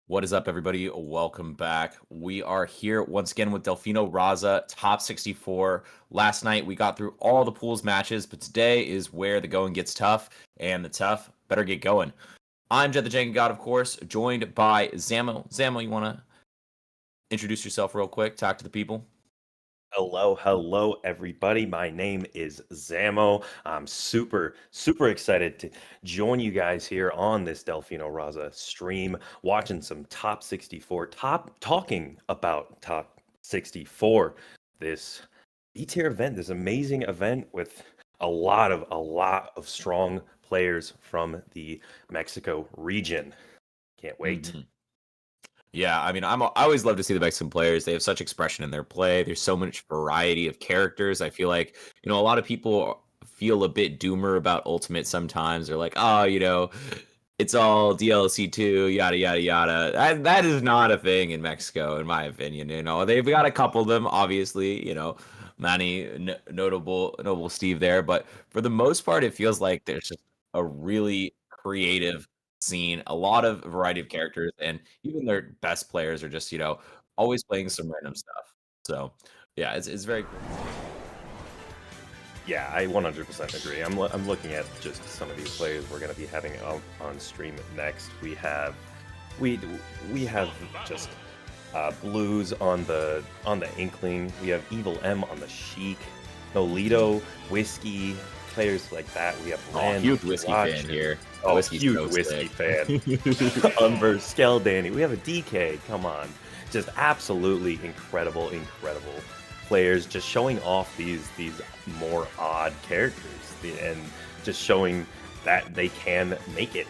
What is up, everybody? Welcome back. We are here once again with Delfino Raza, top 64. Last night we got through all the pools matches, but today is where the going gets tough, and the tough better get going. I'm Jet the Jenga God, of course, joined by Zamo. Zamo, you want to introduce yourself real quick? Talk to the people. Hello, everybody. My name is Zamo. I'm super excited to join you guys here on this Delfino Raza stream, watching some top 64, talking about top 64. This B-tier event, this amazing event with a lot of strong players from the Mexico region. Can't wait. Yeah, I mean, I always love to see the Mexican players. They have such expression in their play. There's so much variety of characters. I feel like, a lot of people feel a bit doomer about Ultimate sometimes. They're like, oh, it's all DLC 2, yada, yada, yada. That is not a thing in Mexico, in my opinion. They've got a couple of them, obviously, Manny, notable Steve there. But for the most part, it feels like there's just a really creative scene, a lot of variety of characters, and even their best players are just, always playing some random stuff. So, yeah, it's very cool. Yeah, I 100% agree. I'm looking at just some of these players we're going to be having on stream next. We have just Blues on the Inkling. We have Evil M on the Sheik, Nolito, Whiskey, players like that. We have Land, huge Whiskey fan here. Oh, Whiskey's huge so Whiskey sick. fan. Unber, Skele, Danny. We have a DK. Come on, just absolutely incredible players, just showing off these more odd characters and just showing that they can make it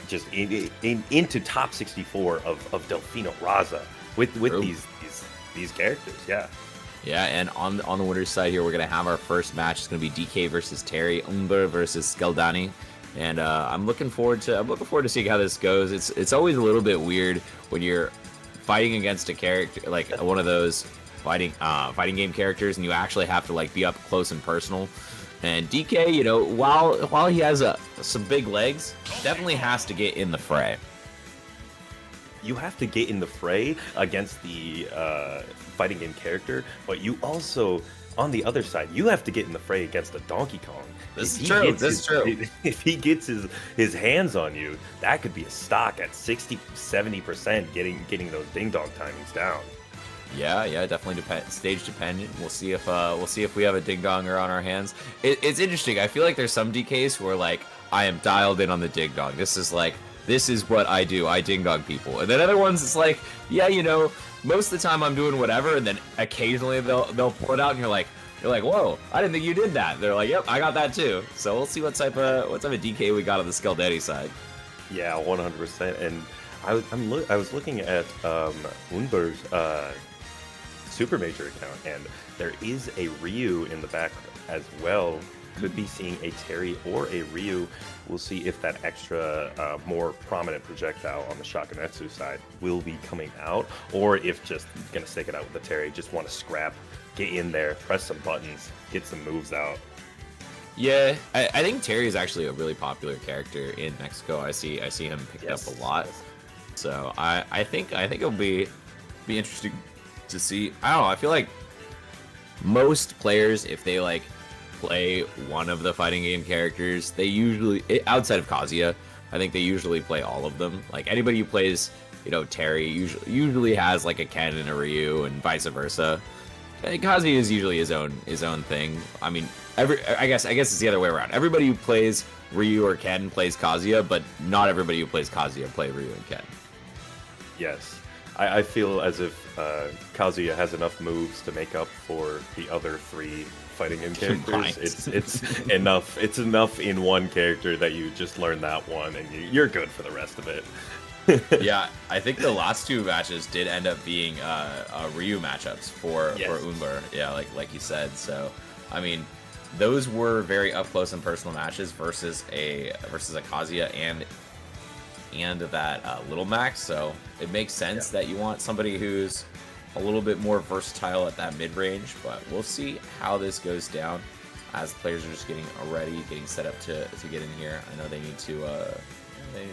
just into top 64 of Delfino Raza with these characters. Yeah, and on the winner's side here, we're gonna have our first match. It's gonna be DK versus Terry, Unber versus Skeldani, and I'm looking forward to seeing how this goes. It's always a little bit weird when you're fighting against a character like one of those fighting game characters, and you actually have to like be up close and personal. And DK, while he has some big legs, definitely has to get in the fray. You have to get in the fray against the fighting game character, but you also, on the other side, you have to get in the fray against a Donkey Kong. This is true. If he gets his hands on you, that could be a stock at 60-70%, getting those ding dong timings down. Yeah, definitely stage dependent. We'll see if we have a ding donger on our hands. It's interesting. I feel like there's some DKs who are like, I am dialed in on the ding dong. This is what I do. I ding dong people. And then other ones, it's like, yeah, most of the time I'm doing whatever, and then occasionally they'll pull it out, and you're like, whoa, I didn't think you did that. They're like, yep, I got that too. So we'll see what type of DK we got on the Skeldani side. Yeah, 100%. And I was looking at Unber's Super Major account, and there is a Ryu in the back as well. Could be seeing a Terry or a Ryu. We'll see if that extra, more prominent projectile on the Shakunetsu side will be coming out, or if just gonna stick it out with the Terry. Just want to scrap, get in there, press some buttons, get some moves out. Yeah, I think Terry is actually a really popular character in Mexico. I see him picked up a lot. Yes. So I think it'll be interesting to see. I don't know. I feel like most players, if they like play one of the fighting game characters, they usually, outside of Kazuya, I think they usually play all of them. Like anybody who plays, Terry usually has like a Ken and a Ryu, and vice versa. And Kazuya is usually his own thing. I mean, I guess it's the other way around. Everybody who plays Ryu or Ken plays Kazuya, but not everybody who plays Kazuya play Ryu and Ken. Yes. I feel as if Kazuya has enough moves to make up for the other three fighting game characters. Right. It's enough. It's enough in one character that you just learn that one, and you're good for the rest of it. Yeah, I think the last two matches did end up being Ryu matchups for Unber. Yeah, like you said. So, I mean, those were very up close and personal matches versus a Kazuya and that Little Max. So it makes sense that you want somebody who's a little bit more versatile at that mid range. But we'll see how this goes down as the players are just getting ready, getting set up to get in here. I know they need to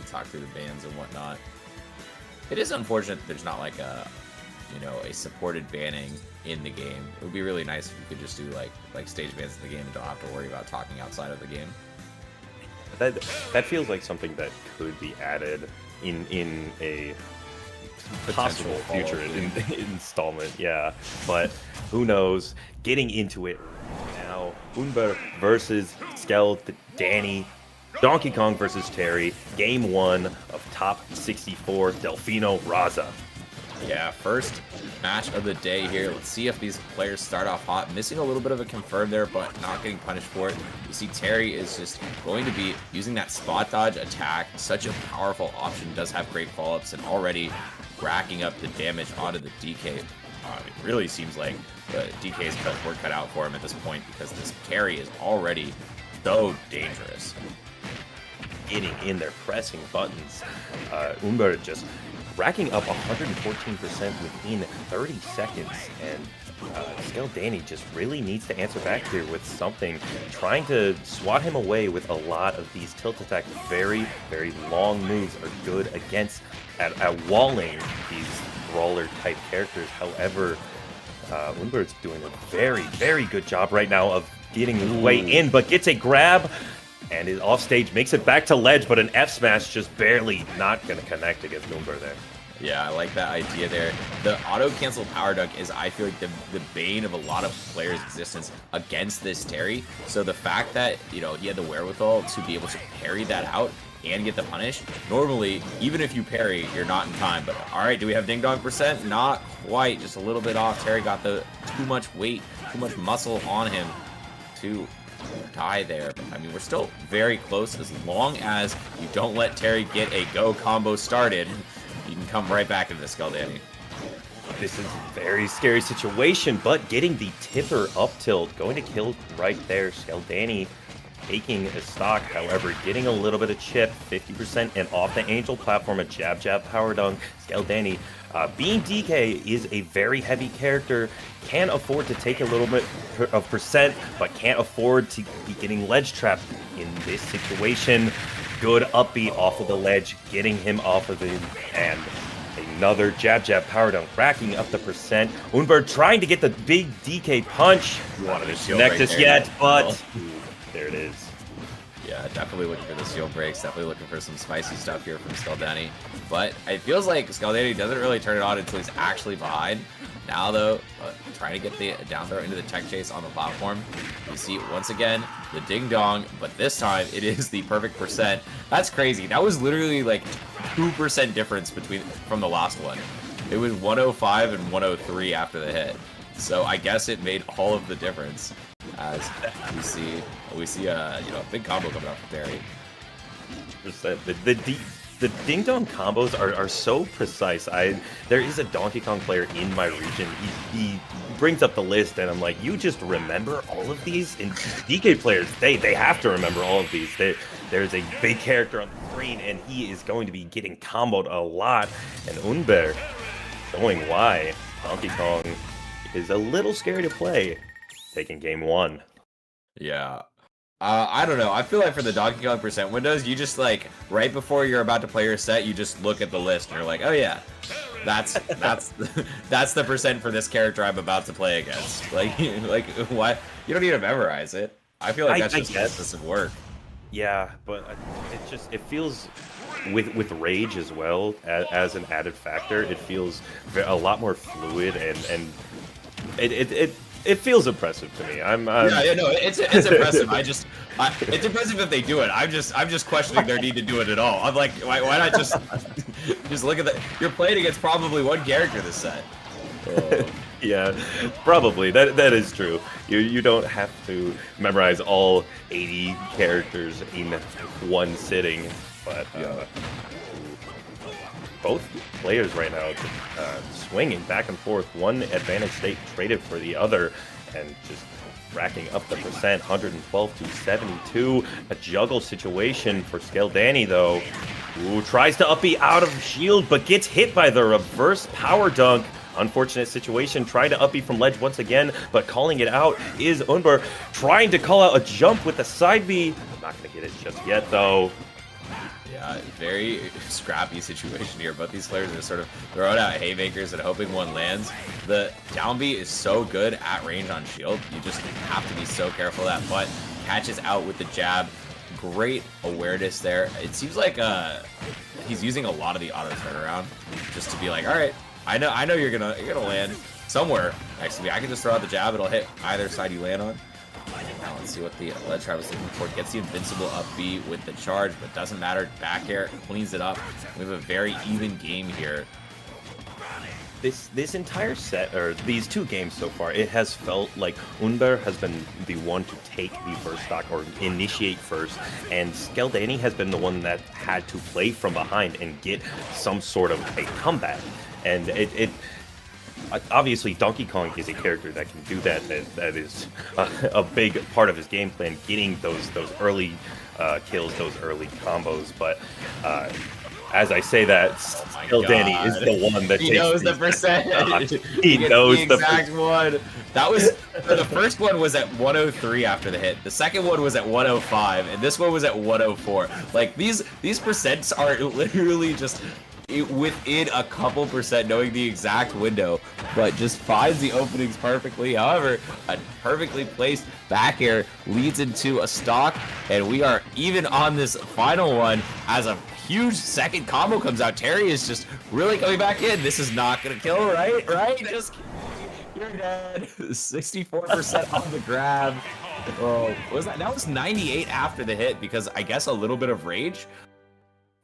talk through the bans and whatnot. It is unfortunate that there's not like a, a supported banning in the game. It would be really nice if you could just do like stage bans in the game and don't have to worry about talking outside of the game. That feels like something that could be added in a possible future installment, yeah. But who knows? Getting into it now, Unber versus Skele, Danny, Donkey Kong versus Terry, game 1 of top 64, Delfino, Raza. Yeah, first match of the day here. Let's see if these players start off hot. Missing a little bit of a confirm there, but not getting punished for it. You see Terry is just going to be using that spot dodge attack. Such a powerful option. Does have great follow-ups and already racking up the damage onto the DK. It really seems like the DK's work cut out for him at this point because this Terry is already so dangerous. Getting in there, pressing buttons. Unber just racking up 114% within 30 seconds, and Skele Danny just really needs to answer back here with something, trying to swat him away with a lot of these tilt attack. Very, very long moves are good against at walling these brawler type characters. However, Unber's doing a very, very good job right now of getting his way in, but gets a grab and is off stage, makes it back to ledge, but an F smash just barely not going to connect against Unber there. Yeah, I like that idea there. The auto-cancel power dunk is, I feel like, the bane of a lot of players' existence against this Terry. So the fact that, he had the wherewithal to be able to parry that out and get the punish. Normally, even if you parry, you're not in time. But all right, do we have ding dong percent? Not quite, just a little bit off. Terry got the too much weight, too much muscle on him to die there. But I mean, we're still very close. As long as you don't let Terry get a go combo started, you can come right back into the Skele Danny. This is a very scary situation, but getting the tipper up tilt, going to kill right there. Skele Danny taking a stock, however, getting a little bit of chip, 50%, and off the Angel platform, a jab power dunk. Skele Danny, being DK, is a very heavy character, can afford to take a little bit of percent, but can't afford to be getting ledge trapped in this situation. Good up B off of the ledge, getting him off of it, and another jab power dunk, racking up the percent. Unber trying to get the big DK punch. You wanted to shield connect right us there. yet, but there it is. Yeah, definitely looking for the shield breaks, definitely looking for some spicy stuff here from Skele Danny. But it feels like Skele Danny doesn't really turn it on until he's actually behind. Now, though, trying to get the down throw into the tech chase on the platform. You see, once again, the ding-dong, but this time it is the perfect percent. That's crazy. That was literally like 2% difference from the last one. It was 105 and 103 after the hit. So I guess it made all of the difference. As we see a big combo coming out from Terry. The ding dong combos are so precise. There is a Donkey Kong player in my region. He brings up the list, and I'm like, you just remember all of these? And DK players, they have to remember all of these. There's a big character on the screen, and he is going to be getting comboed a lot. And Unber showing why Donkey Kong is a little scary to play, taking game 1. Yeah. I don't know. I feel like for the Donkey Kong percent windows, you just like right before you're about to play your set, you just look at the list and you're like, oh yeah, that's the percent for this character I'm about to play against. Like what? You don't need to memorize it. I feel like that's just excessive work. Yeah, but it feels with rage as well as an added factor. It feels a lot more fluid and it feels impressive to me. Yeah, no, it's impressive. It's impressive if they do it. I'm just questioning their need to do it at all. I'm like, why not just look at that? You're playing against probably one character this set. Yeah, probably that is true. You don't have to memorize all 80 characters in one sitting, but both players right now swinging back and forth. One advantage state traded for the other, and just racking up the percent, 112 to 72. A juggle situation for Skele Danny, though. Ooh, tries to up B out of shield, but gets hit by the reverse power dunk. Unfortunate situation, trying to up B from ledge once again, but calling it out is Unber, trying to call out a jump with the side B. Not going to get it just yet, though. Yeah, very scrappy situation here. Both these players are sort of throwing out haymakers and hoping one lands. The down B is so good at range on shield. You just have to be so careful of that. But catches out with the jab. Great awareness there. It seems like he's using a lot of the auto turnaround just to be like, all right, I know you're gonna land somewhere next to me. I can just throw out the jab. It'll hit either side you land on. Now let's see what the ledge trap is looking for. Gets the invincible up B with the charge, but doesn't matter. Back air cleans it up. We have a very even game here. This entire set, or these two games so far, it has felt like Unber has been the one to take the first stock or initiate first, and Skele has been the one that had to play from behind and get some sort of a comeback. And it obviously Donkey Kong is a character that can do that. That is a big part of his game plan, getting those early kills, those early combos. But as I say that, still Danny is the one that he takes knows the percentage. He knows the exact one. That was the first one was at 103 after the hit. The second one was at 105, and this one was at 104. Like these percents are literally just within a couple percent, knowing the exact window, but just finds the openings perfectly. However, a perfectly placed back air leads into a stock, and we are even on this final one as a huge second combo comes out. Terry is just really coming back in. This is not gonna kill, right? Just you're dead. 64% on the grab. Oh, what was that? That was 98 after the hit, because I guess a little bit of rage.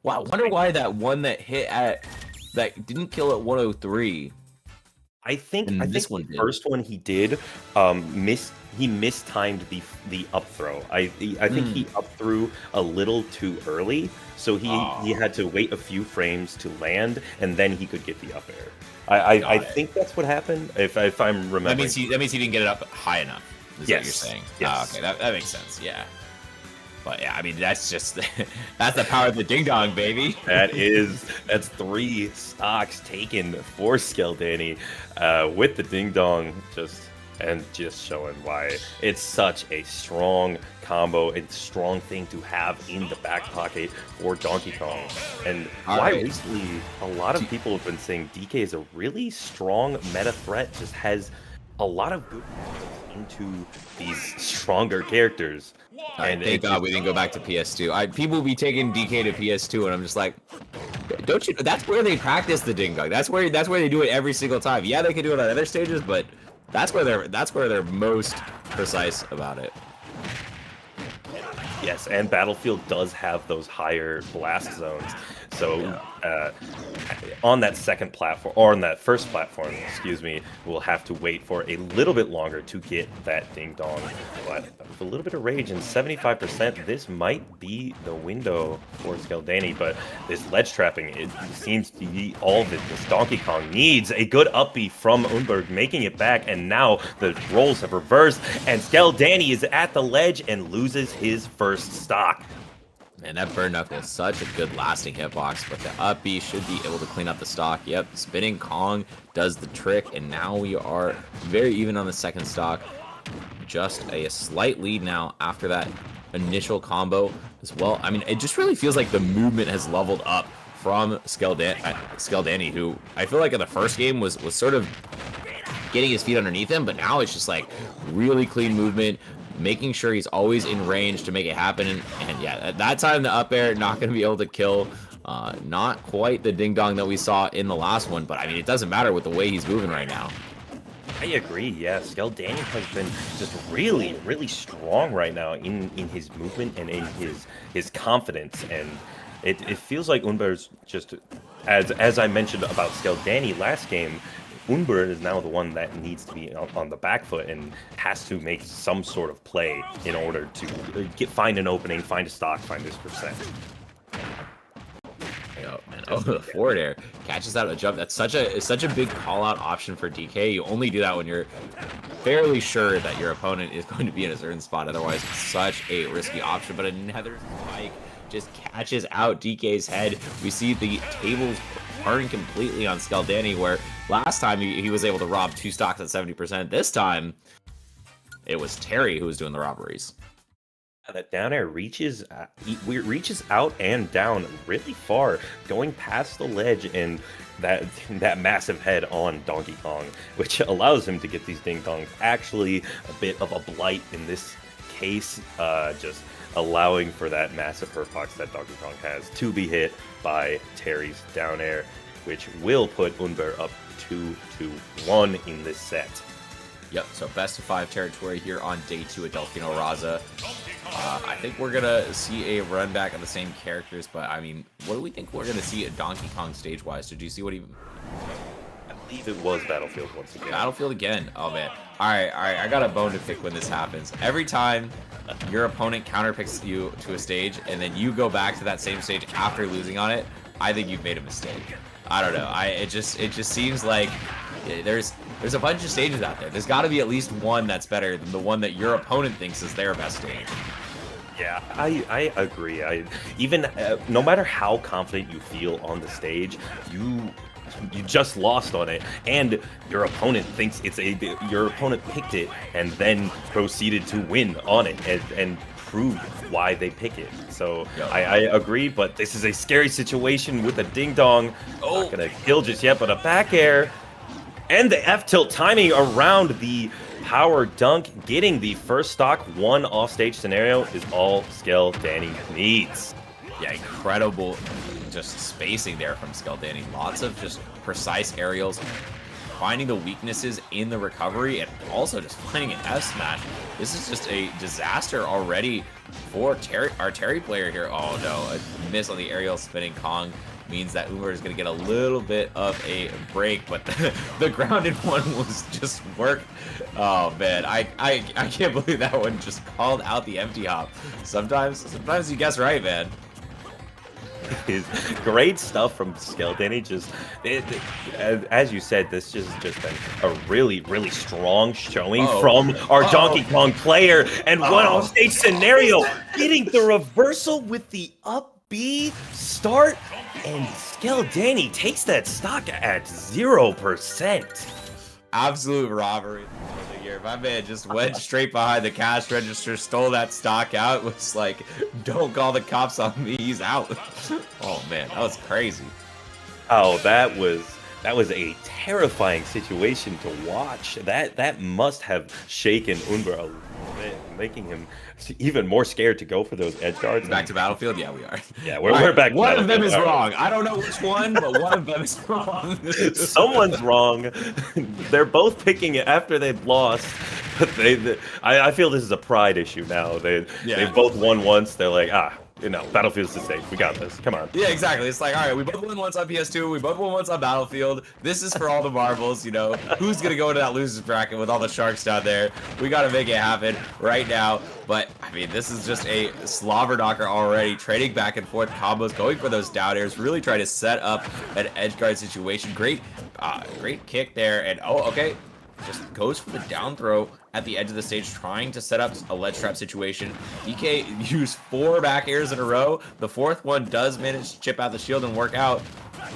Wow, I wonder why that one that hit at that didn't kill at 103. I think this one the did. first one he did he mistimed the up throw. I think he up threw a little too early, so he had to wait a few frames to land, and then he could get the up air. I think that's what happened. If I'm remembering, That means he didn't get it up high enough. Is Yes. what you're saying? Yes. Okay, that makes sense. Yeah. But yeah, I mean that's just that's the power of the ding dong, baby. that's 3 stocks taken for Skele with the ding dong, just showing why it's such a strong combo and strong thing to have in the back pocket for Donkey Kong. And recently a lot of people have been saying DK is a really strong meta threat, just has a lot of good into these stronger characters. And thank God we didn't go back to PS2. People will be taking DK to PS2, and I'm just like, don't you? That's where they practice the ding dong. That's where they do it every single time. Yeah, they can do it on other stages, but that's where they're most precise about it. Yes, and Battlefield does have those higher blast zones. So on that second platform, or on that first platform, excuse me, we'll have to wait for a little bit longer to get that ding dong. But with a little bit of rage and 75%, this might be the window for Skele. But this ledge trapping, it seems to be all that this Donkey Kong needs. A good up B from Unber, making it back, and now the roles have reversed, and Skele is at the ledge and loses his first stock. Man, that burn knuckle is such a good lasting hitbox, but the up B should be able to clean up the stock. Yep, spinning Kong does the trick, and now we are very even on the second stock. Just a slight lead now after that initial combo as well. I mean, it just really feels like the movement has leveled up from Skele, who I feel like in the first game was sort of getting his feet underneath him, but now it's just like really clean movement, making sure he's always in range to make it happen. And yeah, at that time, the up air not going to be able to kill. Not quite the ding dong that we saw in the last one, but I mean, it doesn't matter with the way he's moving right now. I agree, yeah. Skele has been just really, really strong right now in his movement and in his confidence. And it feels like Unber's just, as I mentioned about Skele last game, Unber is now the one that needs to be on the back foot and has to make some sort of play in order to find an opening, find a stock, find this percent. Oh, the forward air catches out a jump. That's such a big call out option for DK. You only do that when you're fairly sure that your opponent is going to be in a certain spot. Otherwise, it's such a risky option. But another spike just catches out DK's head. We see the tables turn completely on Skele, where last time he was able to rob 2 stocks at 70%. This time, it was Terry who was doing the robberies. That down air reaches reaches out and down really far, going past the ledge and that massive head on Donkey Kong, which allows him to get these ding dongs. Actually, a bit of a blight in this case, just allowing for that massive hurt box that Donkey Kong has to be hit by Terry's down air, which will put Unber up 2-1 in this set. Yep, so best of 5 territory here on day 2 at Delfino Raza. I think we're going to see a run back of the same characters, but I mean, what do we think we're going to see at Donkey Kong stage-wise? Did you see what he... I believe it was Battlefield once again. Battlefield again? Oh, man. All right, I got a bone to pick when this happens. Every time your opponent counterpicks you to a stage, and then you go back to that same stage after losing on it, I think you've made a mistake. I don't know. It just seems like there's a bunch of stages out there. There's got to be at least one that's better than the one that your opponent thinks is their best stage. Yeah, I agree. Even no matter how confident you feel on the stage, you just lost on it, and your opponent thinks your opponent picked it and then proceeded to win on it and prove why they pick it. So I agree, but this is a scary situation with a ding dong. Not gonna kill just yet, but a back air and the F tilt timing around the power dunk, getting the first stock one offstage scenario is all Skele needs. Yeah, incredible just spacing there from Skele. Lots of just precise aerials, finding the weaknesses in the recovery, and also just finding an F smash. This is just a disaster already for our Terry player here. Oh no, a miss on the aerial spinning Kong means that Unber is going to get a little bit of a break, but the grounded one was just work. Oh man, I can't believe that one just called out the empty hop. Sometimes you guess right, man. Is great stuff from Skele. As you said, this has just been a really strong showing from our Donkey Kong player, and one offstage scenario, getting the reversal with the up B start, and Skele takes that stock at 0%. Absolute robbery. My man just went straight behind the cash register, stole that stock out, was like, don't call the cops on me, he's out. Oh man, that was crazy. Oh, that was a terrifying situation to watch. That must have shaken Unber a little bit, making him even more scared to go for those edge guards. Back to Battlefield? Yeah, we are. Yeah, we're back to One of them is wrong. I don't know which one, but one of them is wrong. Someone's wrong. They're both picking it after they've lost. But I feel this is a pride issue now. They both won once. They're like, Battlefield's the safe. We got this. Come on. Yeah, exactly. It's like, all right, we both won once on PS2. We both won once on Battlefield. This is for all the marbles, Who's going to go into that losers bracket with all the sharks down there? We got to make it happen right now. But, I mean, this is just a slobber knocker already. Trading back and forth combos, going for those down airs, really trying to set up an edge guard situation. Great kick there. And, okay. Just goes for the down throw at the edge of the stage, trying to set up a ledge trap situation. DK used 4 back airs in a row. The 4th one does manage to chip out the shield and work out.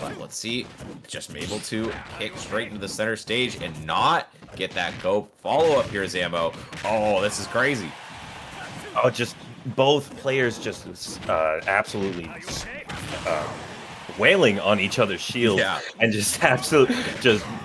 But let's see, just able to kick straight into the center stage and not get that go follow-up here, Zambo. Oh, this is crazy. Oh, just both players just absolutely wailing on each other's shields, and just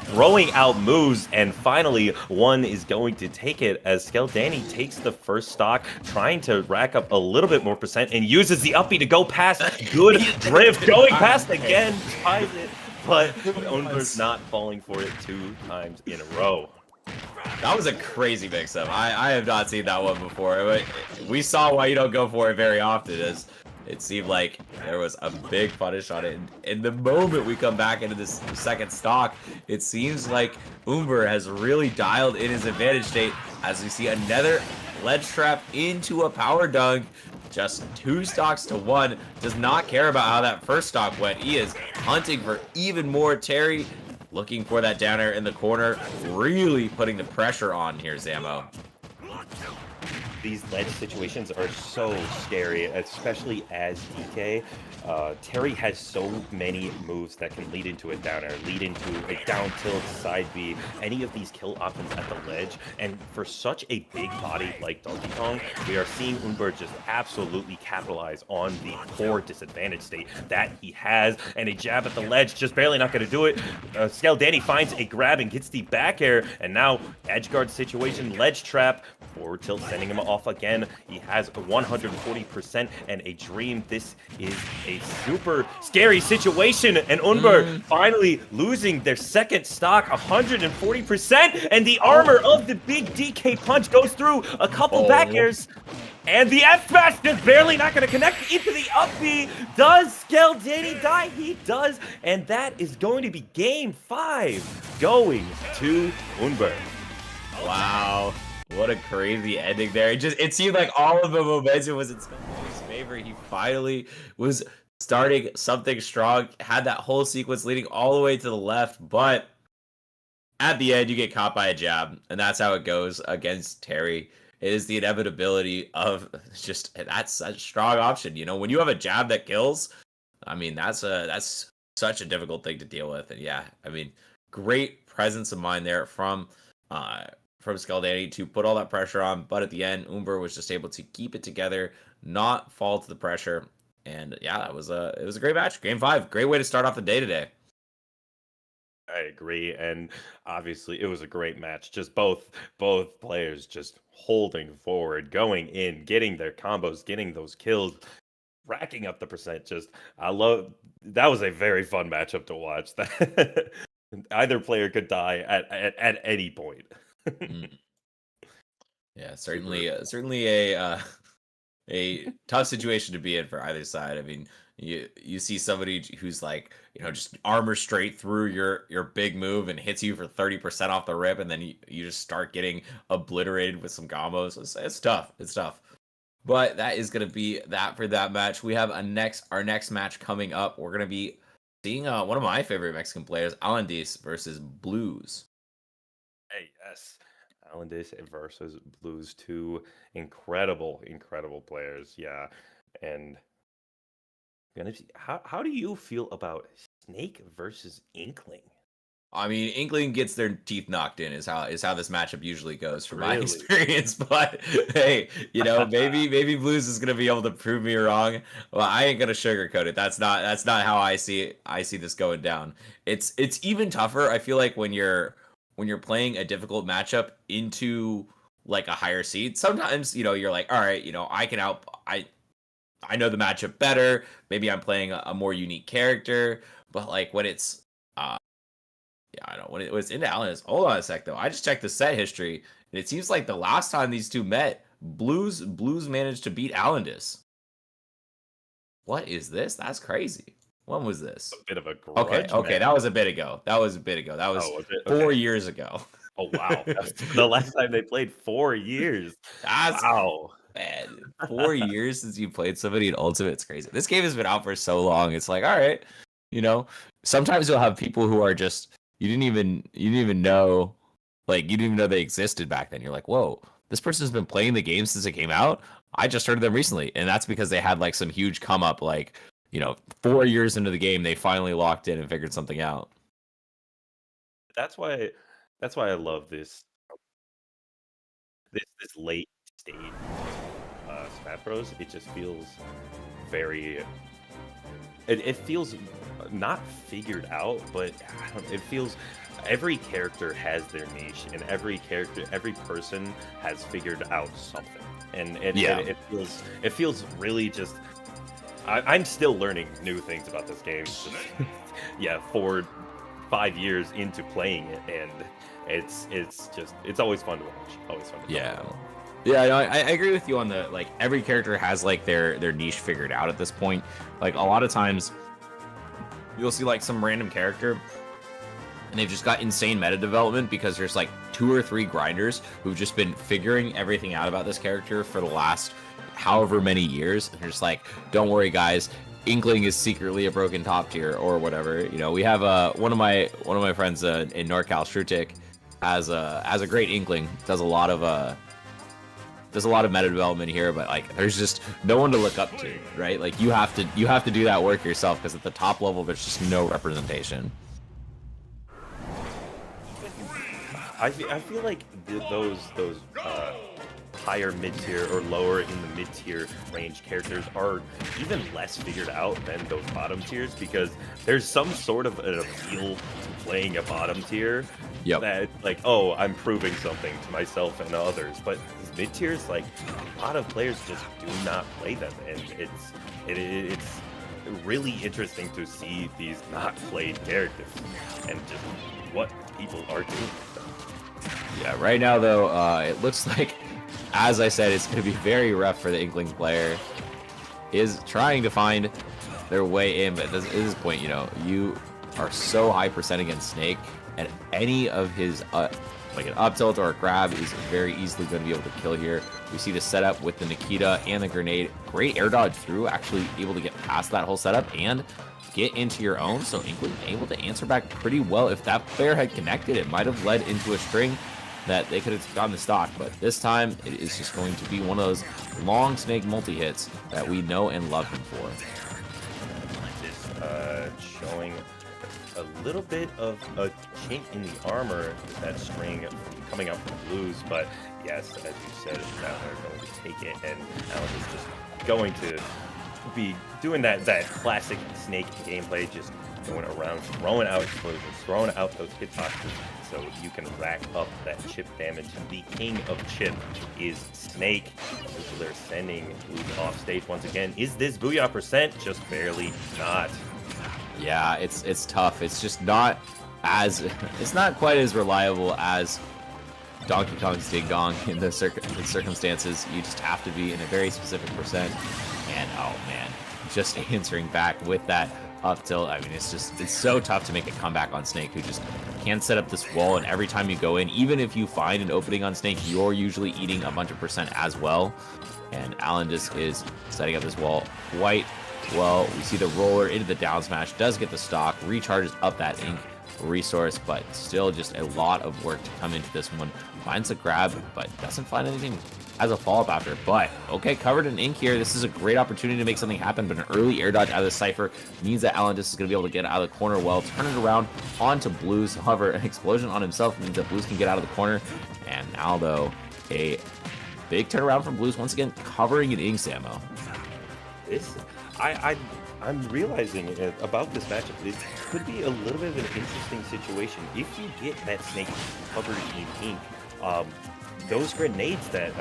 throwing out moves, and finally one is going to take it as Skele takes the first stock, trying to rack up a little bit more percent and uses the uppy to go past. Good drift, going past again, tries it, but Unber's not falling for it 2 times in a row. That was a crazy mix-up. I have not seen that one before. We saw why you don't go for it very often, as it seemed like there was a big punish on it. And the moment we come back into this second stock, it seems like Unber has really dialed in his advantage state, as we see another ledge trap into a power dunk. Just 2 stocks to 1. Does not care about how that first stock went. He is hunting for even more. Terry looking for that down air in the corner, really putting the pressure on here, Zambo. these ledge situations are so scary, especially as DK. Terry has so many moves that can lead into a down air, lead into a down tilt, side B, any of these kill options at the ledge. And for such a big body like Donkey Kong, we are seeing Unber just absolutely capitalize on the poor disadvantage state that he has. And a jab at the ledge, just barely not going to do it. Skele finds a grab and gets the back air. And now edge guard situation, ledge trap, forward tilt, sending him off again. He has 140% and a dream. This is a super scary situation, and Unber finally losing their second stock, 140%, and the armor of the big DK punch goes through a couple back airs, and the F smash just barely not going to connect into the up B. Does Skele die? He does, and that is going to be game 5 going to Unber. Wow. What a crazy ending there. It seemed like all of the momentum was in Skele's favor. He finally was starting something strong, had that whole sequence leading all the way to the left, but at the end you get caught by a jab, and that's how it goes against Terry. It is the inevitability of that's a strong option. You know, when you have a jab that kills, I mean, that's such a difficult thing to deal with. And yeah, I mean, great presence of mind there from Skele to put all that pressure on, but at the end, Unber was just able to keep it together, not fall to the pressure, and yeah, it was a great match. Game 5, great way to start off the day today. I agree, and obviously it was a great match. Just both players just holding forward, going in, getting their combos, getting those kills, racking up the percent. That was a very fun matchup to watch. That either player could die at any point. Yeah, certainly a tough situation to be in for either side. I mean, you see somebody who's like, you know, just armor straight through your big move and hits you for 30% off the rip, and then you just start getting obliterated with some combos. It's tough. It's tough. But that is going to be that for that match. We have our next match coming up. We're going to be seeing one of my favorite Mexican players, AlanDiss versus Blues. Hey, yes. Alendis versus Blues, 2 incredible players. Yeah. And how do you feel about Snake versus Inkling? I mean, Inkling gets their teeth knocked in is how this matchup usually goes from my experience. But hey, you know, maybe Blues is gonna be able to prove me wrong. Well, I ain't gonna sugarcoat it. That's not how I see it. I see this going down. It's even tougher. I feel like when you're playing a difficult matchup into like a higher seed, sometimes, you know, you're like, all right, you know, I know the matchup better. Maybe I'm playing a more unique character, but like when it's I don't know, when it was into Alendis. Hold on a sec though. I just checked the set history, and it seems like the last time these two met, Blues managed to beat Alendis. What is this? That's crazy. When was this? A bit of a grudge. Okay, that was a bit ago. That was 4 years ago. Oh wow, that's the last time they played. 4 years. Wow, man. 4 years since you played somebody in Ultimate. It's crazy. This game has been out for so long. It's like, all right, you know, sometimes you'll have people who are just you didn't even know, like you didn't even know they existed back then. You're like, whoa, this person's been playing the game since it came out. I just heard of them recently, and that's because they had like some huge come up, like, you know, 4 years into the game, they finally locked in and figured something out. That's why I love this late stage Smash Bros. It just feels very. It feels not figured out, but it feels every character has their niche, and every person has figured out something, and it feels really just. I'm still learning new things about this game. Yeah, 4-5 years into playing it, and it's always fun to watch. Always fun to watch. Yeah, no, I agree with you on the, like, every character has like their niche figured out at this point. Like a lot of times you'll see like some random character and they've just got insane meta development because there's like 2 or 3 grinders who've just been figuring everything out about this character for the last however many years. And they're just like, don't worry guys, Inkling is secretly a broken top tier or whatever. You know, we have one of my friends in NorCal, Shrutik, has a great Inkling, does a lot of there's a lot of meta development here, but like there's just no one to look up to, right? Like you have to do that work yourself, because at the top level there's just no representation. I feel like those higher mid-tier or lower in the mid-tier range characters are even less figured out than those bottom tiers, because there's some sort of an appeal to playing a bottom tier. Yep. That like, oh, I'm proving something to myself and others. But these mid tiers, like, a lot of players just do not play them, and it's really interesting to see these not played characters and just what people are doing with them. Yeah, right now though, it looks like, as I said, it's going to be very rough for the Inkling player. Is trying to find their way in, but at this point, you know, you are so high percent against Snake, and any of his like an up tilt or a grab is very easily going to be able to kill here. We see the setup with the Nikita and the grenade. Great air dodge through, actually able to get past that whole setup and get into your own. So Inkling able to answer back pretty well. If that player had connected, it might have led into a string that they could have gotten the stock, but this time it is just going to be one of those long Snake multi-hits that we know and love him for. This showing a little bit of a chink in the armor with that string coming out from Blues, but yes, as you said, now they're going to take it, and Alan is just going to be doing that classic Snake gameplay, just going around, throwing out explosions, throwing out those hitboxes, so you can rack up that chip damage. The king of chip is Snake. So they're sending Blues off stage once again. Is this Booyah percent? Just barely not. Yeah, it's tough. It's just not as, it's not quite as reliable as Donkey Kong's Ding Dong in the circumstances. You just have to be in a very specific percent. And oh man, just answering back with that up tilt. I mean, it's so tough to make a comeback on Snake, who just can't set up this wall, and every time you go in, even if you find an opening on Snake, you're usually eating a bunch of percent as well. And AlanDiss is setting up this wall quite well. We see the roller into the down smash, does get the stock, recharges up that ink resource, but still just a lot of work to come into this one. Finds a grab, but doesn't find anything as a follow-up after. But okay, covered in ink here. This is a great opportunity to make something happen, but an early air dodge out of the Cypher means that AlanDiss is going to be able to get out of the corner well, turn it around onto Blues. However, an explosion on himself means that Blues can get out of the corner. And now, though, a big turnaround from Blues, once again covering in Ink's ammo. I'm realizing about this matchup, it could be a little bit of an interesting situation. If you get that Snake covered in ink, those grenades that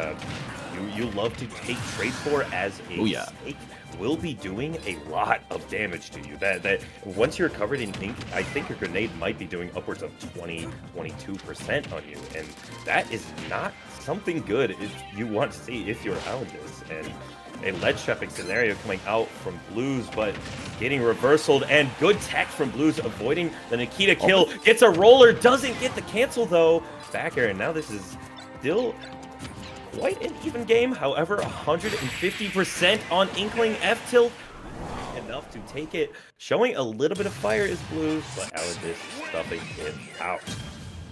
you love to take trade for as a Snake will be doing a lot of damage to you. That once you're covered in ink, I think your grenade might be doing upwards of 22% on you, and that is not something good if you want to see if you're AlanDiss. And a ledge trapping scenario coming out from Blues, but getting reversaled, and good tech from Blues, avoiding the Nikita kill. Gets a roller, doesn't get the cancel though. Back air, and now this is still quite an even game. However, 150% on Inkling F-tilt. Enough to take it. Showing a little bit of fire is Blues, but AlanDiss stuffing it out.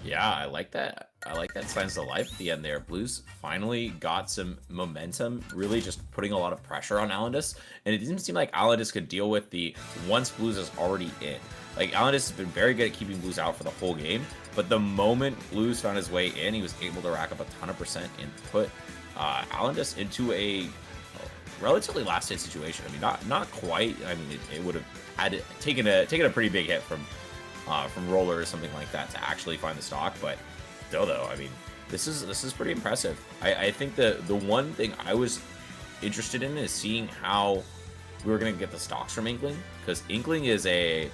Yeah, I like that. I like that signs of life at the end there. Blues finally got some momentum, really just putting a lot of pressure on AlanDiss. And it didn't seem like AlanDiss could deal with the once Blues is already in. Like, AlanDiss has been very good at keeping Blues out for the whole game. But the moment Blues found his way in, he was able to rack up a ton of percent and put AlanDiss into a relatively last hit situation. I mean, not quite. I mean, it would have had taken a pretty big hit from roller or something like that to actually find the stock, but still though, I mean, this is pretty impressive. I think the one thing I was interested in is seeing how we were going to get the stocks from Inkling, because Inkling is a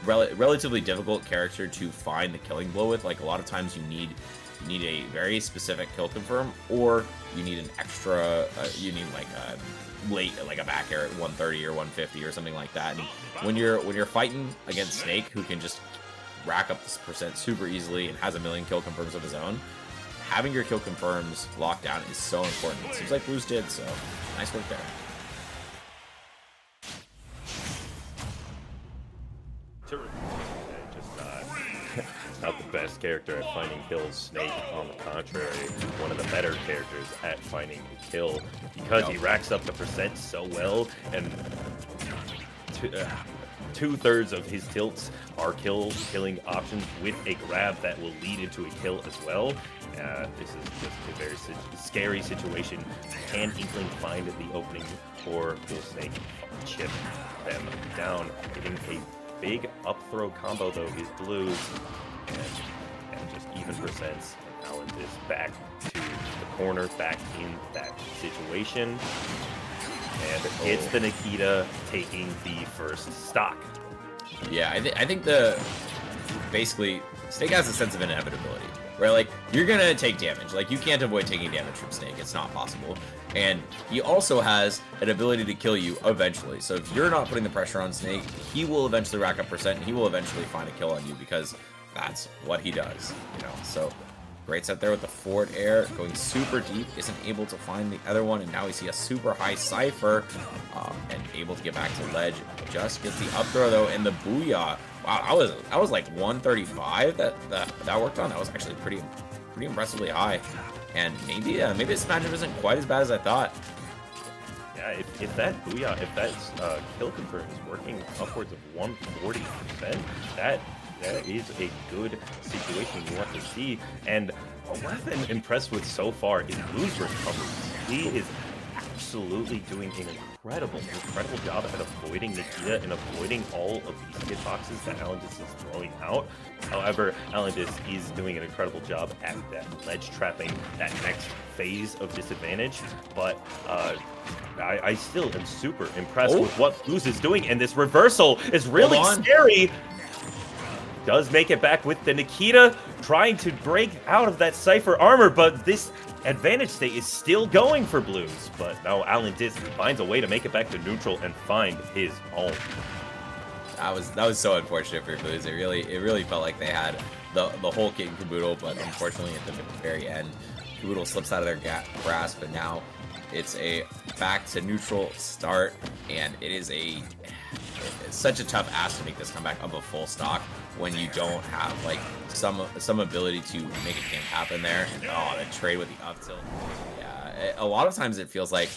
relatively difficult character to find the killing blow with. Like, a lot of times you need a very specific kill confirm, or you need an extra you need like a late, like a back air at 130 or 150 or something like that. And when you're fighting against Snake, who can just rack up this percent super easily and has a million kill confirms of his own, having your kill confirms locked down is so important. It seems like Blues did, so nice work there. Just not the best character at finding kills. Snake, on the contrary, one of the better characters at finding a kill because he racks up the percent so well, and two-thirds of his tilts are killing options with a grab that will lead into a kill as well. This is just a very scary situation. Can Inkling find the opening, or will Snake chip them down? Getting a big up throw combo though is Blues, and just even percents. AlanDiss back to the corner, back in that situation. And it's the Nikita taking the first stock. Yeah, I think basically Snake has a sense of inevitability, where like you're gonna take damage. Like you can't avoid taking damage from Snake. It's not possible. And he also has an ability to kill you eventually. So if you're not putting the pressure on Snake, he will eventually rack up percent, and he will eventually find a kill on you because that's what he does. You know, so. Great set there with the forward air, going super deep, isn't able to find the other one, and now we see a super high Cypher, and able to get back to ledge. Just gets the up throw though, and the booyah. Wow, that was like 135 that worked on. That was actually pretty impressively high, and maybe this matchup isn't quite as bad as I thought. Yeah, if that booyah, if that kill confirm is working upwards of 140%, that is a good situation you want to see. And what I've been impressed with so far is Blue's recovery. He is absolutely doing an incredible job at avoiding Nikita and avoiding all of these hitboxes that AlanDiss is throwing out. However, AlanDiss is doing an incredible job at that ledge trapping, that next phase of disadvantage. But I still am super impressed with what Blues is doing, and this reversal is really scary. Does make it back with the Nikita, trying to break out of that Cypher armor, but this advantage state is still going for Blues. But now AlanDiss finds a way to make it back to neutral and find his home. That was so unfortunate for Blues. It really felt like they had the whole kit and caboodle, but unfortunately at the very end, caboodle slips out of their grasp, and now it's a back to neutral start, and it's such a tough ask to make this comeback of a full stock when you don't have like some ability to make a camp happen there. And the trade with the up tilt. Yeah, a lot of times it feels like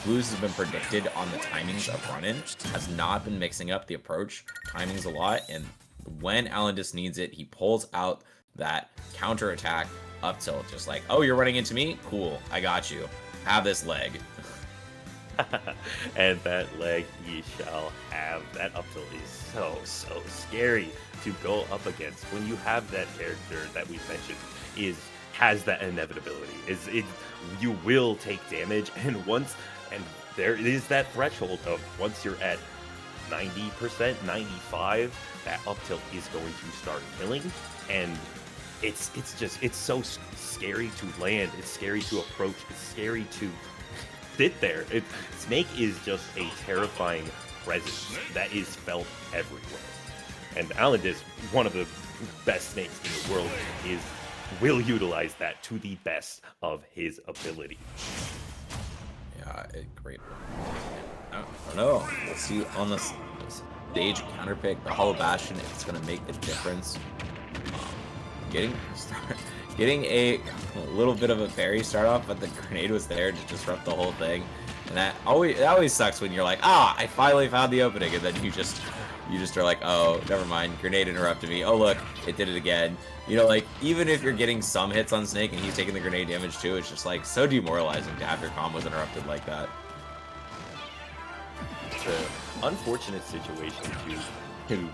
Blues has been predicted on the timings of run-in, has not been mixing up the approach timings a lot, and when AlanDiss needs it, he pulls out that counter attack up tilt, just like, oh, you're running into me? Cool, I got you. Have this leg. And that leg ye shall have. That up tilt is so scary to go up against when you have that character that we mentioned has that inevitability. You will take damage, and there is that threshold of once you're at 90%, 95, that up tilt is going to start killing, and it's so scary to land. It's scary to approach. It's scary to sit there. Snake is just a terrifying presence that is felt everywhere. And AlanDiss, one of the best Snakes in the world, will utilize that to the best of his ability. Yeah, great. I don't know. We'll see on the stage counterpick, the Hollow Bastion, if it's going to make the difference. Getting a little bit of a parry start off, but the grenade was there to disrupt the whole thing. And that always sucks when you're like, I finally found the opening, and then you just are like, oh, never mind, grenade interrupted me. Oh look, it did it again. You know, like even if you're getting some hits on Snake and he's taking the grenade damage too, it's just like so demoralizing to have your combos interrupted like that. It's an unfortunate situation to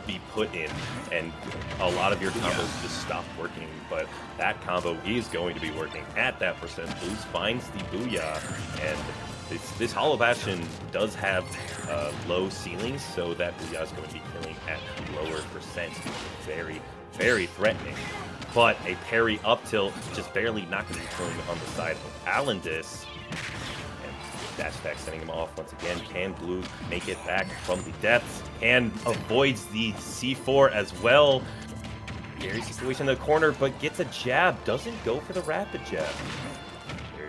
be put in, and a lot of your combos just stop working, but that combo is going to be working at that percent. Blues finds the booyah, and this Hollow Bastion does have low ceilings, so that booyah is going to be killing at lower percent. Very, very threatening. But a parry up tilt just barely not going to be killing on the side of AlanDiss. Dash attack sending him off once again. Can Blue make it back from the depths? And avoids the C4 as well. Scary situation in the corner, but gets a jab. Doesn't go for the rapid jab.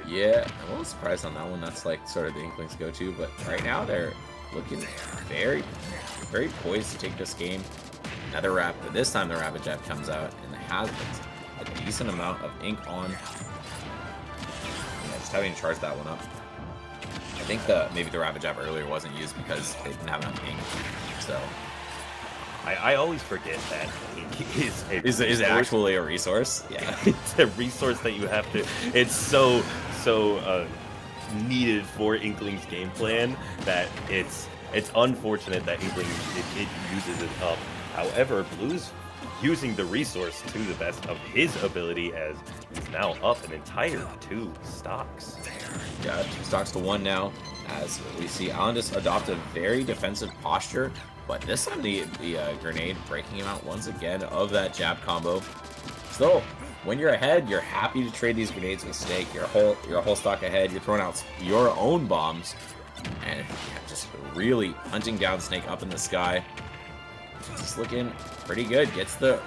Yeah, I'm a little surprised on that one. That's like sort of the Inklings go-to, but right now they're looking very, very poised to take this game. Another rapid. This time the rapid jab comes out, and the has a decent amount of ink on. Yeah, just having to charge that one up. I think maybe the Rapid Jab earlier wasn't used because they didn't have enough ink. So I always forget that ink is actually a resource. Yeah, it's a resource that you have to. It's so needed for Inkling's game plan that it's unfortunate that Inkling it uses it up. However, Blue's using the resource to the best of his ability as he's now up an entire 2 stocks. Yeah, 2 stocks to 1 now, as we see AlanDiss adopt a very defensive posture, but this time the grenade breaking him out once again of that jab combo. Still, when you're ahead, you're happy to trade these grenades with Snake. You're a whole stock ahead. You're throwing out your own bombs, and just really hunting down Snake up in the sky. Just looking pretty good. Gets the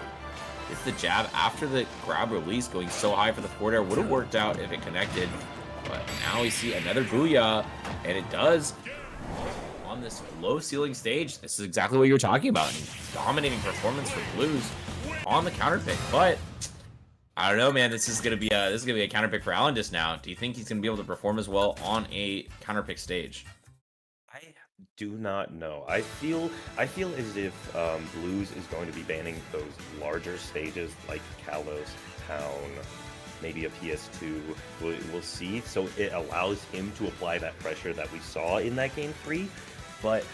jab after the grab release, going so high for the forward air. Would have worked out if it connected, but now we see another booyah, and it does on this low ceiling stage. This is exactly what you were talking about. Dominating performance for Blues on the counter pick, but I don't know, man. This is gonna be a counter pick for AlanDiss now. Do you think he's gonna be able to perform as well on a counter pick stage? I do not know. I feel as if Blues is going to be banning those larger stages like Kalos, Town, maybe a PS2. We'll see. So it allows him to apply that pressure that we saw in that game 3. But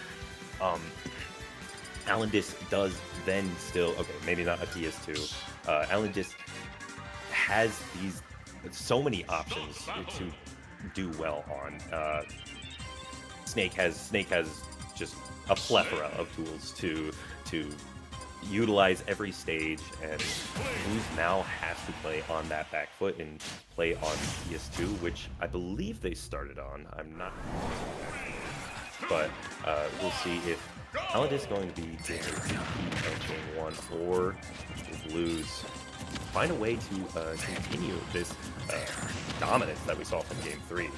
AlanDiss does then still, okay, maybe not a PS2. AlanDiss has so many options to do well on. Snake has just a plethora of tools to utilize every stage, and Blues now has to play on that back foot and play on PS2, which I believe they started on. I'm not, but we'll see if AlanDiss is going to be doing a repeat of Game 1 or Blues find a way to continue this dominance that we saw from Game 3.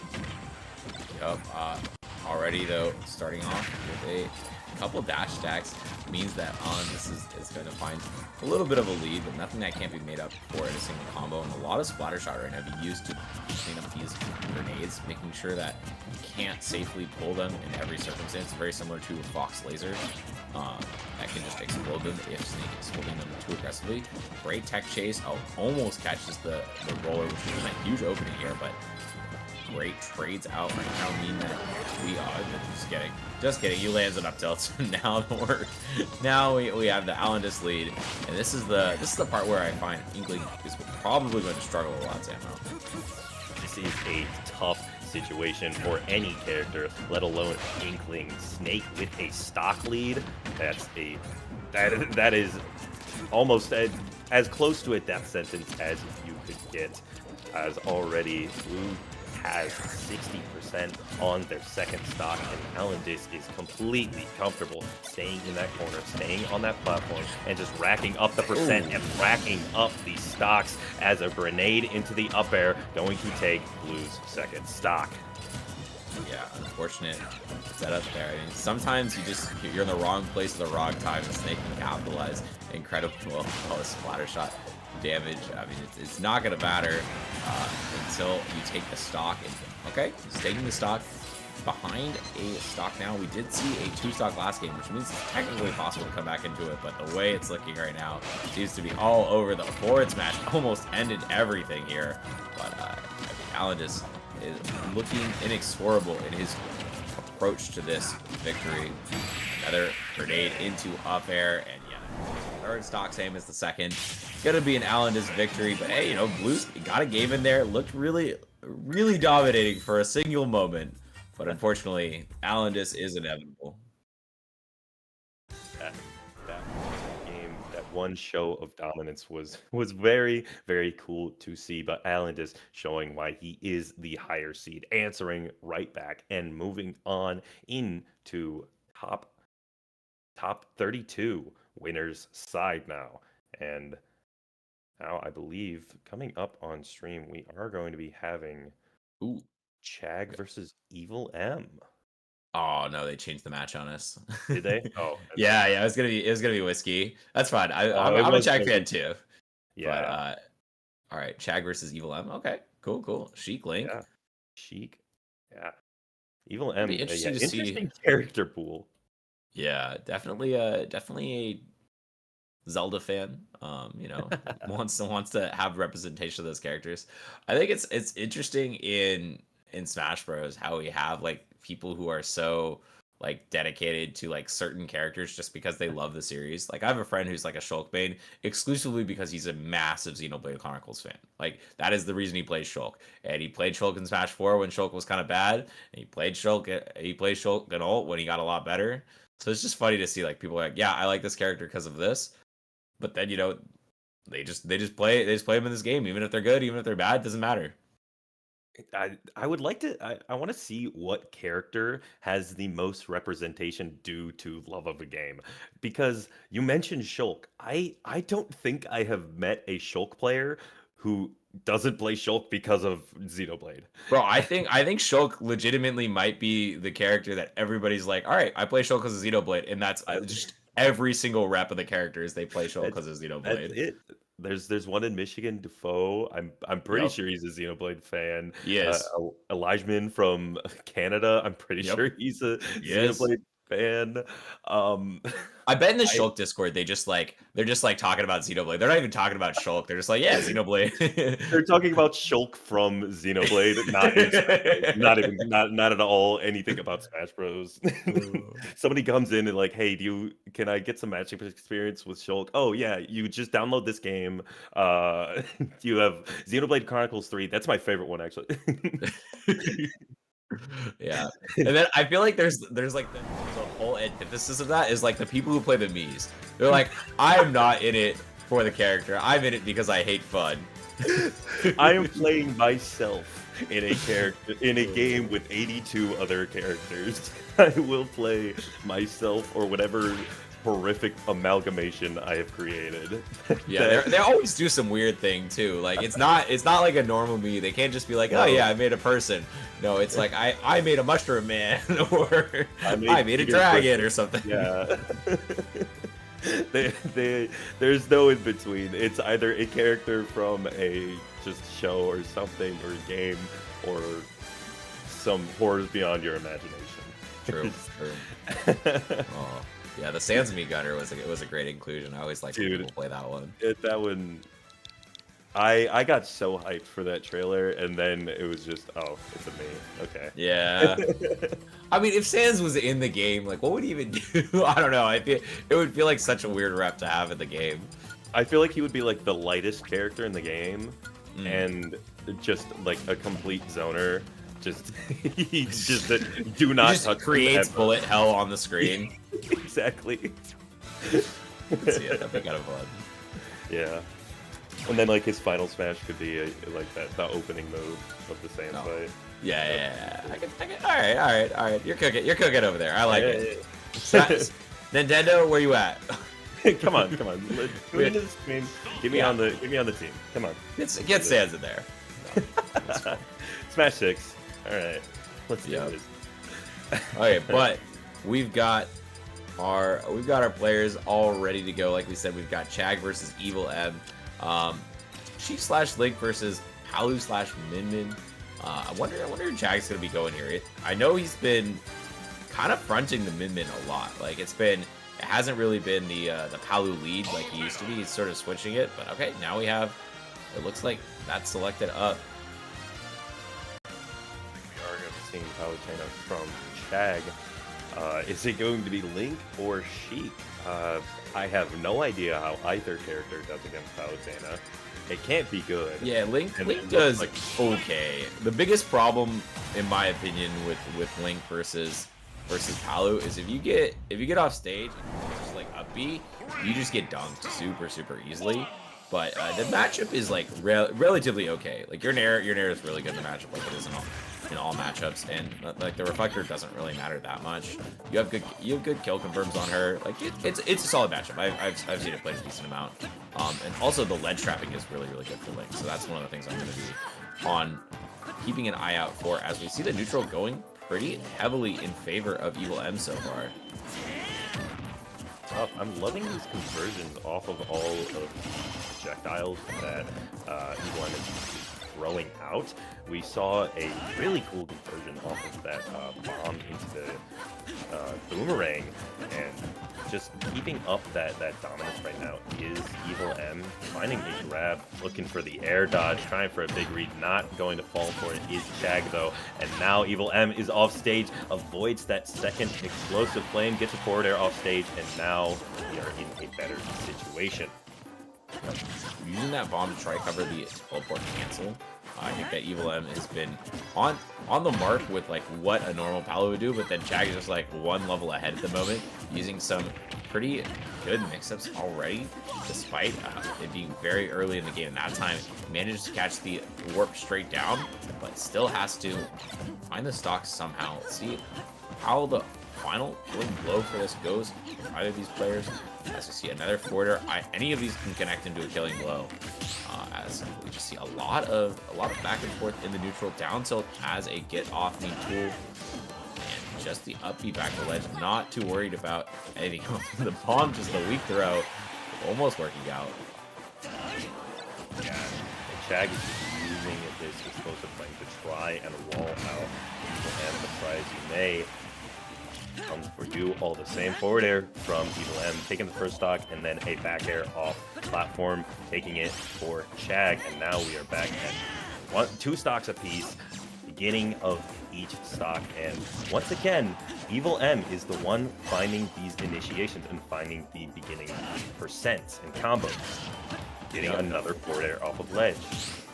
Yep. Already though, starting off with a couple dash stacks means that AlanDiss is going to find a little bit of a lead, but nothing that can't be made up for in a single combo. And a lot of splatter shot right now be used to clean up these grenades, making sure that you can't safely pull them in every circumstance. Very similar to Fox Laser, that can just explode them if Snake is holding them too aggressively. Great tech chase. Oh, almost catches the roller, which is a huge opening here, but great trades out right now mean that we are just kidding. You lands an up tilt. Now we have the AlanDiss lead, and this is the part where I find Inkling is probably going to struggle a lot, Samo. This is a tough situation for any character, let alone Inkling. Snake with a stock lead. That is almost as close to a death sentence as you could get. As already Blue has 60% on their second stock, and AlanDiss is completely comfortable staying in that corner, staying on that platform, and just racking up the percent and racking up the stocks as a grenade into the up air, going to take Blue's second stock. Yeah, unfortunate setup there. I mean, sometimes you're in the wrong place at the wrong time, and Snake can capitalize incredible splatter shot damage. I mean, it's not going to matter until you take the stock. And, okay, he's taking the stock behind a stock now. We did see a 2-stock last game, which means it's technically possible to come back into it, but the way it's looking right now seems to be all over. The forward smash almost ended everything here, but I think AlanDiss is looking inexorable in his approach to this victory. Another grenade into up air, and yeah, third stock, same as the second. Gonna be an AlanDiss victory, but hey, Blues got a game in there. Looked really dominating for a single moment, but unfortunately, AlanDiss is inevitable. That game, that one show of dominance was very, very cool to see, but AlanDiss showing why he is the higher seed, answering right back and moving on into top 32 winners side now. And now, I believe, coming up on stream, we are going to be having Chag versus Evil M. Oh no, they changed the match on us. Did they? Oh, yeah. It was gonna be whiskey. That's fine. I'm a Chag fan too. But Yeah, all right, Chag versus Evil M. Okay, cool. Sheik Link. yeah. Chic. Yeah. Evil It'd be M. Yeah, interesting to see. interesting character pool. Yeah, definitely a Zelda fan. Wants to have representation of those characters. I think it's interesting in Smash Bros. How we have like people who are so like dedicated to like certain characters just because they love the series. Like I have a friend who's like a Shulk main exclusively because he's a massive Xenoblade Chronicles fan. Like that is the reason he plays Shulk. And he played Shulk in Smash 4 when Shulk was kind of bad. And he played Shulk in ult when he got a lot better. So it's just funny to see like people are like, yeah, I like this character because of this. But then they just play them in this game, even if they're good, even if they're bad, doesn't matter. I would like to I want to see what character has the most representation due to love of a game, because you mentioned Shulk. I don't think I have met a Shulk player who doesn't play Shulk because of Xenoblade. Bro, I think Shulk legitimately might be the character that everybody's like, all right, I play Shulk because of Xenoblade, and that's I, just every single rep of the characters they play Shulk that's because of that's Xenoblade. it. There's one in Michigan, Defoe. I'm pretty Yep, sure he's a Xenoblade fan. he is. Elijahman from Canada. I'm pretty Yep, sure he's a he is. Xenoblade fan. Um, I bet in the I Shulk Discord they're just like talking about Xenoblade. They're not even talking about Shulk. They're just like, yeah, Xenoblade. They're talking about Shulk from Xenoblade, not in Smash Bros. Not even not at all anything about Smash Bros. Somebody comes in and like, hey, can I get some matching experience with Shulk? Oh yeah, you just download this game. You have Xenoblade Chronicles 3. That's my favorite one actually. Yeah, and then I feel like there's like the whole antithesis of that is like the people who play the Mii's. They're like, I'm not in it for the character. I'm in it because I hate fun. I am playing myself in a game with 82 other characters. I will play myself or whatever horrific amalgamation I have created. Yeah, they always do some weird thing too. Like it's not like a normal me. They can't just be like, oh yeah, I made a person. No, it's like I made a mushroom man or I made a dragon or something. Yeah. There's no in between. It's either a character from a just show or something or game or some horrors beyond your imagination. True. Oh, yeah, the Sans Me Gunner was a great inclusion. I always like when people play that one. That one, I got so hyped for that trailer, and then it was just, oh, it's a me. Okay. Yeah. I mean, if Sans was in the game, like, what would he even do? I don't know. It would feel like such a weird rep to have in the game. I feel like he would be like the lightest character in the game, and just like a complete zoner. Just he just do not touch. Creates bullet hell on the screen. Exactly. Yeah, that'd be kind of fun. Yeah. And then like his final smash could be like the opening move of the Sans fight. Yeah. I can. All right. You're cooking over there. I like it. Nintendo, where you at? Come on. Move into the screen. Get me on the team. Come on. Get Sans in there. No, Smash 6. All right. Let's do this. Okay, but we've got our players all ready to go. Like we said, we've got Chag versus Evil M. Sheik/Link versus Palu/Min. I wonder who Chag's gonna be going here. I know he's been kind of fronting the Min a lot. Like it hasn't really been the Palu lead like he used to be. He's sort of switching it, but okay, now we have. It looks like that's selected up. We are going to be seeing Palutena from Chag. Is it going to be Link or Sheik? I have no idea how either character does against Palutena. It can't be good. Yeah, Link does like okay. The biggest problem, in my opinion, with Link versus Palu is if you get off stage and just like up B, you just get dunked super easily. But the matchup is like relatively okay. Like your Nair is really good in the matchup, like it is in all matchups, and like the reflector doesn't really matter that much. You have good kill confirms on her. Like it's a solid matchup. I've seen it played a decent amount. And also the ledge trapping is really good for Link. So that's one of the things I'm going to be on keeping an eye out for as we see the neutral going pretty heavily in favor of Evil M so far. tough. I'm loving these conversions off of all of the projectiles that Evil M is throwing out. We saw a really cool conversion off of that bomb into the boomerang, and just keeping up that dominance right now is Evil M. Finding a grab, looking for the air dodge, trying for a big read, not going to fall for it is Chag though. And now Evil M is off stage, avoids that second explosive flame, gets a forward air off stage, and now we are in a better situation. Using that bomb to try cover the teleport cancel. I think that Evil M has been on the mark with like what a normal Palu would do, but then Chag is just like one level ahead at the moment, using some pretty good mix-ups already, despite it being very early in the game. And that time, managed to catch the warp straight down, but still has to find the stocks somehow. Let's see how the final killing blow for this goes for either of these players. As we see another forwarder, any of these can connect into a killing blow. As we just see a lot of back and forth in the neutral down tilt as a get off me tool, and just the up B back to ledge. Not too worried about anything else. The bomb, just a weak throw, almost working out. Yeah, and Chag is just using this explosive flame to try and wall out Evil M, but try as you may. Comes for you all the same. Forward air from Evil M, taking the first stock, and then a back air off platform, taking it for Chag. And now we are back at 2 stocks apiece, beginning of each stock. And once again, Evil M is the one finding these initiations and finding the beginning percents and combos. Getting another forward air off of ledge.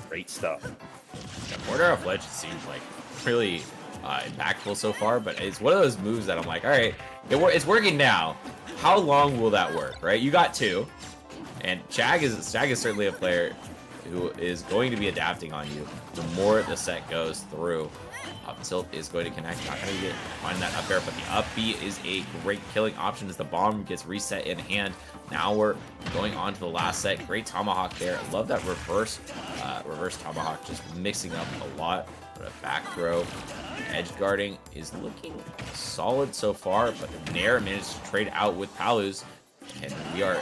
Great stuff. Yeah, forward air off ledge seems like really impactful so far, but it's one of those moves that I'm like, all right, it's working now. How long will that work, right? You got 2, and Chag is certainly a player who is going to be adapting on you the more the set goes through. Up tilt is going to connect, not going to find that up air, but the up B is a great killing option as the bomb gets reset in hand. Now we're going on to the last set. Great tomahawk there. I love that reverse tomahawk, just mixing up a lot. But a back throw. Edge guarding is looking solid so far, but Nair managed to trade out with Palus, and we are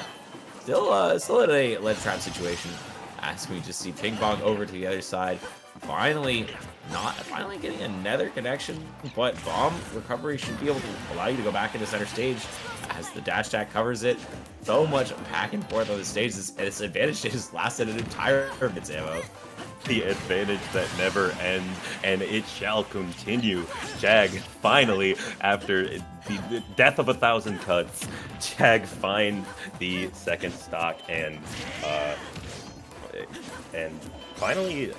still in a ledge trap situation as we just see ping pong over to the other side. Finally getting another connection, but bomb recovery should be able to allow you to go back into center stage as the dash attack covers it. So much back and forth on the stage. This advantage just lasted an entire its ammo. The advantage that never ends, and it shall continue. Chag finally, after the death of 1,000 cuts, Chag finds the second stock, and finally,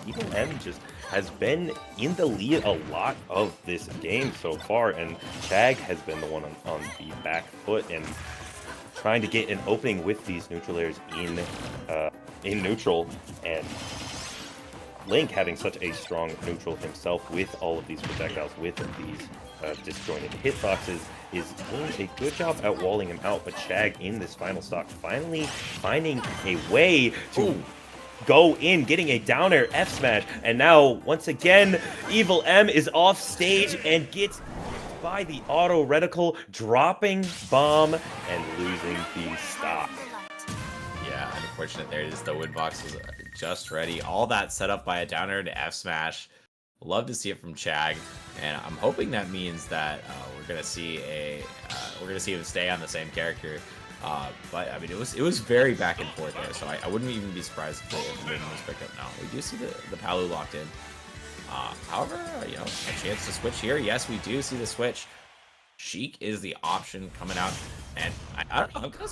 Evil M just has been in the lead a lot of this game so far, and Chag has been the one on the back foot and trying to get an opening with these neutral airs in neutral, and Link having such a strong neutral himself with all of these projectiles, with these disjointed hitboxes, is doing a good job at walling him out. But Chag in this final stock finally finding a way to go in, getting a down air F smash, and now once again Evil M is off stage and gets by the auto reticle, dropping bomb and losing the stock. Yeah, unfortunate there. Just the wood box was just ready. All that set up by a downer to F smash. Love to see it from Chag, and I'm hoping that means that we're gonna see him stay on the same character. But I mean, it was very back and forth there, so I wouldn't even be surprised if the win was picked up now. We do see the Palu locked in. However, a chance to switch here. Yes, we do see the switch. Sheik is the option coming out, and I don't know,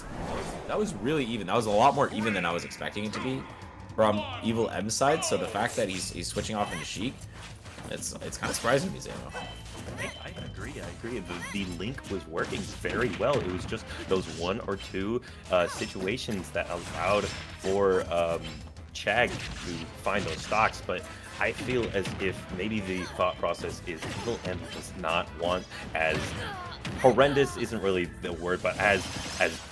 that was really even. That was a lot more even than I was expecting it to be from Evil M's side. So the fact that he's switching off into Sheik, it's kind of surprising me, Zamo. I agree. The link was working very well. It was just those 1 or 2 situations that allowed for Chag to find those stocks, but I feel as if maybe the thought process is Evil M does not want as horrendous isn't really the word, but as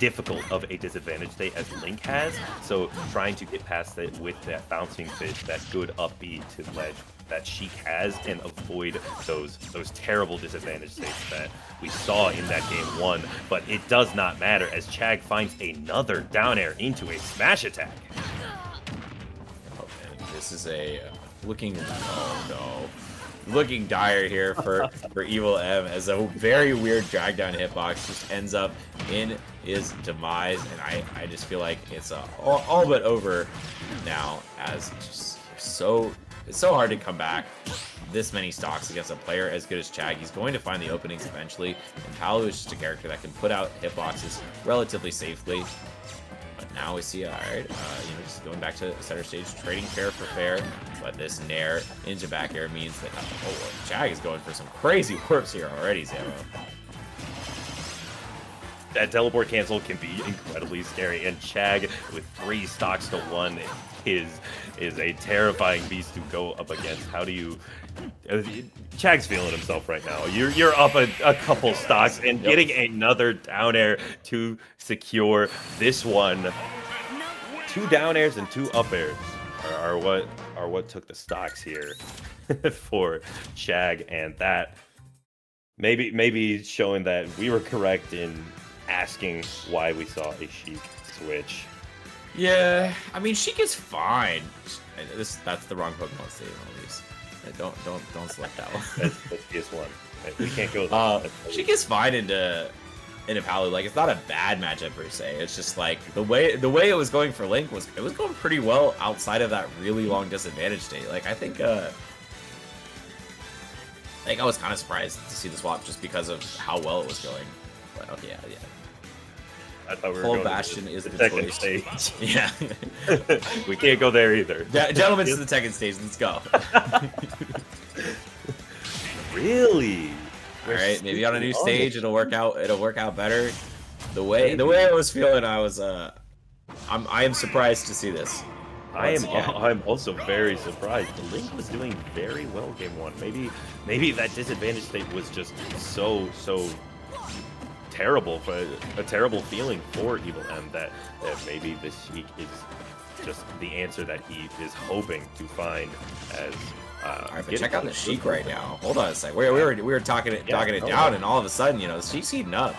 difficult of a disadvantage state as Link has. So trying to get past it with that bouncing fish, that good up B to ledge that Sheik has and avoid those terrible disadvantage states that we saw in that game 1. But it does not matter as Chag finds another down air into a smash attack. Oh man, this is a looking dire here for Evil M, as a very weird drag down hitbox just ends up in his demise, and I just feel like it's all but over now, as it's so hard to come back this many stocks against a player as good as Chag. He's going to find the openings eventually, and Palu is just a character that can put out hitboxes relatively safely. But now we see, alright, just going back to center stage, trading fair for fair, but this Nair into back air means that, Chag is going for some crazy warps here already, Zero. That teleport cancel can be incredibly scary, and Chag with 3 stocks to 1 is a terrifying beast to go up against. How do you... Chag's feeling himself right now. You're up a couple stocks and getting another down air to secure this one. 2 down airs and 2 up airs are what took the stocks here for Chag, and that maybe showing that we were correct in asking why we saw a Sheik switch. Yeah, I mean, Sheik is fine. That's the wrong Pokemon save, at least. Don't select that one. That's PS1. We can't go there. Sheik is fine into Palu. Like, it's not a bad matchup per se. It's just like the way it was going for Link was going pretty well outside of that really long disadvantage state. Like, I think I was kind of surprised to see the swap just because of how well it was going. But okay, yeah. I thought we were Full going Bastion to is the the second choice. stage. Yeah. We can't go there either. Gentlemen, to the second stage. Let's go. Really? All right, maybe on a new stage it'll work out better. The way I was feeling, I am surprised to see this. I'm also very surprised. The Link was doing very well game 1. Maybe that disadvantage state was just so terrible, for a terrible feeling for Evil M that maybe this Sheik is just the answer that he is hoping to find as Alright, but check out the Sheik right now. Hold on a sec. We were talking it down, and all of a sudden, the Sheik's heating up.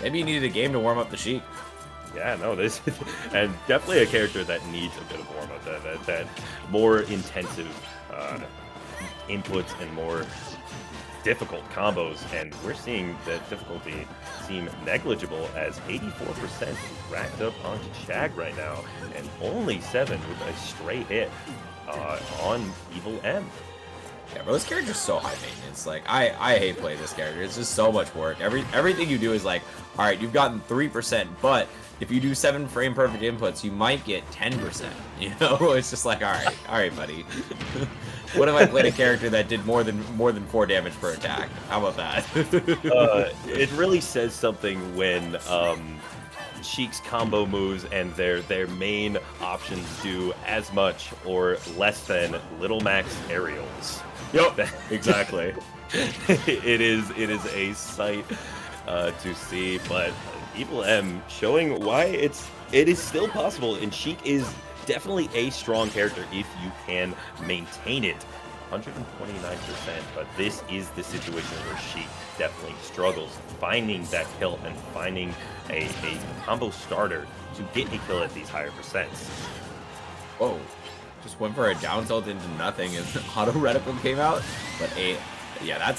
Maybe you needed a game to warm up the Sheik. Yeah, no, this and definitely a character that needs a bit of warm up, that more intensive inputs and more difficult combos, and we're seeing the difficulty seem negligible as 84% racked up onto Chag right now, and only 7 with a straight hit on Evil M. Yeah, bro, this character's so high maintenance. Like, I hate playing this character. It's just so much work. Everything you do is like, all right, you've gotten 3%, but if you do 7 frame perfect inputs, you might get 10%. It's just like, all right, buddy. What if I played a character that did more than 4 damage per attack? How about that? It really says something when Sheik's combo moves and their main options do as much or less than Little Max aerials. Yep, exactly. It is a sight to see, but Evil M showing why it is still possible, and Sheik is definitely a strong character if you can maintain it. 129%, but this is the situation where Sheik definitely struggles finding that kill and finding a combo starter to get a kill at these higher percents. Whoa, just went for a down tilt into nothing and auto reticle came out. But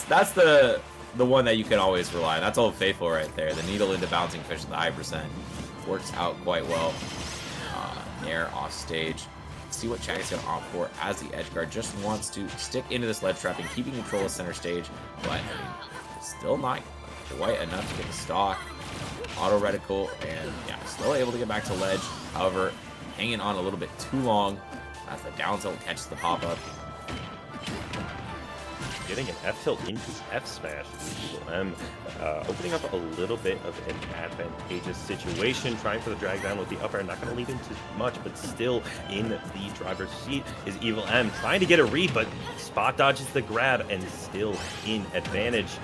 that's the one that you can always rely on. That's Old Faithful right there. The needle into bouncing fish at the high percent works out quite well. Nair off stage. See what Chag is going to opt for as the edge guard. Just wants to stick into this ledge trap and keeping control of center stage, but still not quite enough to get the stock. Auto reticle, and still able to get back to ledge. However, hanging on a little bit too long as the down tilt catches the pop up. Getting an F tilt into F smash with Evil M, opening up a little bit of an advantageous situation, trying for the drag down with the up air, not going to lead into much, but still in the driver's seat is Evil M, trying to get a read, but spot dodges the grab and still in advantage.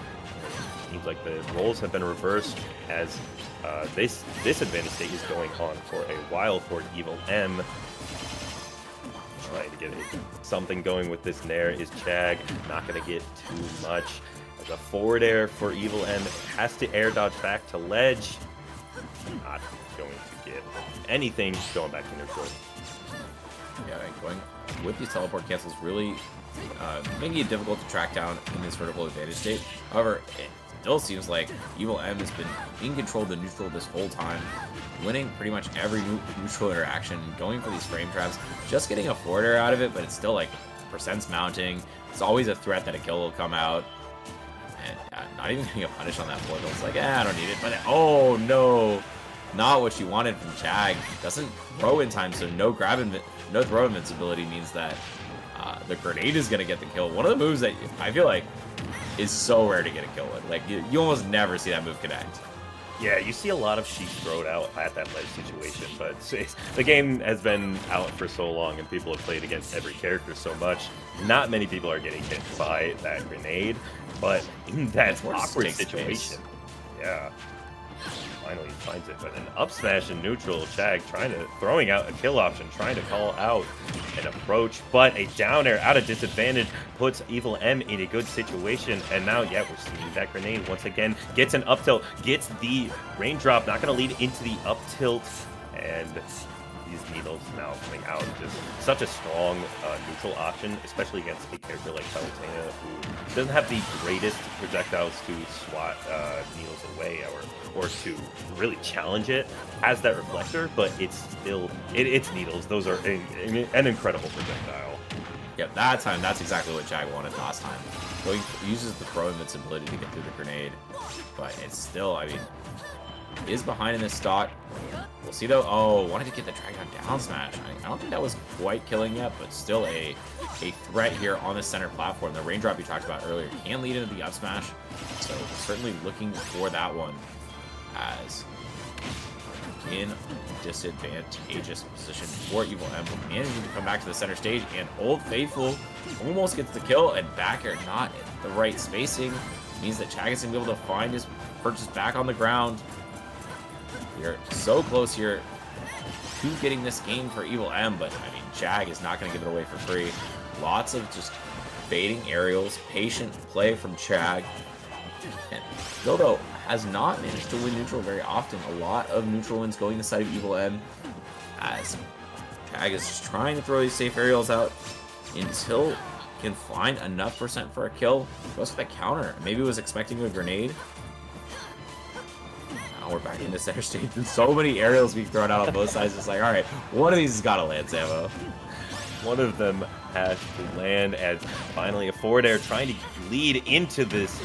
Seems like the roles have been reversed as this advantage state is going on for a while for Evil M. trying to get something going with this Nair. Is Chag not going to get too much? As a forward air for Evil M, has to air dodge back to ledge. Not going to get anything, going back to neutral. Yeah, going with these teleport cancels really making it difficult to track down in this vertical advantage state. However, it still seems like Evil M has been in control of the neutral this whole time, winning pretty much every neutral interaction, going for these frame traps, just getting a forward air out of it, but it's still like percents mounting. It's always a threat that a kill will come out. And not even getting a punish on that portal. It's like, I don't need it. But oh no, not what you wanted from Chag. Doesn't throw in time, so no throw invincibility means that the grenade is gonna get the kill. One of the moves that I feel like is so rare to get a kill with. Like you almost never see that move connect. Yeah, you see a lot of Sheik thrown out at that ledge situation, but the game has been out for so long and people have played against every character so much. Not many people are getting hit by that grenade, but in that awkward situation, yeah, finally finds it. But an up smash in neutral, Chag throwing out a kill option, trying to call out an approach, but a down air out of disadvantage puts Evil M in a good situation. And now, yeah, we're seeing that grenade once again, gets an up tilt, gets the raindrop, not going to lead into the up tilt, and these needles now coming out. Just such a strong neutral option, especially against a character like Palutena, who doesn't have the greatest projectiles to swat needles away or to really challenge it. Has that reflector, but it's still it's needles. Those are an incredible projectile. Yep, that time that's exactly what Chag wanted last time. So he uses the throw invincibility to get through the grenade, but it's still, I mean, is behind in this stock. We'll see though. Oh, wanted to get the drag down smash. I don't think that was quite killing yet, but still a threat here on the center platform. The raindrop you talked about earlier can lead into the up smash, so certainly looking for that one as in disadvantageous position for Evil M, managing to come back to the center stage, and Old Faithful almost gets the kill, and back air not at the right spacing means that Chag is gonna be able to find his purchase back on the ground. We are so close here to getting this game for Evil M, but I mean, Chag is not going to give it away for free. Lots of just baiting aerials, patient play from Chag. And Jojo has not managed to win neutral very often. A lot of neutral wins going the side of Evil M, as Chag is just trying to throw these safe aerials out until he can find enough percent for a kill. Goes for the counter. Maybe was expecting a grenade. We're back in the center stage. There's so many aerials being thrown out on both sides. It's like, all right, one of these has got to land, Samo. One of them has to land, as finally a forward air trying to lead into this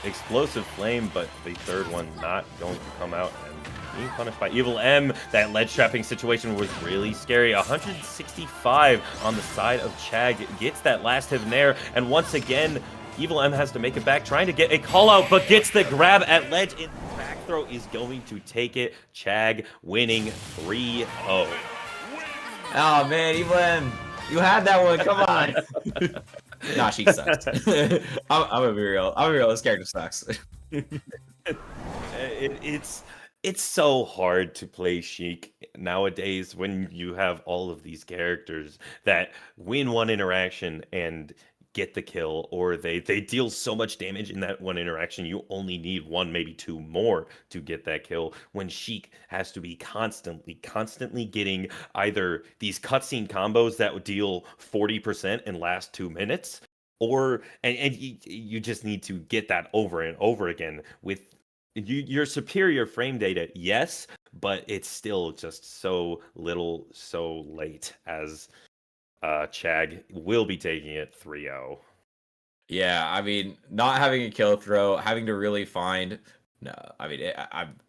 explosive flame, but the third one not going to come out and being punished by Evil M. That ledge trapping situation was really scary. 165 on the side of Chag, gets that last hit in there, and once again, Evil M has to make it back, trying to get a call out, but gets the grab at ledge. Back throw is going to take it. Chag winning 3-0. Oh man, Evil M, you had that one. Come on. Nah, she sucks. I'm gonna be real. I'm gonna be real. This character sucks. It's so hard to play Sheik nowadays when you have all of these characters that win one interaction and get the kill, or they deal so much damage in that one interaction you only need one, maybe two more to get that kill, when Sheik has to be constantly getting either these cutscene combos that would deal 40% and last 2 minutes, or and you just need to get that over and over again with your superior frame data, yes, but it's still just so little so late, as Chag will be taking it 3-0. Yeah, I mean, not having a kill throw, having to really find. No, I mean,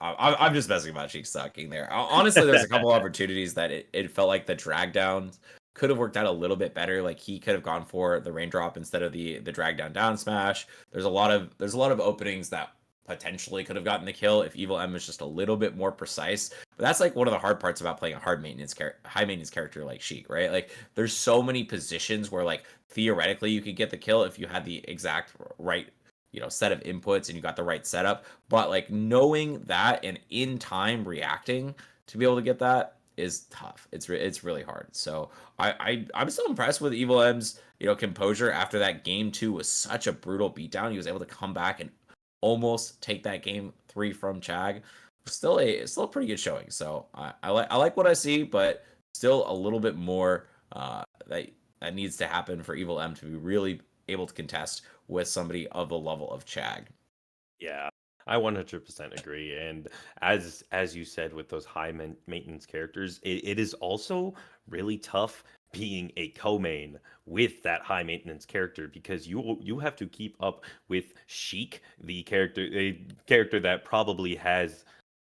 I'm just messing about Sheik sucking there. Honestly, there's a couple opportunities that it felt like the drag downs could have worked out a little bit better. Like he could have gone for the raindrop instead of the drag down smash. There's a lot of openings that potentially could have gotten the kill if Evil M was just a little bit more precise. But that's like one of the hard parts about playing a high maintenance character like Sheik, right? Like there's so many positions where like theoretically you could get the kill if you had the exact right, set of inputs and you got the right setup. But like knowing that and in time reacting to be able to get that is tough. It's really hard. So I'm still impressed with Evil M's composure after that game 2 was such a brutal beatdown. He was able to come back and almost take that game 3 from Chag. Still a pretty good showing. So I like what I see, but still a little bit more that needs to happen for Evil M to be really able to contest with somebody of the level of Chag. Yeah, I 100% agree. And as you said, with those high maintenance characters, it is also really tough being a co-main with that high maintenance character because you have to keep up with Sheik, the character that probably has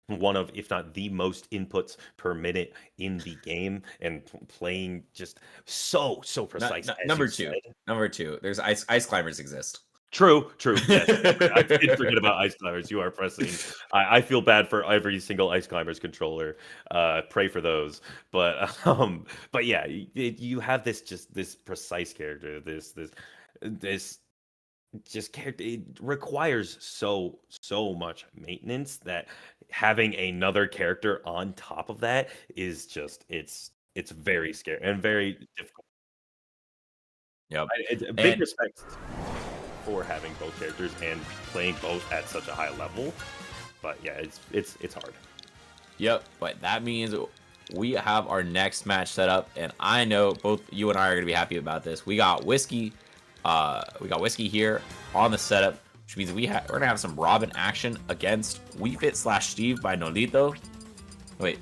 one of, if not the most inputs per minute in the game, and playing just so precise. As Number you two, said. number two. There's ice climbers exist. True. Yes, I did forget about ice climbers. You are pressing. I feel bad for every single ice climbers controller. Pray for those. But yeah, you have this precise character. This just character. It requires so much maintenance that having another character on top of that is just it's very scary and very difficult. Yep. Big respect for having both characters and playing both at such a high level. But yeah, it's hard. Yep, but that means we have our next match set up, and I know both you and I are gonna be happy about this. We got Whiskey here on the setup, which means we're gonna have some Robin action against WeFit/Steve by Nolito. Wait,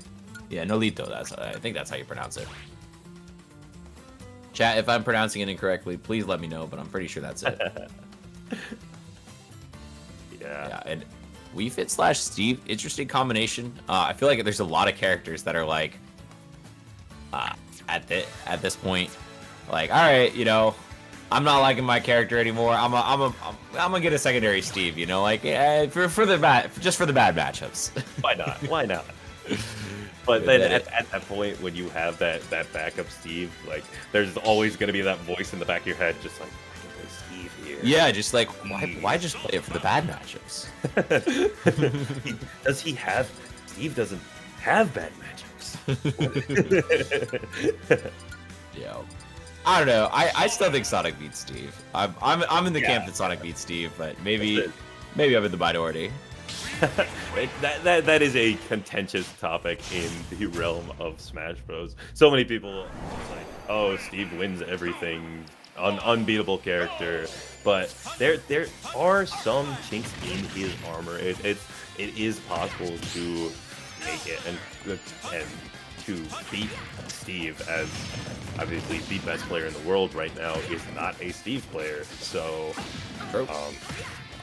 yeah, Nolito. I think that's how you pronounce it. Chat, if I'm pronouncing it incorrectly, please let me know, but I'm pretty sure that's it. Yeah, and WeFit/Steve, interesting combination. I feel like there's a lot of characters that are like, at this point, like, all right, I'm not liking my character anymore. I'm gonna get a secondary Steve, like for the bad matchups. Why not? But then at that point, when you have that backup Steve, like, there's always going to be that voice in the back of your head, just like, I can play Steve here. Yeah, just like, why just play it for the bad matchups? Steve doesn't have bad matchups. Yeah. I don't know. I still think Sonic beats Steve. I'm in the camp that Sonic beats Steve, but maybe I'm in the minority. that is a contentious topic in the realm of Smash Bros. So many people are like, oh, Steve wins everything, unbeatable character, but there are some chinks in his armor. It is possible to make it and to beat Steve, as obviously the best player in the world right now is not a Steve player. So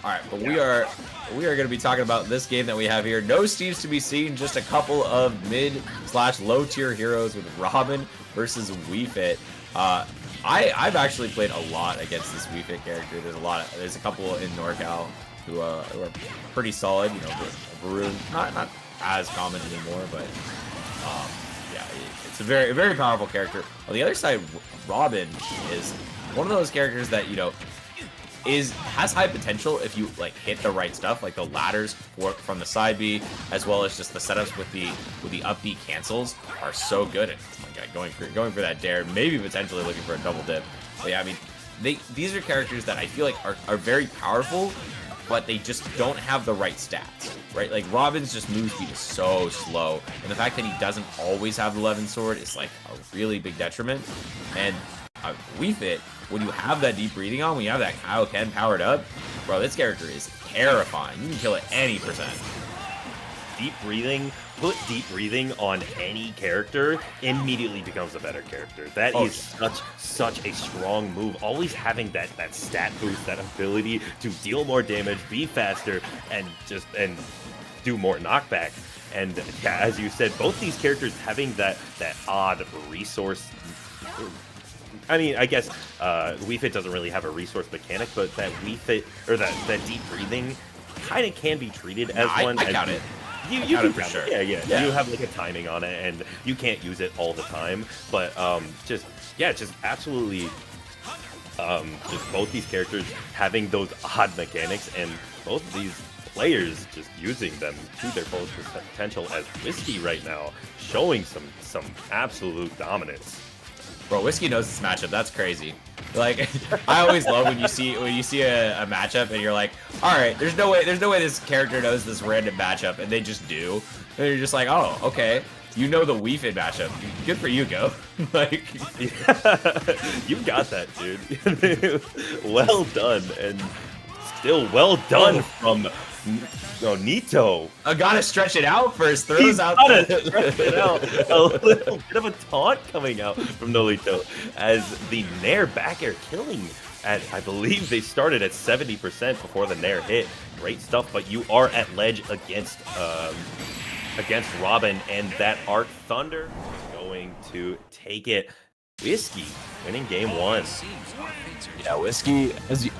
all right, but we are going to be talking about this game that we have here. No Steves to be seen, just a couple of mid/low tier heroes with Robin versus WeFit. I've actually played a lot against this WeFit character. There's a couple in NorCal who are pretty solid. Varun, not as common anymore, but yeah, it's a very, very powerful character. On the other side, Robin is one of those characters that has high potential if you hit the right stuff, like the ladders from the side B, as well as just the setups with the up B cancels are so good. And oh my god, going for that dare, maybe potentially looking for a double dip. But yeah, I mean, these are characters that I feel like are very powerful, but they just don't have the right stats, right? Like Robin's just move speed is so slow, and the fact that he doesn't always have the 11 sword is like a really big detriment. And WeFit, when you have that deep breathing on, when you have that Kaioken powered up, bro, this character is terrifying. You can kill it any percent. Put deep breathing on any character, immediately becomes a better character. That is such a strong move. Always having that stat boost, that ability to deal more damage, be faster, and do more knockback. And yeah, as you said, both these characters having that odd resource. I mean, I guess WeFit doesn't really have a resource mechanic, but that WeFit, or that deep breathing kind of can be treated as one. I count it. You can for sure. Yeah. You have like a timing on it, and you can't use it all the time. But just absolutely, just both these characters having those odd mechanics, and both of these players just using them to their full potential as Whiskey right now, showing some absolute dominance. Bro, Whiskey knows this matchup. That's crazy. Like, I always love when you see a matchup and you're like, all right, there's no way this character knows this random matchup, and they just do. And you're just like, oh, okay, you know the Wii Fit matchup. Good for you, Go. Like, you got that, dude. Well done, and still well done from Nolito. I gotta stretch it out first. He's Throws out. Stretch it out. A little bit of a taunt coming out from Nolito as the Nair back air killing at, I believe they started at 70% before the Nair hit. Great stuff, but you are at ledge against Robin, and that Arc Thunder is going to take it. Whiskey winning game 1. Yeah, Whiskey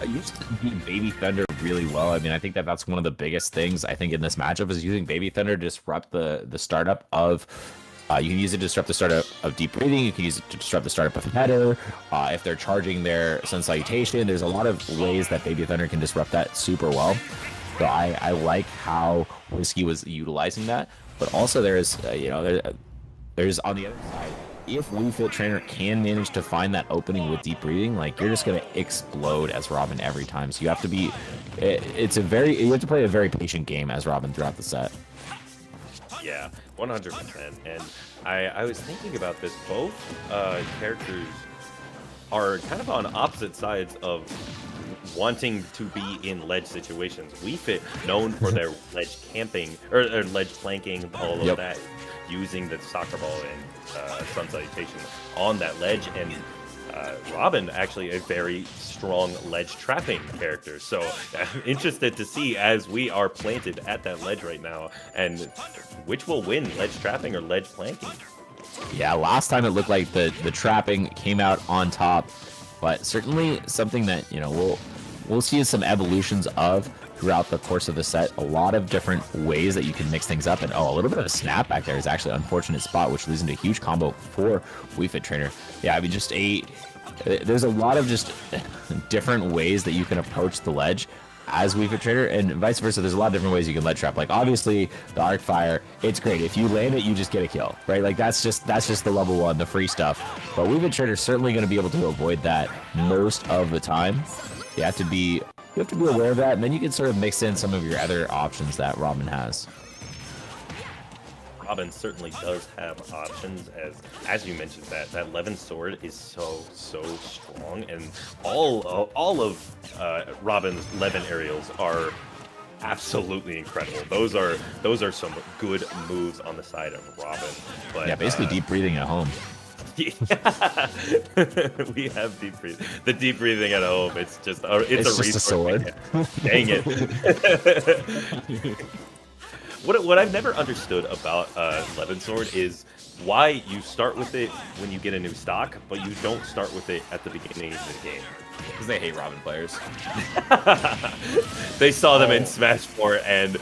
used to beat Baby Thunder really well. I mean, I think that's one of the biggest things I think in this matchup is using Baby Thunder to disrupt the startup of. You can use it to disrupt the startup of Deep Breathing. You can use it to disrupt the startup of Header. If they're charging their Sun Salutation, there's a lot of ways that Baby Thunder can disrupt that super well. So I like how Whiskey was utilizing that. But also there's there's on the other side, if Wii Fit Trainer can manage to find that opening with Deep Breathing, like, you're just gonna explode as Robin every time. So you have to be, you have to play a very patient game as Robin throughout the set. Yeah, 100%. And I was thinking about this. Both characters are kind of on opposite sides of wanting to be in ledge situations. Wii Fit, known for their ledge camping or ledge planking, all of that, using the soccer ball and Sun Salutation on that ledge, and Robin actually a very strong ledge trapping character. So I'm interested to see, as we are planted at that ledge right now, and which will win, ledge trapping or ledge planking. Yeah, last time it looked like the trapping came out on top, but certainly something that we'll see some evolutions of throughout the course of the set. A lot of different ways that you can mix things up, and a little bit of a snap back there is actually an unfortunate spot, which leads into a huge combo for Wii Fit Trainer. Yeah, I mean, there's a lot of just different ways that you can approach the ledge as Wii Fit Trainer, and vice versa. There's a lot of different ways you can ledge trap. Like, obviously the arc fire, it's great. If you land it, you just get a kill, right? Like, that's just the level 1, the free stuff. But Wii Fit Trainer is certainly going to be able to avoid that most of the time. You have to be aware of that, and then you can sort of mix in some of your other options that Robin has. Robin certainly does have options, as you mentioned, that Levin sword is so strong, and all of Robin's Levin aerials are absolutely incredible. Those are some good moves on the side of Robin. But yeah, basically Deep Breathing at home. Yeah. We have deep breathing. The deep breathing at home. It's just it's just a sword. Dang it. What I've never understood about Levin Sword is why you start with it when you get a new stock, but you don't start with it at the beginning of the game. Because they hate Robin players. They saw them in Smash 4 and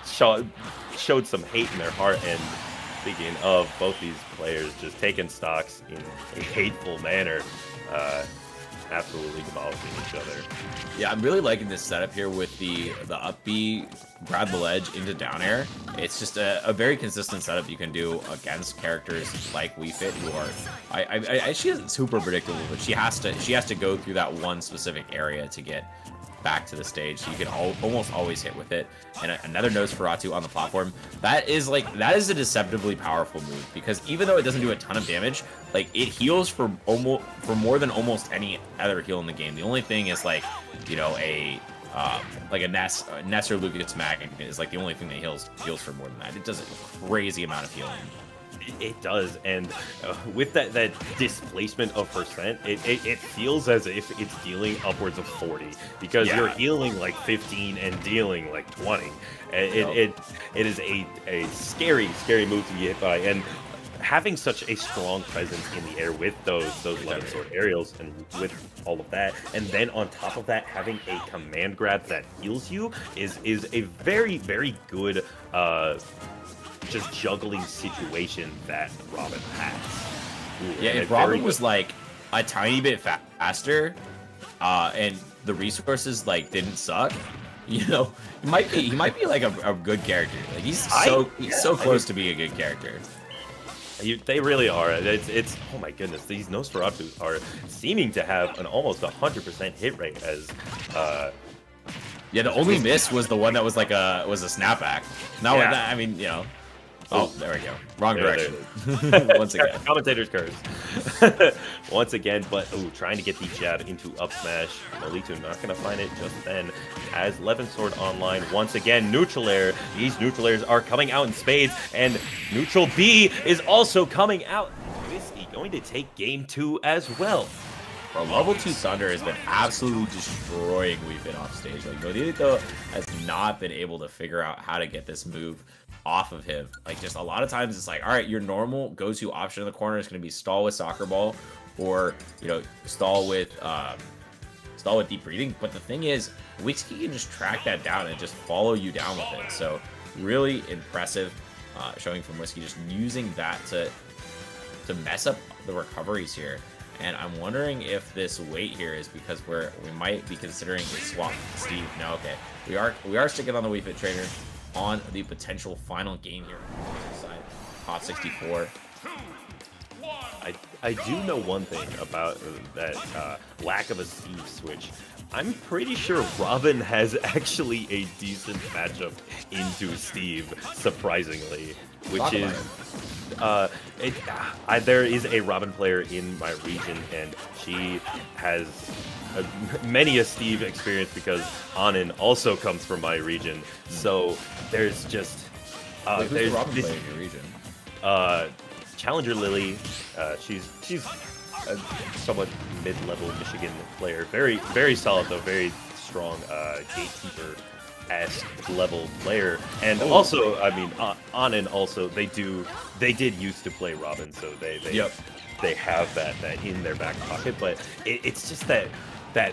showed some hate in their heart. And speaking of both these players just taking stocks in a hateful manner, absolutely demolishing each other. Yeah, I'm really liking this setup here with the up B, grab the ledge into down air. It's just a very consistent setup you can do against characters like Wii Fit, who are she isn't super predictable, but she has to go through that one specific area to get back to the stage. So you can almost always hit with it. And another Nosferatu on the platform, that is a deceptively powerful move, because even though it doesn't do a ton of damage, like, it heals for more than almost any other heal in the game. The only thing is like a Ness or Lucas Mag is like the only thing that heals for more than that. It does a crazy amount of healing. It does, and with that displacement of percent, it feels as if it's dealing upwards of 40, because you're healing like 15 and dealing like 20. It is a scary move to be hit by, and having such a strong presence in the air with those Levin Sword aerials and with all of that, and then on top of that having a command grab that heals you is a very, very good just juggling situation that Robin has. Ooh, yeah, if Robin was like a tiny bit faster, and the resources like didn't suck, You know, he might be like a good character. Like he's so close to being a good character. They really are. It's oh my goodness, these Nosferatu are seeming to have an almost 100% hit rate as Yeah, the only miss was the one that was like a snapback. Now Yeah. that, I mean, you know. Oh, there we go. Wrong direction. Once again. Commentator's curse. Once again, but trying to get the jab into up smash. Nolito not going to find it just then. As Levin Sword online, once again, neutral air. These neutral airs are coming out in spades, and neutral B is also coming out. Whiskey going to take game 2 as well. Bro, level 2 Thunder has been absolutely destroying Weepin off stage. Like, Nolito has not been able to figure out how to get this move off of him. Like, just a lot of times it's like, all right, your normal go-to option in the corner is going to be stall with soccer ball, or, you know, stall with deep breathing. But the thing is, Whiskey can just track that down and just follow you down with it. So really impressive showing from Whiskey, just using that to mess up the recoveries here. And I'm wondering if this wait here is because we might be considering a swap with Steve. No, okay. We are sticking on the Wii Fit Trainer on the potential final game here. Side, Top 64. I do know one thing about that lack of a Steve switch. I'm pretty sure Robin has actually a decent matchup into Steve, surprisingly, which is there is a Robin player in my region, and she has many a Steve experience because Anin also comes from my region. So there's just Wait, who's there's the Robin this, player in your region? Challenger Lily. She's a somewhat mid-level Michigan player. Very solid though. Very strong gatekeeper-esque level player. And also, I mean, Anin also they did used to play Robin, so they have that in their back pocket. But it's just that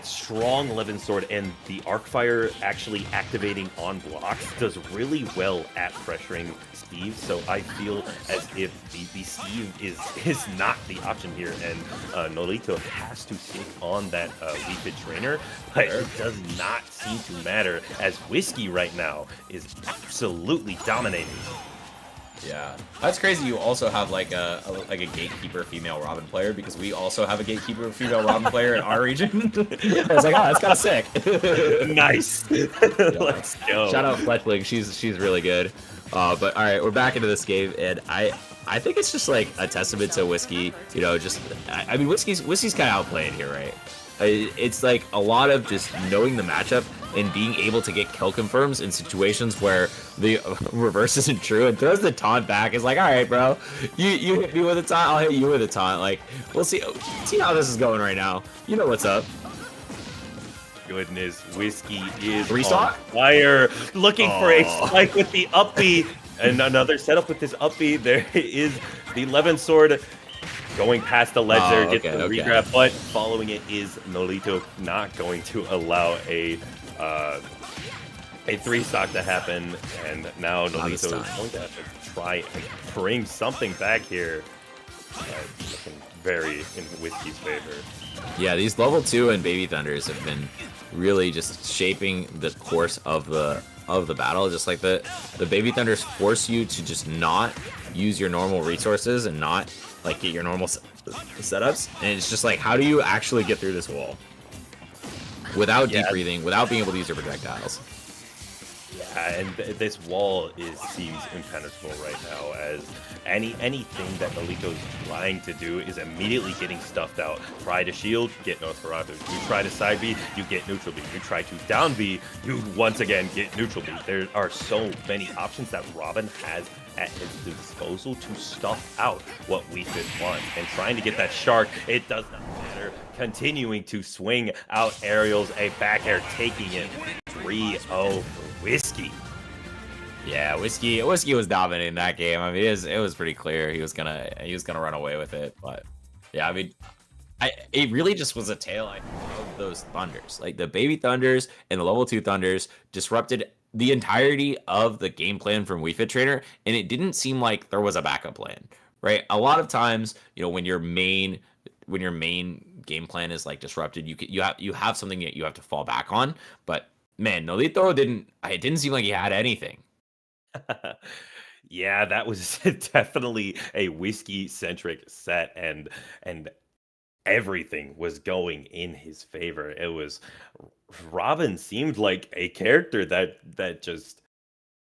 strong Levin Sword and the Arcfire actually activating on blocks does really well at pressuring Steve. So I feel as if the Steve is not the option here, and Nolito has to stick on that Wii Fit Trainer, but it does not seem to matter as Whiskey right now is absolutely dominating. Yeah, that's crazy. You also have like a gatekeeper female Robin player, because we also have a gatekeeper female Robin player in our region. I was like, oh, that's kind of sick. Nice. Let's go. Shout out Fletchling. She's really good. But all right, we're back into this game, and I think it's just like a testament to Whiskey. You know, just I mean, Whiskey's kind of outplayed here, right? It's like a lot of just knowing the matchup and being able to get kill confirms in situations where the reverse isn't true, and throws the taunt back. It's like, all right, bro, you hit me with a taunt, I'll hit you with a taunt. Like, we'll see how this is going right now. You know what's up. Goodness, Whiskey is Restock? on fire, looking for a spike with the up B, and another setup with this up B. There is the Levin Sword going past the ledge there, gets the regrab, but following it is Nolito not going to allow a 3-stock to happen, and now Nolito is going to have to try and bring something back here. Looking very in Whiskey's favor. Yeah, these level 2 and Baby Thunders have been really just shaping the course of the battle. Just like the Baby Thunders force you to just not use your normal resources and not like get your normal setups, and it's just like, how do you actually get through this wall without deep breathing, without being able to use your projectiles? Yeah, and this wall seems impenetrable right now, as anything that Nolito's trying to do is immediately getting stuffed out. Try to shield, get Nosferatu. You try to side B, you get neutral B. You try to down B, you once again get neutral B. There are so many options that Robin has at his disposal to stuff out what we could want. And trying to get that shark, it does not matter. Continuing to swing out aerials, a back air, taking it 3-0 for Whiskey. Yeah, Whiskey was dominating that game. I mean, it was pretty clear he was gonna run away with it. But yeah, I mean, it really just was a tale of those Thunders. Like the Baby Thunders and the level 2 Thunders disrupted the entirety of the game plan from Wii Fit Trainer, and it didn't seem like there was a backup plan, right? A lot of times, you know, when your main game plan is like disrupted, you have something that you have to fall back on. But Man, Nolito didn't. It didn't seem like he had anything. Yeah, that was definitely a whiskey centric set, and everything was going in his favor. It was Robin seemed like a character that just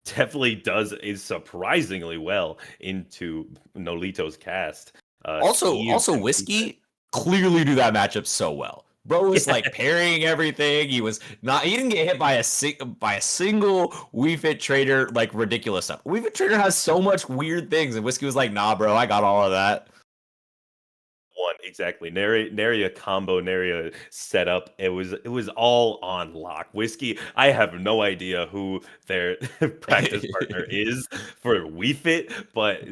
definitely is surprisingly well into Nolito's cast. Steve Also, and Lisa. Whiskey clearly do that matchup so well. Bro was like parrying everything. He was not. He didn't get hit by a single Wii Fit Trader like ridiculous stuff. Wii Fit Trader has so much weird things, and Whiskey was like, "Nah, bro, I got all of that." One exactly. Nary a combo, nary a setup. It was all on lock. Whiskey. I have no idea who their practice partner is for Wii Fit, but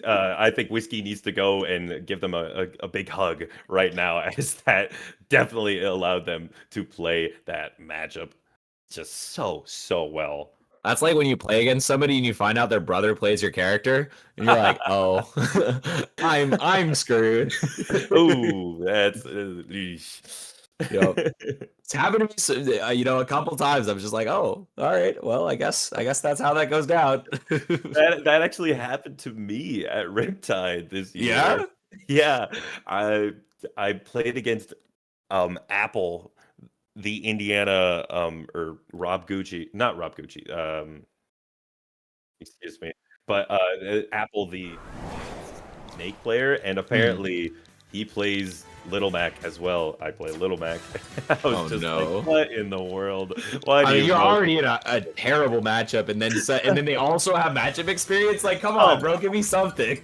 I think Whiskey needs to go and give them a big hug right now, as that definitely allowed them to play that matchup just so well. That's like when you play against somebody and you find out their brother plays your character, and you're like, "Oh, I'm screwed." Ooh, that's Yep. It's happened to me, a couple times. I'm just like, "Oh, all right. Well, I guess that's how that goes down." That actually happened to me at Riptide this Yeah. year. Yeah, I I played against Apple, the Indiana or Rob Gucci, not Rob Gucci, excuse me, but Apple, the Snake player, and Mhm. apparently he plays Little Mac as well. I play Little Mac. I was Oh just like, no. what in the world? Why I do mean, you you're both? already in a terrible matchup, and then they also have matchup experience. Like, come on, Come bro, give me something.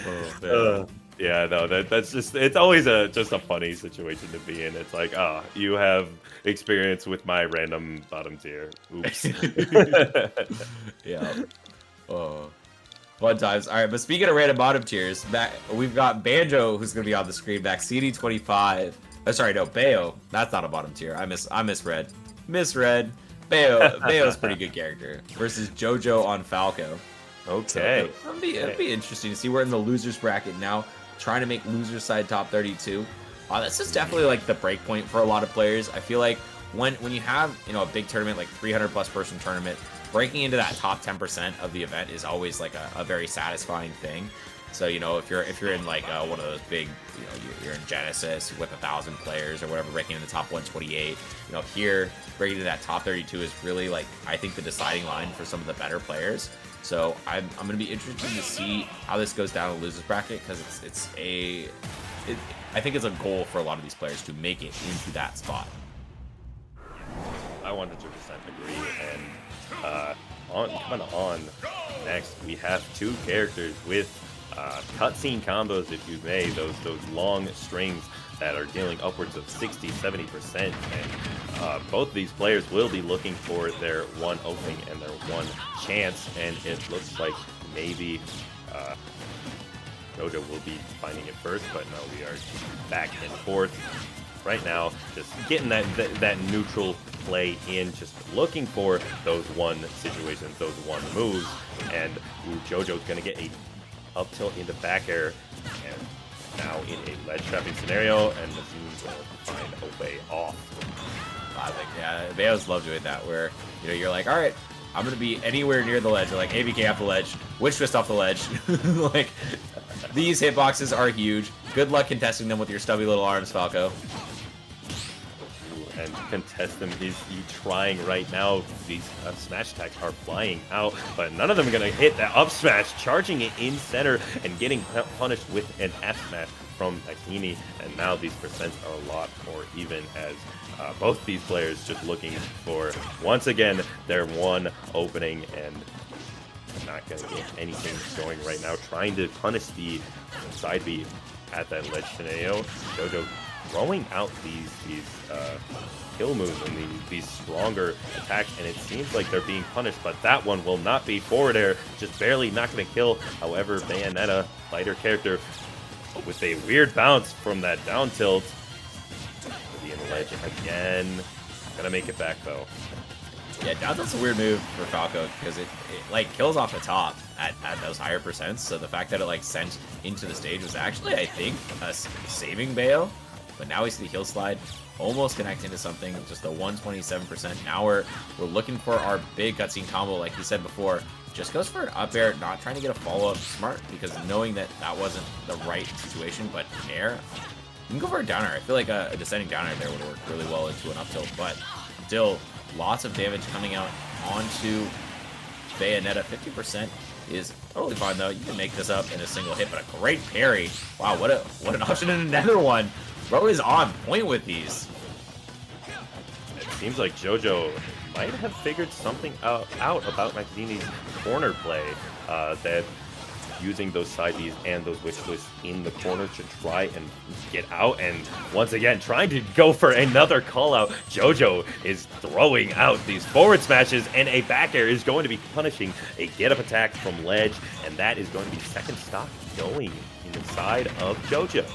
Oh man. Uh, yeah, no, that's just it's always just a funny situation to be in. It's like, oh, you have experience with my random bottom tier. Oops. Yeah. Oh. Fun times. All right, but speaking of random bottom tiers, we've got Banjo, who's gonna be on the screen. Back CD25. Oh, sorry, no, Bayo. That's not a bottom tier. I misread. Misread. Bayo's pretty good character versus Jojo on Falco. So Okay. it'll be interesting to see. We're in the losers bracket now, trying to make losers side top 32. This is definitely like the break point for a lot of players. I feel like when you have a big tournament like 300 plus person tournament, breaking into that top 10% of the event is always like a very satisfying thing. So if you're in like one of those big, you're in Genesis with 1,000 players or whatever, breaking in the top 128. Here breaking into that top 32 is really like I think the deciding line for some of the better players. So I'm going to be interested to see how this goes down in the losers bracket because I think it's a goal for a lot of these players to make it into that spot. I 100% agree. And coming on next, we have two characters with cutscene combos, if you may, those long strings that are dealing upwards of 60-70%. And both of these players will be looking for their one opening and their one chance. And it looks like maybe Jojo will be finding it first, but no, we are back and forth right now, just getting that neutral play in, just looking for those one situations, those one moves. And Jojo's going to get a up tilt into back air, and now in a ledge trapping scenario, and Mustain will find a way off. Classic. Yeah, they always love doing that where, you're like, all right, I'm going to be anywhere near the ledge. Or like ABK off the ledge, witch twist off the ledge. Like, these hitboxes are huge. Good luck contesting them with your stubby little arms, Falco. And contest them. He's trying right now. These smash attacks are flying out, but none of them are going to hit that up smash, charging it in center and getting punished with an F smash from Akini. And now these percents are a lot more even, as both these players just looking for, once again, their one opening, and not going to get anything going right now. Trying to punish the side B at that ledge scenario. Jojo throwing out these kill moves and these stronger attacks, and it seems like they're being punished, but that one will not be forward air, just barely not going to kill. However, Bayonetta, lighter character, with a weird bounce from that down tilt, be in the ledge again. Gonna make it back though. Yeah, down tilt's a weird move for Falco because it like kills off the top at those higher percents. So the fact that it like sent into the stage was actually, I think, saving Bayo. but now we see the heel slide almost connecting to something, just a 127%. Now we're looking for our big cutscene combo, like he said before. Just goes for an up air, not trying to get a follow-up. Smart, because knowing that that wasn't the right situation, but Nair, you can go for a down air. I feel like a descending down air there would work really well into an up tilt, but still, lots of damage coming out onto Bayonetta. 50% is totally fine, though. You can make this up in a single hit, but a great parry. Wow, what an option and another one. Bro is on point with these. It seems like Jojo might have figured something out about Maxini's corner play, that using those side Bs and those witch twists in the corner to try and get out, and once again trying to go for another call out. Jojo is throwing out these forward smashes, and a back air is going to be punishing a get up attack from ledge, and that is going to be second stock going in the side of Jojo.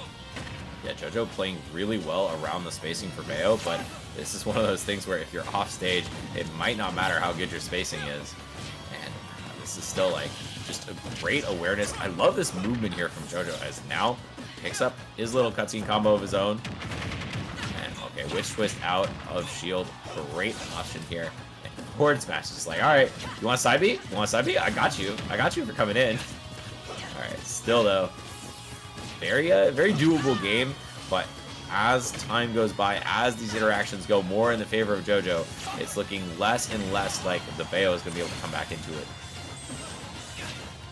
Yeah, Jojo playing really well around the spacing for Bayo, but this is one of those things where if you're off stage, it might not matter how good your spacing is. And this is still like just a great awareness. I love this movement here from Jojo as now picks up his little cutscene combo of his own. And okay, witch twist out of shield. Great option here. And forward smash is like, all right, you want side B? You want side B? I got you. I got you for coming in. All right, still though, very doable game, but as time goes by, as these interactions go more in the favor of Jojo, it's looking less and less like the Bayo is going to be able to come back into it.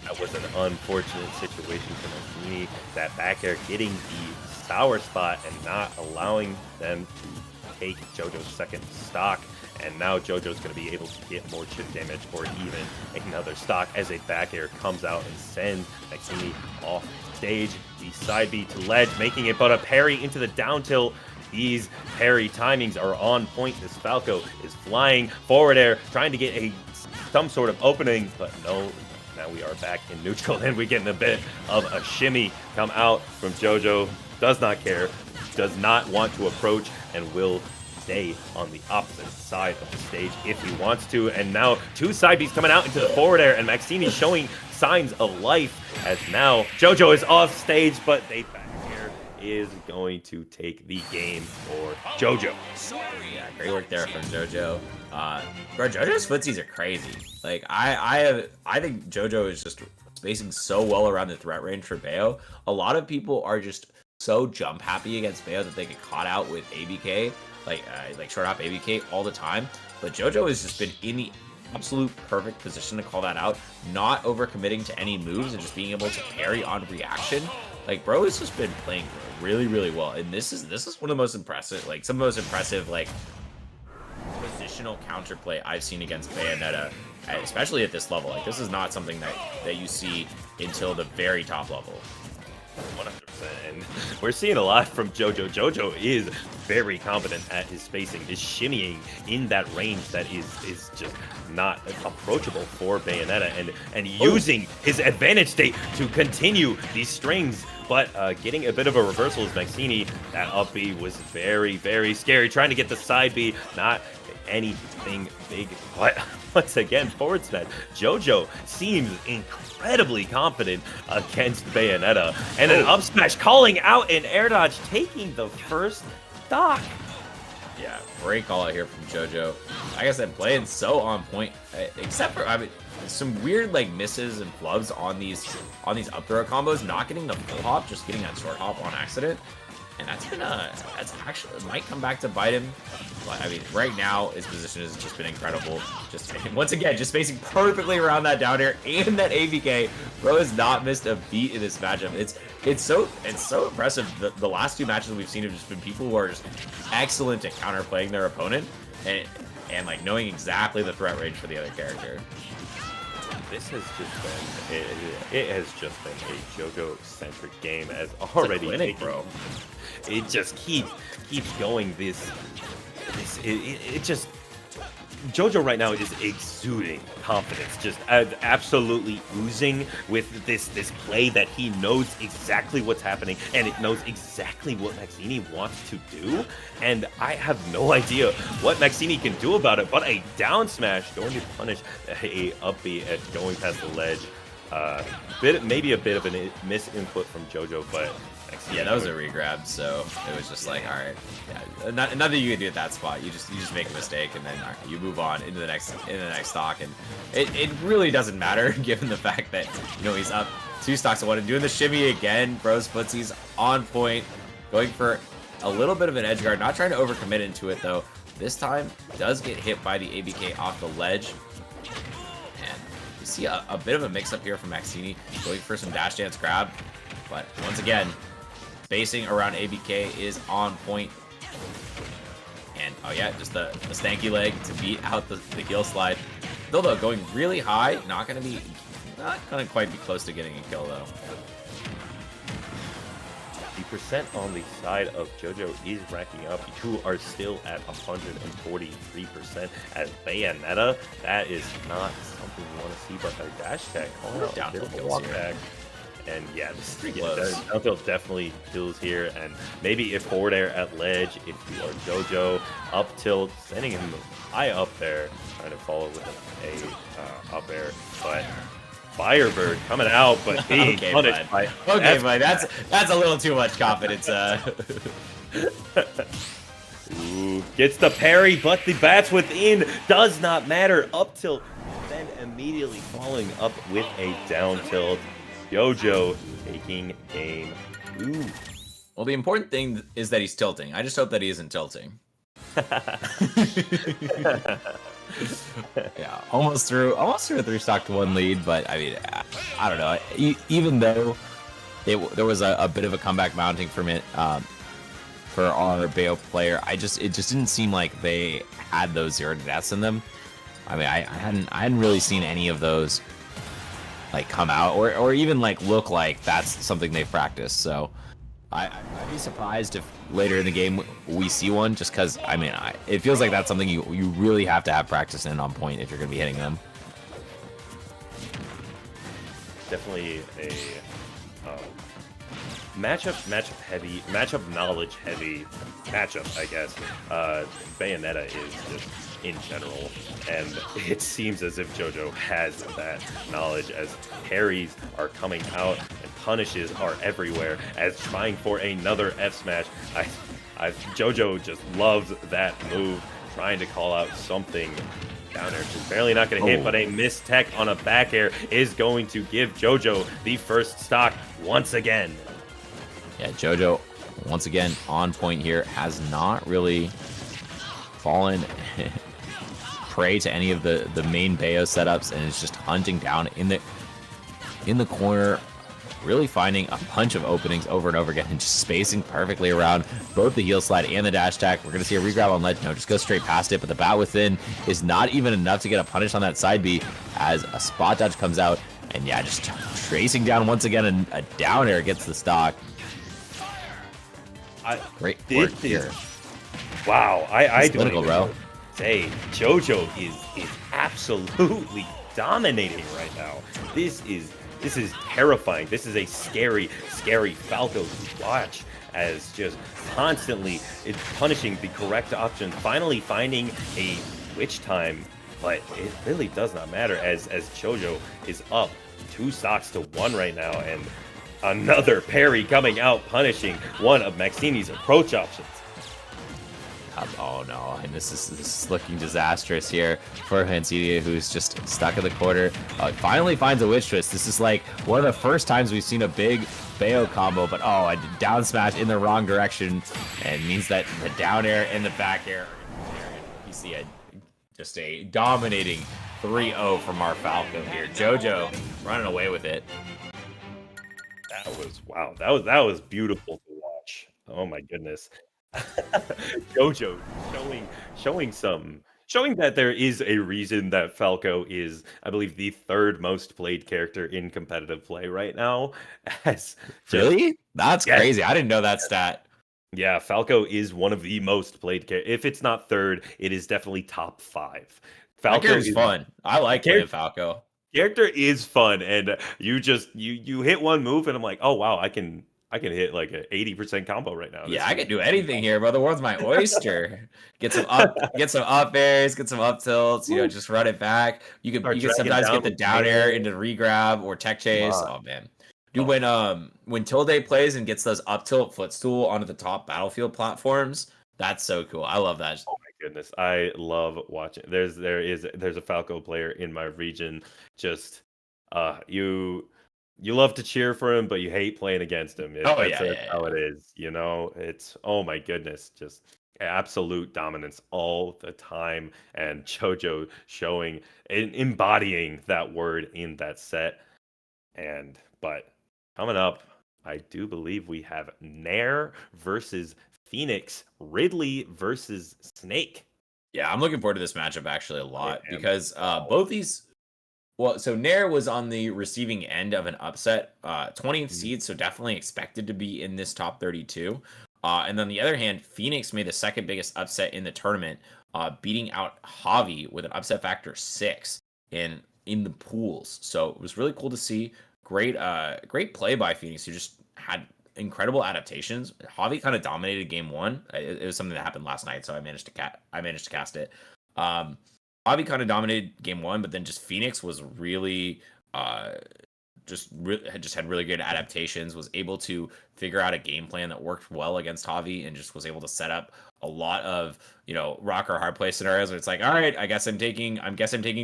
That was an unfortunate situation for Manny. That back air getting the sour spot and not allowing them to take Jojo's second stock. And now Jojo's going to be able to get more chip damage or even another stock as a back air comes out and sends Maxini off stage. The side B to ledge, making it but a parry into the down tilt. These parry timings are on point. This Falco is flying forward air, trying to get some sort of opening, but no. Now we are back in neutral, and we're getting a bit of a shimmy come out from Jojo. Does not care, does not want to approach, and will stay on the opposite side of the stage if he wants to. And now two side Bs coming out into the forward air, and Maxini showing signs of life as now Jojo is off stage, but they back air is going to take the game for Jojo. Yeah, great work there from Jojo. Bro, Jojo's footsies are crazy. Like I think Jojo is just spacing so well around the threat range for Bayo. A lot of people are just so jump happy against Bayo that they get caught out with ABK, like short hop ABK all the time. But Jojo has just been in the absolute perfect position to call that out, not overcommitting to any moves and just being able to parry on reaction. Like, bro has just been playing really, really well, and this is one of the most impressive, like some of the most impressive, like positional counterplay I've seen against Bayonetta, especially at this level. Like, this is not something that you see until the very top level. 100%. And we're seeing a lot from Jojo. Jojo is very competent at his spacing, is shimmying in that range that is just not approachable for Bayonetta, and using his advantage state to continue these strings, but getting a bit of a reversal is Maxini. That up B was very, very scary, trying to get the side B, not anything big, but once again, forward smash. Jojo seems incredibly confident against Bayonetta, and an up smash calling out an air dodge, taking the first stock. Yeah, great call out here from Jojo. Like I said, playing so on point, except for, I mean, some weird like misses and flubs on these up throw combos, not getting the full hop, just getting that short hop on accident. And that's actually, it might come back to bite him. But I mean, right now his position has just been incredible. Just once again, just spacing perfectly around that down air and that ABK. Bro has not missed a beat in this matchup. It's so impressive. The last two matches we've seen have just been people who are just excellent at counterplaying their opponent and like knowing exactly the threat range for the other character. This has just been it has just been a Jojo-centric game as already clinic, bro. It just keeps going. It just Jojo right now is exuding confidence, just absolutely oozing with this play that he knows exactly what's happening, and it knows exactly what Maxini wants to do, and I have no idea what Maxini can do about it, but a down smash going to punish a up B at going past the ledge. Maybe a bit of a misinput from Jojo, but Yeah, that was a regrab, so it was just like, all right, yeah, nothing you can do at that spot. You just make a mistake, and then you move on into the next stock, and it really doesn't matter given the fact that he's up 2 stocks to 1 and doing the shimmy again. Bros footsie's on point, going for a little bit of an edge guard, not trying to overcommit into it though. This time does get hit by the ABK off the ledge, and you see a bit of a mix up here from Maxini going for some dash dance grab, but once again, spacing around ABK is on point. And, oh yeah, just the stanky leg to beat out the heel slide. Still though, going really high, not gonna quite be close to getting a kill though. The percent on the side of Jojo is racking up. The two are still at 143%. As Bayonetta, that is not something you want to see, but their dash tech. Oh, down no, to walk back. And yeah, down tilt definitely kills here. And maybe if forward air at ledge, if you are Jojo, up tilt, sending him high up there, trying to follow with a up air, but Firebird coming out, but being punished by... Okay, but that's a little too much confidence. Ooh, gets the parry, but the bats within does not matter. Up tilt, then immediately following up with a down tilt. Jojo taking game 2. Well, the important thing is that he's tilting. I just hope that he isn't tilting. Yeah, almost through a 3-stock to 1 lead, but I mean, I don't know. Even though there was a bit of a comeback mounting from it for our Bayo player, it just didn't seem like they had those 0 deaths in them. I mean, I hadn't really seen any of those like come out or even like look like that's something they practiced. So I'd be surprised if later in the game we see one, just because I mean it feels like that's something you really have to have practice in on point if you're gonna be hitting them. Definitely a matchup knowledge heavy matchup, I guess. Bayonetta is just in general, and it seems as if Jojo has that knowledge as parries are coming out and punishes are everywhere as trying for another F smash. Jojo just loves that move, trying to call out something down air. She's barely not going to hit, but a missed tech on a back air is going to give Jojo the first stock once again. Yeah, Jojo once again on point here, has not really fallen prey to any of the main Bayo setups, and is just hunting down in the corner, really finding a bunch of openings over and over again and just spacing perfectly around both the heel slide and the dash attack. We're going to see a regrab on ledge. No, just go straight past it, but the bat within is not even enough to get a punish on that side B as a spot dodge comes out, and yeah, just tracing down once again, and a down air gets the stock. Great work here. Wow, I don't even say Jojo is absolutely dominating right now. This is terrifying. This is a scary Falco to watch, as just constantly it's punishing the correct option, finally finding a witch time, but it really does not matter as Jojo is up 2 stocks to 1 right now, and another parry coming out, punishing one of Maxini's approach options. Oh no, and this is looking disastrous here for Hansidi, who's just stuck in the corner. Finally finds a witch twist. This is like one of the first times we've seen a big Bayo combo, but a down smash in the wrong direction, and means that the down air and the back air, you see just a dominating 3-0 from our Falco here. Jojo running away with it. That was beautiful to watch. Oh my goodness. Jojo showing that there is a reason that Falco is, I believe, the 3rd most played character in competitive play right now. Really? That's crazy. I didn't know that stat. Yeah, Falco is one of the most played characters. If it's not 3rd, it is definitely top 5. Falco is fun. I like playing Falco. Character is fun, and you hit one move, and I'm like, oh wow, I can hit like an 80% combo right now. Yeah, I can do anything here, bro. The world's my oyster. Get some up airs, get some up tilts. Just run it back. You can sometimes get the down air into regrab or tech chase. Oh man, Dude, when Tilde plays and gets those up tilt footstool onto the top battlefield platforms, that's so cool. I love that. Oh my goodness, I love watching. There's a Falco player in my region. Just you love to cheer for him, but you hate playing against him. Oh That's yeah, that's yeah, how yeah. it is. It's oh my goodness, just absolute dominance all the time, and Jojo showing and embodying that word in that set. But coming up, I do believe we have Nair versus Phoenix, Ridley versus Snake. Yeah, I'm looking forward to this matchup actually a I lot am. because both these. Well, so Nair was on the receiving end of an upset, 20th Mm, seed, so definitely expected to be in this top 32. And on the other hand, Phoenix made the second biggest upset in the tournament, beating out Javi with an upset factor 6 in the pools. So it was really cool to see. Great play by Phoenix, who just had incredible adaptations. Javi kind of dominated game one. It was something that happened last night, so I managed to cast it. Um, Javi kind of dominated game one, but then just Phoenix was really just had really good adaptations, was able to figure out a game plan that worked well against Javi, and just was able to set up a lot of rock or hard play scenarios where it's like, all right, I'm taking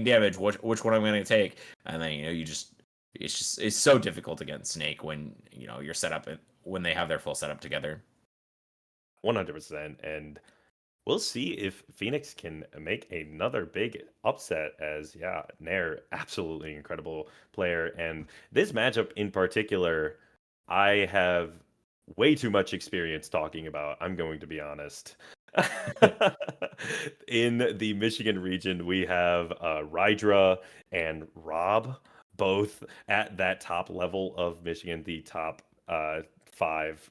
damage. Which one I'm going to take? And then it's so difficult against Snake when you're set up when they have their full setup together. 100%. And we'll see if Phoenix can make another big upset as, yeah, Nair, absolutely incredible player. And this matchup in particular, I have way too much experience talking about, I'm going to be honest. In the Michigan region, we have Rydra and Rob, both at that top level of Michigan, the top five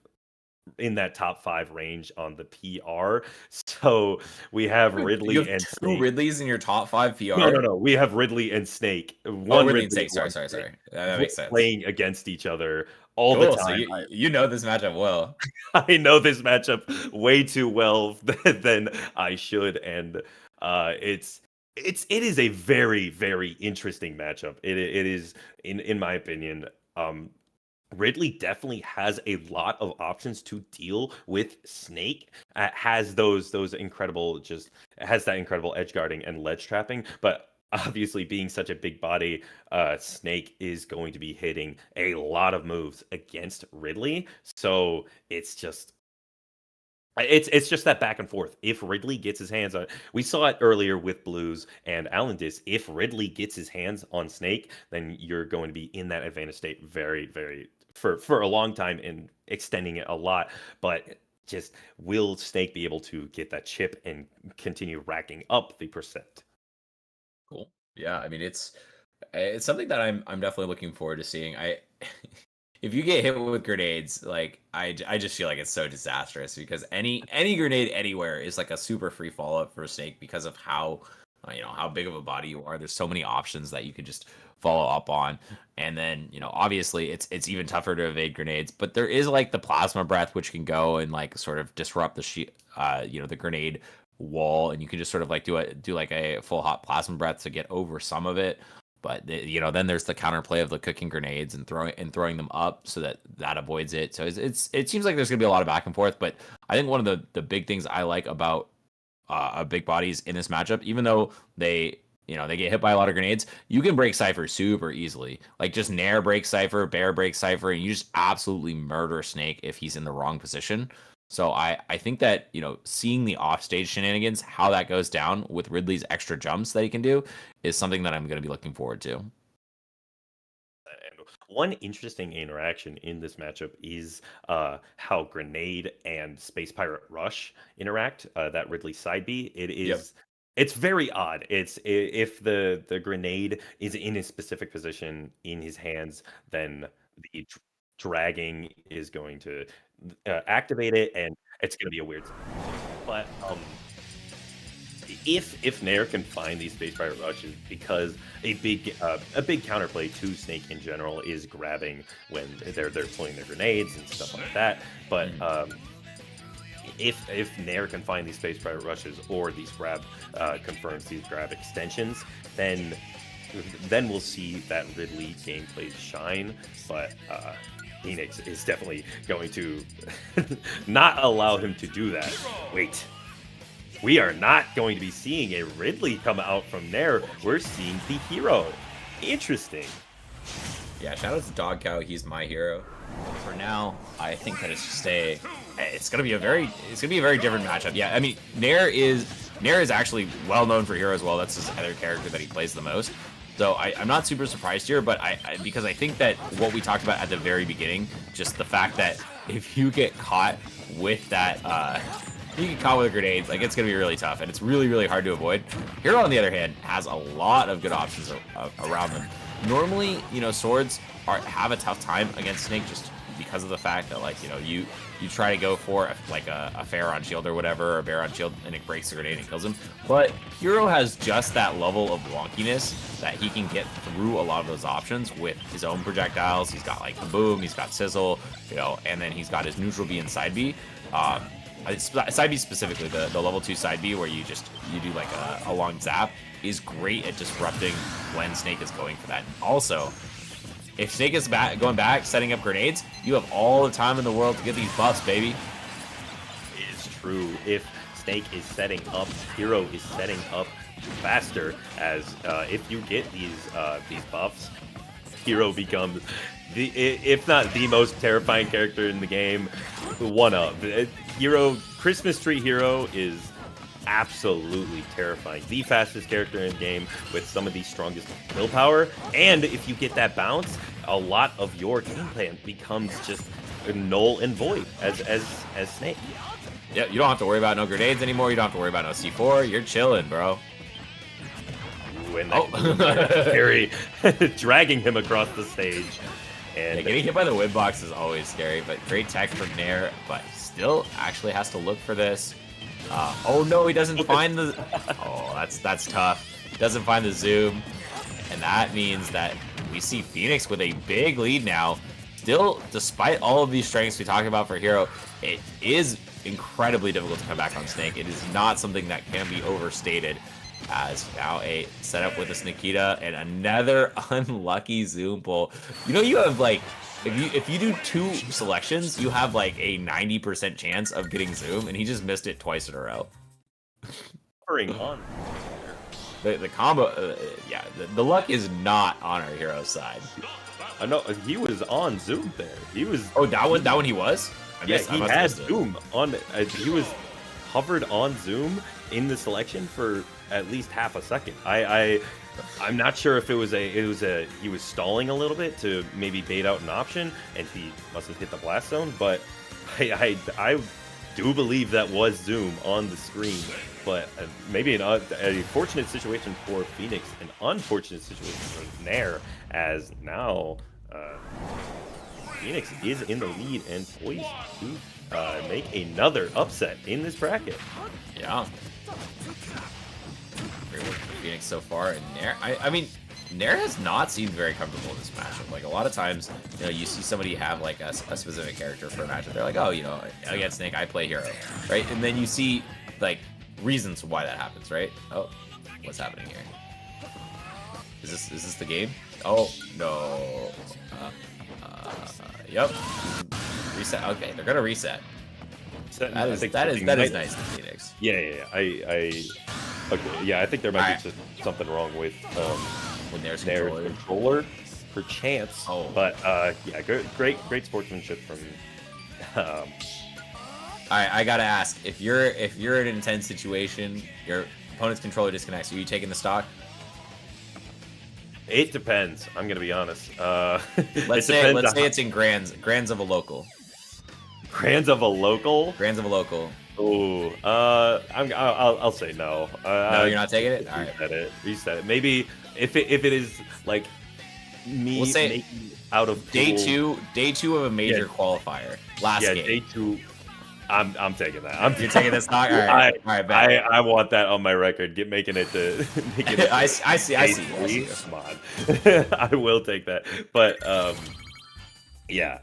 in that top five range on the PR. So we have Wait, you Ridley have and two Snake. Ridleys in your top five No, no, PR. no. We have Ridley and Snake. Oh, One Ridley and Ridley, Snake. Sorry, one sorry, Snake. sorry. That makes sense. Playing against each other all the Cool. So time. you know this matchup well. I know this matchup way too well than I should, and it is a very very interesting matchup. It is in my opinion. Ridley definitely has a lot of options to deal with Snake. Has those incredible just has that incredible edge guarding and ledge trapping, but obviously being such a big body, Snake is going to be hitting a lot of moves against Ridley. So it's just that back and forth. If Ridley gets his hands on, we saw it earlier with Blues and AlanDiss. If Ridley gets his hands on Snake, then you're going to be in that advantage state very, very for a long time and extending it a lot. But just will Snake be able to get that chip and continue racking up the percent? Cool. Yeah, I mean it's something that I'm definitely looking forward to seeing. I if you get hit with grenades, like I just feel like it's so disastrous because any grenade anywhere is like a super free fall up for Snake because of how how big of a body you are. There's so many options that you could just follow up on, and then obviously it's even tougher to evade grenades. But there is like the plasma breath, which can go and like sort of disrupt the grenade wall, and you can just sort of like do like a full hot plasma breath to get over some of it. But then there's the counterplay of the cooking grenades and throwing them up so that avoids it. So it seems like there's gonna be a lot of back and forth. But I think one of the big things I like about big bodies in this matchup, even though they get hit by a lot of grenades, you can break Cypher super easily. Like just Nair breaks Cypher, Bear breaks Cypher, and you just absolutely murder Snake if he's in the wrong position. So I think that seeing the offstage shenanigans, how that goes down with Ridley's extra jumps that he can do, is something that I'm going to be looking forward to. And one interesting interaction in this matchup is how Grenade and Space Pirate Rush interact. That Ridley side B. Yep. It's very odd. If the grenade is in a specific position in his hands, then the dragging is going to activate it, and it's going to be a weird situation. But if Nair can find these Space Pirate Rushes, because a big counterplay to Snake in general is grabbing when they're pulling their grenades and stuff like that. But if Nair can find these Space Pirate Rushes or these grab confirms these grab extensions, then then we'll see that Ridley gameplay shine. But Phoenix is definitely going to not allow him to do that. Wait. We are not going to be seeing a Ridley come out from there. We're seeing the hero. Interesting. Yeah, shout out to Dog Cow. He's my hero. For now, I think that it's gonna be a very different matchup. Yeah, I mean, Nair is actually well known for hero as well. That's his other character that he plays the most. So I'm not super surprised here, but because I think that what we talked about at the very beginning, just the fact that if you get caught with that, you get caught with grenades, like it's gonna be really tough, and it's really, really hard to avoid. Hero, on the other hand, has a lot of good options around them. Normally, you know, swords have a tough time against Snake just because of the fact that, like, you know, you try to go for a fair on shield or whatever, or a bear on shield, and it breaks the grenade and kills him. But Hero has just that level of wonkiness that he can get through a lot of those options with his own projectiles. He's got like boom, he's got sizzle, you know, and then he's got his neutral B and side B. Side B specifically, the level 2 side B where you do like a long zap is great at disrupting when Snake is going for that. Also, if Snake is going back, setting up grenades, you have all the time in the world to get these buffs, baby. It is true. If Snake is setting up, Hero is setting up faster, as if you get these buffs, Hero becomes if not the most terrifying character in the game, one of. Hero, Christmas Tree Hero is absolutely terrifying. The fastest character in the game with some of the strongest willpower, and if you get that bounce, a lot of your game plan becomes just null and void as Snake. Yeah, you don't have to worry about no grenades anymore. You don't have to worry about no C4. You're chilling, bro. Ooh, and Harry dragging him across the stage. And yeah, getting hit by the whip box is always scary, but great tech from Nair, but still actually has to look for this. Oh no, he doesn't find the... Oh, that's tough. Doesn't find the zoom, and that means that we see Phoenix with a big lead now. Still, despite all of these strengths we talked about for Hero, it is incredibly difficult to come back on Snake. It is not something that can be overstated, as now a setup with this Nikita and another unlucky zoom pull. You know, you have like, if you do 2 selections, you have like a 90% chance of getting zoom, and he just missed it twice in a row. On. The combo, yeah, the luck is not on our hero's side. I know he was on zoom there. He was. Oh, that one he was. He had zoom on. He was hovered on zoom in the selection for at least half a second. I'm not sure if he was stalling a little bit to maybe bait out an option, and he must have hit the blast zone. But I do believe that was zoom on the screen. But maybe a fortunate situation for Phoenix, an unfortunate situation for Nair, as now Phoenix is in the lead and poised to make another upset in this bracket. Yeah. Great work for Phoenix so far, and Nair, I mean, Nair has not seemed very comfortable in this matchup. Like, a lot of times, you know, you see somebody have like a specific character for a matchup. They're like, oh, you know, against Snake, I play hero, right? And then you see like reasons why that happens, right? Oh, what's happening here? Is this the game? Oh no. Yep. Reset. Okay, they're gonna reset. That is nice, Phoenix. Yeah. Okay. Yeah, I think there might be something wrong with Nair's controller, perchance. Oh, but yeah, great sportsmanship from. All right, I gotta ask, if you're in an intense situation, your opponent's controller disconnects, are you taking the stock? It depends. I'm gonna be honest. Let's say it's in grands of a local. Grands of a local. Grands of a local. Ooh, I'll say no. No, you're not taking it. All right. Reset it. Maybe if it is like me, we'll say making out of day two of a major qualifier. Last game. Day 2. I'm taking that. You're taking this stock. All right. I want that on my record. Making it to. I see. Come on. I will take that. But yeah,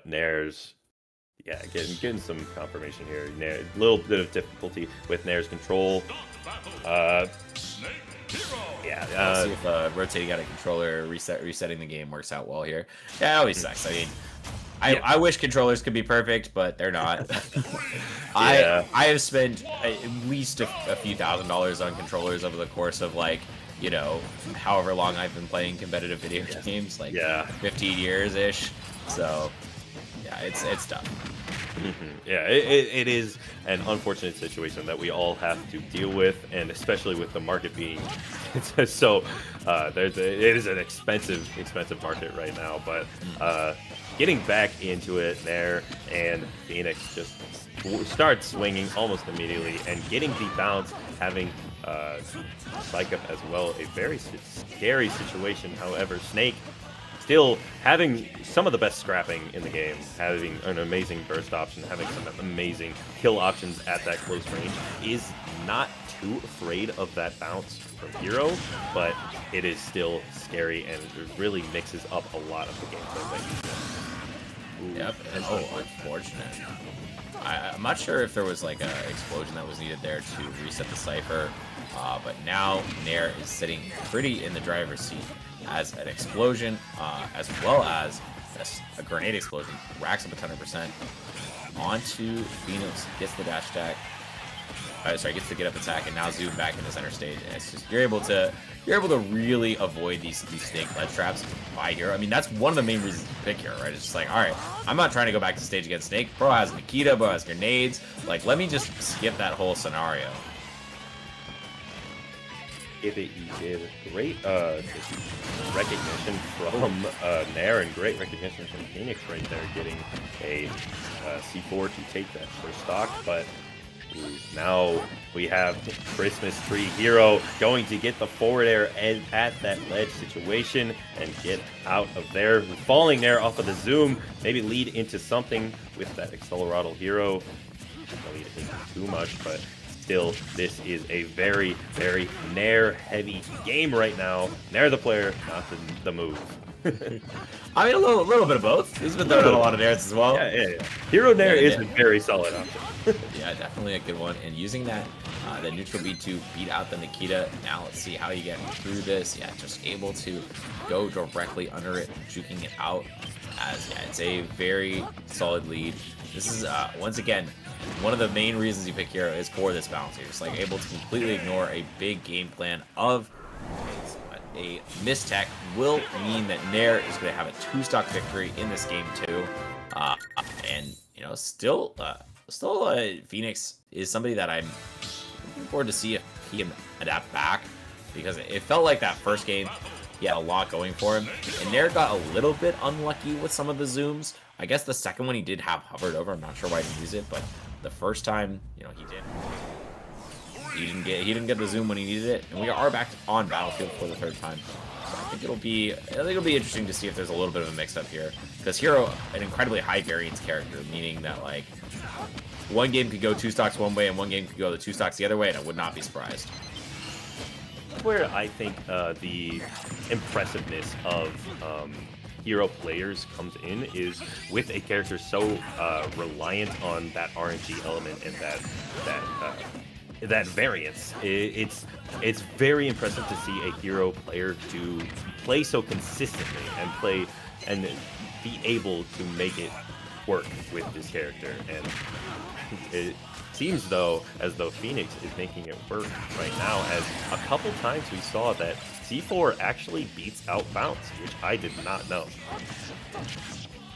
Nair's. Yeah, getting some confirmation here. A little bit of difficulty with Nair's control. Yeah, Let's see if rotating out a controller, resetting the game works out well here. Yeah, it always sucks. I mean, I wish controllers could be perfect, but they're not. Yeah. I have spent at least a few $1,000s on controllers over the course of like, you know, however long I've been playing competitive video games, like 15 years ish. So yeah, it's tough. Yeah, it is an unfortunate situation that we all have to deal with, and especially with the market being so it is an expensive market right now. But getting back into it there, and Phoenix just starts swinging almost immediately and getting the bounce, having Psych Up as well. A very scary situation. However, Snake still having some of the best scrapping in the game, having an amazing burst option, having some amazing kill options at that close range, is not too afraid of that bounce from Hero, but it is still scary and it really mixes up a lot of the gameplay that he's in. Yep, and unfortunate. I'm not sure if there was like an explosion that was needed there to reset the Cypher, but now Nair is sitting pretty in the driver's seat as an explosion, as well as a grenade explosion, racks up a 100% onto Phoenix, gets the dash attack. Gets the get up attack, and now zoom back into center stage. And it's just you're able to really avoid these snake ledge traps by Hero. I mean, that's one of the main reasons to pick Hero, right? It's just like, all right, I'm not trying to go back to stage against Snake. Bro has Nikita, bro has grenades. Like, let me just skip that whole scenario. You did great recognition from Nair, and great recognition from Phoenix right there, getting a C4 to take that first stock. But now we have Christmas Tree Hero going to get the forward air at that ledge situation and get out of there. Falling there off of the zoom, maybe lead into something with that Accelerado Hero. Not lead into too much, but still, this is a very, very Nair-heavy game right now. Nair the player, not the move. I mean, a little bit of both. He's been throwing out a lot of Nairs as well. Yeah. Hero Nair is a very solid option. Yeah, definitely a good one. And using that neutral beat to beat out the Nikita. Now let's see how you get through this. Yeah, just able to go directly under it, juking it out. As it's a very solid lead. This is once again one of the main reasons you pick Hero is for this bounce. You're just like able to completely ignore a big game plan of a mistech will mean that Nair is going to have a 2-stock victory in this game too. And you know, still Phoenix is somebody that I'm looking forward to see if he can adapt back, because it felt like that first game he had a lot going for him, and Nair got a little bit unlucky with some of the zooms. I guess the second one he did have hovered over. I'm not sure why he didn't use it, but the first time, you know, he didn't get the zoom when he needed it, and we are back on Battlefield for the third time. So I think it'll be interesting to see if there's a little bit of a mix-up here, because Hero, an incredibly high variance character, meaning that like one game could go 2 stocks one way and one game could go the 2 stocks the other way, and I would not be surprised. Where I think the impressiveness of Hero players comes in is with a character so reliant on that RNG element and that variance. It's very impressive to see a Hero player to play so consistently and be able to make it work with this character. And it seems as though Phoenix is making it work right now, as a couple times we saw that C4 actually beats out Bounce, which I did not know.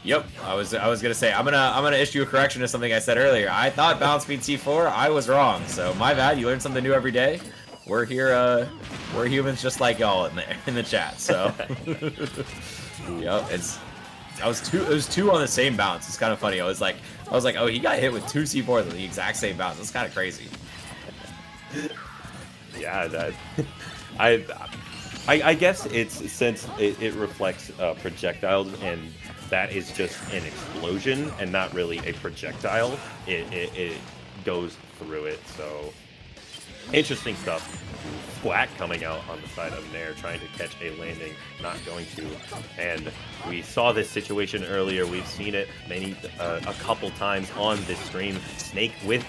Yep, I was gonna say I'm gonna issue a correction to something I said earlier. I thought Bounce beat C4. I was wrong. So my bad. You learn something new every day. We're here. We're humans just like y'all in the chat. So yep, it was two on the same bounce. It's kind of funny. I was like, oh, he got hit with 2 C4s with the exact same bounce. That's kind of crazy. Yeah, I guess it's since it reflects projectiles, and that is just an explosion and not really a projectile. It goes through it. So interesting stuff Splat coming out on the side of Nair, trying to catch a landing, not going to. And we saw this situation earlier. We've seen it a couple times on this stream. Snake with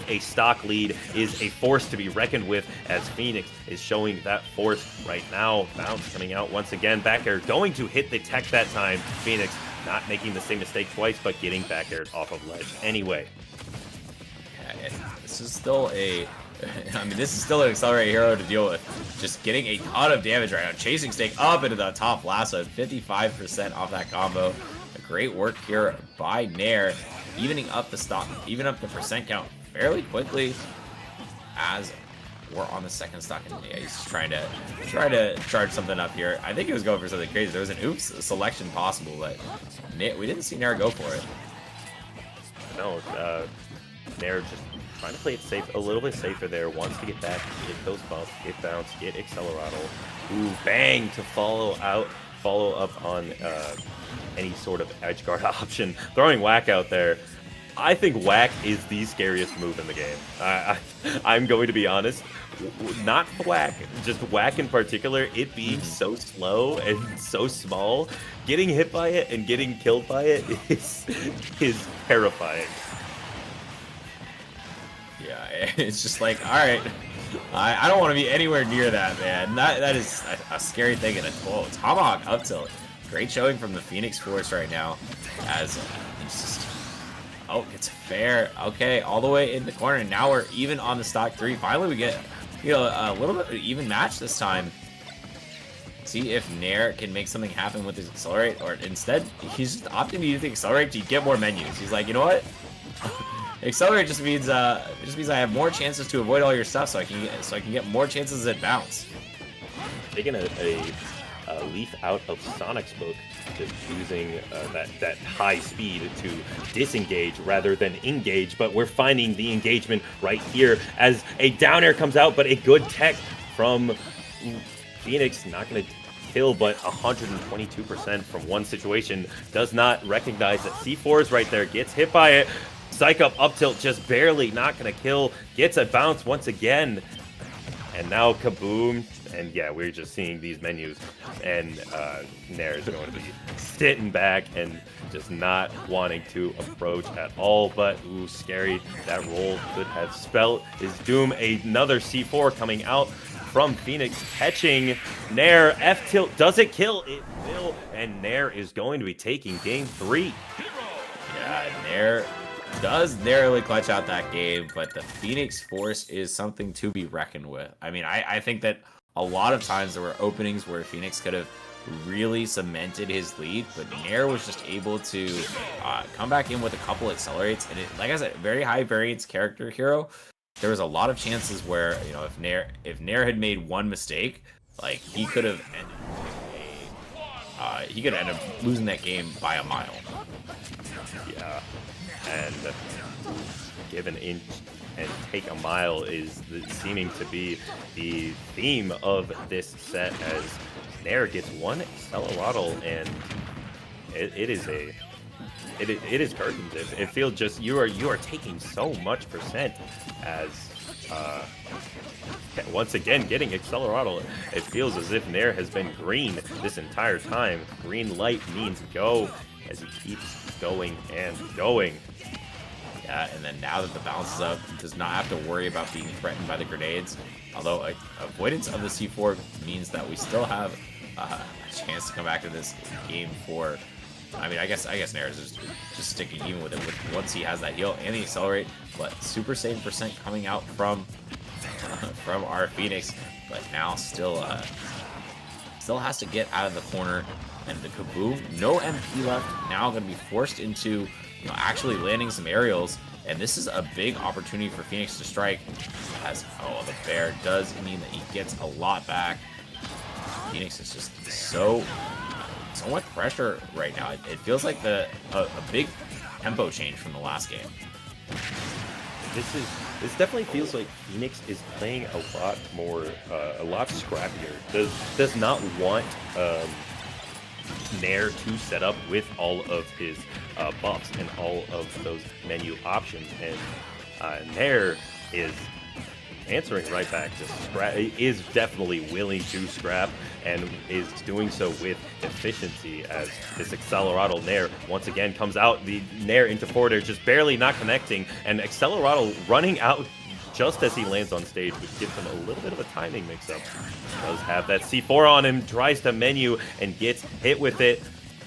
a stock lead is a force to be reckoned with, as Phoenix is showing that force right now. Bounce coming out once again. Back air going to hit the tech that time. Phoenix not making the same mistake twice, but getting back aired off of ledge anyway. Yeah, this is still this is still an accelerated hero to deal with. Just getting a ton of damage right now. Chasing Snake up into the top lasso, 55% off that combo. Great work here by Nair, evening up the percent count fairly quickly as we're on the second stock. And yeah, he's trying to charge something up here. I think he was going for something crazy. There was an oops selection possible, but we didn't see Nair go for it. No, Nair just trying to play it safe, a little bit safer there. Wants to get back, get those buffs, get bounce, get Accelerado. Ooh, bang to follow up on any sort of edge guard option. Throwing WaKa out there. I think WaK is the scariest move in the game. I'm going to be honest. Not WaK, just WaK in particular. It being so slow and so small, getting hit by it and getting killed by it is terrifying. Yeah, it's just like, all right, I don't want to be anywhere near that, man. That is a scary thing. And Tomahawk up tilt. Great showing from the Phoenix Force right now, as it's just. Oh, it's fair. Okay, all the way in the corner. And now we're even on the stock 3. Finally, we get a little bit of an even match this time. See if Nair can make something happen with his Accelerate, or instead, he's just opting to use the Accelerate to get more menus. He's like, you know what? Accelerate just means I have more chances to avoid all your stuff, so I can get more chances at bounce. Taking a leaf out of Sonic's book, just using that high speed to disengage rather than engage, but we're finding the engagement right here as a down air comes out, but a good tech from Phoenix, not going to kill, but 122% from one situation, does not recognize that C4 is right there, gets hit by it, psych up tilt, just barely, not going to kill, gets a bounce once again, and now kaboom. And yeah, we're just seeing these menus, and Nair is going to be sitting back and just not wanting to approach at all. But ooh, scary. That roll could have spelled his doom. Another C4 coming out from Phoenix, catching Nair. F tilt, does it kill? It will, and Nair is going to be taking game 3. Yeah, Nair does narrowly clutch out that game, but the Phoenix Force is something to be reckoned with. I mean, I think that a lot of times there were openings where Phoenix could have really cemented his lead, but Nair was just able to come back in with a couple accelerates. And like I said, very high variance character hero. There was a lot of chances where, you know, if Nair had made one mistake, like he could have ended up losing that game by a mile. Yeah, and give an inch and take a mile is seeming to be the theme of this set, as Nair gets one Accelerado, and it is curtains. It feels just you are taking so much percent, as once again getting Accelerado. It feels as if Nair has been green this entire time. Green light means go, as he keeps going and going. Yeah, and then now that the bounce is up, does not have to worry about being threatened by the grenades. Although avoidance of the C4 means that we still have a chance to come back to this game for. I mean, I guess Nair is just sticking even with it once he has that heal and the accelerate. But super save percent coming out from our Phoenix, but now still has to get out of the corner. And the kaboom, no MP left. Now going to be forced into, you know, actually landing some aerials, and this is a big opportunity for Phoenix to strike. As the bear does mean that he gets a lot back. Phoenix is just so much pressure right now. It feels like a big tempo change from the last game. This definitely feels like Phoenix is playing a lot more, a lot scrappier. Does not want Nair to set up with all of his buffs and all of those menu options, and Nair is answering right back. Is definitely willing to scrap and is doing so with efficiency as this Accelerado Nair once again comes out. The Nair into forward air just barely not connecting, and Accelerado running out just as he lands on stage, which gives him a little bit of a timing mix-up. Does have that C4 on him, tries to menu and gets hit with it.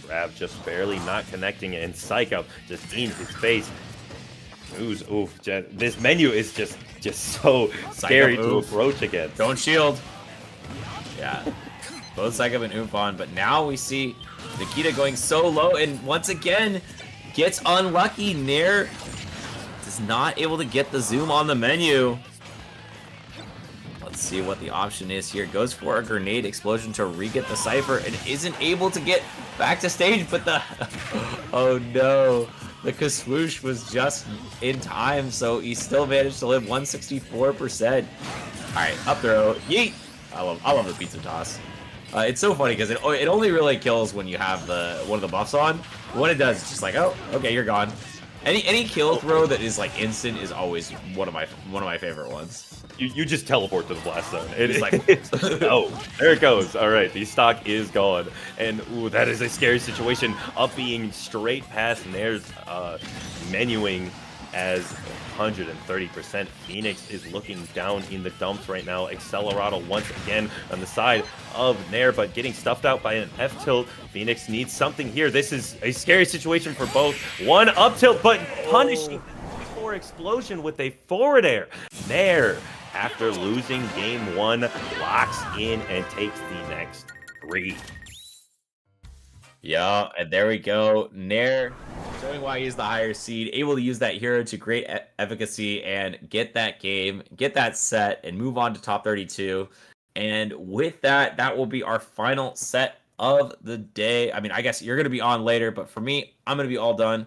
Grab just barely not connecting, and Psych Out just in his face. Oof, this menu is just so scary to approach against. Don't shield. Yeah, both Psych Up and Oof on, but now we see Nikita going so low, and once again gets unlucky. Nair is not able to get the zoom on the menu. Let's see what the option is here. Goes for a grenade explosion to re-get the Cypher and isn't able to get back to stage, but the... oh no. The Kaswoosh was just in time, so he still managed to live 164%. Alright, up throw. Yeet! I love the pizza toss. It's so funny because it only really kills when you have one of the buffs on. When it does, it's just like, oh, okay, you're gone. Any kill throw that is like instant is always one of my favorite ones. You just teleport to the blast zone. It's like, oh, there it goes. All right, the stock is gone, and ooh, that is a scary situation. Up being straight past Nair's menuing as 130%. Phoenix is looking down in the dumps right now. Accelerado once again on the side of Nair, but getting stuffed out by an F tilt. Phoenix needs something here. This is a scary situation for both. One up tilt, but punishing for explosion with a forward air. Nair, after losing game 1, locks in and takes the next 3. Yeah, and there we go. Nair showing why he's the higher seed, able to use that hero to great efficacy and get that game, get that set, and move on to top 32. And with that, that will be our final set of the day. I mean, I guess you're going to be on later, but for me, I'm going to be all done.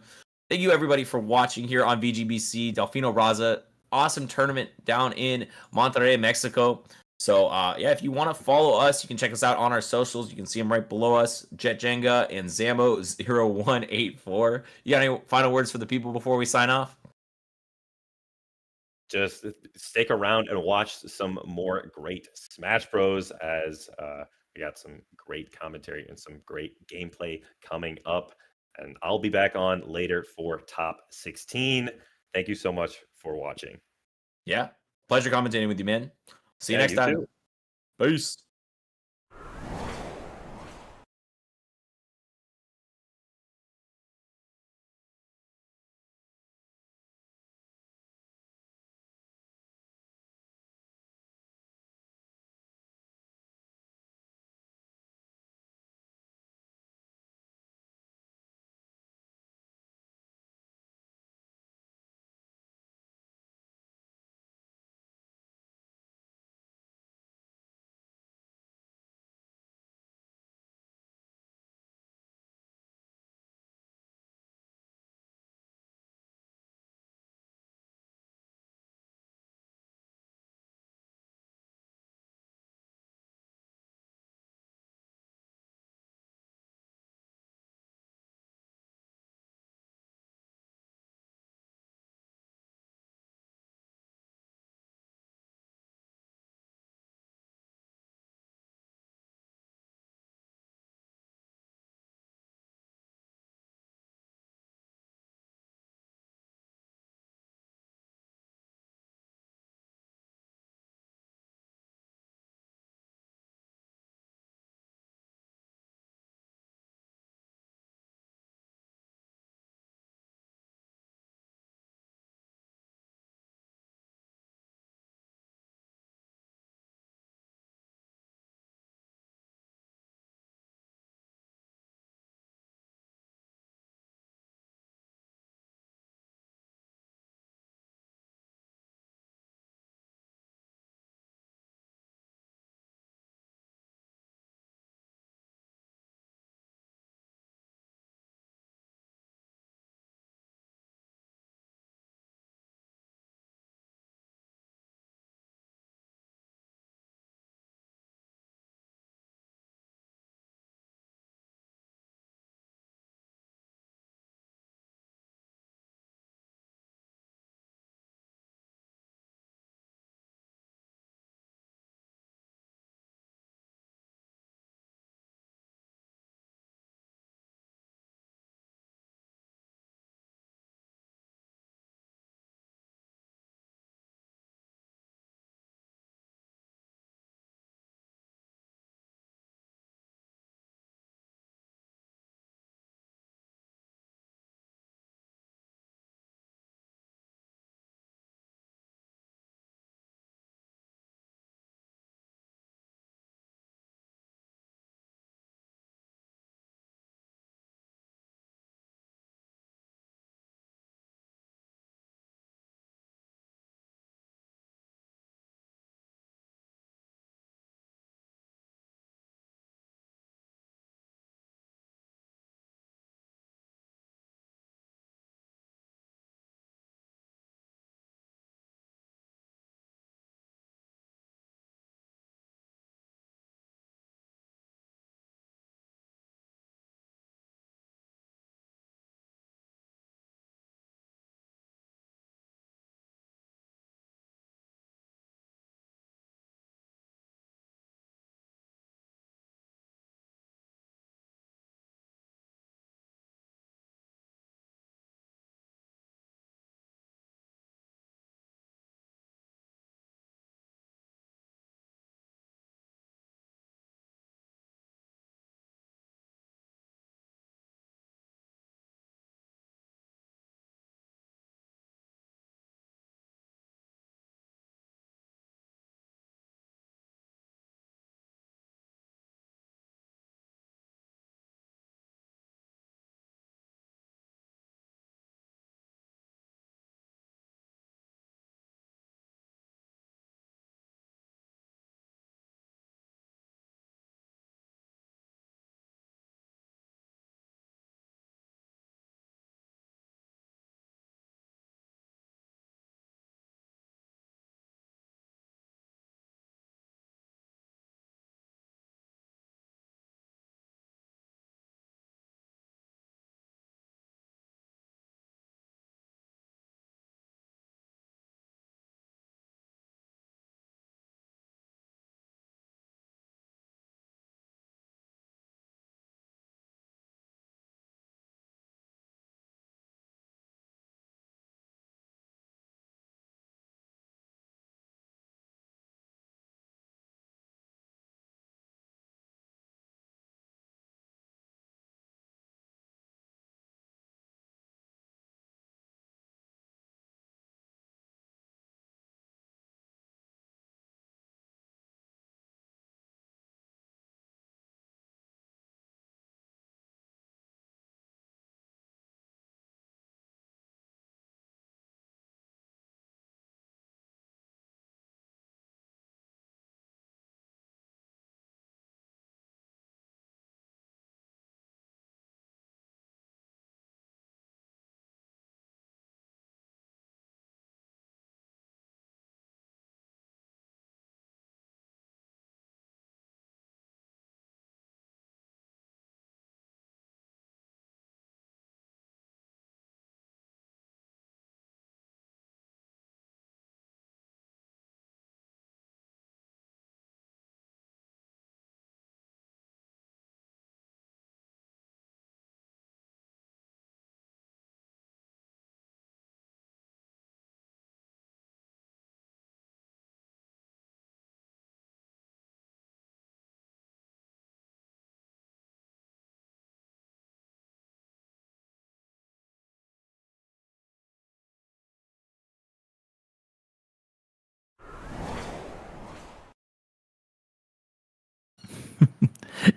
Thank you, everybody, for watching here on VGBC. Delfino Raza, awesome tournament down in Monterrey, Mexico. So, yeah, if you want to follow us, you can check us out on our socials. You can see them right below us, Jet Jenga and Zambo0184. You got any final words for the people before we sign off? Just stick around and watch some more great Smash Bros. As we got some great commentary and some great gameplay coming up. And I'll be back on later for top 16. Thank you so much for watching. Yeah, pleasure commentating with you, man. See you next time. Too. Peace.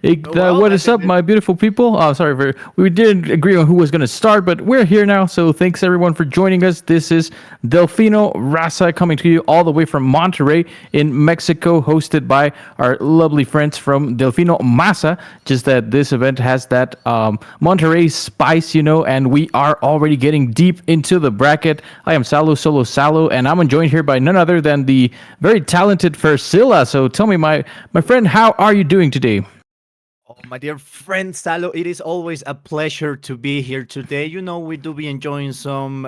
What is up, my beautiful people? Oh, sorry, we didn't agree on who was going to start, but we're here now. So thanks everyone for joining us. This is Delfino Raza coming to you all the way from Monterrey in Mexico, hosted by our lovely friends from Delfino Masa. Just that this event has that Monterrey spice, and we are already getting deep into the bracket. I am Salo, and I'm joined here by none other than the very talented Versilla. So tell me, my friend, how are you doing today? Oh, my dear friend Salo, it is always a pleasure to be here today. We do be enjoying some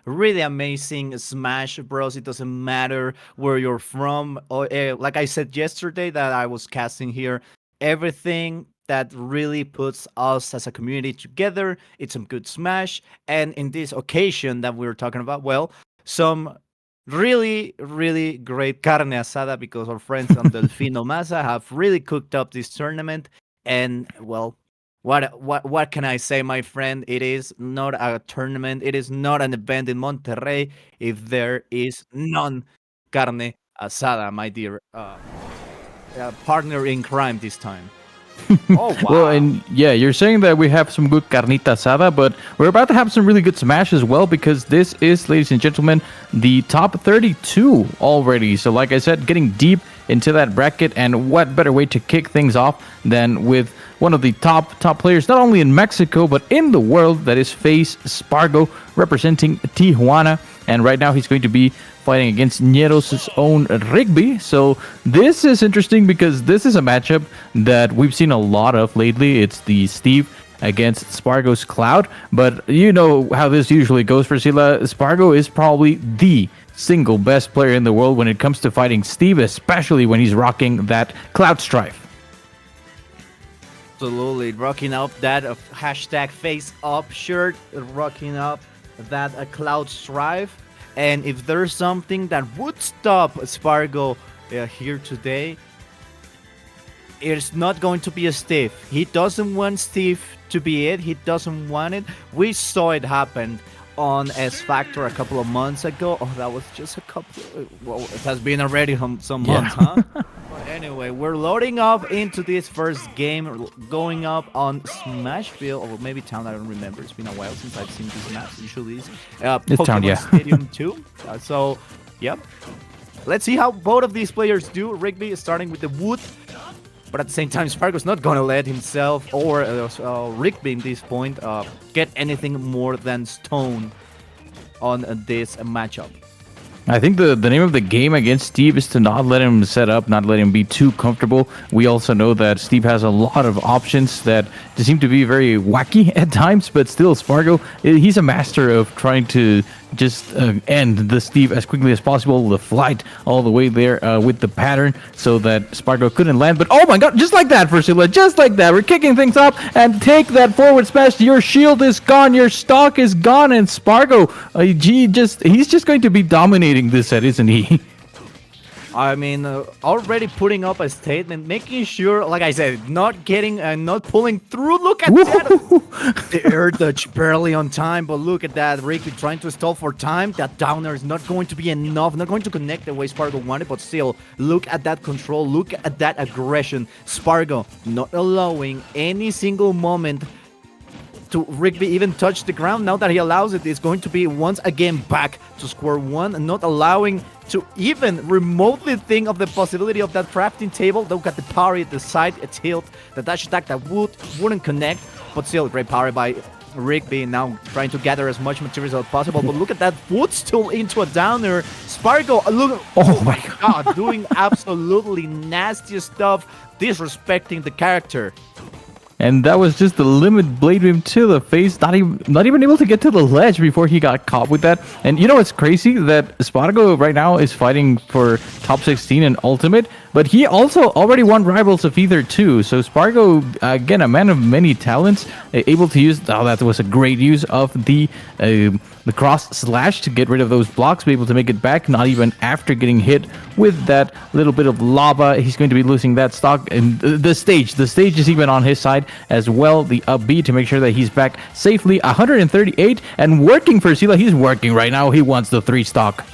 really amazing Smash Bros. It doesn't matter where you're from. Like I said yesterday that I was casting here, everything that really puts us as a community together, it's some good Smash. And in this occasion that we're talking about, well, some really, really great carne asada because our friends on Delfino Masa have really cooked up this tournament. And well, what can I say, my friend? It is not a tournament. It is not an event in Monterrey if there is none carne asada, my dear partner in crime this time. Oh, wow. Well, and yeah, you're saying that we have some good carnita asada, but we're about to have some really good Smash as well because this is, ladies and gentlemen, the top 32 already. So like I said, getting deep into that bracket, and what better way to kick things off than with one of the top players, not only in Mexico, but in the world, that is FaZe Spargo, representing Tijuana. And right now he's going to be fighting against Nero's own Riby. So this is interesting because this is a matchup that we've seen a lot of lately. It's the Steve against Spargo's Cloud. But you know how this usually goes for Sila. Spargo is probably the single best player in the world when it comes to fighting Steve, especially when he's rocking that Cloud Strife. Absolutely, rocking up that hashtag face up shirt, rocking up that Cloud Strife. And if there's something that would stop Spargo here today, it's not going to be a Steve. He doesn't want Steve to be it. He doesn't want it. We saw it happen on S Factor a couple of months ago. Oh, that was just a couple. Well, it has been already some months, huh? But anyway, we're loading up into this first game, going up on Smashville, or maybe Town. I don't remember. It's been a while since I've seen these maps. Usually, it's Pokemon Town, yeah. Stadium 2. So, yep. Let's see how both of these players do. Riby is starting with the wood. But at the same time, Spargo's not going to let himself or Riby in this point get anything more than stone on this matchup. I think the name of the game against Steve is to not let him set up, not let him be too comfortable. We also know that Steve has a lot of options that seem to be very wacky at times, but still, Spargo, he's a master of trying to just end the Steve as quickly as possible, the flight all the way there with the pattern so that Spargo couldn't land. But oh my god, just like that, Versilla, just like that. We're kicking things up and take that forward smash. Your shield is gone, your stock is gone, and Spargo, he's just going to be dominating this set, isn't he? I mean, already putting up a statement, making sure, like I said, not pulling through. Look at that. The air dodge barely on time, but look at that. Riby trying to stall for time. That downer is not going to be enough, not going to connect the way Spargo wanted, but still, look at that control, look at that aggression. Spargo not allowing any single moment to Riby even touch the ground. Now that he allows it, it's going to be once again back to square one and not allowing to even remotely think of the possibility of that crafting table. Look at the parry at the side, a tilt, the dash attack that wouldn't connect, but still great parry by Riby, now trying to gather as much materials as possible. But look at that footstool into a downer. Spargo, look, oh my god, doing absolutely nasty stuff, disrespecting the character. And that was just the limit blade beam to the face, not even able to get to the ledge before he got caught with that. And you know what's crazy? That Spargo right now is fighting for top 16 in Ultimate, but he also already won Rivals of Ether too. So Spargo, again, a man of many talents, able to use, that was a great use of the cross slash to get rid of those blocks, be able to make it back, not even after getting hit with that little bit of lava. He's going to be losing that stock. And the stage is even on his side as well, the up B, to make sure that he's back safely. 138 and working for Sila. He's working right now. He wants the 3 stock.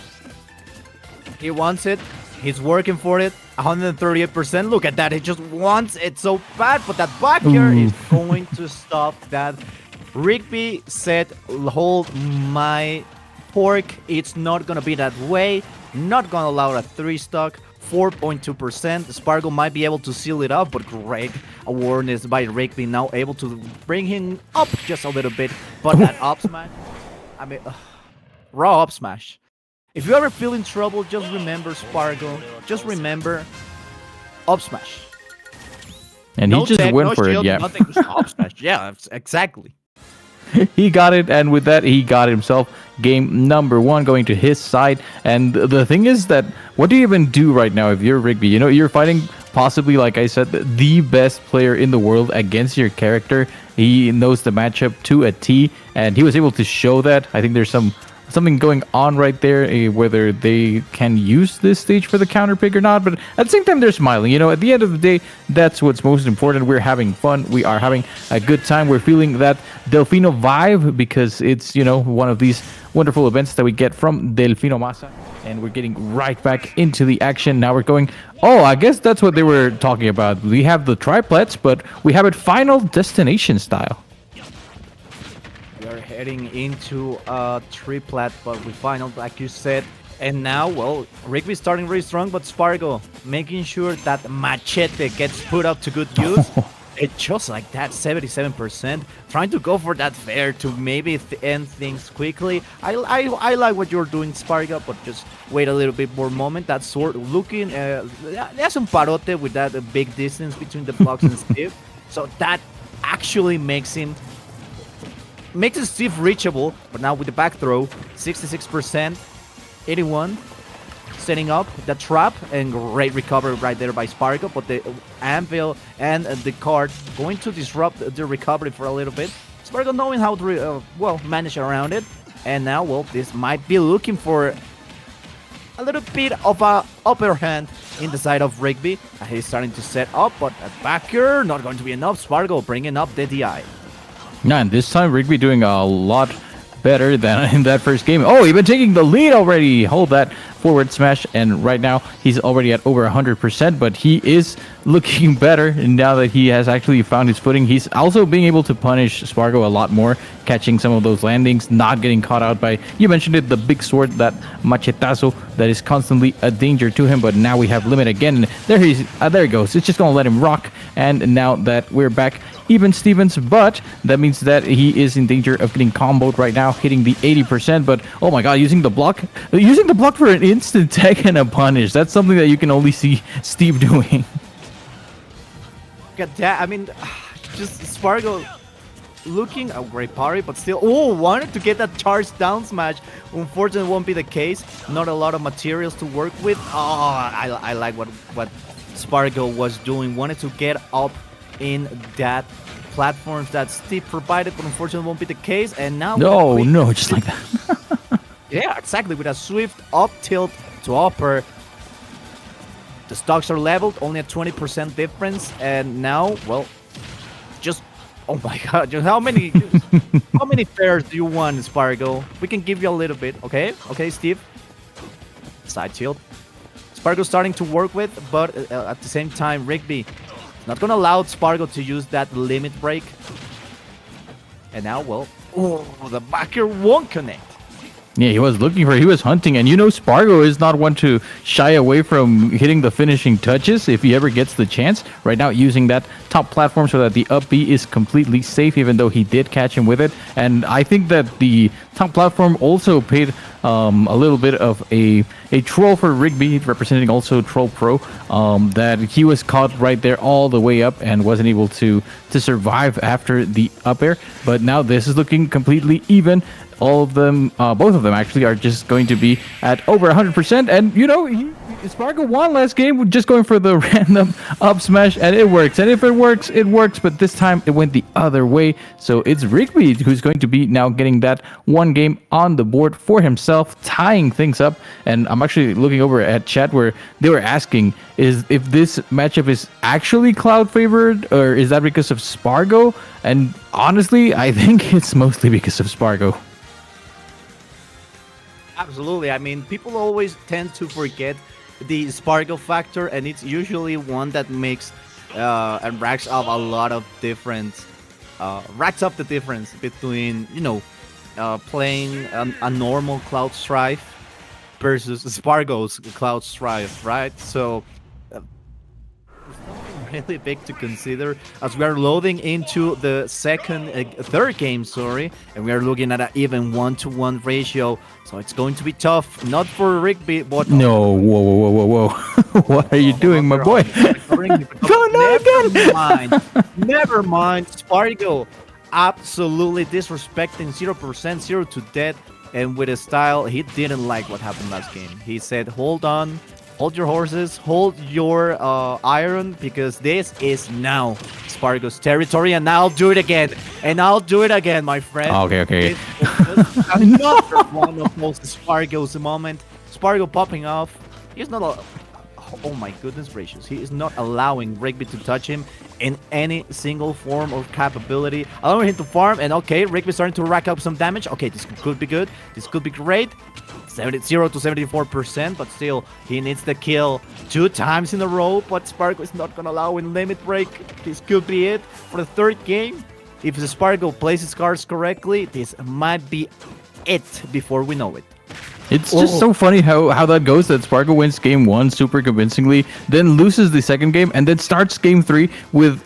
He wants it. He's working for it. 138%. Look at that. He just wants it so bad, but that back air is going to stop that. Riby said, hold my pork. It's not going to be that way. Not going to allow a 3-stock. 4.2%. Spargo might be able to seal it up, but great awareness by Riby, now able to bring him up just a little bit. But that up smash, I mean, raw up smash. If you ever feel in trouble, just remember Spargo. Just remember up smash. And No he just tech, went no for shield, it, yeah. Nothing, just up smash. Yeah, exactly. He got it, and with that, he got himself game number 1 going to his side. And the thing is that, what do you even do right now if you're Riby? You know, you're fighting possibly, like I said, the best player in the world against your character. He knows the matchup to a T, and he was able to show that. I think there's something going on right there, whether they can use this stage for the counter pick or not, but at the same time they're smiling. You know, at the end of the day, that's what's most important. We're having fun, we are having a good time, we're feeling that Delfino vibe, because it's, you know, one of these wonderful events that we get from Delfino Masa, and we're getting right back into the action. Now we're going, oh, I guess that's what they were talking about. We have the triplets, but we have it Final Destination style. We are heading into a triplet, but we final, like you said. And now, well, Riby starting really strong, but Spargo making sure that Machete gets put up to good use. It just like that, 77%. Trying to go for that fair to maybe end things quickly. I like what you're doing, Spargo, but just wait a little bit more moment. That sword looking, there's some parote with that big distance between the blocks and Steve. So that actually makes it Steve reachable, but now with the back throw, 66%, 81, setting up the trap, and great recovery right there by Spargo, but the anvil and the card going to disrupt the recovery for a little bit. Spargo knowing how to, manage around it, and now, well, this might be looking for a little bit of a upper hand in the side of Riby. He's starting to set up, but a backer, not going to be enough. Spargo bringing up the DI. Yeah, and this time Riby doing a lot better than in that first game. Oh, even taking the lead already. Hold that forward smash, and right now he's already at over 100%, but he is looking better now that he has actually found his footing. He's also being able to punish Spargo a lot more, catching some of those landings, not getting caught out by, you mentioned it, the big sword, that machetazo that is constantly a danger to him. But now we have limit again. There he goes. It's just gonna let him rock. And now that we're back even Stevens, but that means that he is in danger of getting comboed right now, hitting the 80%. But oh my god, using the block for an instant tech and a punish. That's something that you can only see Steve doing. Look at that. I mean, just Spargo looking a great parry, but still, wanted to get that charge down smash. Unfortunately, won't be the case. Not a lot of materials to work with. I like what Spargo was doing. Wanted to get up in that platforms that Steve provided, but unfortunately won't be the case. And now no, just like that. Yeah, exactly, with a swift up tilt to upper. The stocks are leveled, only a 20% difference, and now, well, just, oh my god, just how many pairs do you want, Spargo? We can give you a little bit, okay? Okay, Steve. Side shield. Spargo starting to work with, but at the same time, Riby not gonna allow Spargo to use that limit break. And now, well, the backer won't connect. Yeah, he was hunting, and you know Spargo is not one to shy away from hitting the finishing touches if he ever gets the chance. Right now, using that top platform so that the up B is completely safe, even though he did catch him with it. And I think that the top platform also paid a little bit of a troll for Riby, representing also Troll Pro, that he was caught right there all the way up and wasn't able to survive after the up air. But now this is looking completely even. All of them, both of them actually, are just going to be at over 100%. And, you know, Spargo won last game just going for the random up smash, and it works. And if it works, it works. But this time it went the other way. So it's Riby who's going to be now getting that one game on the board for himself, tying things up. And I'm actually looking over at chat where they were asking if this matchup is actually Cloud favored, or is that because of Spargo? And honestly, I think it's mostly because of Spargo. Absolutely. I mean, people always tend to forget the Spargo factor, and it's usually one that makes and racks up a lot of different racks up the difference between playing a normal Cloud Strife versus Spargo's Cloud Strife, right? So really big to consider as we are loading into the third game, and we are looking at an even 1-to-1 ratio. So it's going to be tough, not for Riby, but No, whoa. What are you doing, my boy? Never mind. Never mind. Spargo absolutely disrespecting 0%, 0 to dead, and with a style, he didn't like what happened last game. He said, hold on, hold your horses, hold your iron, because this is now Spargo's territory, and I'll do it again. And I'll do it again, my friend. Okay. Another one of those Spargo's moment. Spargo popping off. He's not oh my goodness gracious. He is not allowing Riby to touch him in any single form or capability. Allowing him to farm, and okay, Riby starting to rack up some damage. Okay, this could be good. This could be great. 0 to 74%, but still, he needs the kill 2 times in a row, but Spargo is not going to allow in limit break. This could be it for the third game. If the Spargo plays his cards correctly, this might be it before we know it. It's just so funny how that goes, that Spargo wins game 1 super convincingly, then loses the second game, and then starts game 3 with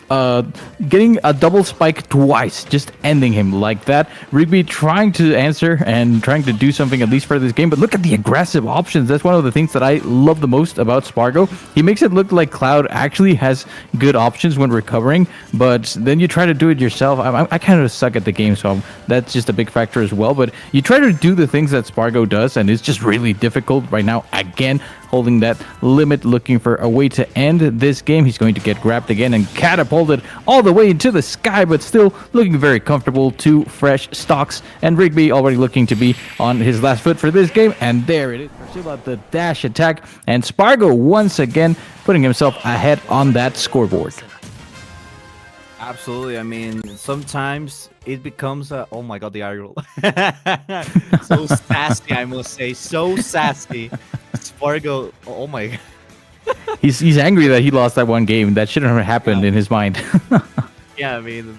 getting a double spike twice, just ending him like that. Riby trying to answer and trying to do something at least for this game, but look at the aggressive options. That's one of the things that I love the most about Spargo. He makes it look like Cloud actually has good options when recovering, but then you try to do it yourself. I kind of suck at the game, so that's just a big factor as well, but you try to do the things that Spargo does, and it's just really difficult right now. Again, holding that limit, looking for a way to end this game. He's going to get grabbed again and catapulted all the way into the sky, but still looking very comfortable. 2 fresh stocks, and Riby already looking to be on his last foot for this game, and there it is. Pursue out the dash attack, and Spargo once again putting himself ahead on that scoreboard. Absolutely. I mean, sometimes it becomes oh my god, the eye roll. So sassy, I must say. So sassy. Spargo, oh my god. He's angry that he lost that one game. That shouldn't have happened in his mind. Yeah, I mean,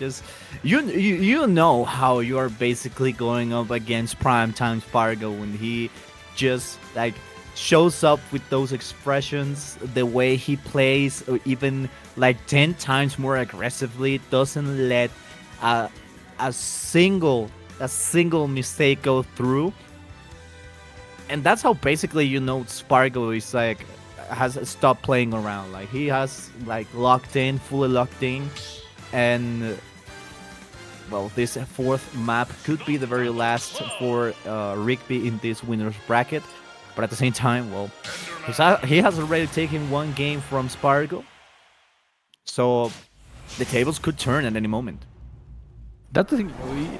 just you know how you are basically going up against primetime Spargo when he just like shows up with those expressions, the way he plays, or even like 10 times more aggressively, doesn't let a single mistake go through. And that's how basically Spargo is like has stopped playing around. Like he has like fully locked in, and well, this 4th map could be the very last for Riby in this winner's bracket. But at the same time, well, he has already taken 1 game from Spargo, so the tables could turn at any moment. That's the thing.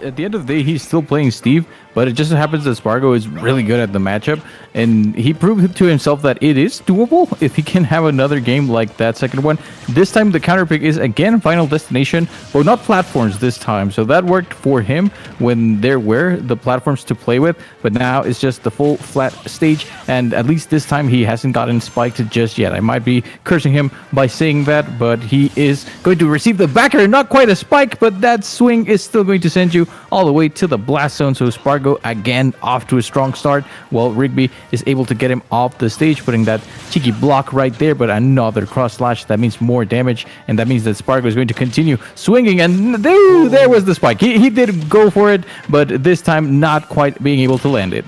At the end of the day, he's still playing Steve, but it just happens that Spargo is really good at the matchup, and he proved to himself that it is doable if he can have another game like that second one. This time, the counter pick is again Final Destination, but not platforms this time. So that worked for him when there were the platforms to play with, but now it's just the full flat stage, and at least this time he hasn't gotten spiked just yet. I might be cursing him by saying that, but he is going to receive the backer. Not quite a spike, but that swing is still going to send you all the way to the blast zone. So Spargo again off to a strong start, while Riby is able to get him off the stage, putting that cheeky block right there, but another cross slash. That means more damage, and that means that Spargo is going to continue swinging, and there was the spike. He did go for it, but this time not quite being able to land it.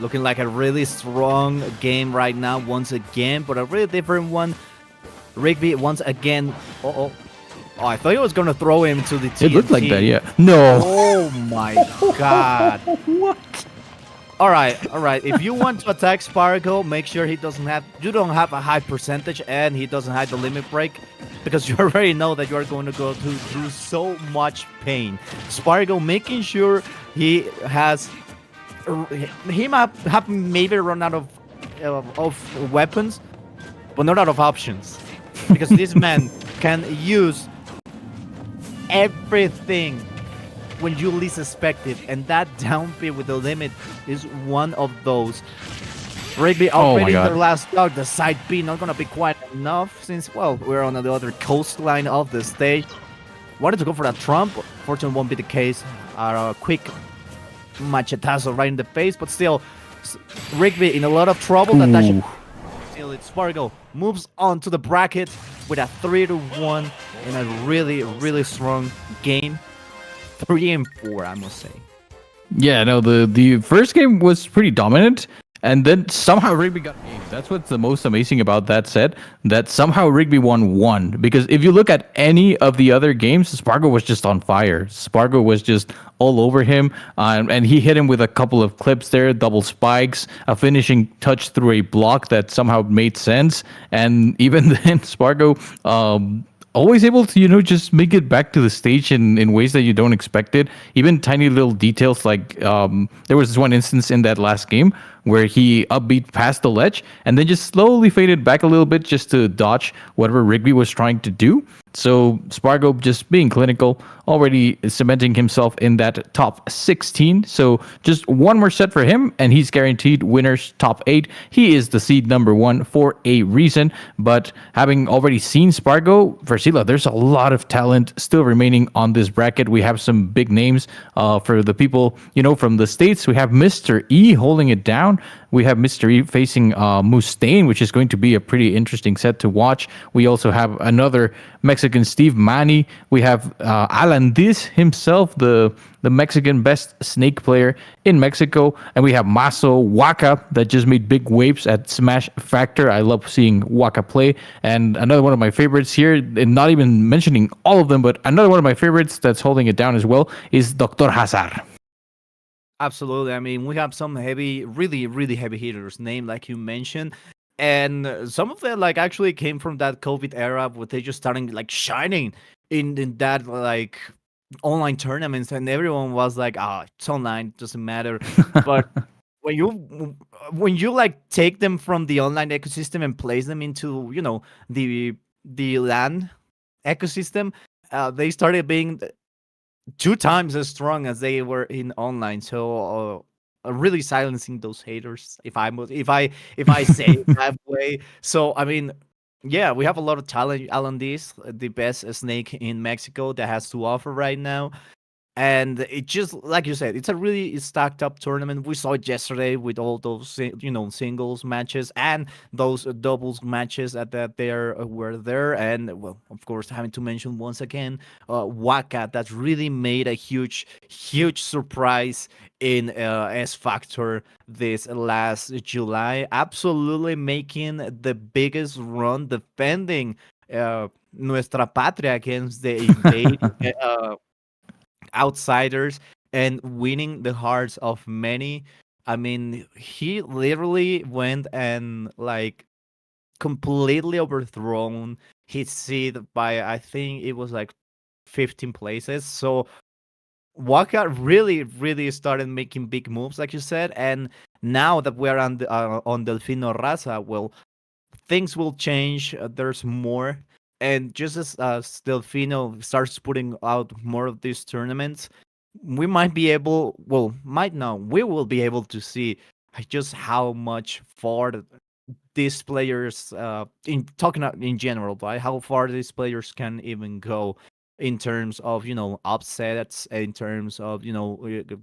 Looking like a really strong game right now once again, but a really different one. Riby once again. Oh, I thought he was going to throw him to the TNT. It looked like that, yeah. No. Oh my god. What? All right. If you want to attack Spargo, make sure you don't have a high percentage and he doesn't have the limit break, because you already know that you are going to go through so much pain. Spargo making sure he might have maybe run out of weapons, but not out of options, because this man can use everything when you least expect it, and that down B with the limit is one of those. Rigby Oh my upgrading God. their last stock. The side B not gonna be quite enough since, well, we're on the other coastline of the stage. Wanted to go for that trump. Fortunately, won't be the case. A quick machetazo right in the face, but still, Rigby in a lot of trouble. That Ooh. still, it's Spargo moves on to the bracket with a 3-1 in a really, really strong game. 3 and 4, I must say. Yeah, no, the first game was pretty dominant, and then somehow Rigby got game. That's what's the most amazing about that set, that somehow Rigby won one. Because if you look at any of the other games, Spargo was just on fire. Spargo was just all over him, and he hit him with a couple of clips there, double spikes, a finishing touch through a block that somehow made sense, and even then, Spargo always able to, just make it back to the stage in ways that you don't expect it. Even tiny little details like there was this one instance in that last game where he upbeat past the ledge and then just slowly faded back a little bit just to dodge whatever Rigby was trying to do. So Spargo just being clinical, already cementing himself in that top 16. So just one more set for him, and he's guaranteed winners top 8. He is the seed number 1 for a reason. But having already seen Spargo, Versila, there's a lot of talent still remaining on this bracket. We have some big names for the people, from the States. We have Mr. E holding it down. We have Mr. E facing Mustain, which is going to be a pretty interesting set to watch. We also have another Mexican Steve, Manny. We have AlanDiss himself, the Mexican best snake player in Mexico. And we have Maso, WaKa, that just made big waves at Smash Factor. I love seeing WaKa play. And another one of my favorites here, and not even mentioning all of them, but another one of my favorites that's holding it down as well is Dr. Hassar. Absolutely. I mean, we have some really, really heavy hitters named, like you mentioned. And some of them, actually came from that COVID era where they just starting, shining in that, online tournaments. And everyone was like, it's online, doesn't matter. But when you take them from the online ecosystem and place them into, the LAN ecosystem, they started being 2 times as strong as they were in online. So really silencing those haters, if I say it that way. So I mean, yeah, we have a lot of talent. AlanDiss, the best snake in Mexico that has to offer right now. And it just, like you said, it's a really stacked up tournament. We saw it yesterday with all those, singles matches and those doubles matches that there were there. And, well, of course, having to mention once again, WaKa, that really made a huge surprise in S Factor this last July. Absolutely making the biggest run, defending Nuestra Patria against the invade. Outsiders and winning the hearts of many. I mean, he literally went and completely overthrown his seed by, I think it was 15 places. So WaKa really started making big moves, like you said. And now that we're on Delfino Raza, well, things will change. There's more. And just as Delfino starts putting out more of these tournaments, we might be able, we will be able to see just how much far these players, in general, right? How far these players can even go in terms of, upsets, in terms of,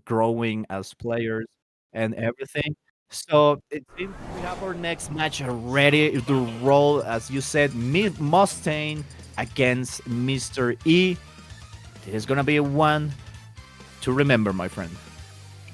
growing as players and everything. So it seems we have our next match ready to roll. As you said, Mustain against Mr. E. It is going to be one to remember, my friend.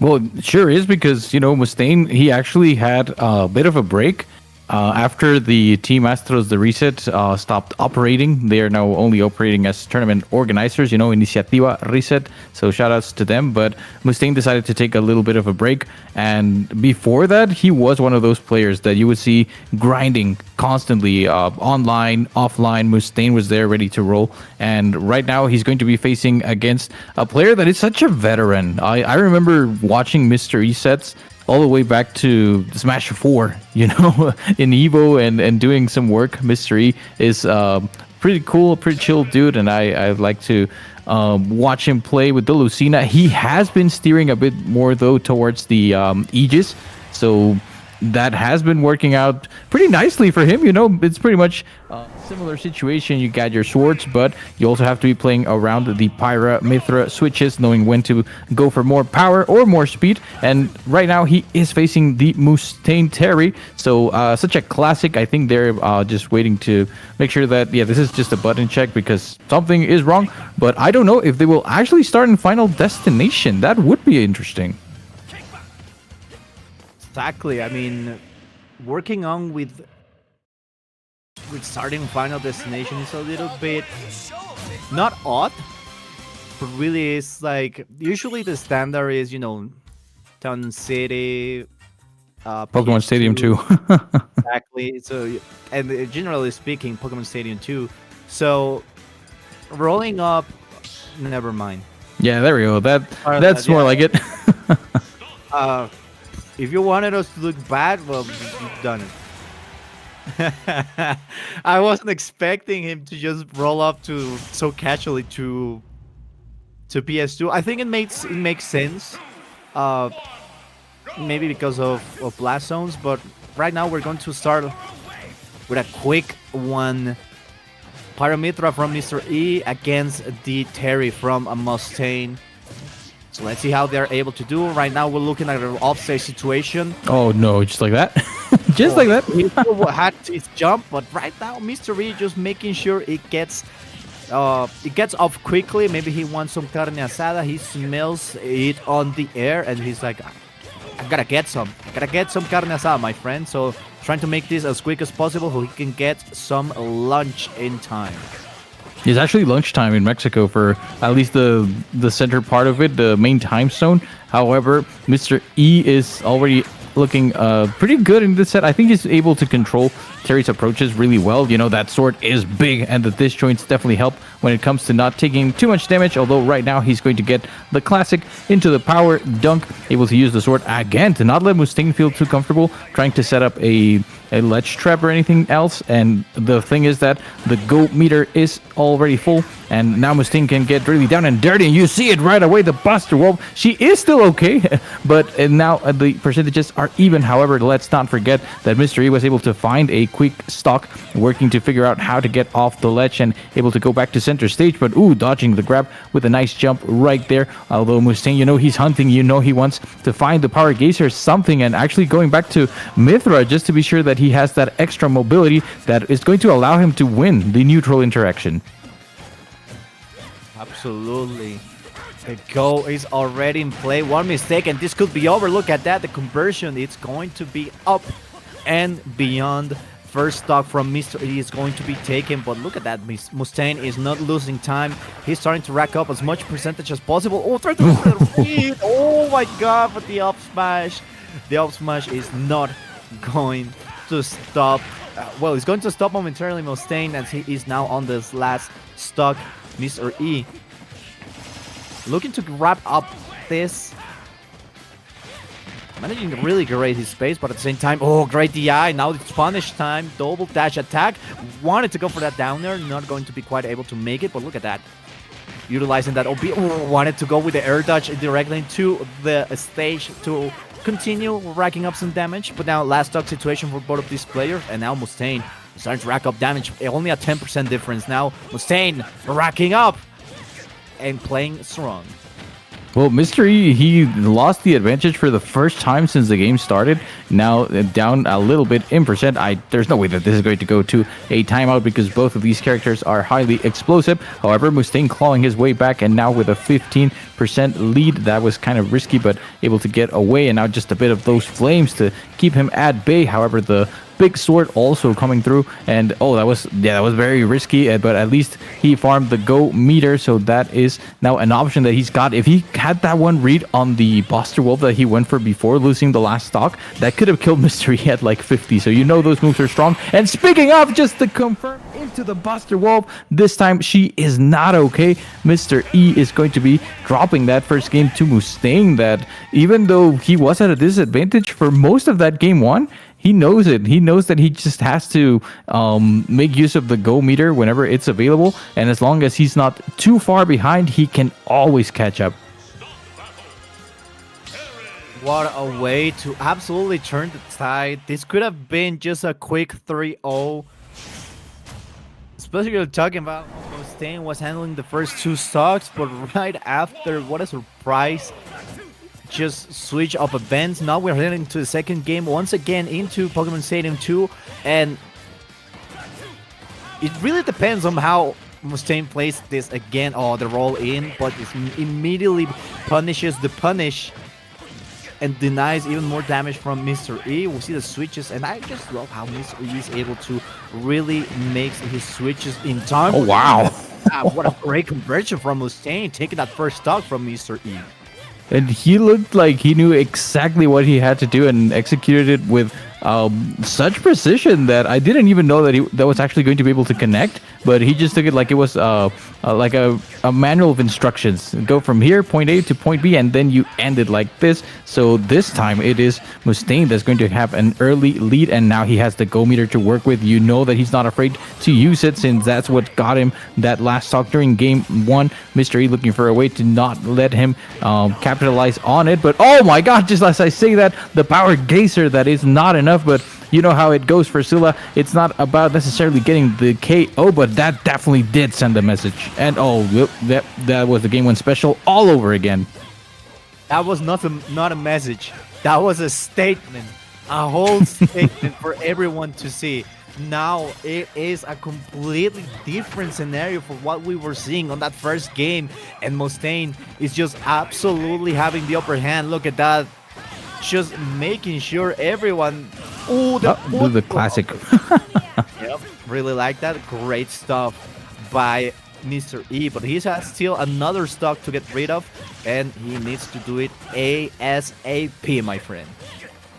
Well, it sure is, because, Mustain, he actually had a bit of a break. After the Team Astros, the reset, stopped operating. They are now only operating as tournament organizers, Iniciativa Reset. So shout outs to them. But Mustain decided to take a little bit of a break. And before that, he was one of those players that you would see grinding constantly, online, offline. Mustain was there ready to roll. And right now, he's going to be facing against a player that is such a veteran. I remember watching Mr. E sets all the way back to Smash 4, in Evo and doing some work. Mr. E is pretty cool, pretty chill dude, and I like to watch him play with the Lucina. He has been steering a bit more, though, towards the Aegis. So that has been working out pretty nicely for him. It's pretty much a similar situation. You got your swords, but you also have to be playing around the Pyra Mithra switches, knowing when to go for more power or more speed. And right now he is facing the Mustain Terry, so such a classic. I think they're just waiting to make sure that this is just a button check because something is wrong, but I don't know if they will actually start in Final Destination. That would be interesting. Exactly. I mean, working on with starting Final Destination is a little bit not odd, but really is like usually the standard is Town City, Pokemon Stadium 2. Exactly. So, and generally speaking, Pokemon Stadium 2. So, rolling up, never mind. Yeah, there we go. That's more like it. If you wanted us to look bad, well, you've done it. I wasn't expecting him to just roll up so casually to PS2. I think it makes sense. Maybe because of blast zones, but right now we're going to start with a quick one. Pyramithra from Mr. E against the Terry from a Mustain. So let's see how they're able to do. Right now we're looking at an offstage situation. Oh no, just like that? Just like that? He had his jump, but right now Mr. E just making sure it gets off quickly. Maybe he wants some carne asada. He smells it on the air and he's like, I gotta get some carne asada, my friend. So trying to make this as quick as possible so he can get some lunch in time. It's actually lunchtime in Mexico for at least the center part of it, the main time zone. However, Mr. E is already looking pretty good in this set. I think he's able to control Terry's approaches really well. That sword is big, and the disjoints definitely help when it comes to not taking too much damage, although right now he's going to get the classic into the power dunk, able to use the sword again to not let Mustain feel too comfortable, trying to set up a ledge trap or anything else. And the thing is that the go meter is already full, and now Mustain can get really down and dirty, and you see it right away. The Buster Wolf, she is still okay, but now the percentages are even. However, let's not forget that Mr. E was able to find a quick stock, working to figure out how to get off the ledge and able to go back to center stage, but dodging the grab with a nice jump right there. Although Mustain, he's hunting, he wants to find the power geyser or something, and actually going back to Mithra just to be sure that he has that extra mobility that is going to allow him to win the neutral interaction. Absolutely. The goal is already in play. One mistake and this could be over. Look at that. The conversion, it's going to be up and beyond. First stock from Mr. E is going to be taken, but look at that. Mustain is not losing time. He's starting to rack up as much percentage as possible. Oh, try to read. Oh my god, but the up smash. The up smash is not going to stop. Well, it's going to stop momentarily Mustain as he is now on this last stock. Mr. E looking to wrap up this. Managing to really create his space, but at the same time, great DI. Now it's punish time. Double dash attack. Wanted to go for that down there. Not going to be quite able to make it, but look at that. Utilizing that OB. Wanted to go with the air dodge directly into the stage to continue racking up some damage. But now last stock situation for both of these players. And now Mustain starting to rack up damage. Only a 10% difference now. Mustain racking up and playing strong. Well, Mr. E, he lost the advantage for the first time since the game started. Now down a little bit in percent. There's no way that this is going to go to a timeout because both of these characters are highly explosive. However, Mustain clawing his way back, and now with a 15% lead. That was kind of risky, but able to get away, and now just a bit of those flames to keep him at bay. However, the big sword also coming through, and that was very risky, but at least he farmed the go meter, so that is now an option that he's got. If he had that one read on the Buster Wolf that he went for before losing the last stock, that could have killed Mr. E at like 50, so those moves are strong. And speaking of, just to confirm, into the Buster Wolf, this time she is not okay. Mr. E is going to be dropping that first game to Mustain, that even though he was at a disadvantage for most of that game one, he knows it. He knows that he just has to make use of the go meter whenever it's available. And as long as he's not too far behind, he can always catch up. What a way to absolutely turn the tide. This could have been just a quick 3-0. Especially talking about Mustain was handling the first 2 stocks, but right after, what a surprise. Just switch of events. Now we're heading to the second game once again into Pokemon Stadium 2, and it really depends on how Mustain plays this again. Oh, the roll in, but it immediately punishes the punish and denies even more damage from Mr. E. We'll see the switches, and I just love how Mr. E is able to really make his switches in time. Oh, wow. What a great conversion from Mustain, taking that first stock from Mr. E. And he looked like he knew exactly what he had to do and executed it with such precision that I didn't even know that was actually going to be able to connect. But he just took it like it was like a manual of instructions. Go from here, point A to point B, and then you end it like this. So this time it is Mustain that's going to have an early lead, and now he has the go meter to work with. You know that he's not afraid to use it, since that's what got him that last stock during game 1. Mr. E looking for a way to not let him capitalize on it. But oh my god, just as I say that, the power geyser, that is not enough. But you know how it goes for Scylla. It's not about necessarily getting the KO, but that definitely did send a message. And oh, that was the game 1 special all over again. That was not a message. That was a statement. A whole statement for everyone to see. Now it is a completely different scenario for what we were seeing on that first game. And Mustain is just absolutely having the upper hand. Look at that. Just making sure everyone... the classic. Yep, really like that. Great stuff by Mr. E, but he has still another stock to get rid of, and he needs to do it ASAP, my friend.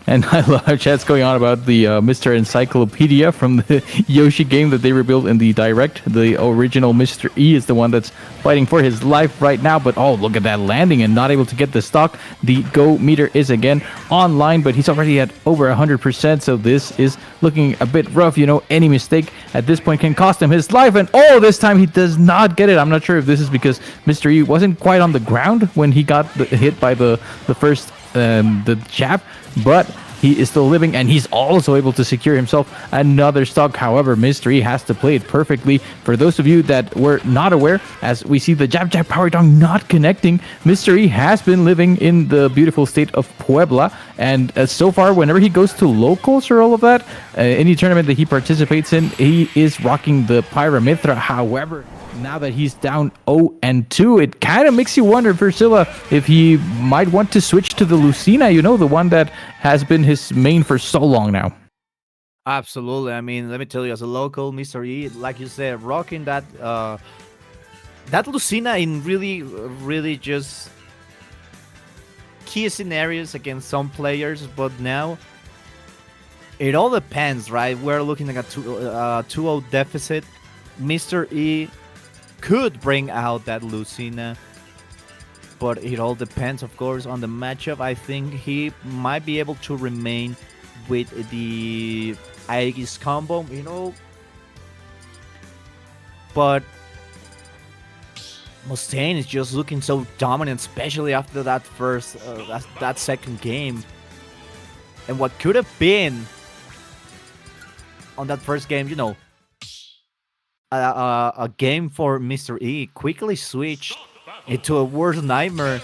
And I love how chat's going on about the Mr. Encyclopedia from the Yoshi game that they rebuilt in the Direct. The original Mr. E is the one that's fighting for his life right now. But oh, look at that landing and not able to get the stock. The go meter is again online, but he's already at over 100%. So this is looking a bit rough. You know, any mistake at this point can cost him his life. And oh, this time he does not get it. I'm not sure if this is because Mr. E wasn't quite on the ground when he got hit by the first the jab, but he is still living, and he's also able to secure himself another stock. However, Mr. E has to play it perfectly. For those of you that were not aware, as we see the jab power down not connecting, Mr. E has been living in the beautiful state of Puebla, and so far whenever he goes to locals or all of that, any tournament that he participates in, he is rocking the Pyramithra. However, now that he's down 0-2, it kind of makes you wonder for Scylla if he might want to switch to the Lucina, you know, the one that has been his main for so long now. Absolutely. I mean, let me tell you, as a local, Mr. E, like you said, rocking that Lucina in really just key scenarios against some players, but now it all depends, right? We're looking at a 2-0 deficit. Mr. E could bring out that Lucina, but it all depends, of course, on the matchup. I think he might be able to remain with the Aegis combo, you know, but Mustain is just looking so dominant, especially after that that second game. And what could have been on that first game, you know, a game for Mr. E quickly switched into a worse nightmare.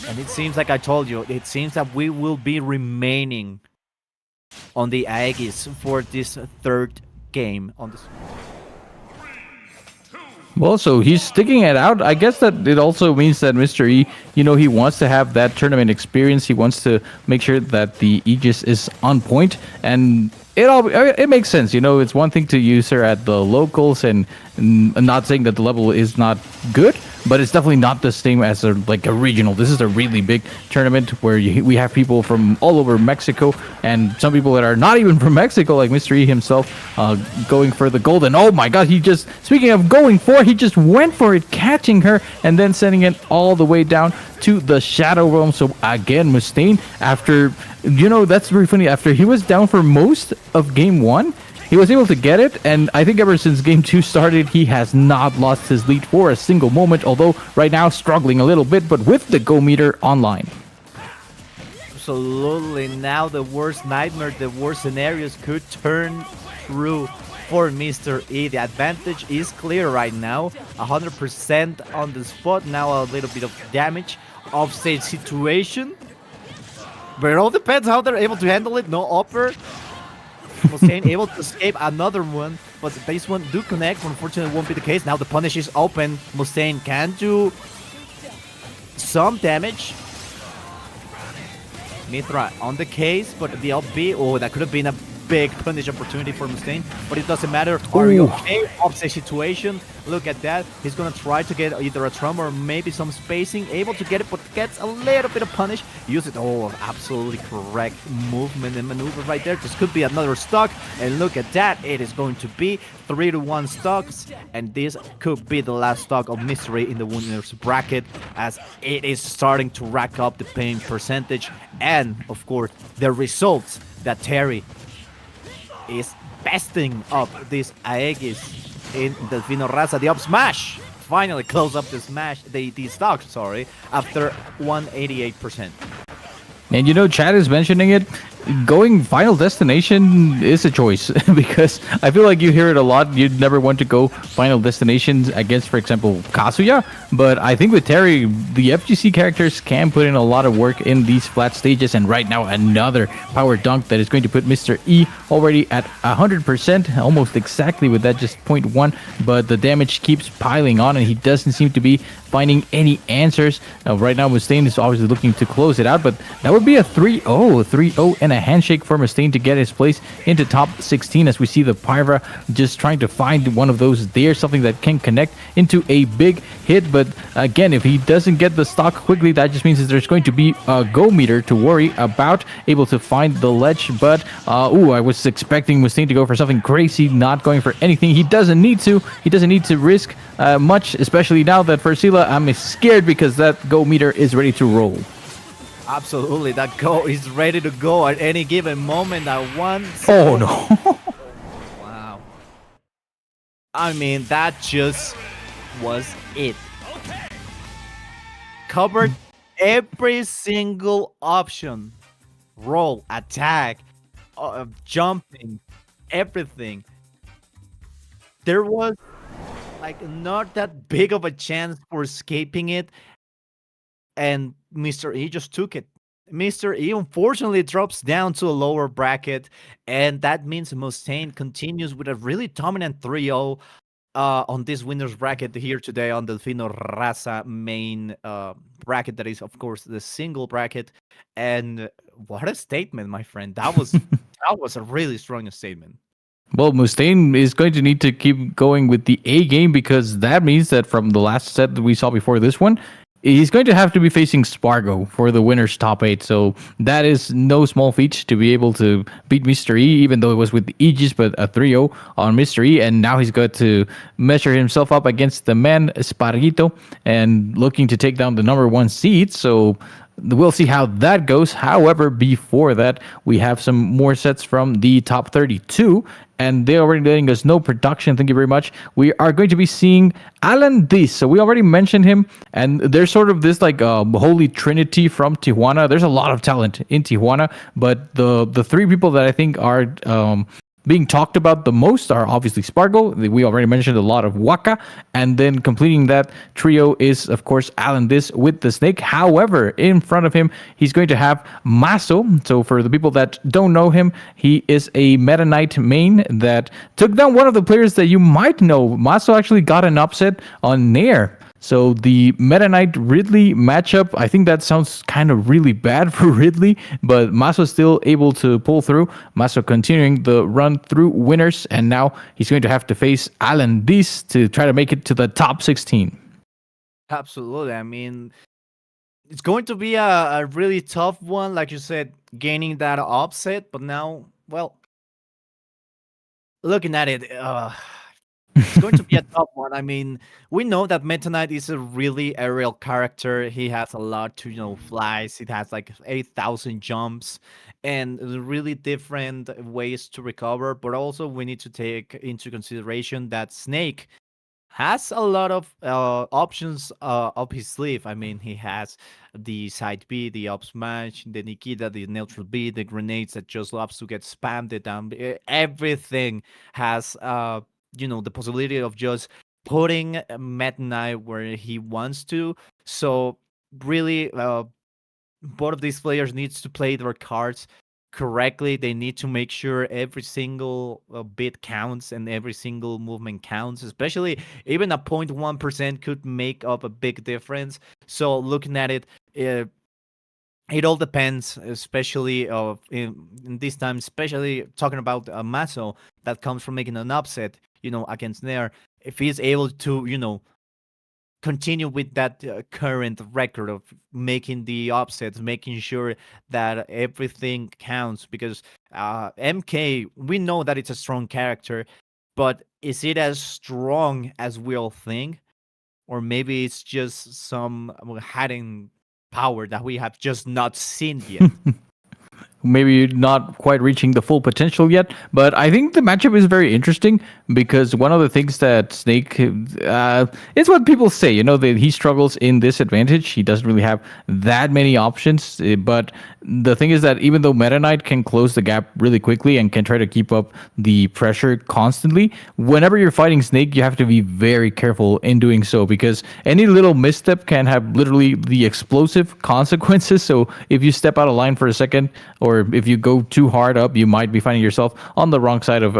And it seems like I told you, it seems that we will be remaining on the Aegis for this third game on this. Well, so he's sticking it out. I guess that it also means that Mr. E, you know, he wants to have that tournament experience. He wants to make sure that the Aegis is on point, and it makes sense. You know, it's one thing to use her at the locals, and not saying that the level is not good, but it's definitely not the same as a regional. This is a really big tournament where we have people from all over Mexico, and some people that are not even from Mexico, like Mr. E himself, going for the gold. And oh my god, speaking of going for, he just went for it, catching her, and then sending it all the way down to the Shadow Realm. So again, Mustain, after, you know, that's very funny, after he was down for most of game 1, he was able to get it, and I think ever since game 2 started, he has not lost his lead for a single moment, although right now struggling a little bit, but with the go meter online. Absolutely. Now the worst nightmare, the worst scenarios could turn true for Mr. E. The advantage is clear right now. 100% on the spot. Now a little bit of damage. Offstage situation. But it all depends how they're able to handle it. No upper. Mustain able to escape another one. But this one do connect. Unfortunately, it won't be the case. Now the punish is open. Mustain can do some damage. Mithra on the case, but the LB, oh, that could have been a big punish opportunity for Mustain, but it doesn't matter. Are you okay? Offset situation. Look at that. He's gonna try to get either a Trump or maybe some spacing. Able to get it, but gets a little bit of punish. Use it. Oh, absolutely correct movement and maneuver right there. This could be another stock, and look at that. It is going to be 3-1 stocks, and this could be the last stock of Mystery in the winners bracket, as it is starting to rack up the pain percentage, and of course the results that Terry is besting up this Aegis in Delfino Raza. The up smash finally close up the smash, the stock, sorry, after 188%. And you know, Chad is mentioning it. Going Final Destination is a choice because I feel like you hear it a lot. You'd never want to go Final Destinations against, for example, Kazuya. But I think with Terry, the FGC characters can put in a lot of work in these flat stages. And right now, another power dunk that is going to put Mr. E already at 100%, almost exactly with that, just 0.1. But the damage keeps piling on, and he doesn't seem to be finding any answers. Now, right now, Mustain is obviously looking to close it out, but that would be a 3-0, and a handshake for Mustain to get his place into top 16, as we see the Pyra just trying to find one of those there, something that can connect into a big hit. But again, if he doesn't get the stock quickly, that just means that there's going to be a go meter to worry about, able to find the ledge. But I was expecting Mustain to go for something crazy, not going for anything. He doesn't need to risk much, especially now that for Sila, I'm scared because that go meter is ready to roll. Absolutely, that go is ready to go at any given moment at once. Oh no. Wow. I mean, that just was it. Covered every single option. Roll, attack, jumping, everything. There was like not that big of a chance for escaping it, and Mr. E just took it. Mr. E unfortunately drops down to a lower bracket, and that means Mustain continues with a really dominant 3-0 on this winner's bracket here today on the Delfino Raza main bracket. That is, of course, the single bracket. And what a statement, my friend. That was that was a really strong statement. Well, Mustain is going to need to keep going with the A game, because that means that from the last set that we saw before this one, he's going to have to be facing Spargo for the winner's top 8. So that is no small feat to be able to beat Mr. E, even though it was with Aegis, but a 3-0 on Mr. E. And now he's got to measure himself up against the man Sparg0 and looking to take down the number 1 seed. So we'll see how that goes. However, before that, we have some more sets from the top 32, and they're already letting us know production. Thank you very much. We are going to be seeing AlanDiss. So we already mentioned him, and there's sort of this like holy trinity from Tijuana. There's a lot of talent in Tijuana, but the three people that I think are being talked about the most are obviously Spargo. We already mentioned a lot of WaKa. And then completing that trio is, of course, AlanDiss with the snake. However, in front of him, he's going to have Maso. So for the people that don't know him, he is a Meta Knight main that took down one of the players that you might know. Maso actually got an upset on Nair. So the Meta Knight Ridley matchup, I think that sounds kind of really bad for Ridley, but Maso still able to pull through. Maso continuing the run through winners, and now he's going to have to face AlanDiss to try to make it to the top 16. Absolutely. I mean, it's going to be a really tough one, like you said, gaining that upset. But now, well, looking at it, it's going to be a tough one. I mean, we know that Meta Knight is a really aerial character. He has a lot to, flies. It has like 8,000 jumps and really different ways to recover. But also we need to take into consideration that Snake has a lot of options up his sleeve. I mean, he has the side B, the up smash, the Nikita, the neutral B, the grenades that just loves to get spammed it down. Everything has, the possibility of just putting Meta Knight where he wants to. So really, both of these players needs to play their cards correctly. They need to make sure every single bit counts and every single movement counts, especially even a 0.1% could make up a big difference. So looking at it, it all depends, especially in this time, especially talking about Maso that comes from making an upset, against Nair. If he's able to, continue with that current record of making the upsets, making sure that everything counts. Because MK, we know that it's a strong character, but is it as strong as we all think? Or maybe it's just some hidden power that we have just not seen yet. Maybe not quite reaching the full potential yet, but I think the matchup is very interesting because one of the things that Snake is what people say, that he struggles in this advantage. He doesn't really have that many options, but the thing is that even though Meta Knight can close the gap really quickly and can try to keep up the pressure constantly, whenever you're fighting Snake, you have to be very careful in doing so because any little misstep can have literally the explosive consequences. So if you step out of line for a second, or if you go too hard up, you might be finding yourself on the wrong side of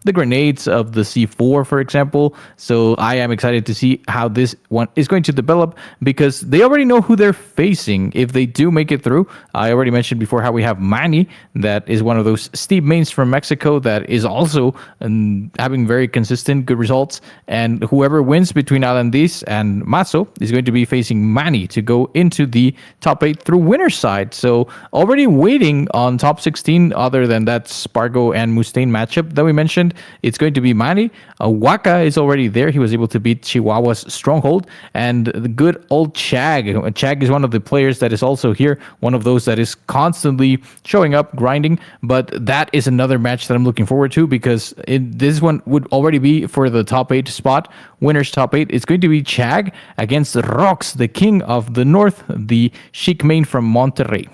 the grenades of the C4, for example. So I am excited to see how this one is going to develop because they already know who they're facing if they do make it through. I already mentioned before how we have Manny, that is one of those steep mains from Mexico that is also having very consistent good results. And whoever wins between AlanDiss and Maso is going to be facing Manny to go into the top 8 through winner's side. So already waiting on top 16, other than that Spargo and Mustain matchup that we mentioned, it's going to be Manny. WaKa is already there. He was able to beat Chihuahua's Stronghold. And the good old Chag. Chag is one of the players that is also here, one of those that is constantly showing up, grinding. But that is another match that I'm looking forward to because this one would already be for the top 8 spot. Winner's top 8. It's going to be Chag against Rox, the king of the north, the chic main from Monterrey.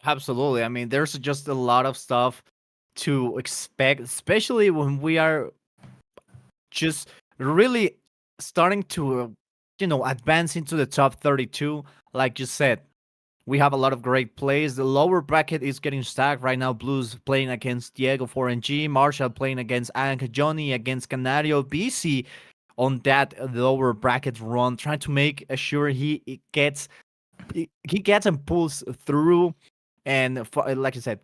Absolutely. I mean, there's just a lot of stuff to expect, especially when we are just really starting to, advance into the top 32. Like you said, we have a lot of great plays. The lower bracket is getting stacked right now. Blues playing against Diego 4NG, Marshall playing against Ank Johnny, against Canario, BC on that lower bracket run, trying to make sure he gets and pulls through. And like I said,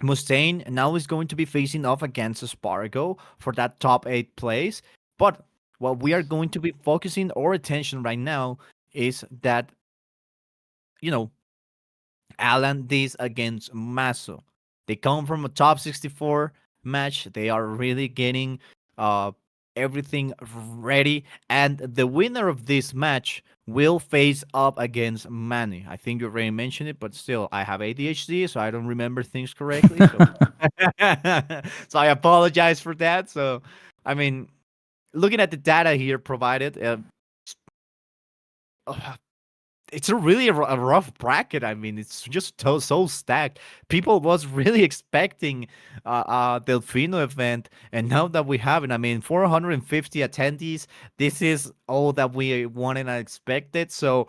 Mustain now is going to be facing off against Spargo for that top 8 place. But what we are going to be focusing our attention right now is that, AlanDiss against Maso. They come from a top 64 match. They are really getting everything ready. And the winner of this match will face up against Manny. I think you already mentioned it, but still, I have ADHD, so I don't remember things correctly. So, so I apologize for that. So, I mean, looking at the data here provided, it's a really a rough bracket. I mean, it's just so stacked. People was really expecting Delfino event, and now that we have it, I mean, 450 attendees. This is all that we wanted and expected. So,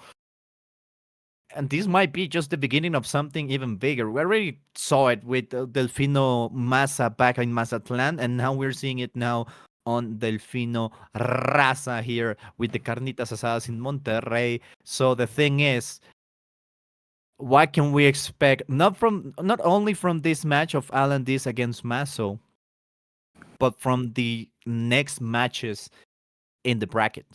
and this might be just the beginning of something even bigger. We already saw it with Delfino Masa back in Mazatlan, and now we're seeing it now on Delfino Raza here with the carnitas asadas in Monterrey. So the thing is, what can we expect? Not only from this match of AlanDiss against Maso, but from the next matches in the bracket.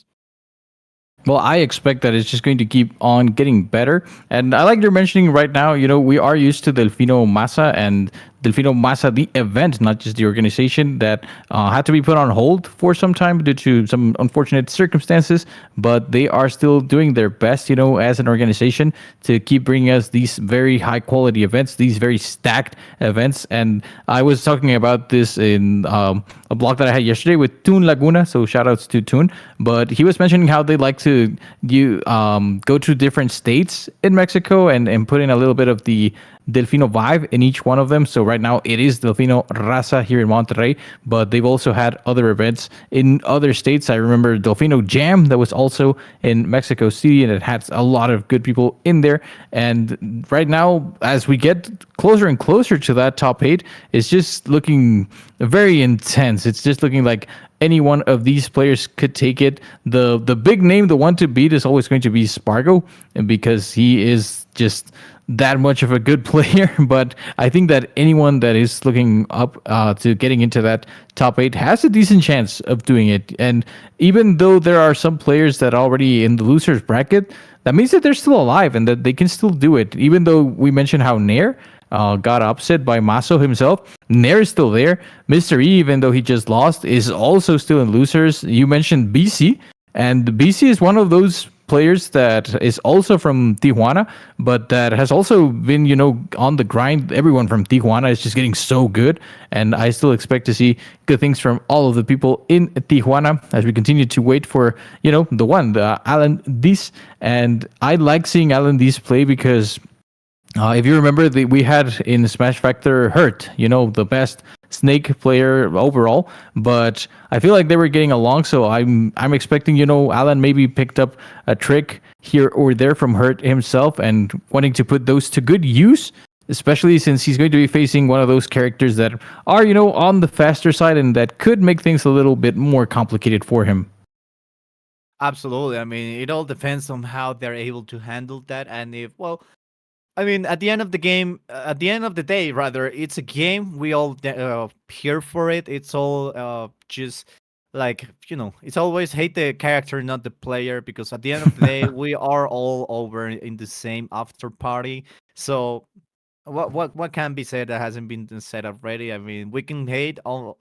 Well, I expect that it's just going to keep on getting better. And I like you're mentioning right now, we are used to Delfino Masa and Delfino Masa, the event, not just the organization, that had to be put on hold for some time due to some unfortunate circumstances, but they are still doing their best, as an organization to keep bringing us these very high quality events, these very stacked events. And I was talking about this in a blog that I had yesterday with Toon Laguna, so shout outs to Toon, but he was mentioning how they like to go to different states in Mexico and put in a little bit of the Delfino vibe in each one of them. So right now it is Delfino Raza here in Monterrey, but they've also had other events in other states. I remember Delfino Jam that was also in Mexico City, and it had a lot of good people in there. And right now, as we get closer and closer to that top 8, it's just looking very intense. It's just looking like any one of these players could take it. The big name, the one to beat, is always going to be Spargo, and because he is just that much of a good player. But I think that anyone that is looking up to getting into that top 8 has a decent chance of doing it. And even though there are some players that are already in the losers bracket, that means that they're still alive and that they can still do it. Even though we mentioned how Nair got upset by Maso himself, Nair is still there. Mr. E, even though he just lost, is also still in losers. You mentioned BC, and BC is one of those players that is also from Tijuana, but that has also been, on the grind. Everyone from Tijuana is just getting so good, and I still expect to see good things from all of the people in Tijuana as we continue to wait for, the AlanDiss. And I like seeing AlanDiss play because if you remember, we had in Smash Factor Hurt, the best Snake player overall, but I feel like they were getting along, so I'm expecting, Alan maybe picked up a trick here or there from Hurt himself and wanting to put those to good use, especially since he's going to be facing one of those characters that are, on the faster side and that could make things a little bit more complicated for him. Absolutely. I mean, it all depends on how they're able to handle that. And at the end of the day, rather, it's a game. We all here for it. It's all just like, it's always hate the character, not the player, because at the end of the day, we are all over in the same after party. So what can be said that hasn't been said already? I mean, we can hate all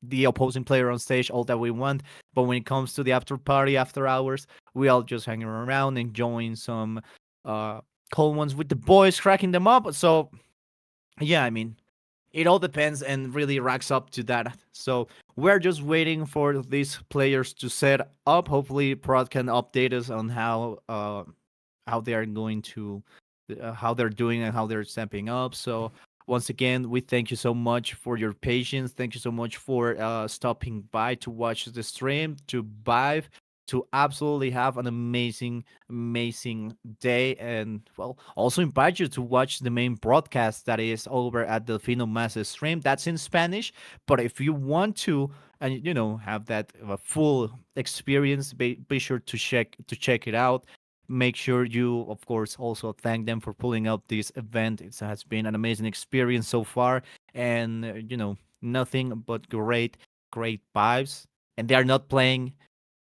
the opposing player on stage all that we want, but when it comes to the after party, after hours, we all just hanging around, enjoying some cold ones with the boys, cracking them up. So yeah, I mean, it all depends and really racks up to that. So we're just waiting for these players to set up. Hopefully Prod can update us on how they are going to how they're doing and how they're stepping up. So once again, we thank you so much for your patience. Thank you so much for stopping by to watch the stream, to vibe, to absolutely have an amazing day. And also invite you to watch the main broadcast that is over at Delfino Masa stream. That's in Spanish, but if you want to and have that full experience, be sure to check it out. Make sure you, of course, also thank them for pulling up this event. It has been an amazing experience so far, and nothing but great vibes. And they are not playing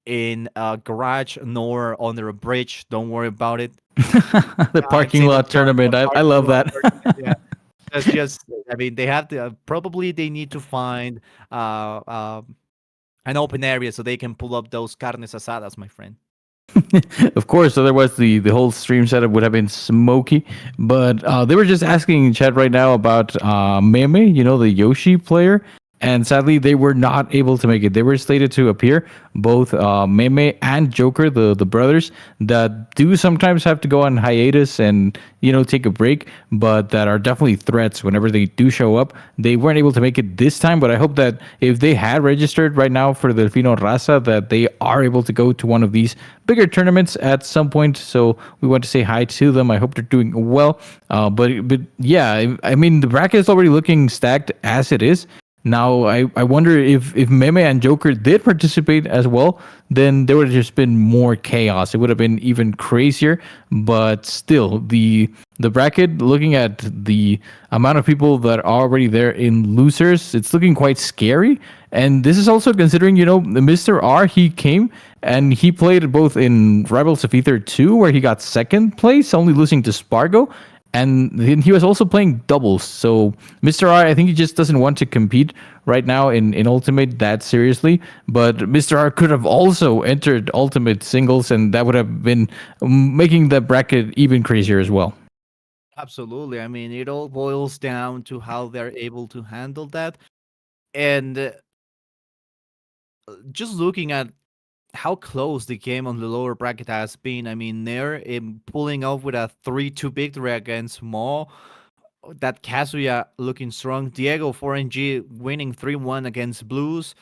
in a garage nor under a bridge. Don't worry about it. The parking lot tournament. I love that. Yeah. That's just, I mean, they have to probably they need to find an open area so they can pull up those carnes asadas, my friend. Of course, otherwise the whole stream setup would have been smoky. But they were just asking in chat right now about Meme, the Yoshi player. And sadly, they were not able to make it. They were slated to appear, both Meme and Joker, the brothers, that do sometimes have to go on hiatus and, take a break, but that are definitely threats whenever they do show up. They weren't able to make it this time, but I hope that if they had registered right now for the Delfino Raza, that they are able to go to one of these bigger tournaments at some point. So we want to say hi to them. I hope they're doing well. But yeah, I mean, the bracket is already looking stacked as it is. Now, I wonder if Meme and Joker did participate as well, then there would have just been more chaos. It would have been even crazier. But still, the bracket, looking at the amount of people that are already there in losers, it's looking quite scary. And this is also considering, Mr. R, he came and he played both in Rivals of Ether 2, where he got second place, only losing to Spargo. and he was also playing doubles. So Mr. R, I think he just doesn't want to compete right now in Ultimate that seriously. But Mr. R could have also entered Ultimate singles, and that would have been making the bracket even crazier as well. Absolutely. I mean, it all boils down to how they're able to handle that. And just looking at how close the game on the lower bracket has been, I mean, Nair pulling off with a 3-2 victory against Mo. That Kazuya looking strong. Diego 4NG winning 3-1 against Blues.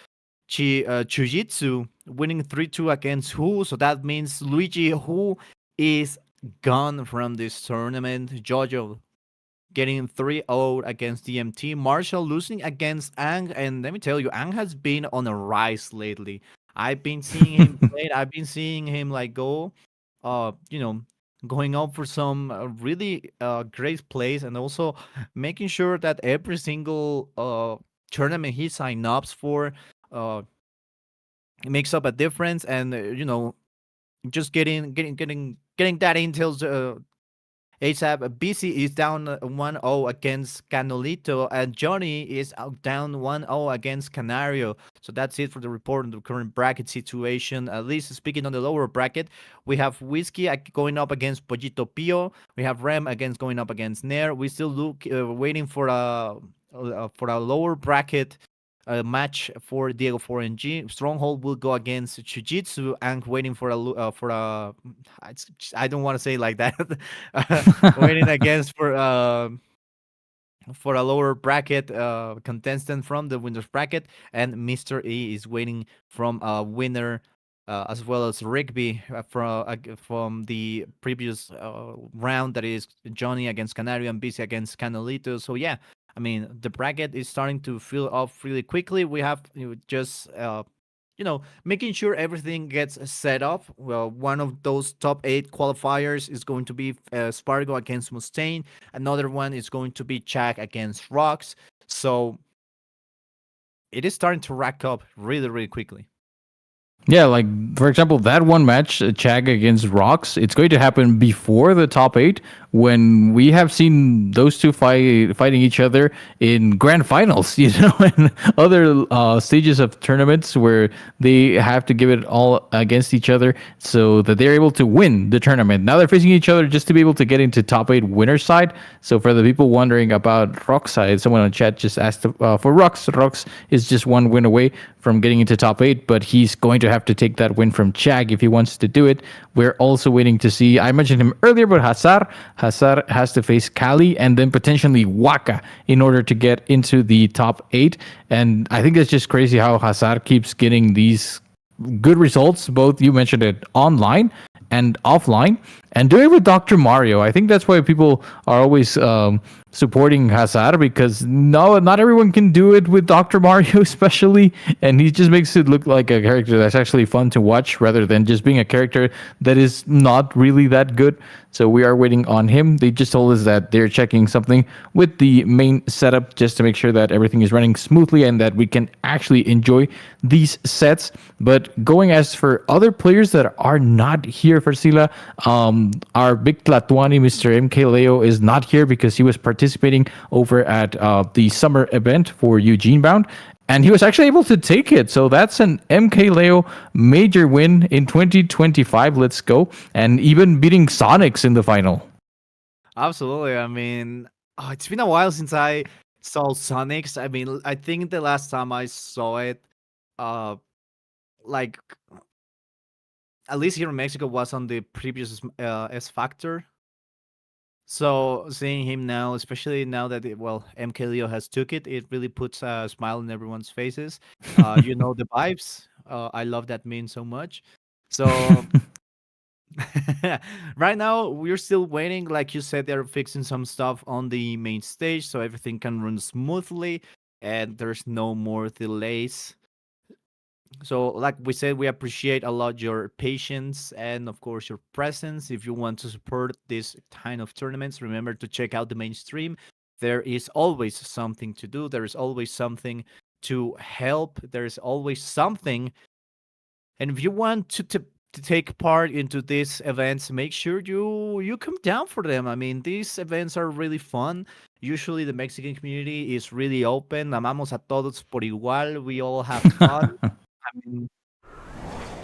Chujitsu winning 3-2 against Who. So that means Luigi Who is gone from this tournament. Jojo getting 3-0 against DMT. Marshall losing against Ang. And let me tell you, Ang has been on a rise lately. I've been seeing him play. I've been seeing him like go, going up for some really great plays, and also making sure that every single tournament he signs up for makes up a difference. And just getting that intel. ASAP, BC is down 1-0 against Nolito, and Johnny is down 1-0 against Canario. So that's it for the report on the current bracket situation. At least speaking on the lower bracket, we have Whiskey going up against Pollito Pio. We have Rem going up against Nair. We still waiting for a lower bracket match for Diego 4NG. Stronghold will go against Jiu-Jitsu and waiting for a I don't want to say it like that. Waiting against for a lower bracket contestant from the winners bracket, and Mr. E is waiting from a winner as well as Rigby from the previous round, that is Johnny against Canario and BC against Canolito. So yeah, I mean, the bracket is starting to fill up really quickly. We have just making sure everything gets set up. Well, one of those top 8 qualifiers is going to be Spargo against Mustain. Another one is going to be Chag against Rocks. So it is starting to rack up really, really quickly. Yeah, like for example, that one match, Chag against Rocks, it's going to happen before the top 8, when we have seen those two fighting each other in grand finals, and other stages of tournaments where they have to give it all against each other so that they're able to win the tournament. Now they're facing each other just to be able to get into top 8 winner's side. So for the people wondering about Rocks side, someone on chat just asked for Rocks. Rocks is just one win away from getting into top 8, but he's going to have to take that win from Chag if he wants to do it. We're also waiting to see, I mentioned him earlier, but Hassar has to face Kali and then potentially WaKa in order to get into the top 8. And I think it's just crazy how Hassar keeps getting these good results, both, you mentioned it, online and offline, and doing it with Dr. Mario. I think that's why people are always supporting Hassar, because not everyone can do it with Dr. Mario, especially, and he just makes it look like a character that's actually fun to watch rather than just being a character that is not really that good. So we are waiting on him. They just told us that they're checking something with the main setup just to make sure that everything is running smoothly and that we can actually enjoy these sets. But going as for other players that are not here for Sila, our big Tlatuani, Mr. MK Leo, is not here because he was participating over at the summer event for Eugene Bound, and he was actually able to take it. So that's an MK Leo major win in 2025. Let's go. And even beating Sonics in the final. Absolutely. I mean, it's been a while since I saw Sonics. I mean, I think the last time I saw it, like, at least here in Mexico, was on the previous S Factor. So seeing him now, especially now that MK Leo has took it, it really puts a smile on everyone's faces. The vibes. I love that meme so much. So right now we're still waiting. Like you said, they're fixing some stuff on the main stage so everything can run smoothly and there's no more delays. So, like we said, we appreciate a lot your patience and, of course, your presence. If you want to support this kind of tournaments, remember to check out the mainstream. There is always something to do. There is always something to help. There is always something. And if you want to to take part into these events, make sure you come down for them. I mean, these events are really fun. Usually, the Mexican community is really open. Amamos a todos por igual. We all have fun. I mean,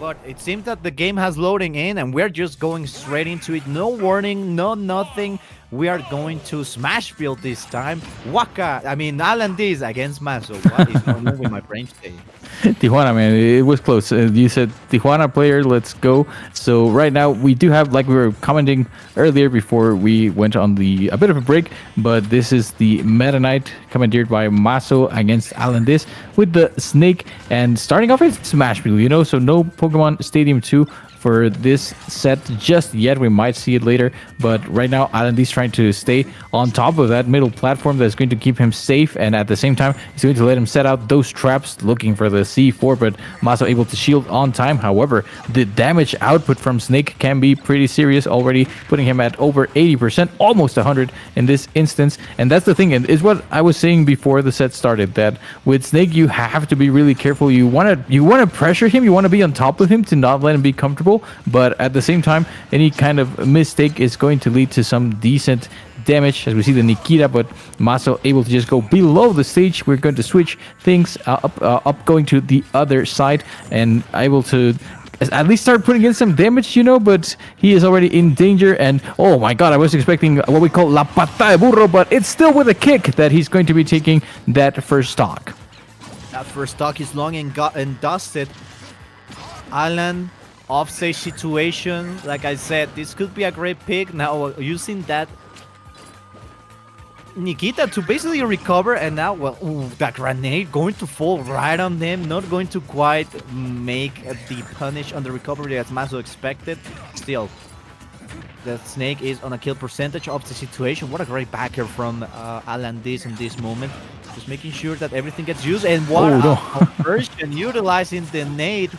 but it seems that the game has loading in, and we're just going straight into it. No warning, no nothing. We are going to smash build this time. AlanDiss against Maso. What is going on with my brain today? Tijuana, man, it was close. You said Tijuana player, let's go. So right now we do have, like we were commenting earlier before we went on a bit of a break, but this is the Meta Knight commandeered by Maso against AlanDiss with the Snake, and starting off with Smash Build, so no Pokemon Stadium 2 for this set just yet. We might see it later, but right now AlanDiss trying to stay on top of that middle platform that's going to keep him safe, and at the same time he's going to let him set out those traps looking for the C4, but Maso able to shield on time. However, the damage output from Snake can be pretty serious, already putting him at over 80%, almost 100 in this instance. And that's the thing, and is what I was saying before the set started, that with Snake you have to be really careful. You want to pressure him, you want to be on top of him to not let him be comfortable, but at the same time any kind of mistake is going to lead to some decent damage, as we see the Nikita, but Maso able to just go below the stage. We're going to switch things up going to the other side, and able to at least start putting in some damage, but he is already in danger. And oh my god, I was expecting what we call la pata de burro, but it's still with a kick that he's going to be taking that first stock. That first stock is long and dusted. Alan, offstage situation. Like I said, this could be a great pick. Now using that Nikita to basically recover, and now, that grenade going to fall right on them. Not going to quite make the punish on the recovery as Maso expected. Still, the Snake is on a kill percentage of the situation. What a great backer from AlanDiss in this moment. Just making sure that everything gets used. And what a conversion, utilizing the nade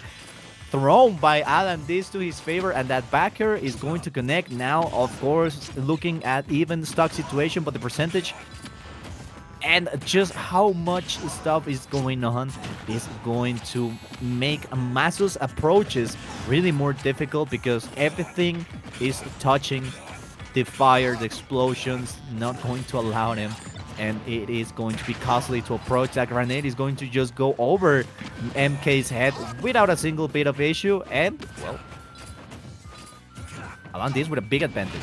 thrown by AlanDiss to his favor, and that backer is going to connect now. Of course, looking at even stock situation, but the percentage and just how much stuff is going on is going to make Maso's approaches really more difficult, because everything is touching the fire, the explosions, not going to allow them. And it is going to be costly to approach. That grenade is going to just go over MK's head without a single bit of issue. And, AlanDiss with a big advantage.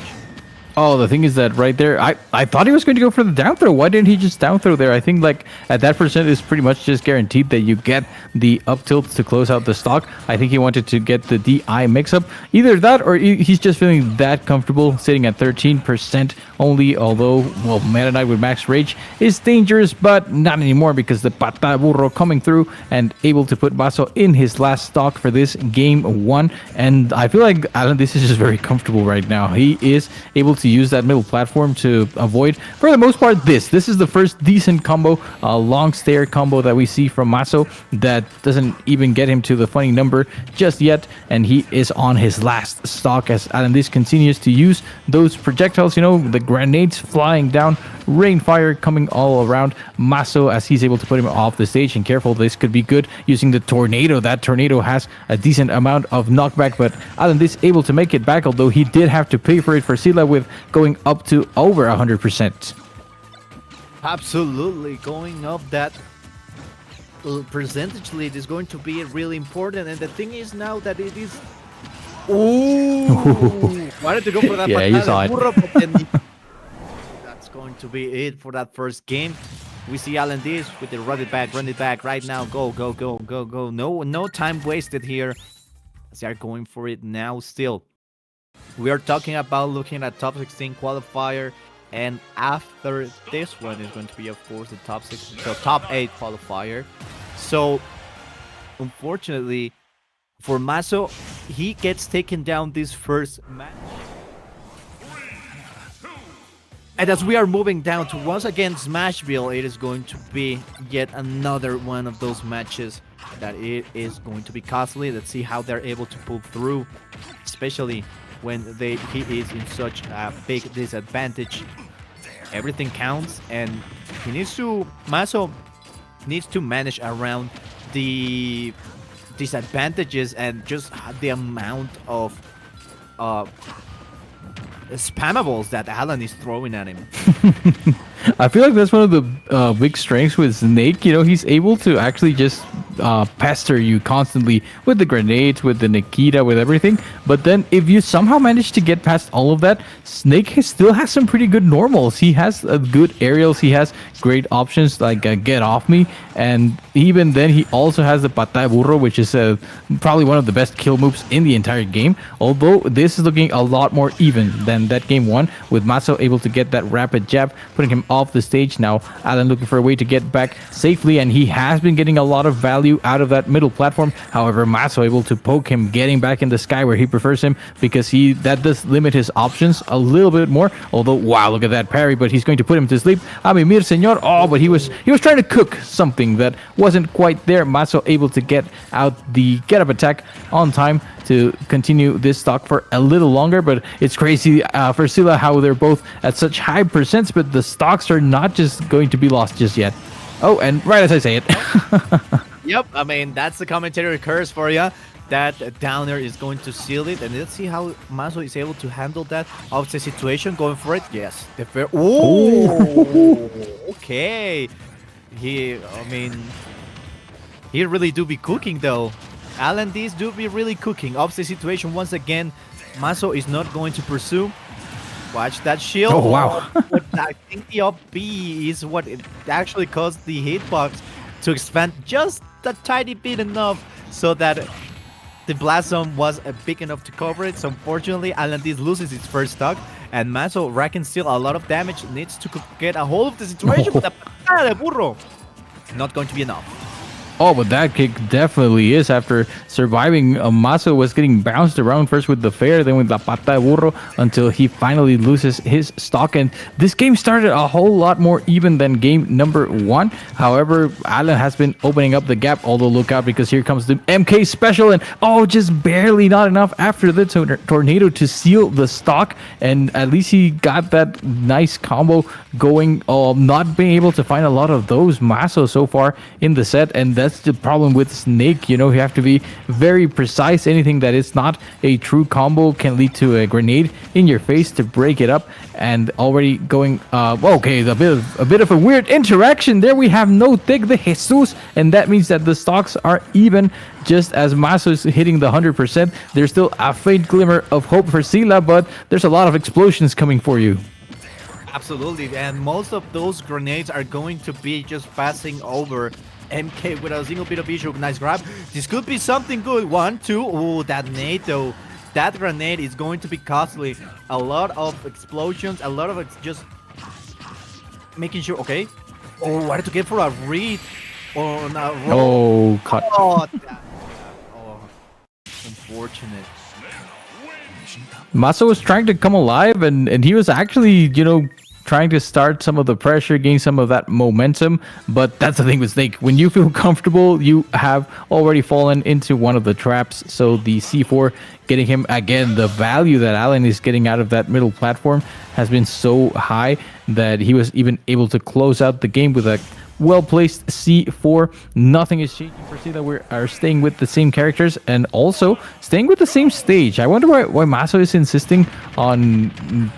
Oh, the thing is that right there, I thought he was going to go for the down throw. Why didn't he just down throw there? I think like at that percent is pretty much just guaranteed that you get the up tilt to close out the stock. I think he wanted to get the DI mix up. Either that or he's just feeling that comfortable sitting at 13% only. Although, Meta Knight with max rage is dangerous, but not anymore, because the Pata Burro coming through and able to put Maso in his last stock for this game 1. And I feel like AlanDiss is just very comfortable right now. He is able to use that middle platform to avoid, for the most part, this is the first decent combo, long stair combo that we see from Maso that doesn't even get him to the funny number just yet, and he is on his last stock as AlanDiss continues to use those projectiles, the grenades flying down, rain fire coming all around Maso as he's able to put him off the stage. And careful, this could be good using the tornado. That tornado has a decent amount of knockback, but AlanDiss able to make it back, although he did have to pay for it for Sila with going up to over 100%. Absolutely, going up that percentage lead is going to be really important. And the thing is now that it is... Ooh! Wanted to go for that. Yeah, you saw it. But then that's going to be it for that first game. We see AlanDiss with the run it back right now. Go. No time wasted here. They are going for it now still. We are talking about looking at top 16 qualifier, and after this one is going to be, of course, the top 16, so top 8 qualifier. So, unfortunately, for Maso, he gets taken down this first match. And as we are moving down to once again Smashville, it is going to be yet another one of those matches that it is going to be costly. Let's see how they're able to pull through, especially when he is in such a big disadvantage. Everything counts, and Maso needs to manage around the disadvantages and just the amount of spammables that Alan is throwing at him. I feel like that's one of the big strengths with Snake. You know, he's able to actually just pester you constantly with the grenades, with the Nikita, with everything. But then if you somehow manage to get past all of that, Snake still has some pretty good normals. He has good aerials. He has great options like Get Off Me. And even then, he also has the Pata de Burro, which is probably one of the best kill moves in the entire game. Although this is looking a lot more even than that game one, with Maso able to get that rapid jab, putting him off the stage. Now Alan looking for a way to get back safely, and he has been getting a lot of value out of that middle platform. However, Maso able to poke him, getting back in the sky where he prefers him, because that does limit his options a little bit more. Although, wow, look at that parry, but he's going to put him to sleep. Mir Senor. Oh, but he was trying to cook something that wasn't quite there. Maso able to get out the get up attack on time to continue this stock for a little longer. But it's crazy for Sila how they're both at such high percents, but the stocks are not just going to be lost just yet. Oh, and right as I say it. Yep, I mean, that's the commentary curse for you. That downer is going to seal it, and let's see how Maso is able to handle that of the situation. Going for it, yes. The fair. Oh, okay. He really do be cooking though. AlanDiss do be really cooking. Of the situation once again, Maso is not going to pursue. Watch that shield. Oh wow! But I think the up B is what it actually caused the hitbox to expand just a tiny bit enough so that the blast zone was big enough to cover it. So unfortunately, AlanDiss loses its first stock, and Maso racking still a lot of damage. Needs to get a hold of the situation, but the patada de burro not going to be enough. Oh, but that kick definitely is. After surviving, Maso was getting bounced around first with the fair, then with la pata de burro, until he finally loses his stock. And this game started a whole lot more even than game number one. However, Alan has been opening up the gap, although look out, because here comes the MK special, and just barely not enough after the tornado to seal the stock. And at least he got that nice combo going. Not being able to find a lot of those Maso so far in the set, and that's the problem with Snake. You know, you have to be very precise. Anything that is not a true combo can lead to a grenade in your face to break it up. And already going, okay, a bit of a weird interaction there. We have no Tig de Jesus, and that means that the stocks are even. Just as Maso is hitting the 100%, there's still a faint glimmer of hope for Sila, but there's a lot of explosions coming for you. Absolutely, and most of those grenades are going to be just passing over MK without a single bit of issue. Nice grab. This could be something good. 1, 2. Oh, that nade though. That grenade is going to be costly. A lot of explosions, a lot of just making sure. Okay. Oh, wanted to get for a read. Oh, no. Oh, cut. Oh, unfortunate. Maso was trying to come alive, and he was actually, trying to start some of the pressure, gain some of that momentum. But that's the thing with Snake. When you feel comfortable, you have already fallen into one of the traps. So the C4 getting him, again, the value that Alan is getting out of that middle platform has been so high that he was even able to close out the game with a well-placed C4. Nothing is changing for Sila. We are staying with the same characters and also staying with the same stage. I wonder why Maso is insisting on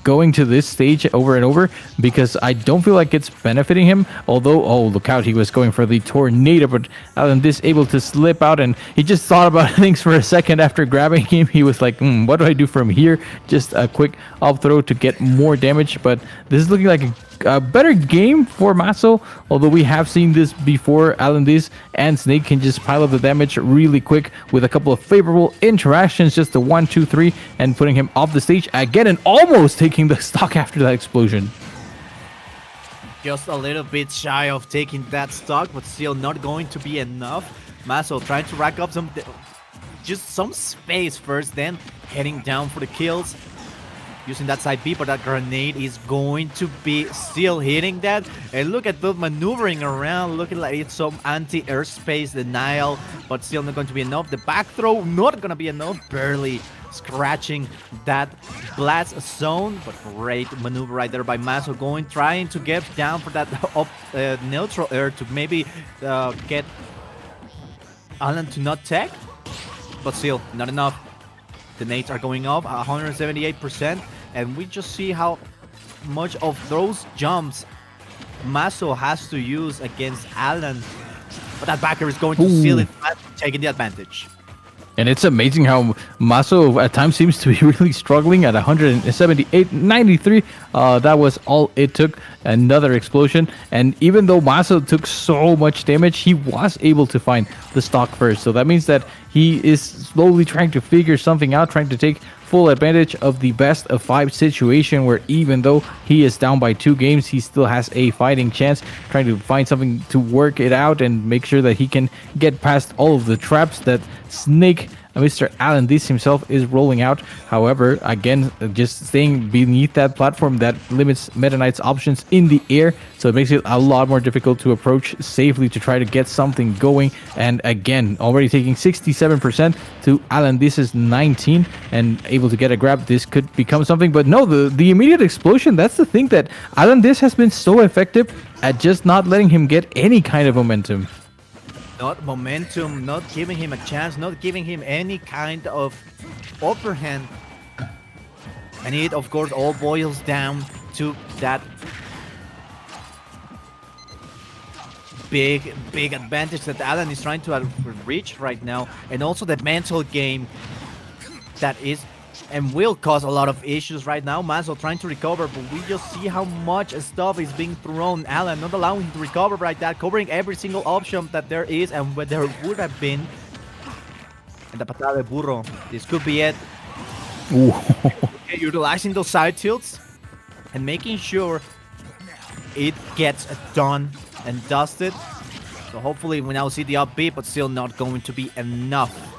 going to this stage over and over, because I don't feel like it's benefiting him. Although, oh, look out, he was going for the tornado, but AlanDiss able to slip out, and he just thought about things for a second after grabbing him. He was like, what do I do from here? Just a quick up throw to get more damage, but this is looking like a better game for Maso, although we have seen this before. AlanDiss and Snake can just pile up the damage really quick with a couple of favorable interactions, just the 1, 2, 3, and putting him off the stage again, and almost taking the stock after that explosion. Just a little bit shy of taking that stock, but still not going to be enough. Maso trying to rack up just some space first, then heading down for the kills. Using that side B, but that grenade is going to be still hitting that. And look at the maneuvering around, looking like it's some anti-airspace denial, but still not going to be enough. The back throw, not going to be enough, barely scratching that blast zone, but great maneuver right there by Maso, trying to get down for that neutral air to maybe get Alan to not tech, but still not enough. The nades are going off 178%, and we just see how much of those jumps Maso has to use against Alan. But that backer is going to seal it, taking the advantage. And it's amazing how Maso at times seems to be really struggling at 178.93. That was all it took. Another explosion. And even though Maso took so much damage, he was able to find the stock first. So that means that he is slowly trying to figure something out, trying to take full advantage of the best of 5 situation where even though he is down by 2 games, he still has a fighting chance, trying to find something to work it out and make sure that he can get past all of the traps that Snake, Mr. AlanDiss himself, is rolling out. However, again, just staying beneath that platform that limits Meta Knight's options in the air, so it makes it a lot more difficult to approach safely to try to get something going. And again, already taking 67% to AlanDiss's 19 and able to get a grab. This could become something, but no, the immediate explosion, that's the thing, that AlanDiss has been so effective at just not letting him get any kind of momentum. Not momentum, not giving him a chance, not giving him any kind of upper hand. And it, of course, all boils down to that big advantage that Alan is trying to reach right now. And also the mental game that is and will cause a lot of issues right now. Maso trying to recover, but we just see how much stuff is being thrown. Alan not allowing him to recover like that, covering every single option that there is and where there would have been. And the patada de burro, this could be it. Okay, utilizing those side tilts and making sure it gets done and dusted. So hopefully we now see the up B, but still not going to be enough.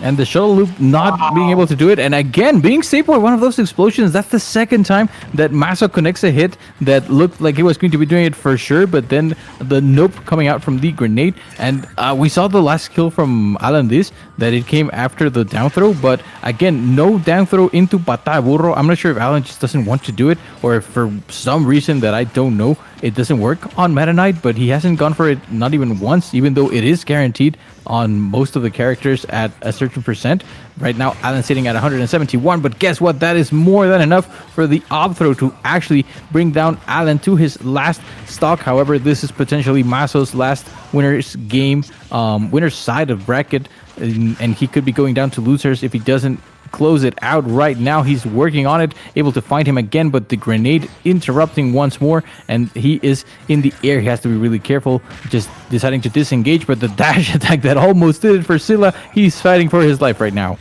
And the shuttle loop not being able to do it. And again, being stable at one of those explosions. That's the second time that Maso connects a hit that looked like he was going to be doing it for sure. But then the nope coming out from the grenade. And we saw the last kill from AlanDiss, that it came after the down throw. But again, no down throw into patada burro. I'm not sure if Alan just doesn't want to do it, or if for some reason that I don't know, it doesn't work on Meta Knight. But he hasn't gone for it not even once, even though it is guaranteed on most of the characters at a certain percent. Right now, Alan's sitting at 171, but guess what? That is more than enough for the op throw to actually bring down Alan to his last stock. However, this is potentially Maso's last winner's game, winner's side of bracket, and he could be going down to losers if he doesn't close it out right now. He's working on it, able to find him again, but the grenade interrupting once more, and he is in the air. He has to be really careful, just deciding to disengage, but the dash attack that almost did it for Silla, he's fighting for his life right now.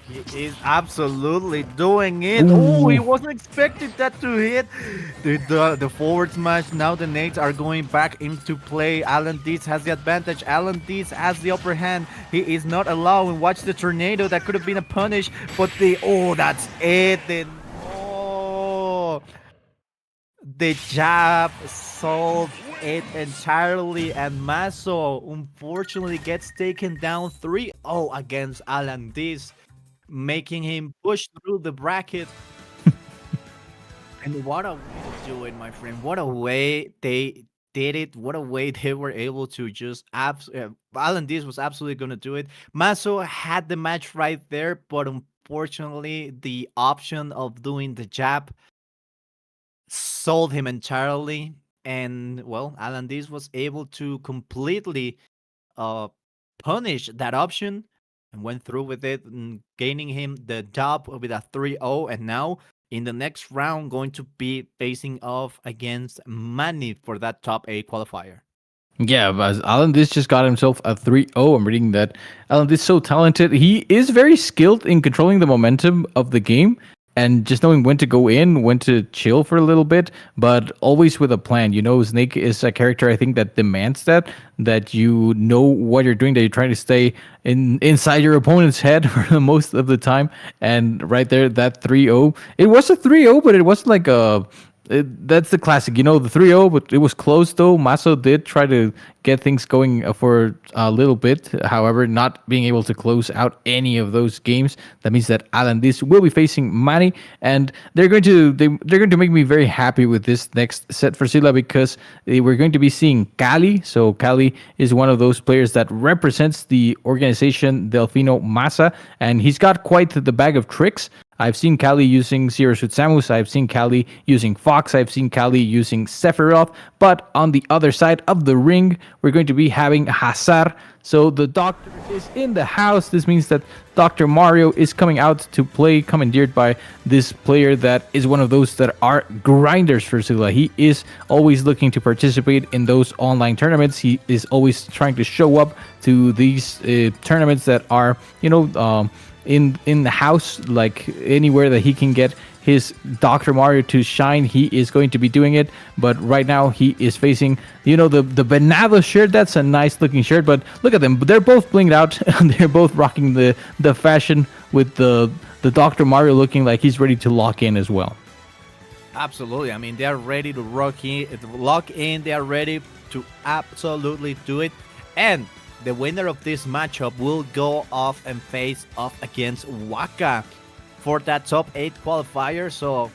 He is absolutely doing it. Oh, he wasn't expecting that to hit. The forward smash. Now the nades are going back into play. AlanDiss has the advantage. AlanDiss has the upper hand. He is not allowing. Watch the tornado. That could have been a punish, but that's it. The jab solved it entirely, and Maso unfortunately gets taken down 3-0 against AlanDiss, making him push through the bracket. And what a way to do it, my friend. What a way they did it. What a way they were able to just AlanDiss was absolutely going to do it. Maso had the match right there, but unfortunately the option of doing the jab sold him entirely. And well, AlanDiss was able to completely punish that option and went through with it, and gaining him the dub with a 3-0. And now in the next round going to be facing off against Manny for that top 8 qualifier. Yeah, but AlanDiss just got himself a 3-0. I'm reading that AlanDiss is so talented. He is very skilled in controlling the momentum of the game and just knowing when to go in, when to chill for a little bit, but always with a plan. You know, Snake is a character, I think, that demands that you know what you're doing, that you're trying to stay inside your opponent's head for most of the time. And right there, that 3-0, it was a 3-0, but it wasn't like a That's the classic, the 3-0, but it was close though. Maso did try to get things going for a little bit. However, not being able to close out any of those games. That means that AlanDiss will be facing Manny, and they're going to make me very happy with this next set for Sila because we're going to be seeing Cali. So Cali is one of those players that represents the organization Delfino Masa, and he's got quite the bag of tricks. I've seen Kali using Zero Suit Samus. I've seen Kali using Fox. I've seen Kali using Sephiroth. But on the other side of the ring, we're going to be having Hassar. So the Doctor is in the house. This means that Dr. Mario is coming out to play, commandeered by this player that is one of those that are grinders for Sila. He is always looking to participate in those online tournaments. He is always trying to show up to these tournaments that are, in the house, like anywhere that he can get his Dr. Mario to shine, he is going to be doing it. But right now he is facing, the Venado shirt. That's a nice looking shirt, but look at them. They're both blinged out. They're both rocking the fashion with the Dr. Mario looking like he's ready to lock in as well. Absolutely. I mean, they're ready to lock in. They are ready to absolutely do it. And the winner of this matchup will go off and face off against WaKa for that top 8 qualifier. So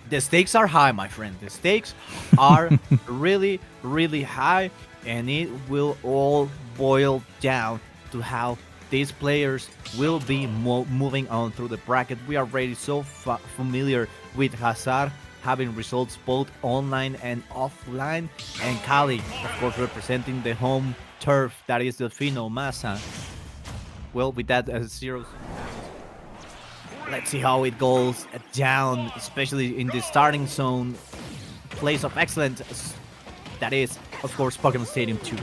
the stakes are high, my friend. The stakes are really, really high, and it will all boil down to how these players will be moving on through the bracket. We are already so familiar with Hassar, having results both online and offline, and Kali, of course, representing the home turf that is Delfino Masa. Well, with that zero, let's see how it goes down, especially in the starting zone. Place of excellence, that is, of course, Pokemon Stadium 2.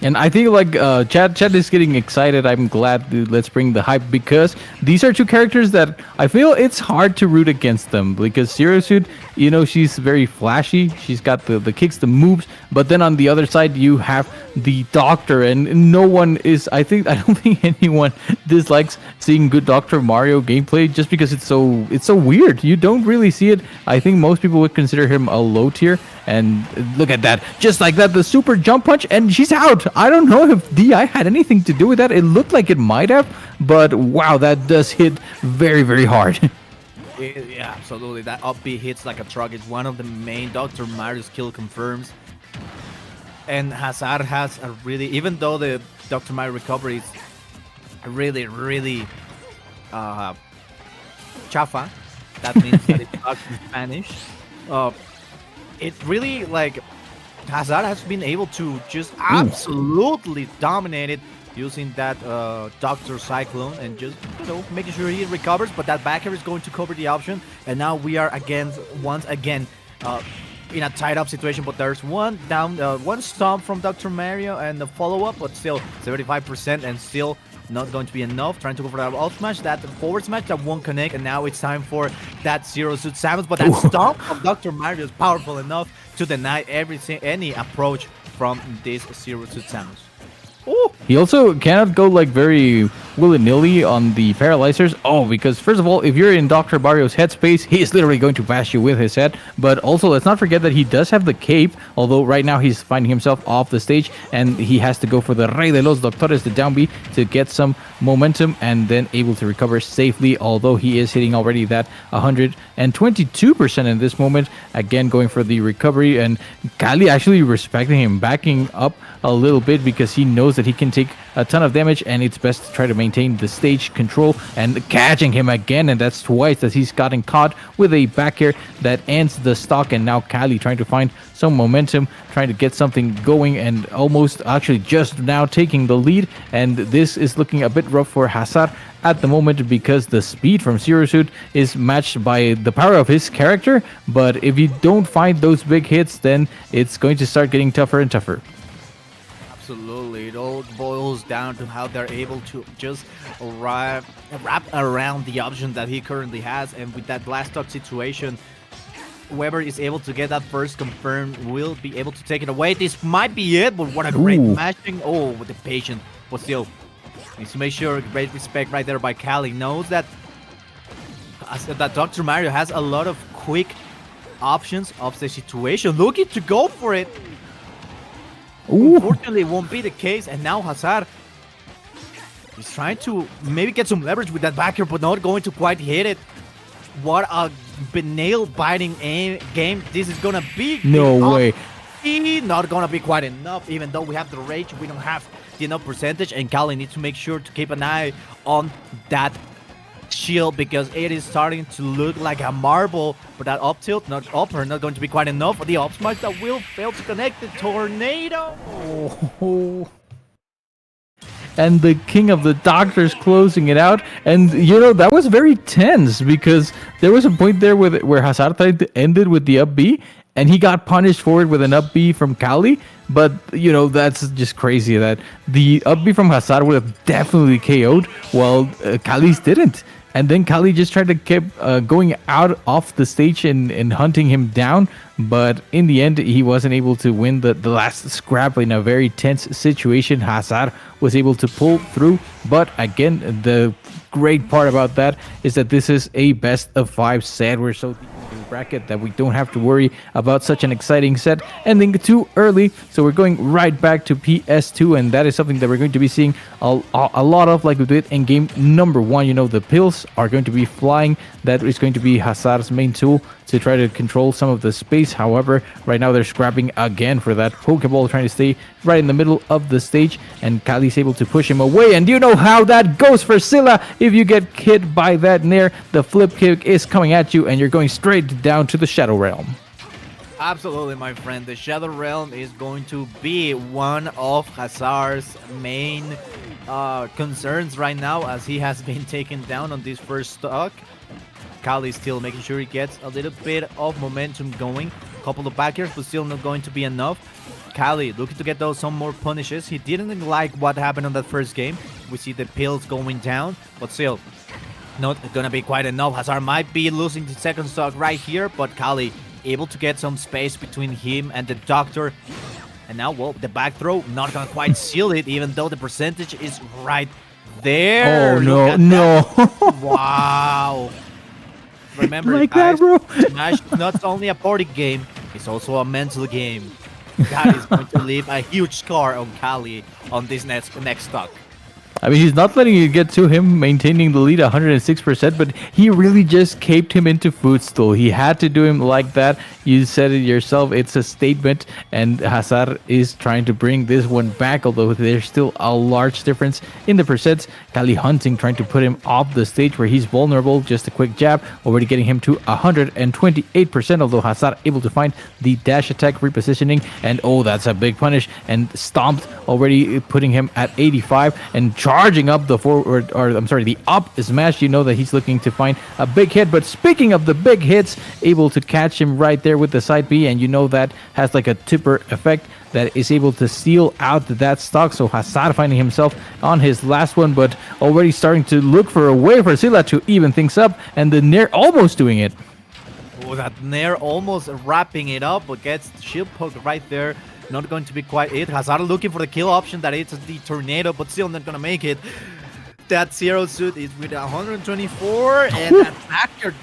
And I think Chad is getting excited. I'm glad. Let's bring the hype, because these are two characters that I feel it's hard to root against them, because Zero Suit, she's very flashy. She's got the kicks, the moves, but then on the other side you have the Doctor, and no one is. I don't think anyone dislikes seeing good Dr. Mario gameplay just because it's so weird. You don't really see it. I think most people would consider him a low tier. And look at that, just like that, the super jump punch, and she's out. I don't know if DI had anything to do with that. It looked like it might have, but wow, that does hit very, very hard. Yeah, absolutely. That up B hits like a truck. It's one of the main Dr. Mario skill confirms. And Hassar has a really, even though the Dr. Mario recovery is really, really chafa, that means that it's not in Spanish. It really, Hassar has been able to just absolutely dominate it using that Dr. Cyclone and just, making sure he recovers, but that back air is going to cover the option. And now we are once again in a tied-up situation, but there's one stomp from Dr. Mario and the follow-up, but still 75% and still not going to be enough. Trying to go for that alt smash, that forward smash that won't connect, and now it's time for that Zero Suit Samus. But that stomp of Dr. Mario is powerful enough to deny any approach from this Zero Suit Samus. Ooh. He also cannot go very willy-nilly on the paralyzers. Because first of all, if you're in Dr. Mario's headspace, he is literally going to bash you with his head. But also, let's not forget that he does have the cape, although right now he's finding himself off the stage, and he has to go for the Rey de los Doctores, the down B, to get some momentum and then able to recover safely, although he is hitting already that 122% in this moment. Again, going for the recovery, and Kali actually respecting him, backing up a little bit because he knows that he can take a ton of damage, and it's best to try to maintain the stage control, and catching him again, and that's twice that he's gotten caught with a back air that ends the stock. And now Kali trying to find some momentum, trying to get something going, and almost actually just now taking the lead. And this is looking a bit rough for Hassar at the moment, because the speed from Zero Suit is matched by the power of his character, but if you don't find those big hits, then it's going to start getting tougher and tougher. Absolutely. It all boils down to how they're able to just wrap around the option that he currently has. And with that blast talk situation, whoever is able to get that first confirmed will be able to take it away. This might be it, but what a great mashing. With the patience. But still, needs to make sure, great respect right there by Kali. Knows that Dr. Mario has a lot of quick options of the situation, looking to go for it. Ooh. Unfortunately, it won't be the case, and now Hassar is trying to maybe get some leverage with that backer, but not going to quite hit it. What a nail-biting game this is gonna be. No way. Not gonna be quite enough, even though we have the rage, we don't have the enough percentage, and Kali needs to make sure to keep an eye on that shield because it is starting to look like a marble, but that up tilt, not going to be quite enough for the up smash that will fail to connect the tornado. Oh. And the king of the doctors closing it out, and that was very tense because there was a point there where Hassar tried to end it with the up B, and he got punished for it with an up B from Kali. But that's just crazy that the up B from Hassar would have definitely KO'd, while Kali's didn't. And then Kali just tried to keep going out off the stage and hunting him down. But in the end, he wasn't able to win the last scrap in a very tense situation. Hassar was able to pull through. But again, the great part about that is that this is a best of 5 set. We're so deep in the bracket that we don't have to worry about such an exciting set ending too early. So we're going right back to PS2, and that is something that we're going to be seeing a lot of, like we did in game number 1. The pills are going to be flying. That is going to be Hassar's main tool to try to control some of the space. However, right now they're scrapping again for that Pokeball, trying to stay right in the middle of the stage, and Kali's able to push him away. And you know how that goes for Scylla. If you get hit by that Nair, the flip kick is coming at you, and you're going straight down to the Shadow Realm. Absolutely, my friend. The Shadow Realm is going to be one of Hassar's main concerns right now, as he has been taken down on this first stock. Kali still making sure he gets a little bit of momentum going. Couple of backers, but still not going to be enough. Kali looking to get some more punishes. He didn't like what happened on that first game. We see the pills going down, but still not gonna be quite enough. Hassar might be losing the second stock right here, but Kali able to get some space between him and the doctor. And now, well, the back throw not gonna quite seal it, even though the percentage is right there. Oh, no. Wow. Remember, like guys, that, bro. Smash is not only a party game, it's also a mental game. That is going to leave a huge scar on Kali on this next stock. I mean, he's not letting it get to him, maintaining the lead 106%, but he really just caped him into footstool. He had to do him like that. You said it yourself, it's a statement, and Hassar is trying to bring this one back, although there's still a large difference in the percents. Kali hunting, trying to put him off the stage where he's vulnerable. Just a quick jab, already getting him to 128%, although Hassar able to find the dash attack repositioning, and oh, that's a big punish, and stomped, already putting him at 85, and charging up the forward, or I'm sorry, the up smash. You know that he's looking to find a big hit, but speaking of the big hits, able to catch him right there with the side B, and you know that has like a tipper effect that is able to seal out that stock. So Hassar finding himself on his last one, but already starting to look for a way for Scylla to even things up, and the Nair almost doing it. Oh, that Nair almost wrapping it up, but gets shield poke right there. Not going to be quite it. Hassar looking for the kill option, that is the tornado, but still not gonna make it. That Zero Suit is with 124, and that backer,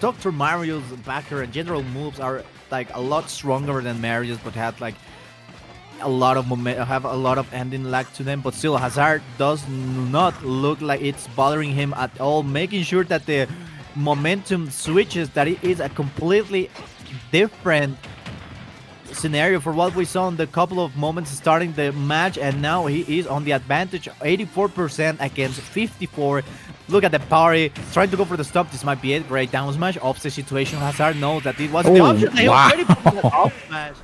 Dr. Mario's backer and general moves are like a lot stronger than Mario's, but had like a lot of have a lot of ending lag to them. But still, Hassar does not look like it's bothering him at all, making sure that the momentum switches, that it is a completely different scenario for what we saw in the couple of moments starting the match, and now he is on the advantage, 84% against 54. Look at the parry, trying to go for the stop. This might be it. Great down smash. Offset situation. Hassar knows that it was the option. They already put that up smash.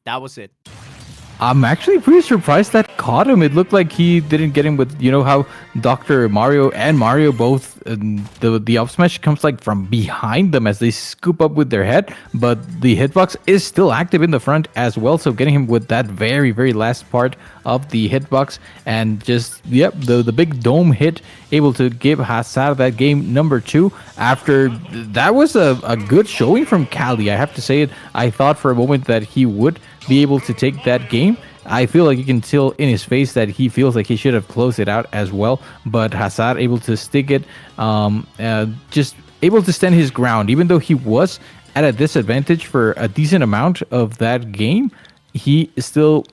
That was it. I'm actually pretty surprised that caught him. It looked like he didn't get him with, how Dr. Mario and Mario both, the up smash comes like from behind them as they scoop up with their head, but the hitbox is still active in the front as well. So getting him with that very, very last part of the hitbox, and just, the big dome hit, able to give Hassar that game number 2 after that was a good showing from Kali. I have to say it. I thought for a moment that he would be able to take that game. I feel like you can tell in his face that he feels like he should have closed it out as well, but Hassar able to stick it. Just able to stand his ground, even though he was at a disadvantage for a decent amount of that game. He still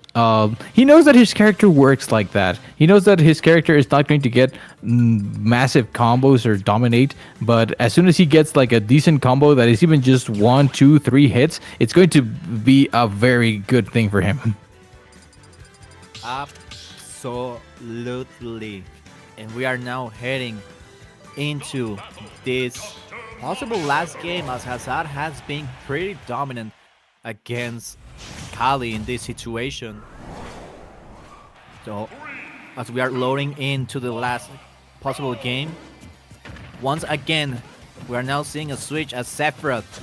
he knows that his character works like that. He knows that his character is not going to get massive combos or dominate, but as soon as he gets like a decent combo that is even just 1, 2, 3 hits, it's going to be a very good thing for him. Absolutely. And we are now heading into this possible last game, as Hassar has been pretty dominant against Kali in this situation. So as we are loading into the last possible game, once again we are now seeing a switch as Sephiroth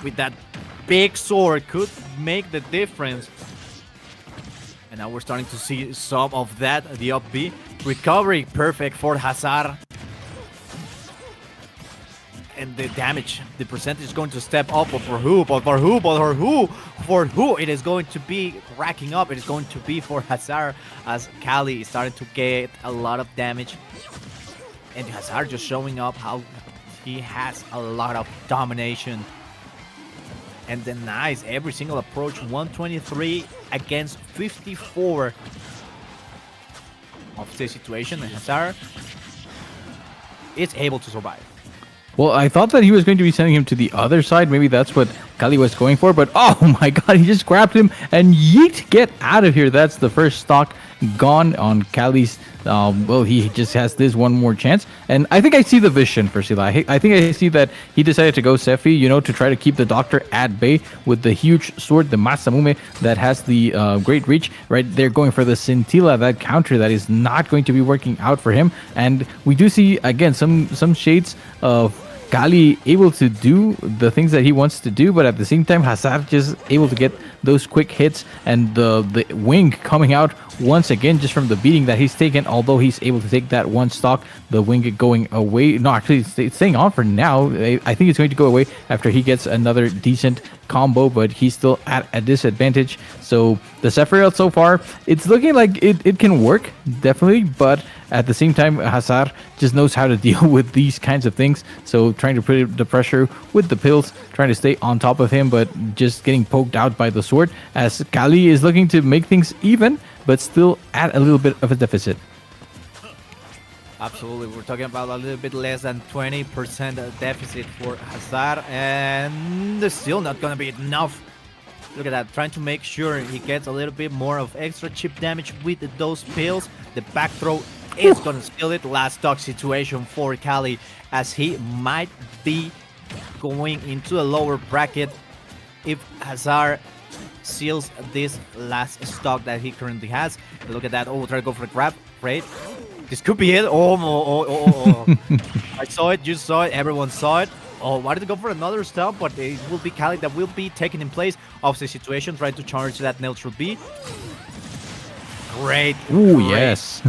with that big sword could make the difference. And now we're starting to see some of that. The up B recovery perfect for Hassar. And the damage, the percentage is going to step up. But for who? But for who? But for who? For who? It is going to be racking up. It is going to be for Hassar, as Kali is starting to get a lot of damage. And Hassar just showing up how he has a lot of domination. And then nice, every single approach, 123 against 54 of the situation. And Hassar is able to survive. Well, I thought that he was going to be sending him to the other side. Maybe that's what Kali was going for. But oh my god, he just grabbed him and yeet, get out of here. That's the first stock gone on Kali's. Well, he just has this one more chance. And I think I see the vision for Sila. I think I see that he decided to go Sephi, you know, to try to keep the doctor at bay with the huge sword, the Masamune, that has the great reach. Right, they're going for the Scintilla, that counter that is not going to be working out for him. And we do see, again, some shades of Kali able to do the things that he wants to do, but at the same time, Hassar just able to get those quick hits, and the wing coming out once again just from the beating that he's taken. Although he's able to take that one stock, the wing going away. No, actually, it's staying on for now. I think it's going to go away after he gets another decent combo, but he's still at a disadvantage. So the Sephiroth so far, it's looking like it can work, definitely, but at the same time, Hassar just knows how to deal with these kinds of things. So trying to put the pressure with the pills, trying to stay on top of him, but just getting poked out by the sword, as Kali is looking to make things even, but still at a little bit of a deficit. Absolutely, we're talking about a little bit less than 20% deficit for Hassar, and it's still not going to be enough. Look at that, trying to make sure he gets a little bit more of extra chip damage with those pills. The back throw is going to steal it. Last stock situation for Kali, as he might be going into a lower bracket if Hassar seals this last stock that he currently has. Look at that. Oh, try to go for a grab. Great. This could be it. Oh. I saw it. You saw it. Everyone saw it. Oh, wanted to go for another stop, but it will be Kali that will be taken in place of the situation, trying to charge that neutral B. Great. Ooh, yes.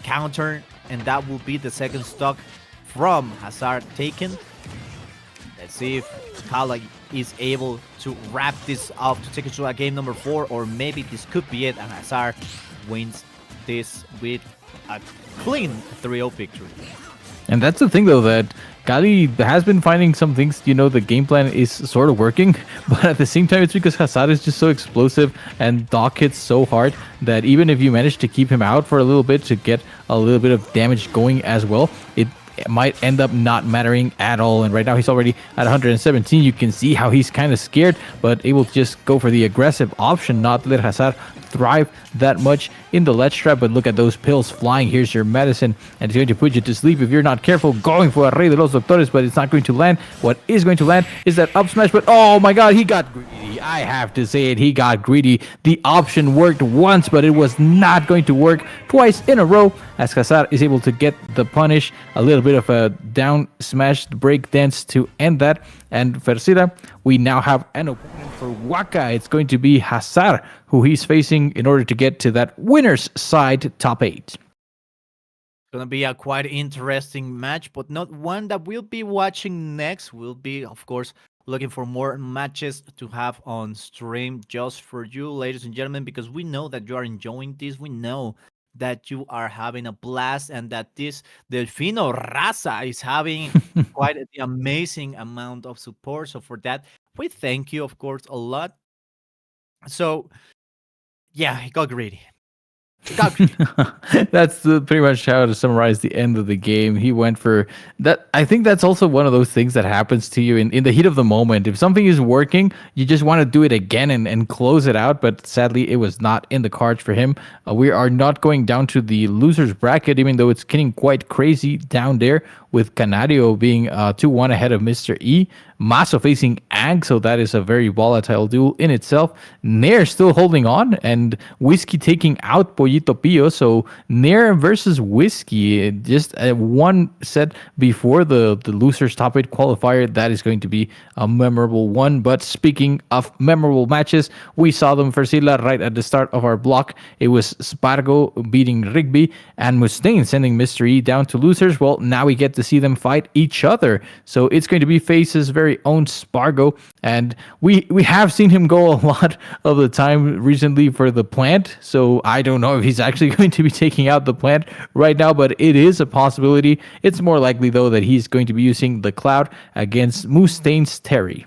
Counter, and that will be the second stock from Hassar taken. Let's see if Kali is able to wrap this up to take it to a game number 4, or maybe this could be it, and Hassar wins this with a clean 3-0 victory. And that's the thing, though, that Kali has been finding some things, you know, the game plan is sort of working, but at the same time, it's because Hassar is just so explosive and Doc hits so hard that even if you manage to keep him out for a little bit to get a little bit of damage going as well, it might end up not mattering at all. And right now he's already at 117. You can see how he's kind of scared, but able to just go for the aggressive option, not let Hassar thrive that much in the ledge trap. But look at those pills flying. Here's your medicine, and it's going to put you to sleep if you're not careful. Going for a Rey de los Doctores, but it's not going to land. What is going to land is that up smash, but oh my god, he got greedy. I have to say it, he got greedy. The option worked once, but it was not going to work twice in a row, as Hassar is able to get the punish. A little bit of a down smash break dance to end that. And Fersida, we now have an opponent for WaKa. It's going to be Hassar, who he's facing in order to get to that winner's side top 8. It's going to be a quite interesting match, but not one that we'll be watching next. We'll be, of course, looking for more matches to have on stream just for you, ladies and gentlemen, because we know that you are enjoying this. We know that you are having a blast and that this Delfino Raza is having quite the amazing amount of support. So for that, we thank you, of course, a lot. So yeah, he got greedy. That's pretty much how to summarize the end of the game. He went for that. I think that's also one of those things that happens to you in the heat of the moment. If something is working, you just want to do it again and close it out. But sadly, it was not in the cards for him. We are not going down to the losers bracket, even though it's getting quite crazy down there with Canario being 2-1 ahead of Mr. E. Maso facing Ag, so that is a very volatile duel in itself. Nair still holding on, and Whiskey taking out Pollito Pio. So Nair versus Whiskey, just one set before the losers top 8 qualifier. That is going to be a memorable one. But speaking of memorable matches, we saw them for Sila right at the start of our block. It was Spargo beating Riby and Mustain sending Mr. E down to losers. Well, now we get to see them fight each other. So it's going to be Face's very own Spargo, and we have seen him go a lot of the time recently for the plant. So I don't know if he's actually going to be taking out the plant right now, but it is a possibility. It's more likely though that he's going to be using the cloud against Mustain's Terry.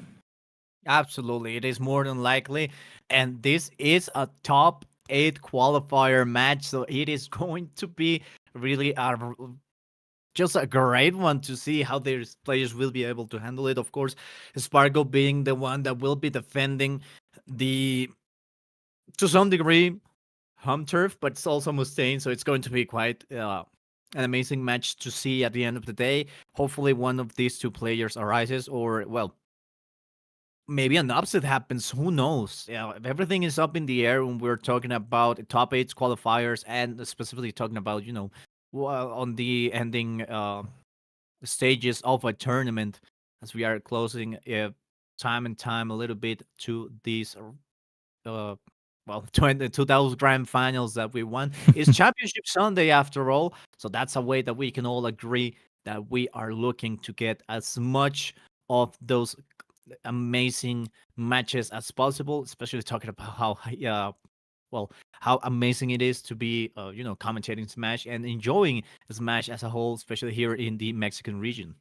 Absolutely, it is more than likely, and this is a top 8 qualifier match, so it is going to be really just a great one to see how their players will be able to handle it. Of course, Spargo being the one that will be defending the, to some degree, home turf, but it's also Mustain, so it's going to be quite an amazing match to see at the end of the day. Hopefully one of these two players arises, or, well, maybe an upset happens. Who knows? Yeah, everything is up in the air when we're talking about top 8 qualifiers and specifically talking about, on the ending stages of a tournament, as we are closing time and time a little bit to these 2000 grand finals that we won. It's Championship Sunday after all, so that's a way that we can all agree that we are looking to get as much of those amazing matches as possible, especially talking about how amazing it is to be, commentating Smash and enjoying Smash as a whole, especially here in the Mexican region.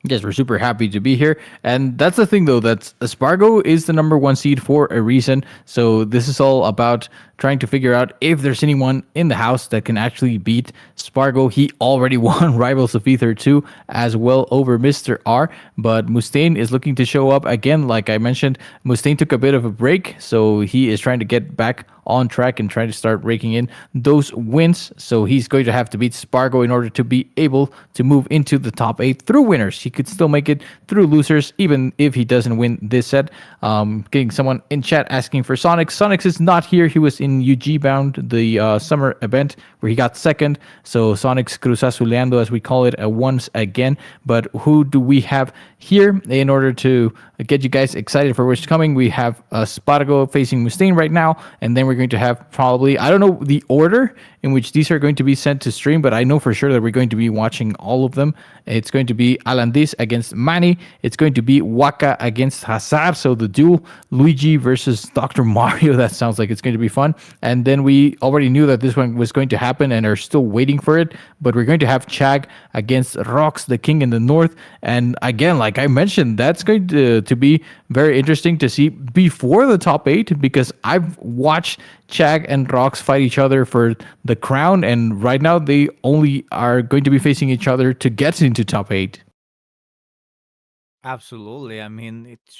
Yes, we're super happy to be here. And that's the thing, though, that Spargo is the number 1 seed for a reason. So this is all about trying to figure out if there's anyone in the house that can actually beat Spargo. He already won Rivals of Ether 2 as well over Mr. R, but Mustain is looking to show up again. Like I mentioned, Mustain took a bit of a break, so he is trying to get back on track and trying to start raking in those wins. So he's going to have to beat Spargo in order to be able to move into the top 8 through winners. He could still make it through losers, even if he doesn't win this set. Getting someone in chat asking for Sonics. Sonics is not here. He was in UG Bound, the summer event, where he got second. So Sonics Cruzazuleando, as we call it, once again. But who do we have here in order to get you guys excited for what's coming? We have Spargo facing Mustain right now, and then we're going to have probably, I don't know the order in which these are going to be sent to stream, but I know for sure that we're going to be watching all of them. It's going to be AlanDiss against Manny. It's going to be WaKa against Hassar. So the duel, Luigi versus Dr. Mario. That sounds like it's going to be fun. And then we already knew that this one was going to happen and are still waiting for it. But we're going to have Chag against Rox, the King in the North. And again, like I mentioned, that's going to be very interesting to see before the top 8, because I've watched Chag and Rox fight each other for the crown, and right now they only are going to be facing each other to get into top 8. Absolutely. I mean, it's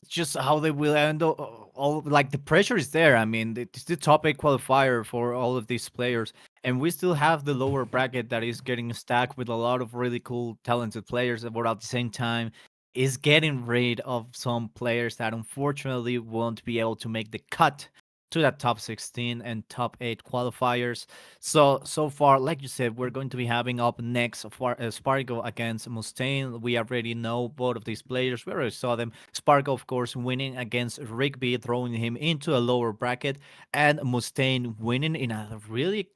just how they will end all, like, the pressure is there. I mean, it's the top 8 qualifier for all of these players, and we still have the lower bracket that is getting stacked with a lot of really cool, talented players, but at the same time is getting rid of some players that unfortunately won't be able to make the cut to that top 16 and top 8 qualifiers. So far, like you said, we're going to be having up next Spargo against Mustain. We already know both of these players. We already saw them. Spargo, of course, winning against Riby, throwing him into a lower bracket, and Mustain winning in a really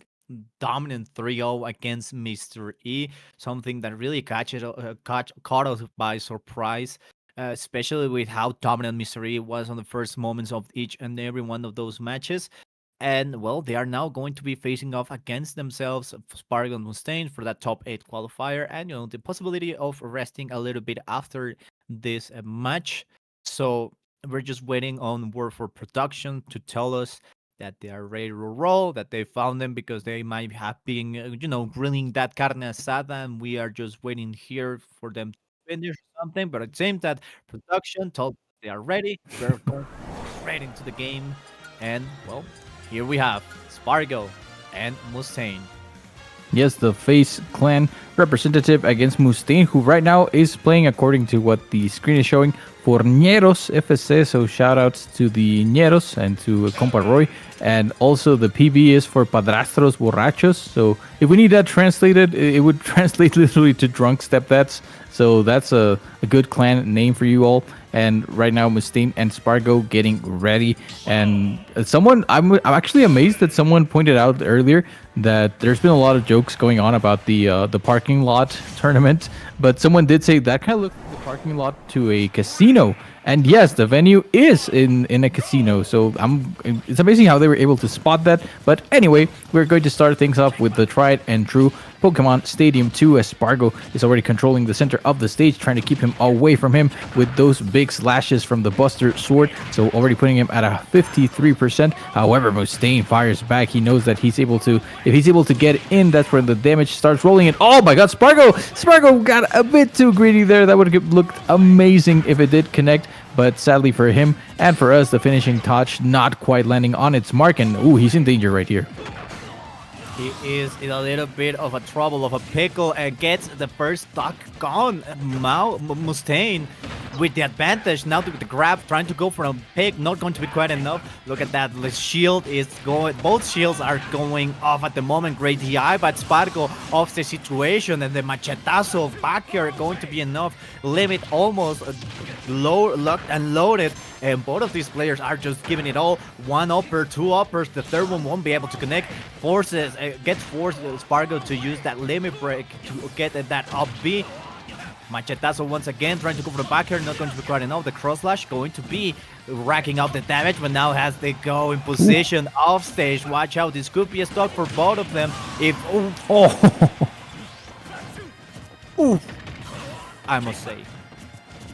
dominant 3-0 against Mr. E, something that really caught us by surprise, especially with how dominant Mr. E was on the first moments of each and every one of those matches. And well, they are now going to be facing off against themselves, Spargo and Mustain, for that top 8 qualifier, and the possibility of resting a little bit after this match. So we're just waiting on word for production to tell us that they are ready to roll, that they found them because they might have been, grilling that carne asada, and we are just waiting here for them to finish something. But it seems that production told they are ready. We're going straight into the game, and well, here we have Spargo and Mustain. Yes, the FaZe clan representative against Mustain, who right now is playing according to what the screen is showing for Ñeros FC. So shout outs to the Ñeros and to Compa Roy. And also the PB is for Padrastros Borrachos. So if we need that translated, it would translate literally to drunk stepdads. So that's a good clan name for you all. And right now, Mustain and Spargo getting ready. And I'm actually amazed that someone pointed out earlier that there's been a lot of jokes going on about the parking lot tournament. But someone did say that kind of looks like the parking lot to a casino. And yes, the venue is in a casino. So it's amazing how they were able to spot that. But anyway, we're going to start things off with the tried and true Pokemon Stadium 2, as Spargo is already controlling the center of the stage, trying to keep him away from him with those big slashes from the Buster Sword. So already putting him at a 53%. However, Mustain fires back. He knows that if he's able to get in, that's when the damage starts rolling in. Oh my god, Spargo got a bit too greedy there. That would have looked amazing if it did connect. But sadly for him and for us, the finishing touch not quite landing on its mark. And he's in danger right here. He is in a little bit of a trouble, of a pickle, and gets the first stock gone. Mustain with the advantage now with the grab, trying to go for a pick, not going to be quite enough. Look at that, the shield is going, both shields are going off at the moment. Great DI, but Spargo off the situation, and the machetazo back here going to be enough. Limit almost locked and loaded. And both of these players are just giving it all. One upper, two uppers. The third one won't be able to connect. Gets forced Spargo to use that limit break to get that up B. Machetazo once again trying to go for the back here. Not going to be quite enough. The cross slash going to be racking up the damage, but now has they go in position off stage. Watch out. This could be a stock for both of them. I must say.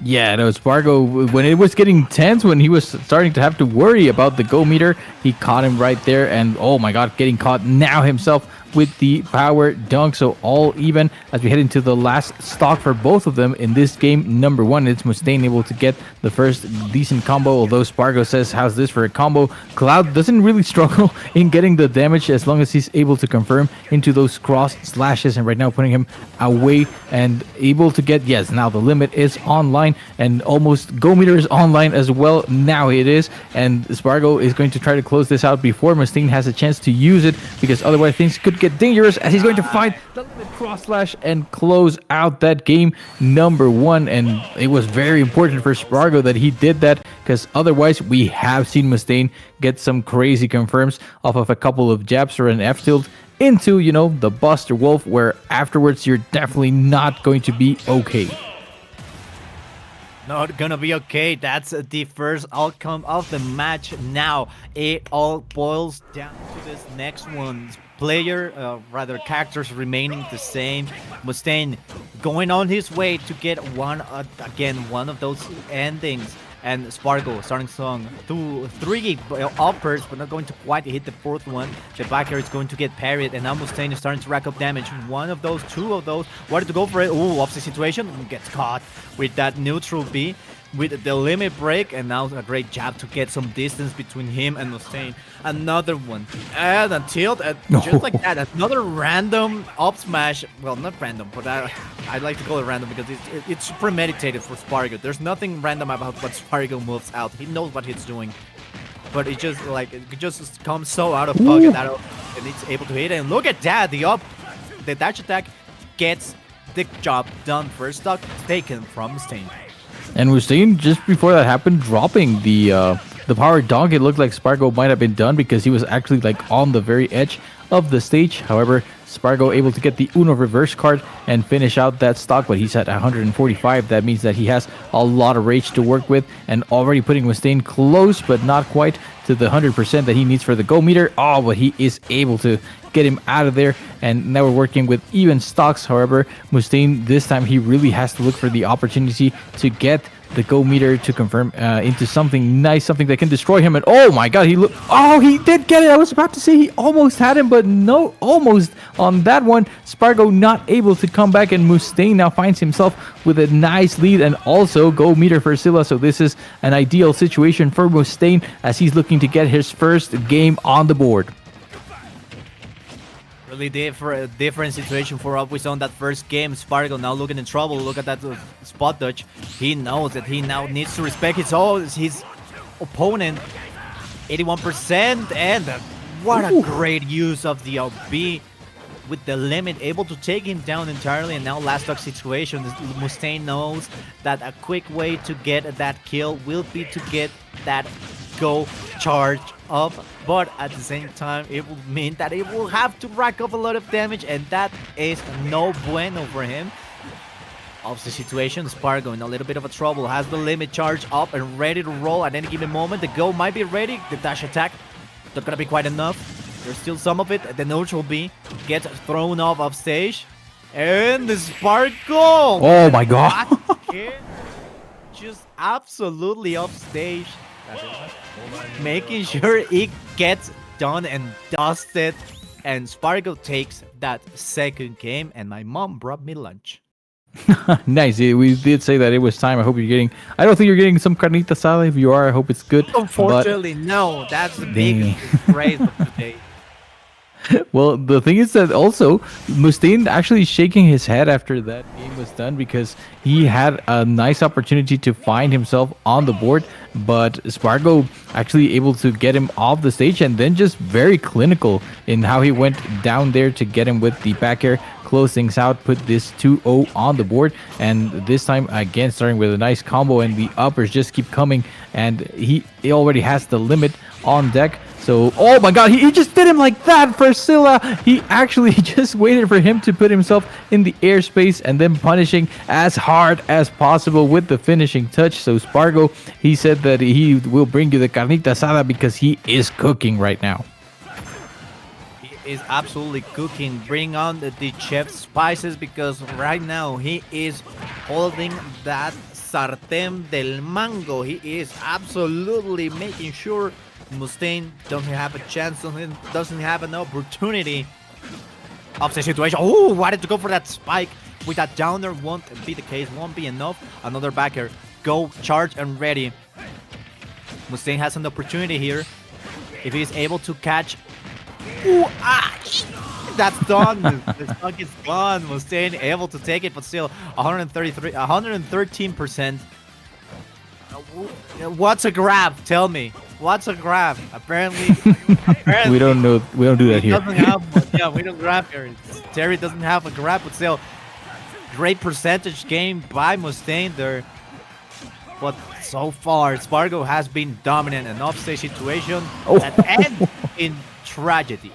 Yeah, no, Spargo, when it was getting tense, when he was starting to have to worry about the go meter, he caught him right there. And oh my god, getting caught now himself with the power dunk. So all even as we head into the last stock for both of them in this game. Number one, it's Mustain able to get the first decent combo, although Spargo says, how's this for a combo? Cloud doesn't really struggle in getting the damage as long as he's able to confirm into those cross slashes, and right now putting him away and able to get, yes, now the limit is online and almost go meter is online as well. Now it is, and Spargo is going to try to close this out before Mustain has a chance to use it, because otherwise things could get dangerous as he's going to find the limit cross slash and close out that game number one. And it was very important for Spargo that he did that, because otherwise we have seen Mustain get some crazy confirms off of a couple of jabs or an F tilt into, the Buster Wolf, where afterwards you're definitely not going to be okay. Not gonna be okay. That's the first outcome of the match. Now it all boils down to this next one. Characters remaining the same. Mustain going on his way to get one of those endings. And Spargo starting strong. 3 uppers, but not going to quite hit the fourth one. The back air is going to get parried, and now Mustain is starting to rack up damage. One of those, two of those, wanted to go for it. Ooh, opposite situation, gets caught with that neutral B, with the limit break, and now a great jab to get some distance between him and Mustain. Another one, and a tilt, just like that. Another random up smash. Well, not random, but I like to call it random because it's premeditated for Spargo. There's nothing random about what Spargo moves out. He knows what he's doing, but it just comes so out of pocket, and it's able to hit it. And look at that, the dash attack gets the job done. First stock taken from Mustain. And Mustain, just before that happened, dropping the power dunk. It looked like Spargo might have been done because he was actually on the very edge of the stage. However, Spargo able to get the Uno reverse card and finish out that stock, but he's at 145. That means that he has a lot of rage to work with, and already putting Mustain close, but not quite to the 100% that he needs for the go meter. Oh, but he is able to get him out of there, and now we're working with even stocks. However, Mustain, this time he really has to look for the opportunity to get the go meter to confirm into something nice, something that can destroy him. And oh my god, he did get it. I was about to say he almost had him, but no, almost on that one. Spargo not able to come back, and Mustain now finds himself with a nice lead, and also go meter for Scylla. So this is an ideal situation for Mustain as he's looking to get his first game on the board. Really different situation for Upwiz on that first game. Spargo now looking in trouble. Look at that spot dodge. He knows that he now needs to respect his opponent. 81%, and what a great use of the B with the limit, able to take him down entirely. And now last stock situation, Mustain knows that a quick way to get that kill will be to get that go charge up, but at the same time it will mean that it will have to rack up a lot of damage, and that is no bueno for him. Of the situation, Spargo in a little bit of a trouble, has the limit charge up and ready to roll at any given moment. The go might be ready, the dash attack not gonna be quite enough. There's still some of it. The neutral B gets thrown off stage, and the Spargo, oh my god, just absolutely off stage, making sure it gets done and dusted. And Spargo takes that second game, and my mom brought me lunch. Nice. We did say that it was time. I hope you're getting. I don't think you're getting some carnita asada. If you are, I hope it's good. Unfortunately, no. That's the big praise of today. Well, the thing is that also Mustain actually shaking his head after that game was done, because he had a nice opportunity to find himself on the board, but Spargo actually able to get him off the stage, and then just very clinical in how he went down there to get him with the back air, close things out, put this 2-0 on the board. And this time again starting with a nice combo, and the uppers just keep coming, and he already has the limit on deck. So, oh my god, he just did him like that for Scylla. He actually just waited for him to put himself in the airspace, and then punishing as hard as possible with the finishing touch. So Spargo, he said that he will bring you the carnita asada because he is cooking right now. He is absolutely cooking. Bring on the chef spices, because right now he is holding that sartén del mango. He is absolutely making sure Mustain doesn't have a chance, doesn't have an opportunity of the situation. Oh, wanted to go for that spike with that downer. Won't be the case, won't be enough. Another backer, go, charge and ready. Mustain has an opportunity here if he's able to catch. Ooh, that's done. The stock is gone. Mustain able to take it, but still 113%. What's a grab? Tell me. What's a grab? Apparently we don't know. We don't do that here. Yeah, we don't grab here. Terry doesn't have a grab, but still, great percentage game by Mustain there. But so far, Spargo has been dominant. An offstage situation that ends in tragedy.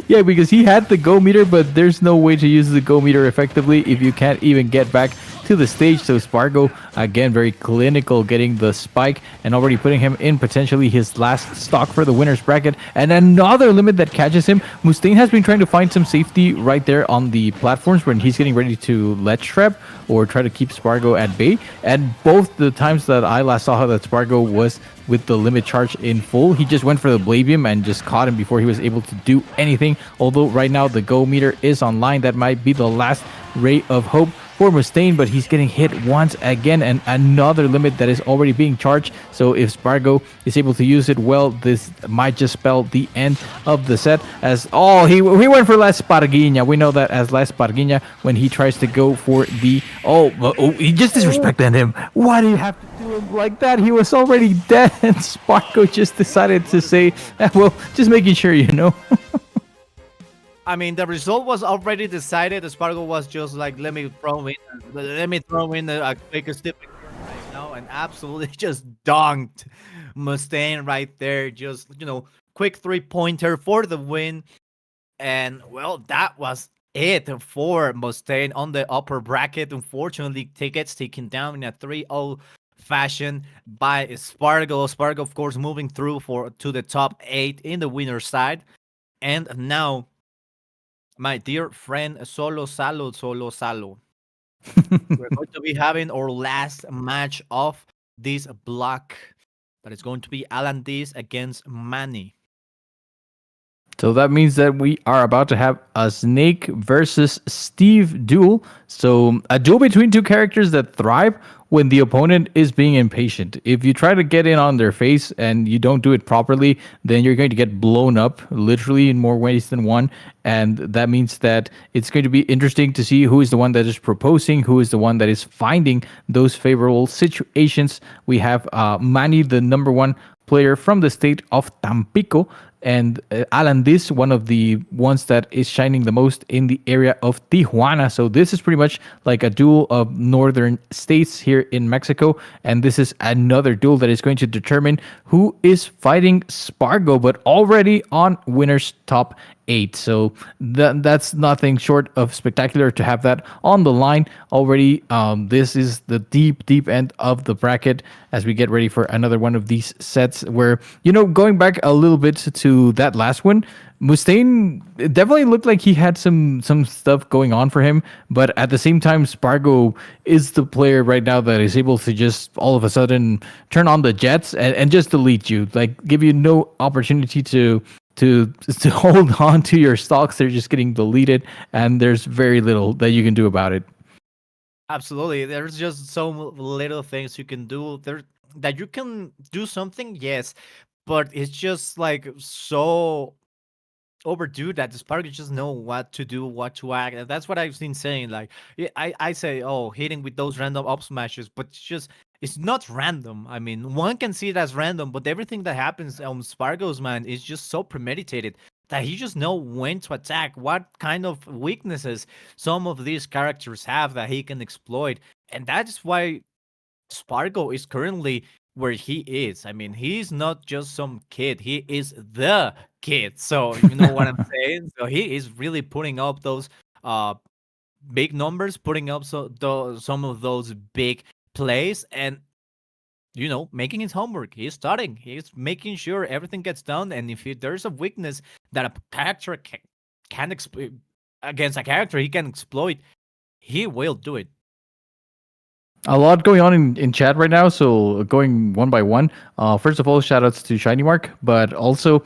Yeah, because he had the go meter, but there's no way to use the go meter effectively if you can't even get back to the stage. So Spargo, again, very clinical, getting the spike and already putting him in potentially his last stock for the winner's bracket. And another limit that catches him. Mustain has been trying to find some safety right there on the platforms when he's getting ready to let trap or try to keep Spargo at bay. And both the times that I last saw how that Spargo was with the limit charge in full, he just went for the blade beam and just caught him before he was able to do anything. Although right now the go meter is online, that might be the last ray of hope for Mustain, but he's getting hit once again, and another limit that is already being charged. So if Spargo is able to use it well, this might just spell the end of the set. As he went for last Sparg0. We know that as last Sparg0 when he tries to go for the he just disrespected him. Why do you have to do him like that? He was already dead, and Spargo just decided to say, well, just making sure you know. I mean, the result was already decided. Spargo was just like, let me throw in a quick step right now, and absolutely just donked Mustain right there. Just, quick 3-pointer for the win. And well, that was it for Mustain on the upper bracket. Unfortunately, tickets taken down in a 3-0 fashion by Spargo. Spargo, of course, moving through to the top 8 in the winner's side. And now, my dear friend Solo Salo, we're going to be having our last match of this block. That is going to be AlanDiss against Manny. So that means that we are about to have a Snake versus Steve duel. So a duel between two characters that thrive when the opponent is being impatient. If you try to get in on their face and you don't do it properly, then you're going to get blown up, literally in more ways than one. And that means that it's going to be interesting to see who is the one that is proposing, who is the one that is finding those favorable situations. We have Manny, the number one player from the state of Tampico, and AlanDiss, one of the ones that is shining the most in the area of Tijuana. So this is pretty much like a duel of northern states here in Mexico, and this is another duel that is going to determine who is fighting Spargo, but already on winner's top 8. So that's nothing short of spectacular to have that on the line already. This is the deep end of the bracket as we get ready for another one of these sets where, going back a little bit to that last one, Mustain definitely looked like he had some stuff going on for him, but at the same time, Spargo is the player right now that is able to just all of a sudden turn on the jets and just delete you, like give you no opportunity to hold on to your stocks. They're just getting deleted, and there's very little that you can do about it. Absolutely. There's just so little things you can do there that you can do something, yes, but it's just like so overdue that the Spark just know what to do, what to act. And that's what I've been saying. Like I say, hitting with those random up smashes, but it's not random. I mean, one can see it as random, but everything that happens on Spargo's mind is just so premeditated that he just know when to attack, what kind of weaknesses some of these characters have that he can exploit. And that's why Spargo is currently where he is. I mean, he's not just some kid, he is the kid. So you know what I'm saying? So he is really putting up those big numbers, putting up some of those big plays, and making his homework. He's studying. He's making sure everything gets done. And if there's a weakness that a character can against a character he can exploit, he will do it. A lot going on in chat right now, so going one by one. First of all, shout outs to Shiny Mark, but also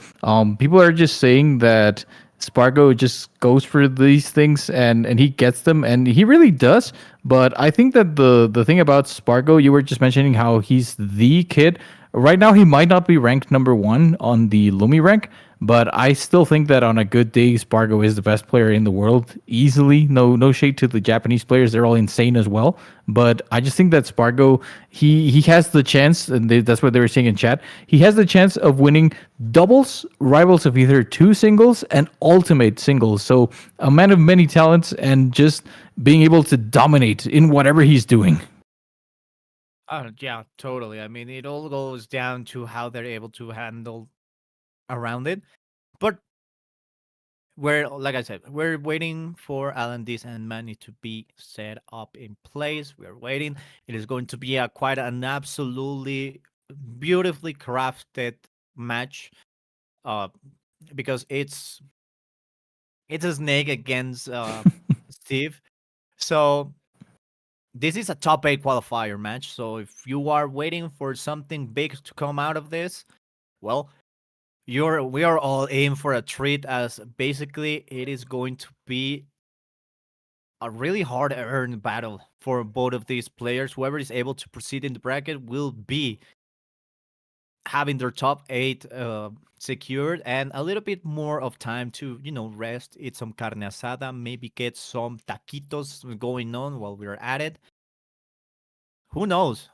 people are just saying that Spargo just goes for these things and he gets them, and he really does. But I think that the thing about Spargo, you were just mentioning how he's the kid. Right now, he might not be ranked number 1 on the Lumi rank, but I still think that on a good day, Spargo is the best player in the world, easily. No shade to the Japanese players; they're all insane as well. But I just think that Spargo, he has the chance, and that's what they were saying in chat. He has the chance of winning doubles, rivals of either 2 singles, and ultimate singles. So a man of many talents, and just being able to dominate in whatever he's doing. Yeah, totally. I mean, it all goes down to how they're able to handle around it. But like I said, we're waiting for AlanDiss and Manny to be set up in place. We're waiting. It is going to be quite an absolutely beautifully crafted match. Because it's a Snake against Steve. So this is a top 8 qualifier match. So if you are waiting for something big to come out of this, well, we are all in for a treat, as basically it is going to be a really hard earned battle for both of these players. Whoever is able to proceed in the bracket will be having their top 8 secured, and a little bit more of time to rest, eat some carne asada, maybe get some taquitos going on while we're at it. Who knows?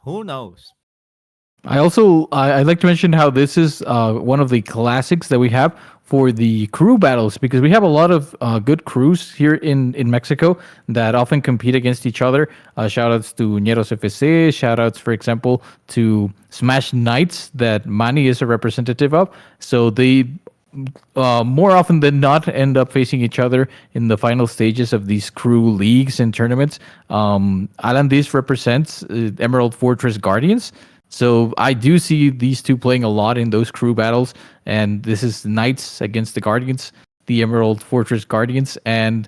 I'd like to mention how this is one of the classics that we have for the crew battles, because we have a lot of good crews here in Mexico that often compete against each other. Shout outs to Ñeros FC, shout outs, for example, to Smash Knights that Manny is a representative of. So they more often than not end up facing each other in the final stages of these crew leagues and tournaments. AlanDiss represents Emerald Fortress Guardians. So I do see these two playing a lot in those crew battles. And this is Knights against the Guardians, the Emerald Fortress Guardians. And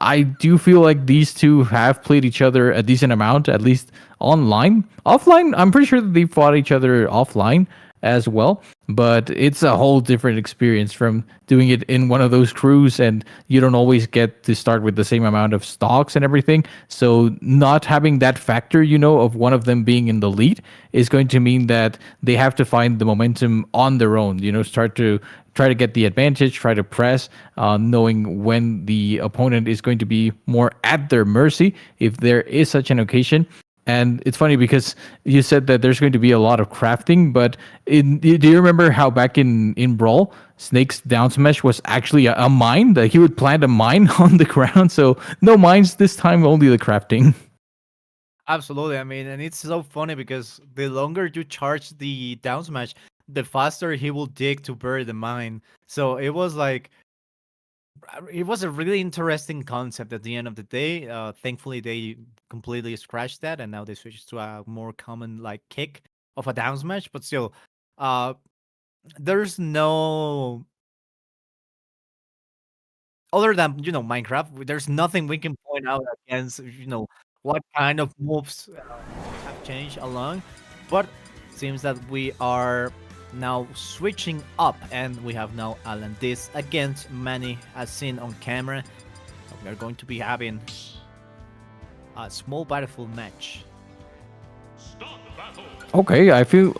I do feel like these two have played each other a decent amount, at least online. Offline, I'm pretty sure that they fought each other offline as well, but it's a whole different experience from doing it in one of those crews, and you don't always get to start with the same amount of stocks and everything. So not having that factor, of one of them being in the lead is going to mean that they have to find the momentum on their own, start to try to get the advantage, try to press, knowing when the opponent is going to be more at their mercy if there is such an occasion. And it's funny because you said that there's going to be a lot of crafting, but do you remember how back in Brawl, Snake's down smash was actually a mine? That he would plant a mine on the ground. So no mines this time, only the crafting. Absolutely. I mean, and it's so funny because the longer you charge the down smash, the faster he will dig to bury the mine. So it was a really interesting concept at the end of the day. Thankfully, they completely scratched that, and now they switched to a more common kick of a down smash. But still, there's no other than Minecraft. There's nothing we can point out against what kind of moves have changed along. But it seems that we are now switching up, and we have now AlanDiss against Manny as seen on camera. We are going to be having a small battlefield match. Okay, I feel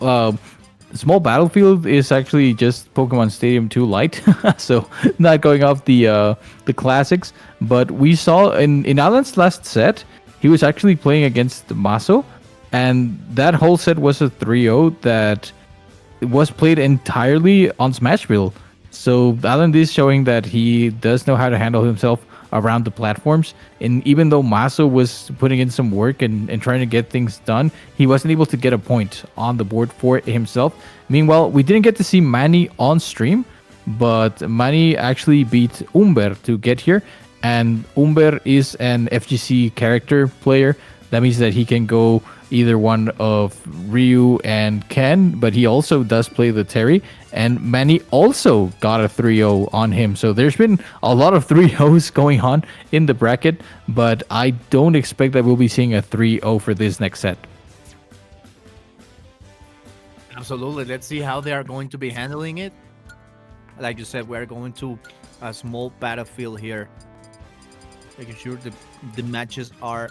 small battlefield is actually just Pokemon Stadium 2 Lite, so not going off the classics. But we saw in Alan's last set, he was actually playing against Maso, and that whole set was a 3-0 that was played entirely on Smashville. So AlanDiss showing that he does know how to handle himself around the platforms. And even though Maso was putting in some work and trying to get things done, he wasn't able to get a point on the board for himself. Meanwhile, we didn't get to see Manny on stream, but Manny actually beat Unber to get here. And Unber is an FGC character player. That means that he can go either one of Ryu and Ken, but he also does play the Terry. And Manny also got a 3-0 on him. So there's been a lot of 3-0s going on in the bracket, but I don't expect that we'll be seeing a 3-0 for this next set. Absolutely. Let's see how they are going to be handling it. Like you said, we're going to a small battlefield here. Making sure the matches are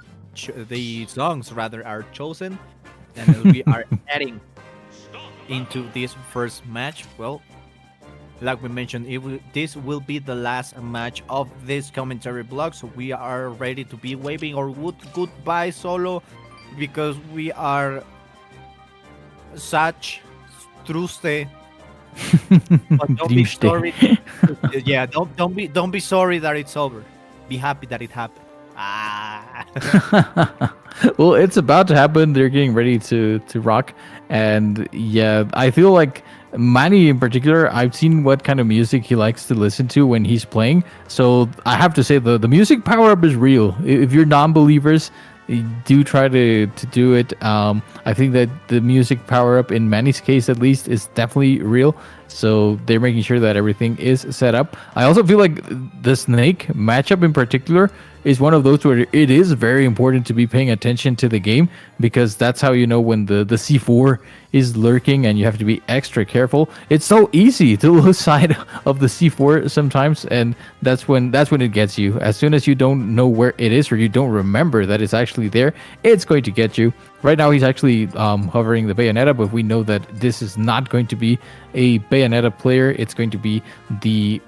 the songs rather are chosen, and we are heading into this first match. Well, like we mentioned, this will be the last match of this commentary block, so we are ready to be waving our goodbye solo, because we are such triste. But don't be sorry. Yeah, don't be sorry that it's over. Be happy that it happened. Well, it's about to happen. They're getting ready to rock. And yeah, I feel like Manny in particular, I've seen what kind of music he likes to listen to when he's playing. So I have to say the music power up is real. If you're non-believers, do try to do it. I think that the music power up in Manny's case at least is definitely real. So they're making sure that everything is set up. I also feel like the Snake matchup in particular is one of those where it is very important to be paying attention to the game, because that's how you know when the C4 is lurking, and you have to be extra careful. It's so easy to lose sight of the C4 sometimes, and that's when it gets you. As soon as you don't know where it is, or you don't remember that it's actually there, it's going to get you. Right now he's actually hovering the Bayonetta, but we know that this is not going to be a Bayonetta player. It's going to be the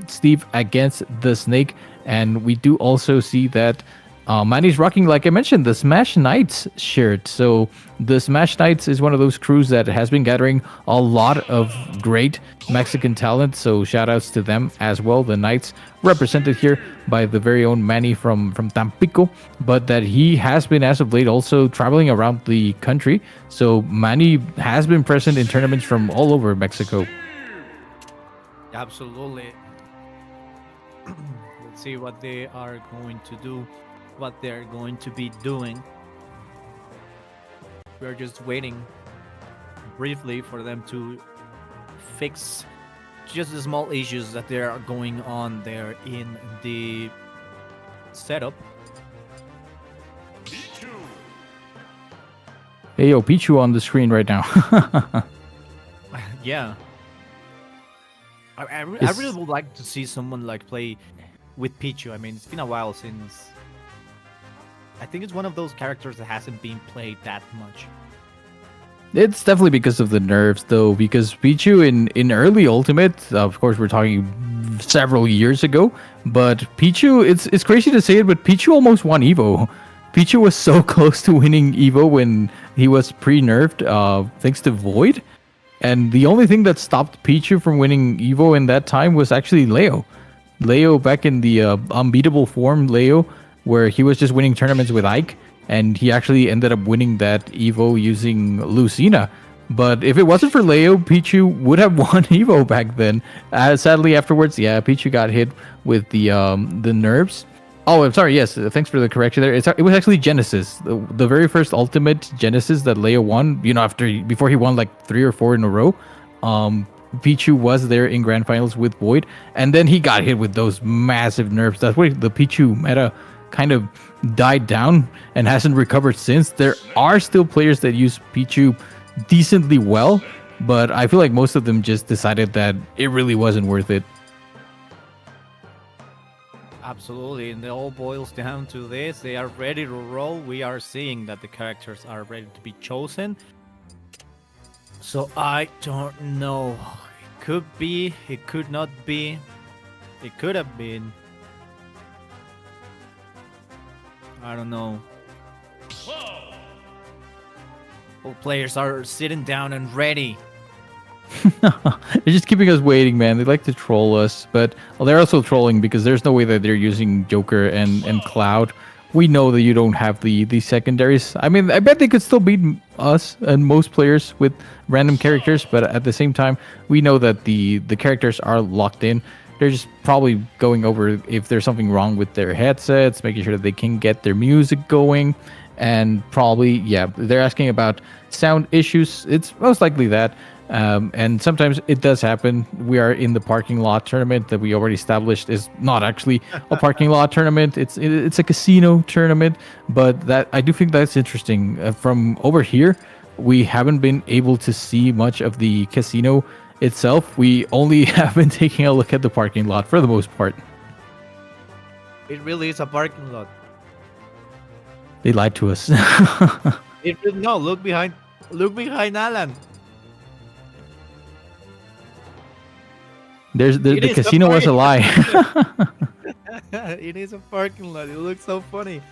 Steve against the Snake. And we do also see that Manny's rocking, like I mentioned, the Smash Knights shirt. So the Smash Knights is one of those crews that has been gathering a lot of great Mexican talent. So shout outs to them as well. The Knights represented here by the very own Manny from Tampico, but that he has been as of late also traveling around the country. So Manny has been present in tournaments from all over Mexico. Absolutely. Let's see what they are going to do, what they're going to be doing. We're just waiting briefly for them to fix just the small issues that there are going on there in the setup. Hey, yo, Pichu on the screen right now. Yeah. I really would like to see someone like play with Pichu. I mean, it's been a while since... I think it's one of those characters that hasn't been played that much. It's definitely because of the nerfs, though, because Pichu in early Ultimate, of course, we're talking several years ago, but Pichu, it's crazy to say it, but Pichu almost won Evo. Pichu was so close to winning Evo when he was pre-nerfed, thanks to Void. And the only thing that stopped Pichu from winning Evo in that time was actually Leo. Leo back in the unbeatable form, Leo, where he was just winning tournaments with Ike. And he actually ended up winning that Evo using Lucina. But if it wasn't for Leo, Pichu would have won Evo back then. Sadly, afterwards, yeah, Pichu got hit with the nerfs. Oh, I'm sorry. Yes, thanks for the correction there. It was actually Genesis, the very first Ultimate Genesis that Leo won. You know, before he won like 3 or 4 in a row. Pichu was there in Grand Finals with Void, and then he got hit with those massive nerfs. That's why the Pichu meta kind of died down and hasn't recovered since. There are still players that use Pichu decently well, but I feel like most of them just decided that it really wasn't worth it. Absolutely, and it all boils down to this. They are ready to roll. We are seeing that the characters are ready to be chosen. So I don't know. It could be, it could not be, it could have been. I don't know. All players are sitting down and ready. They're just keeping us waiting, man. They like to troll us, but they're also trolling because there's no way that they're using Joker and Cloud. We know that you don't have the secondaries. I mean, I bet they could still beat us and most players with random characters, but at the same time, we know that the characters are locked in. They're just probably going over if there's something wrong with their headsets, making sure that they can get their music going, and probably, yeah, they're asking about sound issues. It's most likely that. And sometimes it does happen. We are in the parking lot tournament that we already established is not actually a parking lot tournament. It's a casino tournament, but that I do think that's interesting. From over here, we haven't been able to see much of the casino itself. We only have been taking a look at the parking lot for the most part. It really is a parking lot. They lied to us. No, look behind Alan. The casino was a lie. It is a parking lot. It looks so funny.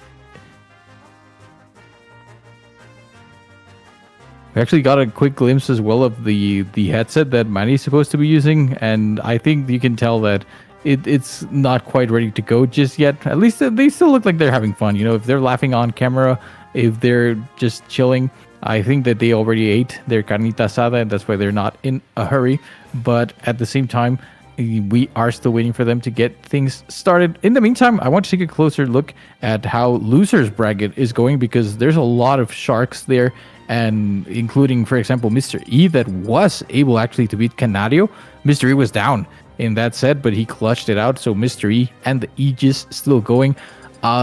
We actually got a quick glimpse as well of the headset that Manny's supposed to be using, and I think you can tell that it's not quite ready to go just yet. At least they still look like they're having fun. You know, if they're laughing on camera, if they're just chilling, I think that they already ate their carnita asada, and that's why they're not in a hurry. But at the same time, we are still waiting for them to get things started. In the meantime, I want to take a closer look at how losers bracket is going, because there's a lot of sharks there, and including, for example, Mr. E that was able actually to beat Canario. Mr. E was down in that set, but he clutched it out. So Mr. E and the Aegis still going.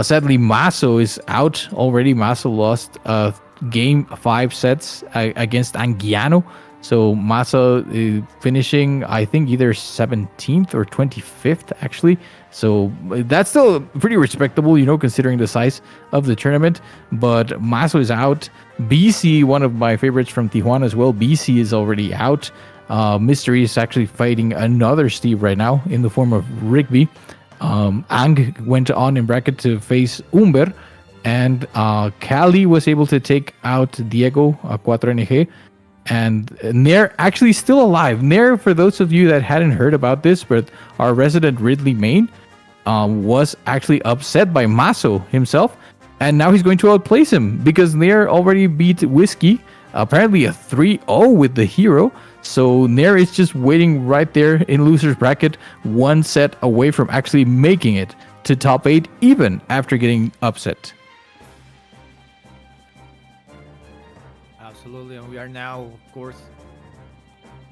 Sadly, Maso is out already. Maso lost game 5 sets against Anguiano. So Maso finishing, I think, either 17th or 25th, actually. So that's still pretty respectable, you know, considering the size of the tournament. But Maso is out. BC, one of my favorites from Tijuana as well. BC is already out. Mystery is actually fighting another Steve right now in the form of Riby. Ang went on in bracket to face Unber. And Cali was able to take out Diego, 4NG. And Nair actually still alive. Nair, for those of you that hadn't heard about this, but our resident Ridley main was actually upset by Maso himself. And now he's going to outplace him because Nair already beat Whiskey apparently a 3-0 with the hero. So Nair is just waiting right there in loser's bracket, one set away from actually making it to top 8, even after getting upset. Absolutely, and we are now, of course,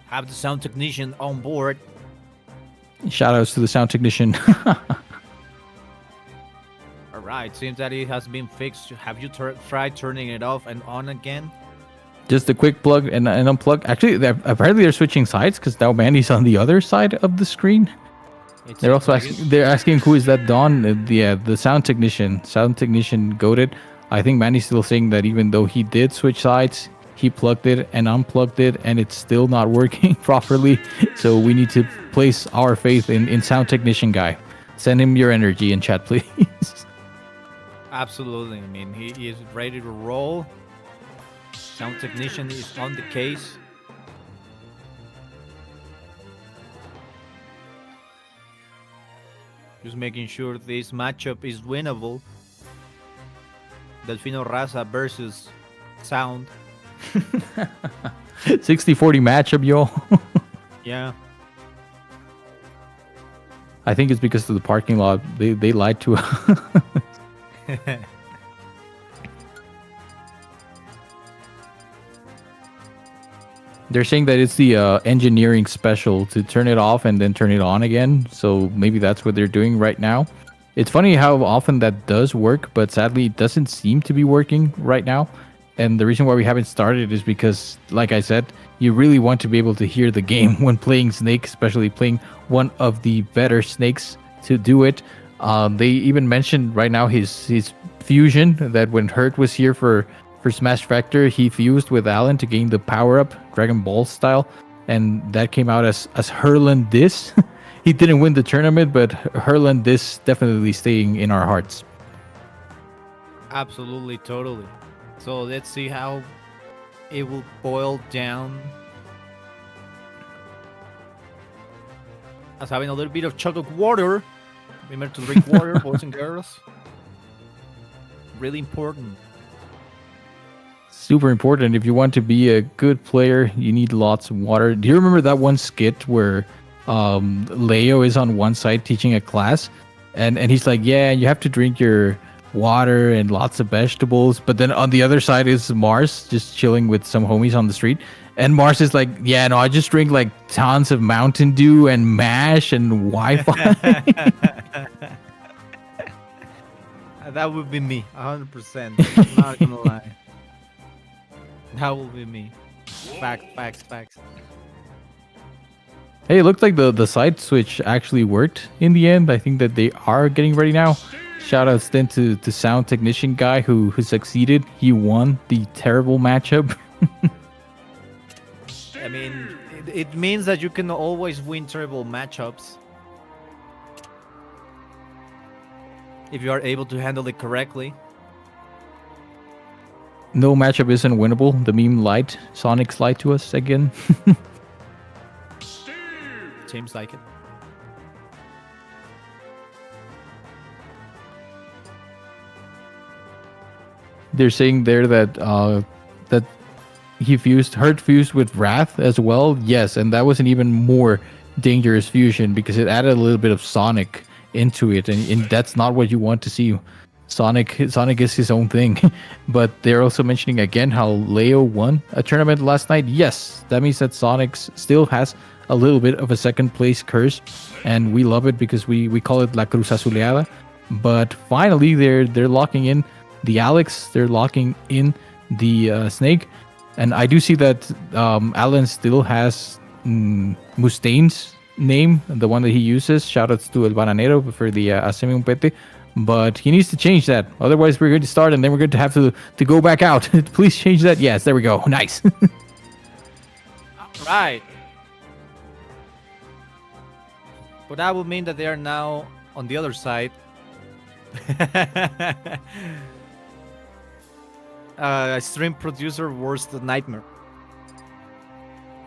have the sound technician on board. Shoutouts to the sound technician. All right, seems that it has been fixed. Have you tried turning it off and on again? Just a quick plug and unplug. Actually, apparently they're switching sides because now Manny's on the other side of the screen. They're also asking who is that Don? The sound technician. Sound technician goated. I think Manny's still saying that even though he did switch sides, he plugged it and unplugged it, and it's still not working properly. So we need to place our faith in sound technician guy. Send him your energy in chat, please. Absolutely. I mean, he is ready to roll. Sound technician is on the case. Just making sure this matchup is winnable. Delfino Raza versus Sound. 60-40 matchup, yo. Yeah. I think it's because of the parking lot. They lied to us. They're saying that it's the engineering special to turn it off and then turn it on again. So maybe that's what they're doing right now. It's funny how often that does work, but sadly it doesn't seem to be working right now. And the reason why we haven't started is because, like I said, you really want to be able to hear the game when playing Snake, especially playing one of the better Snakes to do it. They even mentioned right now his fusion, that when Hurt was here for Smash Factor, he fused with Alan to gain the power-up, Dragon Ball style, and that came out as AlanDiss. He didn't win the tournament, but AlanDiss definitely staying in our hearts. Absolutely, totally. So let's see how it will boil down. As having a little bit of chug of water. Remember to drink water, boys and girls. Really important. Super important. If you want to be a good player, you need lots of water. Do you remember that one skit where Leo is on one side teaching a class, and he's like, yeah, you have to drink your water and lots of vegetables, but then on the other side is Mars just chilling with some homies on the street, and Mars is like, yeah, no, I just drink like tons of Mountain Dew and MASH and Wi-Fi. That would be me, 100%. Not gonna lie. That will be me. Facts. Hey, it looked like the side switch actually worked in the end. I think that they are getting ready now. Shout outs then to sound technician guy who succeeded. He won the terrible matchup. I mean, it means that you can always win terrible matchups if you are able to handle it correctly. No matchup isn't winnable. The meme lied. Sonic's lied to us again. Seems like it. They're saying there that that he Hurt fused with Wrath as well. Yes, and that was an even more dangerous fusion because it added a little bit of Sonic into it, and that's not what you want to see. Sonic is his own thing. But they're also mentioning again how Leo won a tournament last night. Yes, that means that Sonic still has a little bit of a second place curse, and we love it because we call it La Cruz Azuleada. But finally they're locking in the Alex, they're locking in the Snake, and I do see that Alan still has Mustain's name, the one that he uses. Shoutouts to El Bananero for the Haceme un Pete. But he needs to change that. Otherwise, we're going to start and then we're going to have to go back out. Please change that. Yes, there we go. Nice. Right. But that would mean that they are now on the other side. Stream producer worst nightmare.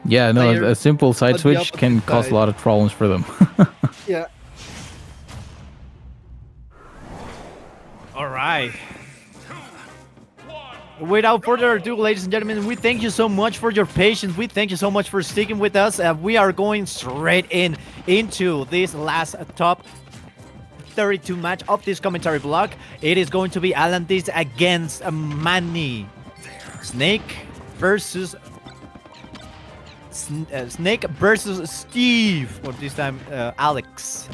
Yeah, no, a simple side switch can cause a lot of problems for them. Yeah. All right. without further ado, ladies and gentlemen, we thank you so much for your patience. We thank you so much for sticking with us. We are going straight into this last top 32 match of this commentary block. It is going to be AlanDiss against Manny. Snake versus Steve, or this time Alex.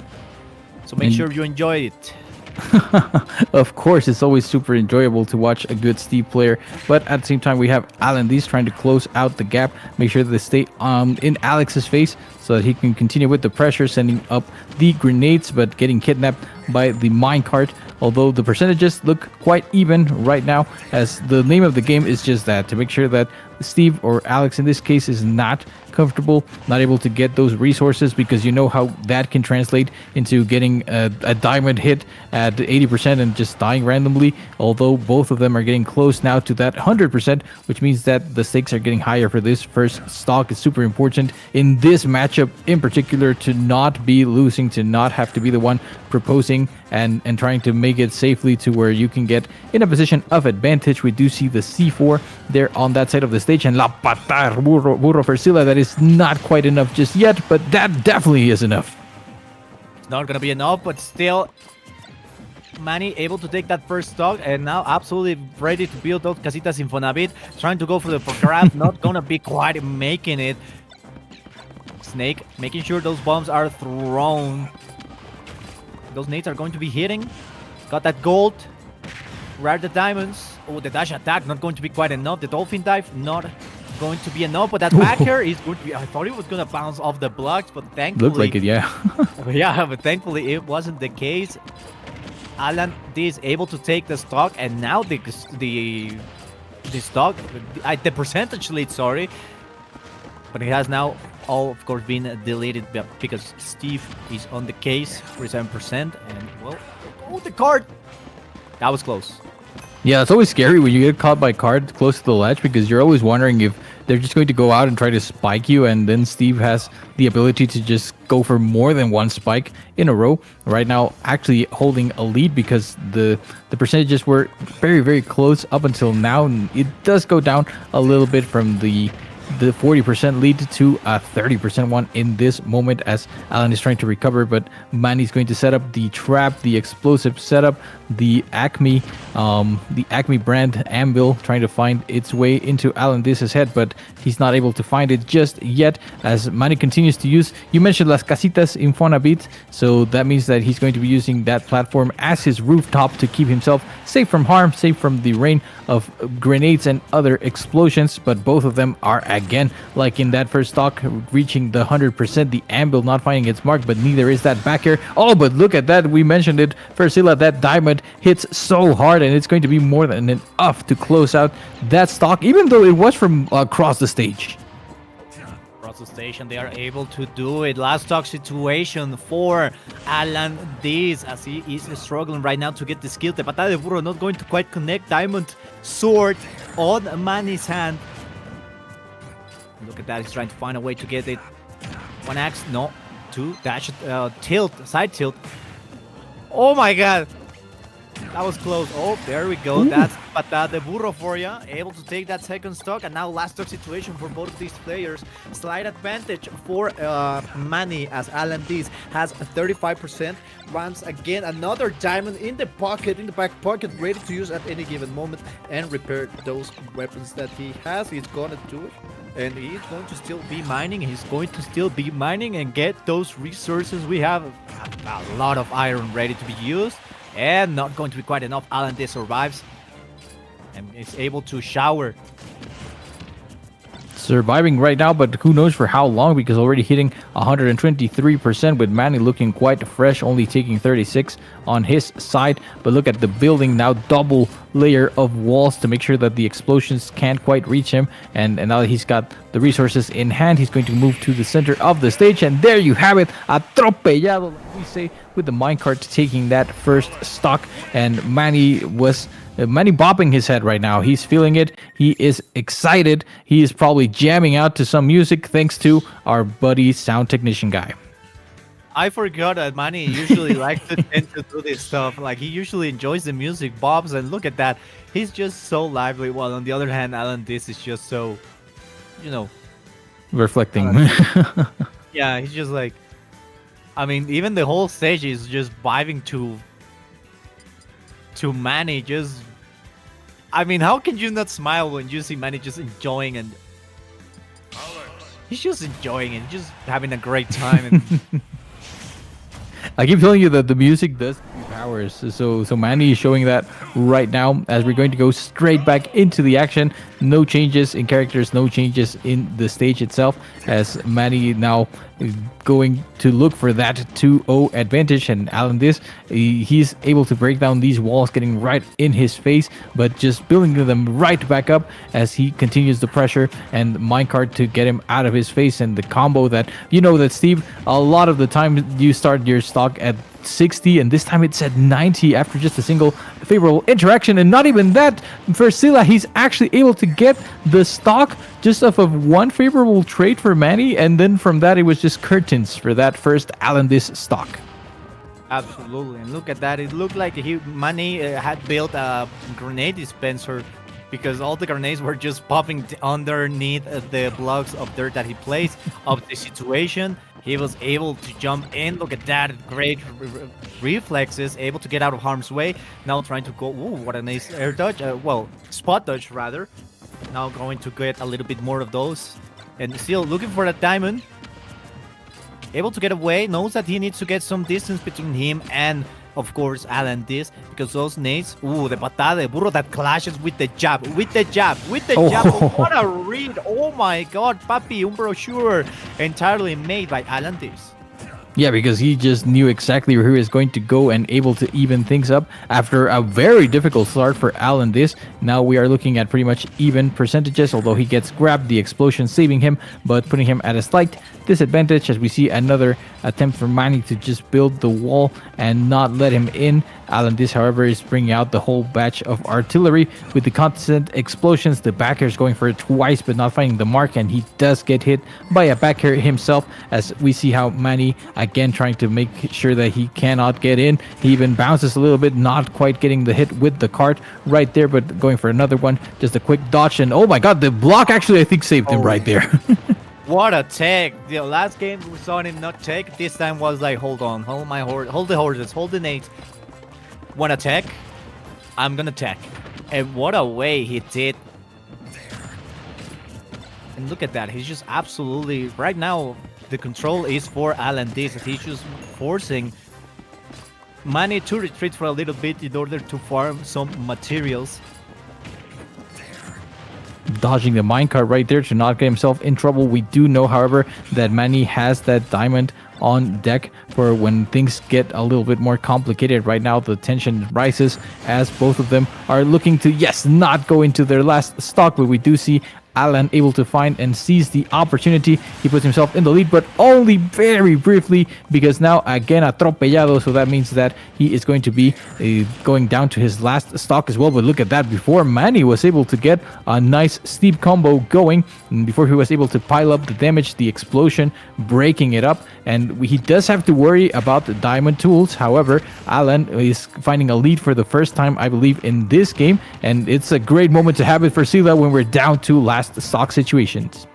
So make sure you enjoy it. Of course, it's always super enjoyable to watch a good Steve player, but at the same time we have AlanDiss trying to close out the gap, make sure that they stay in Alex's face so that he can continue with the pressure, sending up the grenades, but getting kidnapped by the minecart. Although the percentages look quite even right now, as the name of the game is just that, to make sure that Steve, or Alex in this case, is not comfortable, not able to get those resources, because you know how that can translate into getting a diamond hit at 80% and just dying randomly. Although both of them are getting close now to that 100%, which means that the stakes are getting higher for this first stock. Is super important in this matchup in particular to not be losing, to not have to be the one proposing and trying to make it safely to where you can get in a position of advantage. We do see the C4 there on that side of the stage, and La Patar Burro for Silla. That is not quite enough just yet, but that definitely is enough. It's not gonna be enough, but still, Manny able to take that first stock, and now absolutely ready to build out Casitas Infonavit, trying to go for the grab, not gonna be quite making it. Snake making sure those bombs are thrown. Those nades are going to be hitting. Got that gold. Where are the diamonds? Oh, the dash attack not going to be quite enough. The dolphin dive not going to be enough. But that back air is going to be... I thought it was going to bounce off the blocks, but thankfully... Looked like it, yeah. Yeah, but thankfully it wasn't the case. AlanDiss able to take the stock, and now the stock... the percentage lead, sorry. But it has now all, of course, been deleted because Steve is on the case, 47%, and, well, oh, the card! That was close. Yeah, it's always scary when you get caught by card close to the ledge, because you're always wondering if they're just going to go out and try to spike you, and then Steve has the ability to just go for more than one spike in a row. Right now, actually holding a lead, because the percentages were very, very close up until now, and it does go down a little bit from the 40% lead to a 30% one in this moment, as Alan is trying to recover, but Manny's going to set up the trap, the explosive setup, the Acme brand anvil, trying to find its way into AlanDiss's head, but he's not able to find it just yet, as Manny continues to use, you mentioned Las Casitas Infonavit, so that means that he's going to be using that platform as his rooftop to keep himself safe from harm, safe from the rain of grenades and other explosions. But both of them are, again, like in that first stock, reaching the 100%, the anvil not finding its mark, but neither is that back air. Oh, but look at that, we mentioned it, Versilla, that diamond hits so hard, and it's going to be more than enough to close out that stock, even though it was from across the stage. Across the station, they are able to do it. Last stock situation for AlanDiss, as he is struggling right now to get the skill. The Patada de Burro not going to quite connect. Diamond sword on Manny's hand. Look at that, he's trying to find a way to get it. One axe, no, two, dash, tilt, side tilt. Oh my god, that was close. Oh, there we go. Ooh. That's Patada de Burro for you. Able to take that second stock, and now last stock situation for both of these players. Slight advantage for Manny, as AlanDiss has 35%. Once again, another diamond in the pocket, in the back pocket, ready to use at any given moment and repair those weapons that he has. He's gonna do it. And he's going to still be mining. He's going to still be mining and get those resources. We have a lot of iron ready to be used, and not going to be quite enough. AlanDiss survives and is able to shower. Surviving right now, but who knows for how long, because already hitting 123%, with Manny looking quite fresh, only taking 36 on his side. But look at the building now, double layer of walls to make sure that the explosions can't quite reach him, and now that he's got the resources in hand, he's going to move to the center of the stage, and there you have it, atropellado, like we say, with the minecart taking that first stock. And Manny bopping his head right now. He's feeling it. He is excited. He is probably jamming out to some music, thanks to our buddy sound technician guy. I forgot that Manny usually likes to tend to do this stuff. Like he usually enjoys the music, bobs, and look at that. He's just so lively. While on the other hand, AlanDiss is just so, you know, Reflecting. yeah, he's just like, I mean, even the whole stage is just vibing to Manny. Just, I mean, how can you not smile when you see Manny just enjoying and he's just enjoying it, just having a great time. And I keep telling you that the music does give you powers. So Manny is showing that right now as we're going to go straight back into the action. No changes in characters, no changes in the stage itself, as Manny now is going to look for that 2-0 advantage. And AlanDiss, he's able to break down these walls, getting right in his face, but just building them right back up as he continues the pressure and minecart to get him out of his face. And the combo that, you know that, Steve, a lot of the time you start your stock at 60, and this time it's at 90 after just a single favorable interaction. And not even that, for Silla, he's actually able to get the stock just off of one favorable trade for Manny, and then from that it was just curtains for that first AlanDiss stock. absolutely, and look at that. It looked like Manny had built a grenade dispenser because all the grenades were just popping underneath the blocks of dirt that he placed of the situation. He was able to jump in. Look at that. Great reflexes. Able to get out of harm's way. Now trying to go. Ooh, what a nice air dodge. Well, spot dodge, rather. Now going to get a little bit more of those. And still looking for that diamond. Able to get away. Knows that he needs to get some distance between him and, of course, AlanDiss, because those nades, ooh, the patada de burro that clashes with the jab, jab. What a read. Oh my god, Papi, un brochure entirely made by AlanDiss. Yeah, because he just knew exactly where he was going to go and able to even things up after a very difficult start for AlanDiss. Now we are looking at pretty much even percentages, although he gets grabbed, the explosion saving him, but putting him at a slight disadvantage as we see another attempt for Manny to just build the wall and not let him in. AlanDiss, however, is bringing out the whole batch of artillery with the constant explosions. The back air is going for it twice, but not finding the mark, and he does get hit by a back air himself, as we see how Manny, again, trying to make sure that he cannot get in. He even bounces a little bit, not quite getting the hit with the cart right there, but going for another one. Just a quick dodge, and oh my god, the block actually, I think, saved him right there. What a take. The last game we saw him not take. This time was like, hold on, hold my horse, hold the horses, hold the nades. Wanna attack? I'm gonna attack. And what a way he did. And look at that. He's just absolutely, right now, the control is for AlanDiss. He's just forcing Manny to retreat for a little bit in order to farm some materials. Dodging the minecart right there to not get himself in trouble. We do know, however, that Manny has that diamond on deck for when things get a little bit more complicated. Right now the tension rises as both of them are looking to, yes, not go into their last stock, but we do see Alan able to find and seize the opportunity. He puts himself in the lead, but only very briefly, because now again atropellado, so that means that he is going to be going down to his last stock as well. But look at that, before Manny was able to get a nice steep combo going, and before he was able to pile up the damage, the explosion breaking it up, and he does have to worry about the diamond tools. However, Alan is finding a lead for the first time, I believe, in this game, and it's a great moment to have it for Sila when we're down to last stock situations.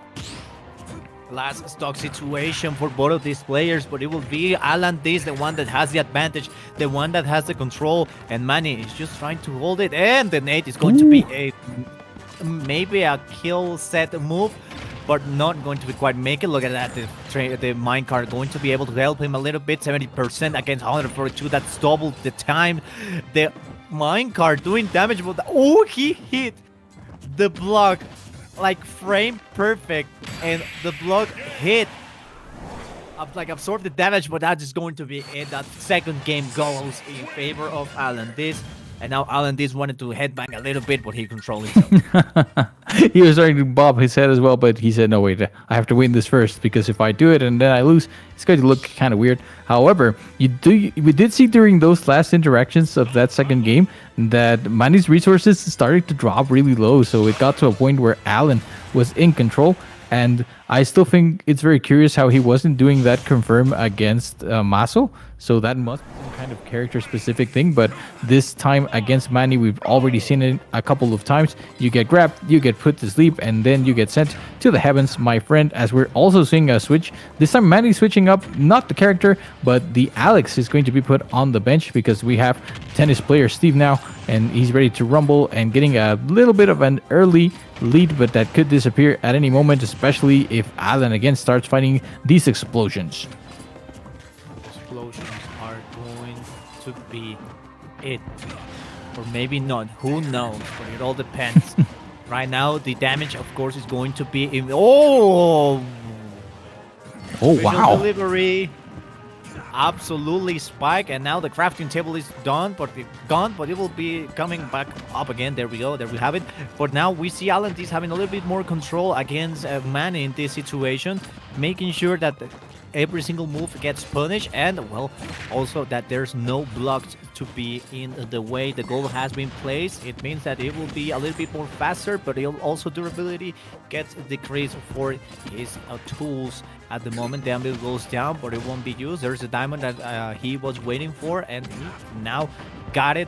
Last stock situation for both of these players, but it will be AlanDiss, the one that has the advantage, the one that has the control, and Manny is just trying to hold it, and the nade is going to be maybe a kill set move, but not going to be quite make it. Look at that, the minecart going to be able to help him a little bit, 70% against 142, that's double the time. The minecart doing damage, but he hit the block like frame perfect, and the block hit like absorb the damage, but that is going to be it. That second game goes in favor of AlanDiss, and now AlanDiss wanted to headbang a little bit, but he controlled himself. He was starting to bob his head as well, but he said, no, wait, I have to win this first, because if I do it and then I lose, it's going to look kind of weird. However, we did see during those last interactions of that second game that Manny's resources started to drop really low, so it got to a point where Alan was in control, and I still think it's very curious how he wasn't doing that confirm against Maso. So that must be some kind of character specific thing. But this time against Manny, we've already seen it a couple of times. You get grabbed, you get put to sleep, and then you get sent to the heavens, my friend. As we're also seeing a switch. This time Manny switching up, not the character, but the Alex is going to be put on the bench because we have tennis player Steve now, and he's ready to rumble and getting a little bit of an early lead, but that could disappear at any moment, especially if Alan again starts fighting these explosions. Explosions are going to be it. Or maybe not. Who knows? But it all depends. Right now, the damage, of course, is going to be in. Oh! Oh, Visual wow. Delivery. Absolutely spike, and now the crafting table is done, but it will be coming back up again. There we go, there we have it. But now we see AlanDiss having a little bit more control against Manny in this situation, making sure that every single move gets punished, and well, also that there's no blocks to be in the way the goal has been placed. It means that it will be a little bit more faster, but it'll also durability gets decreased for his tools. At the moment, the anvil goes down, but it won't be used. There's a diamond that he was waiting for, and he now got it.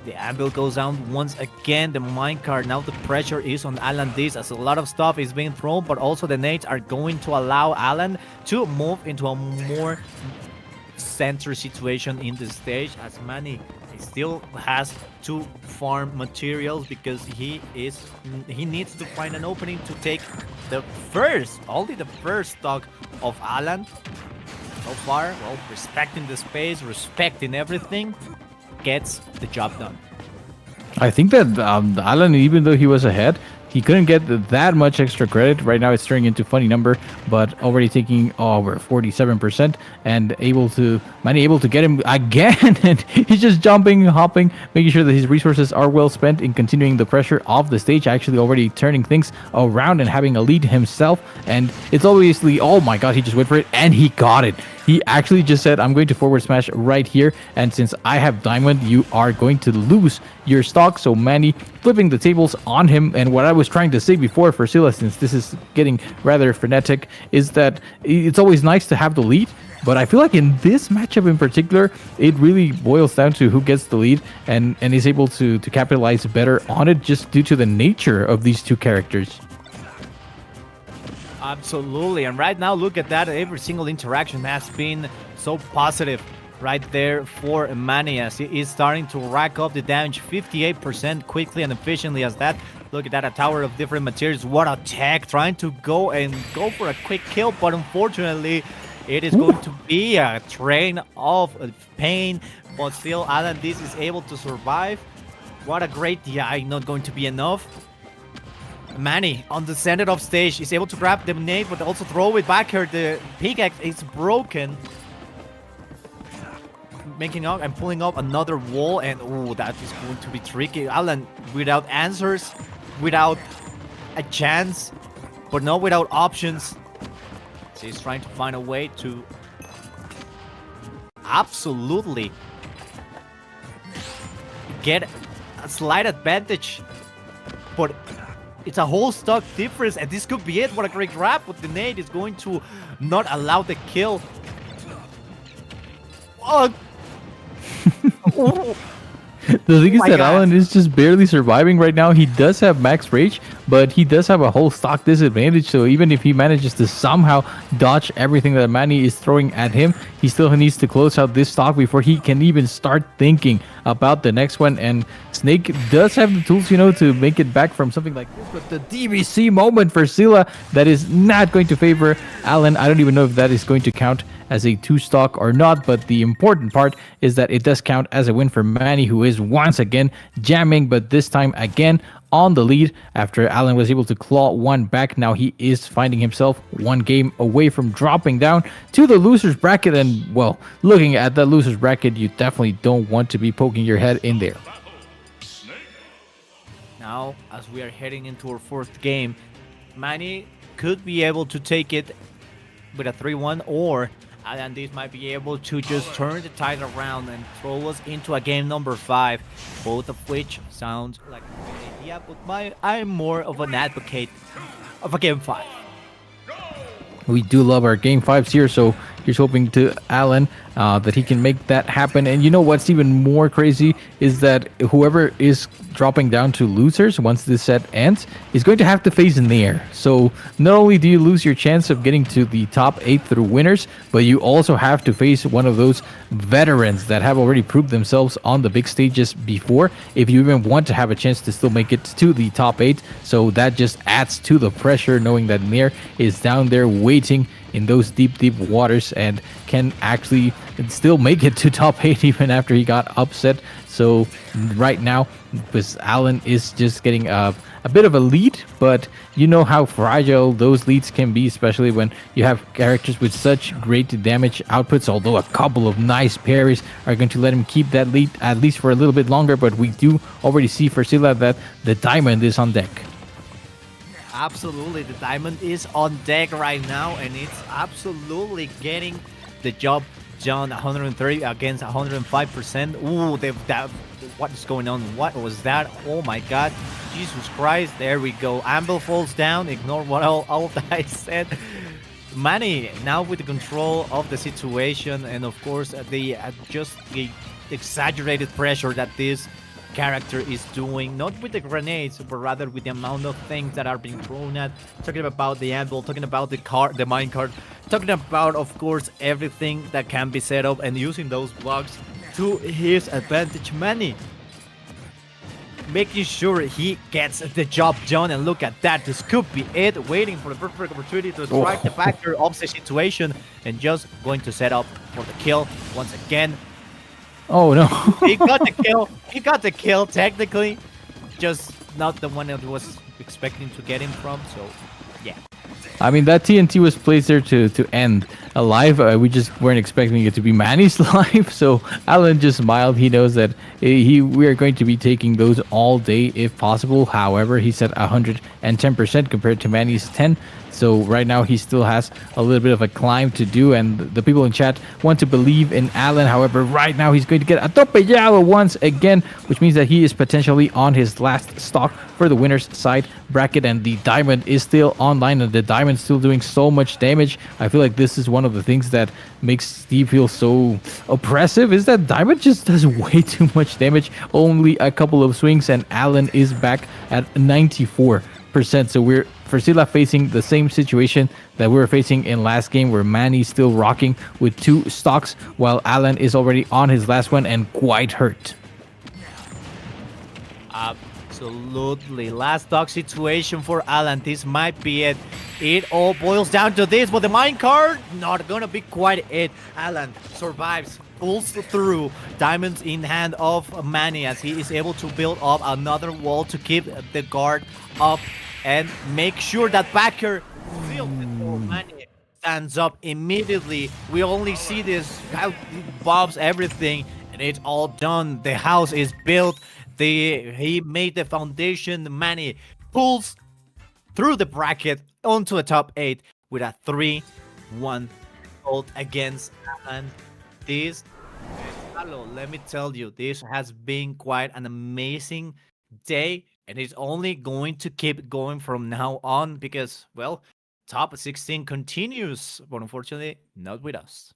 The anvil goes down once again. The minecart, now the pressure is on AlanDiss as a lot of stuff is being thrown, but also the nades are going to allow Alan to move into a more center situation in the stage, as Manny still has to farm materials because he needs to find an opening to take only the first stock of Alan. So far, well, respecting the space, respecting everything, gets the job done. I think that Alan, even though he was ahead, he couldn't get that much extra credit. Right now it's turning into funny number, but already taking over 47% and Manny able to get him again. And he's just jumping, hopping, making sure that his resources are well spent in continuing the pressure of the stage, actually already turning things around and having a lead himself. And it's obviously, oh my god, he just went for it and he got it. He actually just said, I'm going to forward smash right here, and since I have diamond, you are going to lose your stock. So Manny flipping the tables on him. And what I was trying to say before for Sila, since this is getting rather frenetic, is that it's always nice to have the lead, but I feel like in this matchup in particular, it really boils down to who gets the lead and is able to capitalize better on it, just due to the nature of these two characters. Absolutely, and right now, look at that. Every single interaction has been so positive right there for Manny, as he is starting to rack up the damage 58% quickly and efficiently as that. Look at that, a tower of different materials. What a tech, trying to go for a quick kill, but unfortunately, it is going to be a train of pain, but still, AlanDiss is able to survive. What a great DI, not going to be enough. Manny on the center of stage is able to grab the nade, but also throw it back here. The pickaxe is broken. Making out and pulling up another wall, and oh, that is going to be tricky. Alan without answers, without a chance, but not without options. So he's trying to find a way to absolutely get a slight advantage, but it's a whole stock difference, and this could be it. What a great grab, but the nade is going to not allow the kill. Oh. The thing is that God. Alan is just barely surviving right now. He does have max rage, but he does have a whole stock disadvantage. So even if he manages to somehow dodge everything that Manny is throwing at him, he still needs to close out this stock before he can even start thinking about the next one. And Snake does have the tools, to make it back from something like this. But the DBC moment for Sila, that is not going to favor Alan. I don't even know if that is going to count as a 2-stock or not, but the important part is that it does count as a win for Manny, who is once again jamming, but this time again on the lead after Alan was able to claw one back. Now he is finding himself one game away from dropping down to the loser's bracket, and well, looking at that loser's bracket, you definitely don't want to be poking your head in there. Now, as we are heading into our fourth game, Manny could be able to take it with a 3-1, or AlanDiss might be able to just turn the tide around and throw us into a game number 5, both of which sounds like a good idea, but I'm more of an advocate of a game 5. We do love our game fives here, so here's hoping to Alan that he can make that happen. And you know what's even more crazy is that whoever is dropping down to losers once this set ends is going to have to face Nair. So not only do you lose your chance of getting to the top 8 through winners, but you also have to face one of those veterans that have already proved themselves on the big stages before, if you even want to have a chance to still make it to the top 8. So that just adds to the pressure, knowing that Nair is down there waiting in those deep waters and can actually still make it to top 8 even after he got upset. So right now, because Alan is just getting a bit of a lead, but you know how fragile those leads can be, especially when you have characters with such great damage outputs, although a couple of nice parries are going to let him keep that lead at least for a little bit longer. But we do already see for Silla that the diamond is on deck. Absolutely, the diamond is on deck right now, and it's absolutely getting the job done. 130 against 105%. Ooh, what is going on? What was that? Oh my God, Jesus Christ! There we go. Amble falls down. Ignore what all that I said. Manny now with the control of the situation, and of course the just the exaggerated pressure that this character is doing, not with the grenades, but rather with the amount of things that are being thrown at. Talking about the anvil, talking about the mine cart, talking about, of course, everything that can be set up, and using those blocks to his advantage. Manny making sure he gets the job done, and look at that. This could be it, waiting for the perfect opportunity to strike the factor of the situation, and just going to set up for the kill once again. Oh no. He got the kill. He got the kill, technically. Just not the one that he was expecting to get him from. So, yeah. I mean, that TNT was placed there to end alive. We just weren't expecting it to be Manny's life. So Alan just smiled. He knows that we are going to be taking those all day if possible. However, he said 110% compared to Manny's 10. So right now he still has a little bit of a climb to do, and the people in chat want to believe in Alan. However, right now he's going to get atropellado once again, which means that he is potentially on his last stock for the winner's side bracket, and the diamond is still online, and the diamond still doing so much damage. I feel like this is one of the things that makes Steve feel so oppressive, is that diamond just does way too much damage. Only a couple of swings and Alan is back at 94%. So we're Silla facing the same situation that we were facing in last game, where Manny's still rocking with 2 stocks while Alan is already on his last one and quite hurt. Absolutely. Last stock situation for Alan. This might be it. It all boils down to this, but the minecart, not gonna be quite it. Alan survives, pulls through, diamonds in hand of Manny, as he is able to build up another wall to keep the guard up and make sure that backer feels it for Manny. Stands up immediately. We only see this, how he bobs everything, and it's all done. The house is built. He made the foundation. Manny pulls through the bracket onto a top 8 with a 3-1 result against Alan. This, hello, let me tell you, this has been quite an amazing day, and it's only going to keep going from now on because, well, top 16 continues, but unfortunately, not with us.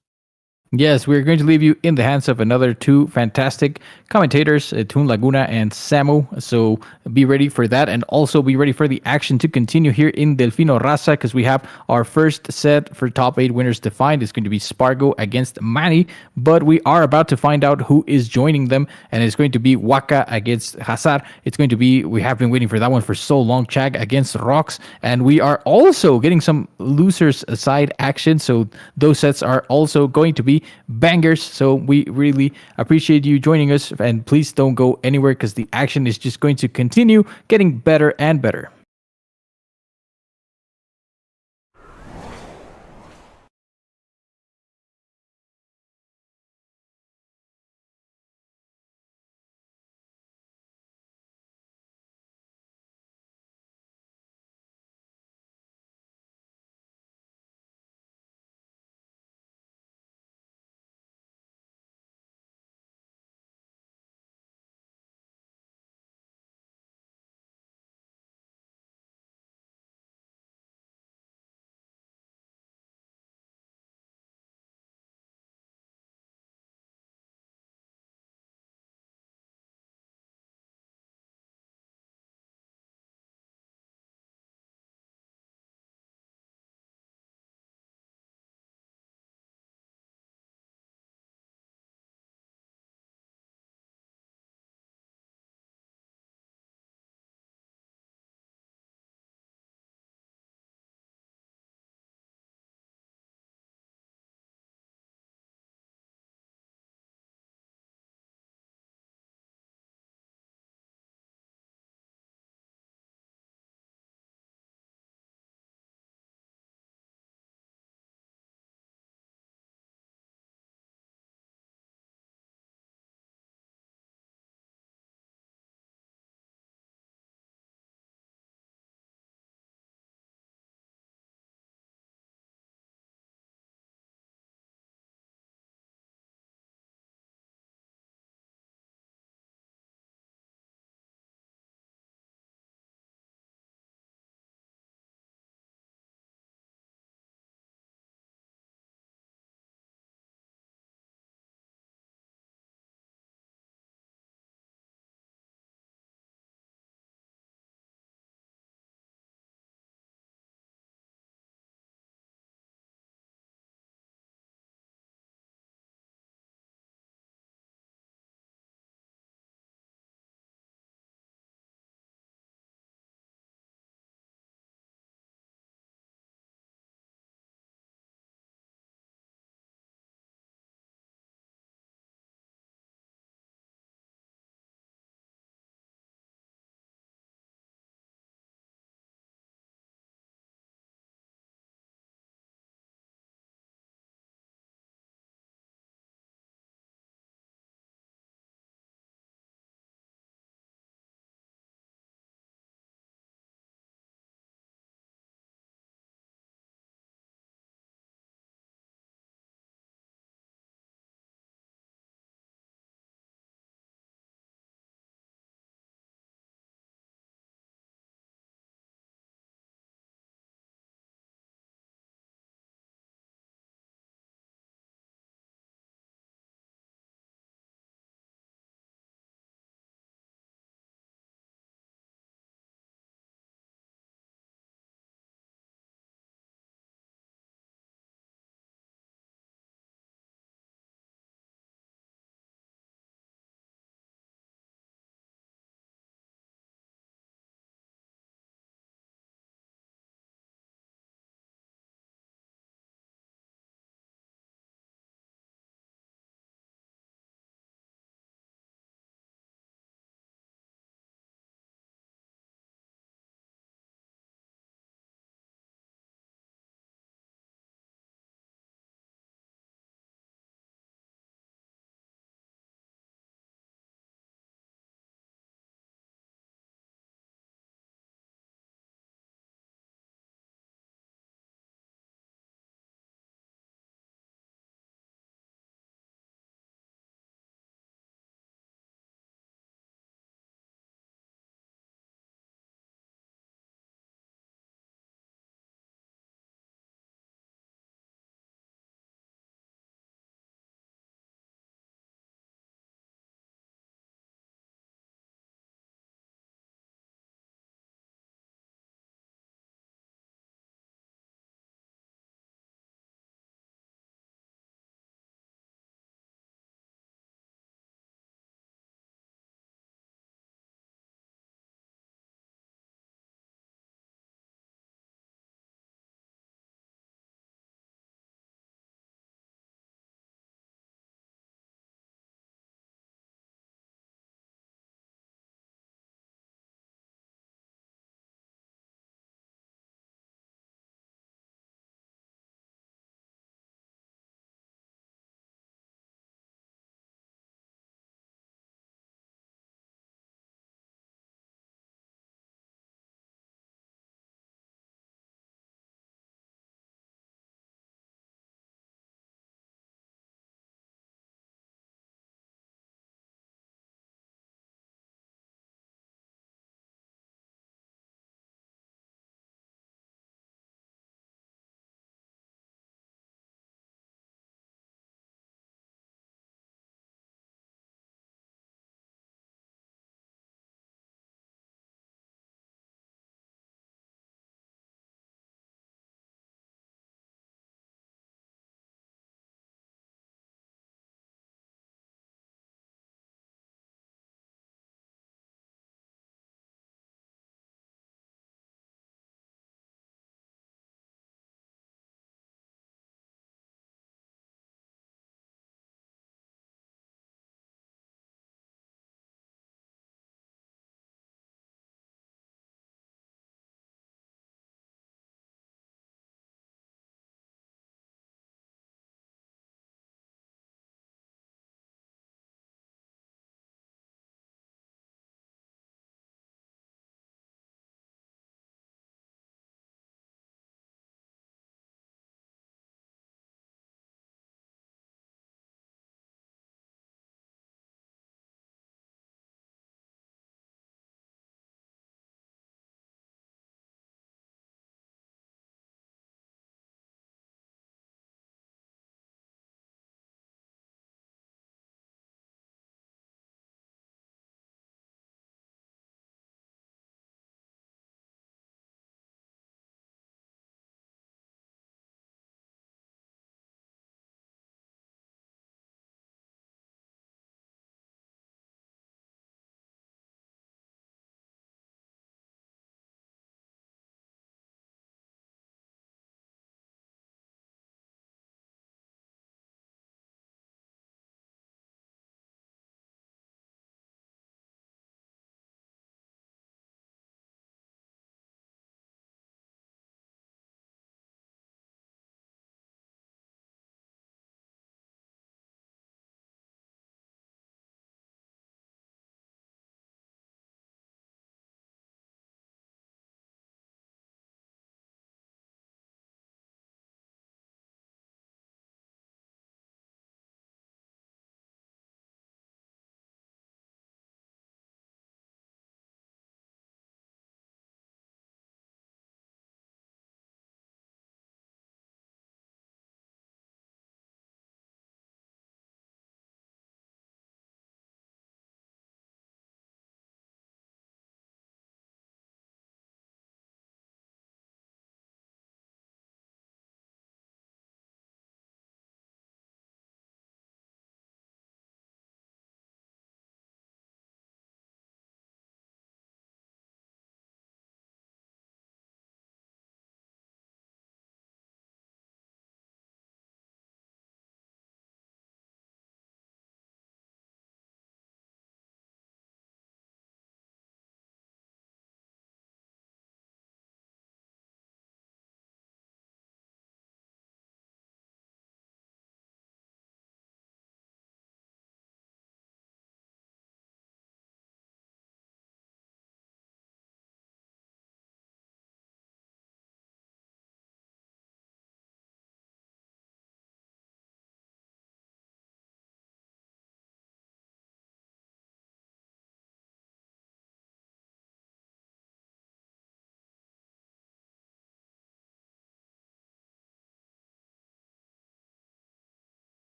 Yes, we're going to leave you in the hands of another 2 fantastic commentators, Toon Laguna and Samu. So be ready for that, and also be ready for the action to continue here in Delfino Raza, because we have our first set for top 8 winners defined. It's going to be Spargo against Manny, but we are about to find out who is joining them, and it's going to be WaKa against Hassar. It's going to be, we have been waiting for that one for so long, Chag against Rocks, and we are also getting some losers side action. So those sets are also going to be bangers. So we really appreciate you joining us, and please don't go anywhere, because the action is just going to continue getting better and better.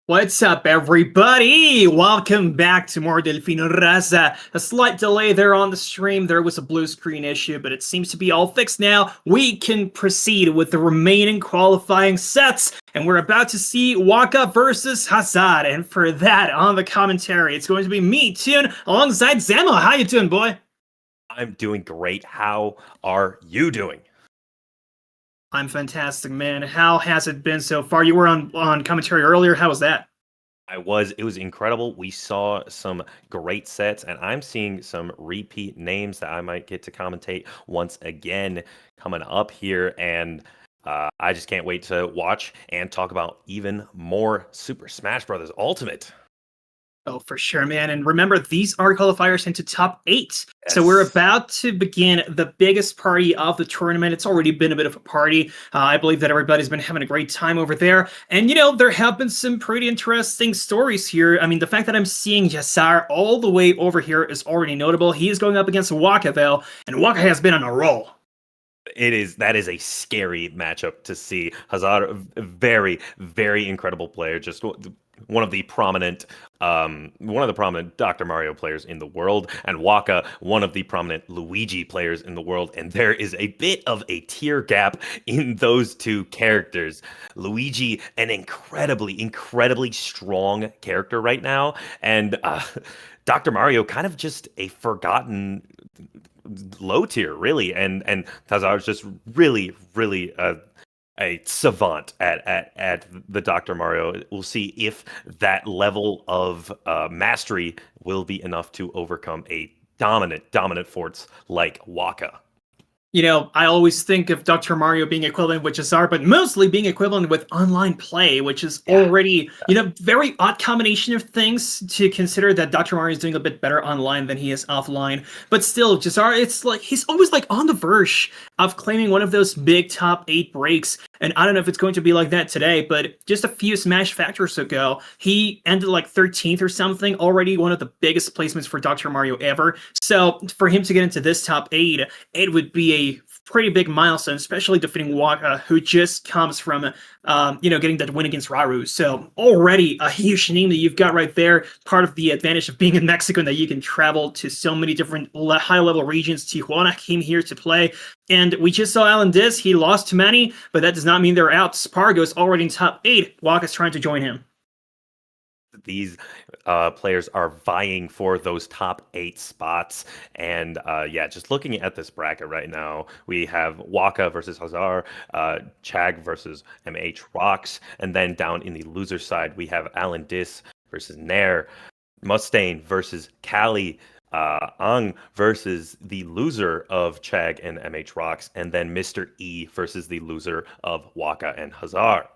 What's up, everybody? Welcome back to more Delfino Raza. A slight delay there on the stream. There was a blue screen issue, but it seems to be all fixed now. We can proceed with the remaining qualifying sets, and we're about to see WaKa versus Hassar. And for that, on the commentary, it's going to be me, Tune, alongside Zamo. How you doing, boy? I'm doing great. How are you doing? I'm fantastic, man. How has it been so far? You were on commentary earlier. How was that? It was incredible. We saw some great sets, and I'm seeing some repeat names that I might get to commentate once again coming up here. And I just can't wait to watch and talk about even more Super Smash Bros. Ultimate. Oh, for sure, man. And remember, these are qualifiers into top 8. Yes. So we're about to begin the biggest party of the tournament. It's already been a bit of a party. I believe that everybody's been having a great time over there. And, you know, there have been some pretty interesting stories here. I mean, the fact that I'm seeing Hassar all the way over here is already notable. He is going up against WaKa, though, and WaKa has been on a roll. That is a scary matchup to see. Hassar, very, very incredible player. Just one of the prominent Dr. Mario players in the world, and WaKa, one of the prominent Luigi players in the world. And there is a bit of a tier gap in those two characters. Luigi, an incredibly strong character right now, and Dr. Mario, kind of just a forgotten low tier, really. And Hassar's just really a savant at the Dr. Mario. We'll see if that level of mastery will be enough to overcome a dominant force like WaKa. You know, I always think of Dr. Mario being equivalent with Hassar, but mostly being equivalent with online play, which is already, you know, very odd combination of things to consider that Dr. Mario is doing a bit better online than he is offline. But still, Hassar, it's like, he's always like on the verge of claiming one of those big top 8 breaks. And I don't know if it's going to be like that today, but just a few Smash Factors ago, he ended like 13th or something, already one of the biggest placements for Dr. Mario ever. So for him to get into this top 8, it would be a pretty big milestone, especially defeating WaKa, who just comes from, you know, getting that win against Raru. So already a huge name that you've got right there. Part of the advantage of being in Mexico, and that you can travel to so many different high-level regions. Tijuana came here to play. And we just saw AlanDiss. He lost to Manny, but that does not mean they're out. Spargo is already in top 8. WaKa's trying to join him. These players are vying for those top 8 spots. And yeah, just looking at this bracket right now, we have WaKa versus Hassar, Chag versus MH and then down in the loser side, we have AlanDiss versus Nair, Mustain versus Cali, versus the loser of Chag and MH and then Mr. E versus the loser of WaKa and Hassar.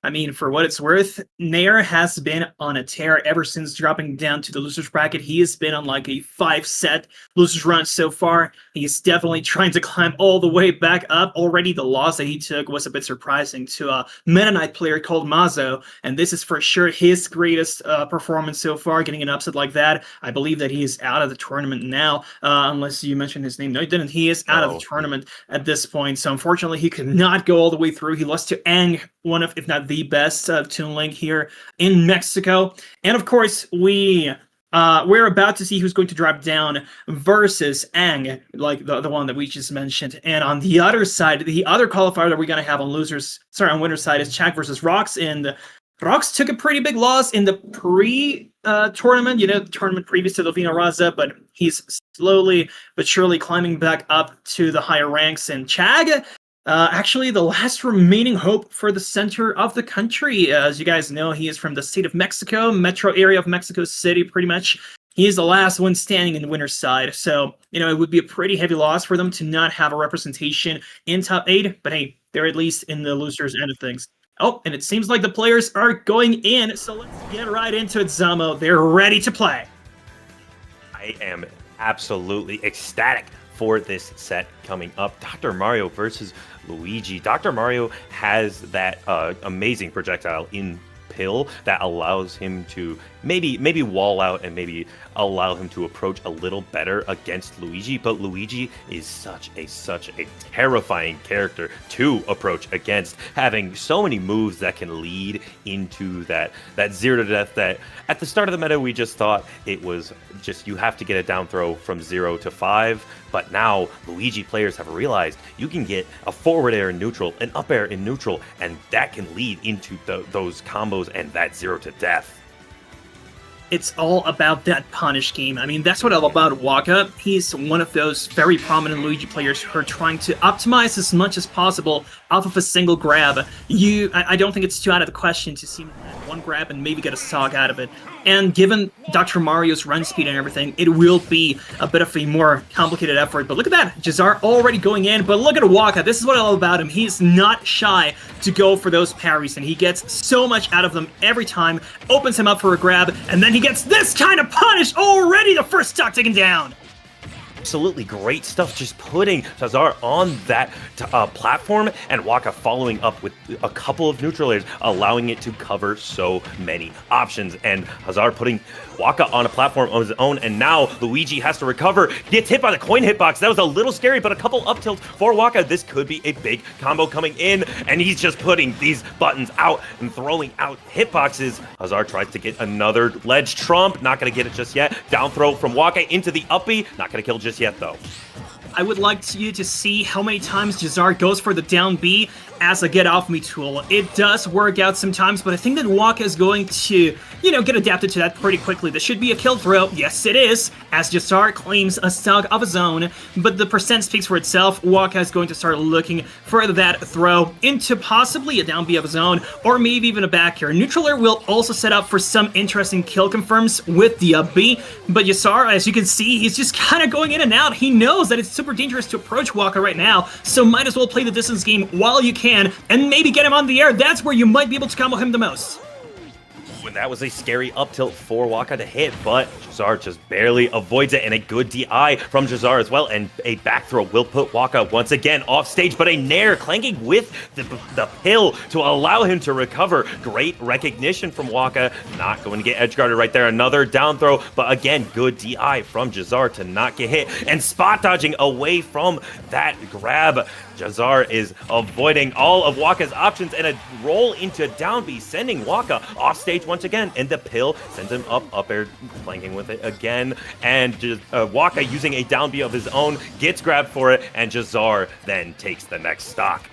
I mean, for what it's worth, Nair has been on a tear ever since dropping down to the losers bracket. He has been on like a 5-set losers run so far. He's definitely trying to climb all the way back up. Already the loss that he took was a bit surprising to a Meta Knight player called Maso, and this is for sure his greatest performance so far, getting an upset like that. I believe that he is out of the tournament now, unless you mentioned his name. No, he didn't. He is out of the tournament at this point, so unfortunately he could not go all the way through. He lost to Ang, one of, if not the best Toon Link here in Mexico. And of course, we're about to see who's going to drop down versus Ang, like the one that we just mentioned. And on the other side, the other qualifier that we're going to have on winner's side is Chag versus Rox. And Rox took a pretty big loss in the tournament, you know, the tournament previous to Delfino Raza, but he's slowly but surely climbing back up to the higher ranks. And Chag, actually the last remaining hope for the center of the country. As you guys know, he is from the state of Mexico, metro area of Mexico City, pretty much. He is the last one standing in the winner's side. So, you know, it would be a pretty heavy loss for them to not have a representation in top 8. But hey, they're at least in the losers end of things. Oh, and it seems like the players are going in. So let's get right into it, Zamo. They're ready to play. I am absolutely ecstatic for this set coming up. Dr. Mario versus Luigi. Dr. Mario has that amazing projectile in pill that allows him to maybe wall out and maybe allow him to approach a little better against Luigi. But Luigi is such a terrifying character to approach against, having so many moves that can lead into that zero to death that at the start of the meta we just thought it was just you have to get a down throw from 0 to 5. But now Luigi players have realized you can get a forward air in neutral, an up air in neutral, and that can lead into those combos and that 0 to death. It's all about that punish game. I mean, that's what all about WaKa. He's one of those very prominent Luigi players who are trying to optimize as much as possible off of a single grab. I don't think it's too out of the question to see one grab and maybe get a stock out of it. And given Dr. Mario's run speed and everything, it will be a bit of a more complicated effort. But look at that, Jazzar already going in. But look at WaKa. This is what all about him. He's not shy to go for those parries, and he gets so much out of them every time. Opens him up for a grab, and then he gets this kind of punish. Already the first stock taken down. Absolutely great stuff, just putting Hassar on that platform, and WaKa following up with a couple of neutral layers, allowing it to cover so many options. And Hassar putting WaKa on a platform of his own, and now Luigi has to recover. Gets hit by the coin hitbox. That was a little scary, but a couple up tilts for WaKa. This could be a big combo coming in, and he's just putting these buttons out and throwing out hitboxes. Hassar tries to get another ledge trump. Not going to get it just yet. Down throw from WaKa into the up B. Not going to kill just yet, though. I would like you to see how many times Jazzar goes for the down B as a get off me tool. It does work out sometimes, but I think that WaKa is going to, get adapted to that pretty quickly. This should be a kill throw. Yes, it is, as Jazzar claims a stock of his own, but the percent speaks for itself. WaKa is going to start looking for that throw into possibly a down B of his own, or maybe even a back air. Neutral air will also set up for some interesting kill confirms with the up B, but Jazzar, as you can see, he's just kind of going in and out. He knows that it's super dangerous to approach WaKa right now, so might as well play the distance game while you can, and maybe get him on the air. That's where you might be able to combo him the most. And that was a scary up tilt for WaKa to hit, but Jazzar just barely avoids it, and a good DI from Jazzar as well, and a back throw will put WaKa once again off stage, but a Nair clanking with the pill to allow him to recover. Great recognition from WaKa, not going to get edge guarded right there. Another down throw, but again, good DI from Jazzar to not get hit, and spot dodging away from that grab. Jazzar is avoiding all of WaKa's options, and a roll into down B, sending WaKa off stage once again, and the pill sends him up air, flanking with it again, and WaKa using a down B of his own, gets grabbed for it, and Jazzar then takes the next stock.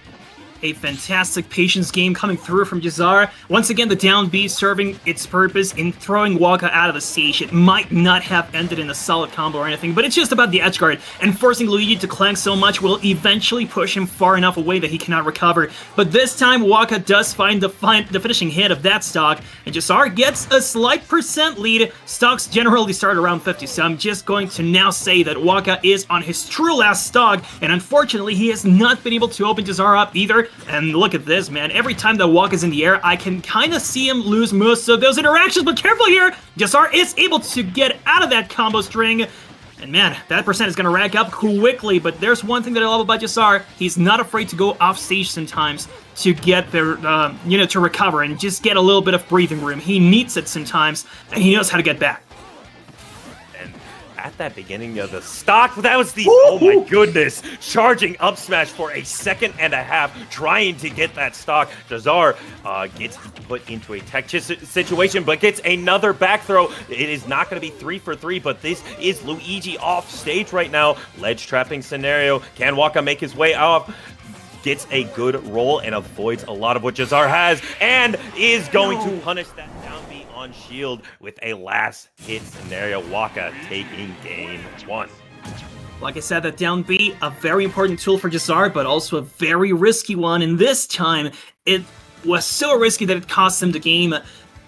A fantastic patience game coming through from Jazzar. Once again, the down B serving its purpose in throwing WaKa out of the stage. It might not have ended in a solid combo or anything, but it's just about the edge guard, and forcing Luigi to clank so much will eventually push him far enough away that he cannot recover. But this time, WaKa does find the finishing hit of that stock, and Jazzar gets a slight percent lead. Stocks generally start around 50, so I'm just going to now say that WaKa is on his true last stock, and unfortunately, he has not been able to open Jazzar up either. And look at this, man. Every time that WaKa is in the air, I can kind of see him lose most of those interactions, but careful here! Jazzar is able to get out of that combo string, and man, that percent is going to rack up quickly, but there's one thing that I love about Jazzar. He's not afraid to go off stage sometimes to get there, to recover and just get a little bit of breathing room. He needs it sometimes, and he knows how to get back. At that beginning of the stock, that was the, oh my goodness, charging up smash for a second and a half, trying to get that stock. Jazzar gets put into a tech situation, but gets another back throw. It is not going to be 3 for 3, but this is Luigi off stage right now. Ledge trapping scenario. Can WaKa make his way off? Gets a good roll and avoids a lot of what Jazzar has, and is going to punish that down B on shield with a last hit scenario. WaKa taking game 1. Like I said, that down B, a very important tool for Jazzar, but also a very risky one, and this time it was so risky that it cost him the game.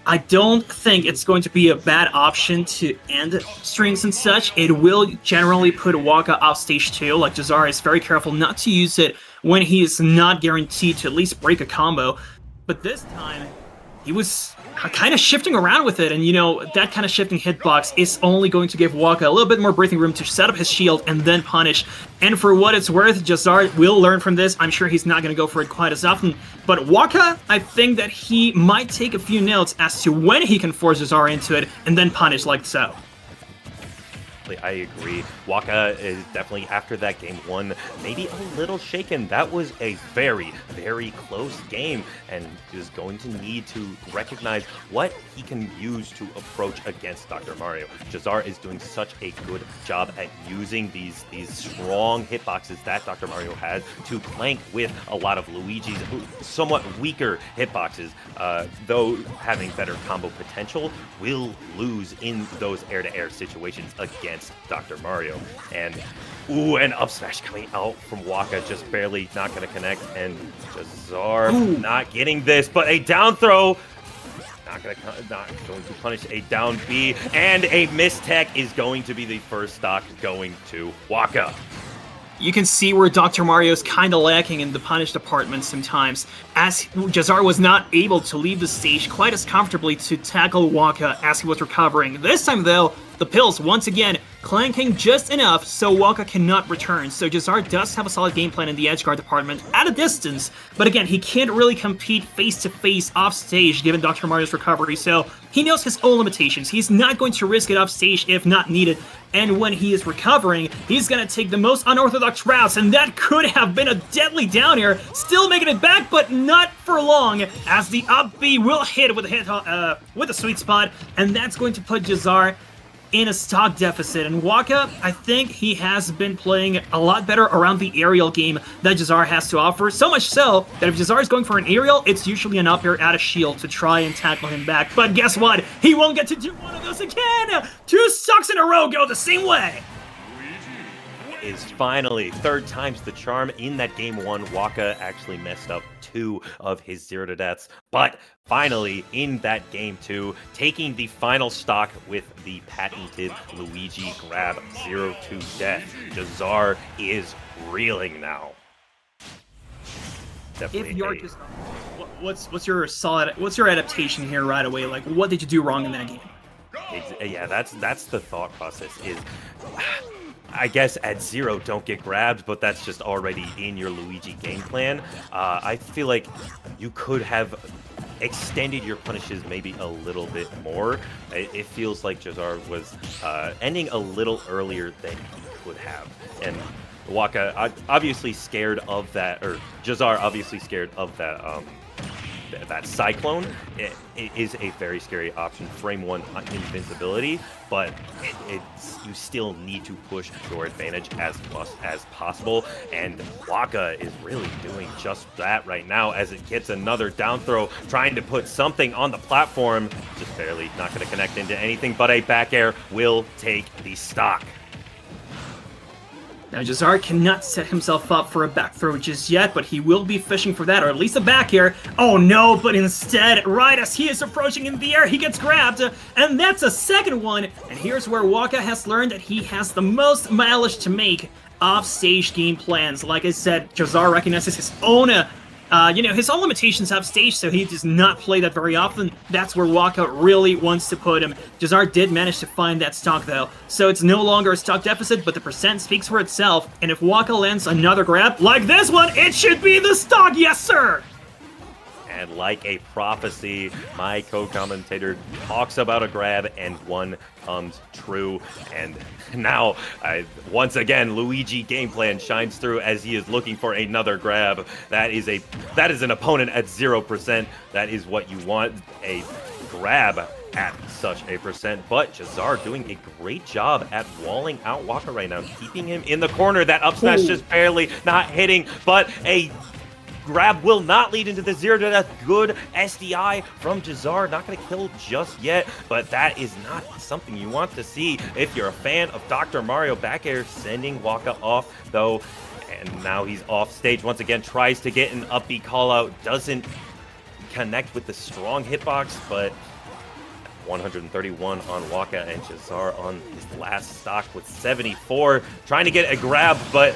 I don't think it's going to be a bad option to end strings and such. It will generally put WaKa off stage too. Like, Jazzar is very careful not to use it when he is not guaranteed to at least break a combo. But this time, he was kind of shifting around with it, and you know, that kind of shifting hitbox is only going to give WaKa a little bit more breathing room to set up his shield and then punish. And for what it's worth, Hassar will learn from this. I'm sure he's not going to go for it quite as often, but WaKa, I think that he might take a few notes as to when he can force Hassar into it and then punish like so. I agree. WaKa is definitely, after that game one, maybe a little shaken. That was a very, very close game, and is going to need to recognize what he can use to approach against Dr. Mario. Hassar is doing such a good job at using these strong hitboxes that Dr. Mario has to clank with a lot of Luigi's somewhat weaker hitboxes, though having better combo potential, will lose in those air-to-air situations against Dr. Mario. And an up smash coming out from WaKa, just barely not going to connect, and Hassar not getting this, but a down throw, not going to punish a down B, and a mistech is going to be the first stock going to WaKa. You can see where Dr. Mario's kind of lacking in the punish department sometimes, as Hassar was not able to leave the stage quite as comfortably to tackle WaKa as he was recovering. This time though, the pills once again clanking just enough so WaKa cannot return. So Hassar does have a solid game plan in the edge guard department at a distance, but again, he can't really compete face-to-face off stage given Dr. Mario's recovery, so he knows his own limitations. He's not going to risk it off stage if not needed, and when he is recovering, he's gonna take the most unorthodox routes, and that could have been a deadly down air, still making it back, but not for long, as the up B will hit with a sweet spot, and that's going to put Hassar in a stock deficit. And WaKa, I think he has been playing a lot better around the aerial game that Hassar has to offer, so much so that if Hassar is going for an aerial, it's usually an up air at a shield to try and tackle him back. But guess what? He won't get to do one of those again! 2 stocks in a row go the same way! Is finally third time's the charm. In that game one, WaKa actually messed up 2 of his 0 deaths, but finally in that game 2, taking the final stock with the patented Luigi grab 0 to death. Hassar is reeling now. Definitely. If you're just, what's your adaptation here right away? Like, what did you do wrong in that game? Yeah, that's the thought process. Is I guess at 0, don't get grabbed, but that's just already in your Luigi game plan. I feel like you could have extended your punishes maybe a little bit more. It feels like Hassar was ending a little earlier than he could have. And WaKa obviously scared of that, or Hassar obviously scared of that that Cyclone. It is a very scary option. Frame 1 invincibility, but you still need to push your advantage as much as possible, and WaKa is really doing just that right now as it gets another down throw, trying to put something on the platform, just barely, not going to connect into anything, but a back air will take the stock. Now, Hassar cannot set himself up for a back throw just yet, but he will be fishing for that, or at least a back air. Oh no, but instead, right as he is approaching in the air, he gets grabbed, and that's a second one. And here's where WaKa has learned that he has the most mileage to make off-stage game plans. Like I said, Hassar recognizes his own his own limitations off stage, so he does not play that very often. That's where WaKa really wants to put him. Hassar did manage to find that stock though, so it's no longer a stock deficit, but the percent speaks for itself, and if WaKa lands another grab, like this one, it should be the stock, yes sir! And like a prophecy, my co-commentator talks about a grab, and one comes true. And now, once again, Luigi game plan shines through as he is looking for another grab. That is an opponent at 0%. That is what you want, a grab at such a percent. But Hassar doing a great job at walling out WaKa right now, keeping him in the corner. That up smash just barely not hitting, but a grab will not lead into the 0 to death. Good SDI from Hassar. Not going to kill just yet, but that is not something you want to see if you're a fan of Dr. Mario. Back air sending WaKa off, though, and now he's off stage once again. Tries to get an up B call out. Doesn't connect with the strong hitbox, but 131 on WaKa, and Hassar on his last stock with 74. Trying to get a grab, but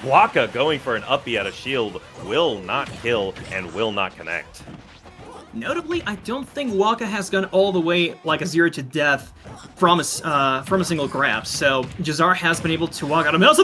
WaKa going for an up B out of shield will not kill and will not connect. Notably, I don't think WaKa has gone all the way like a 0 to death from a single grab. So Jazzar has been able to walk out of middle. So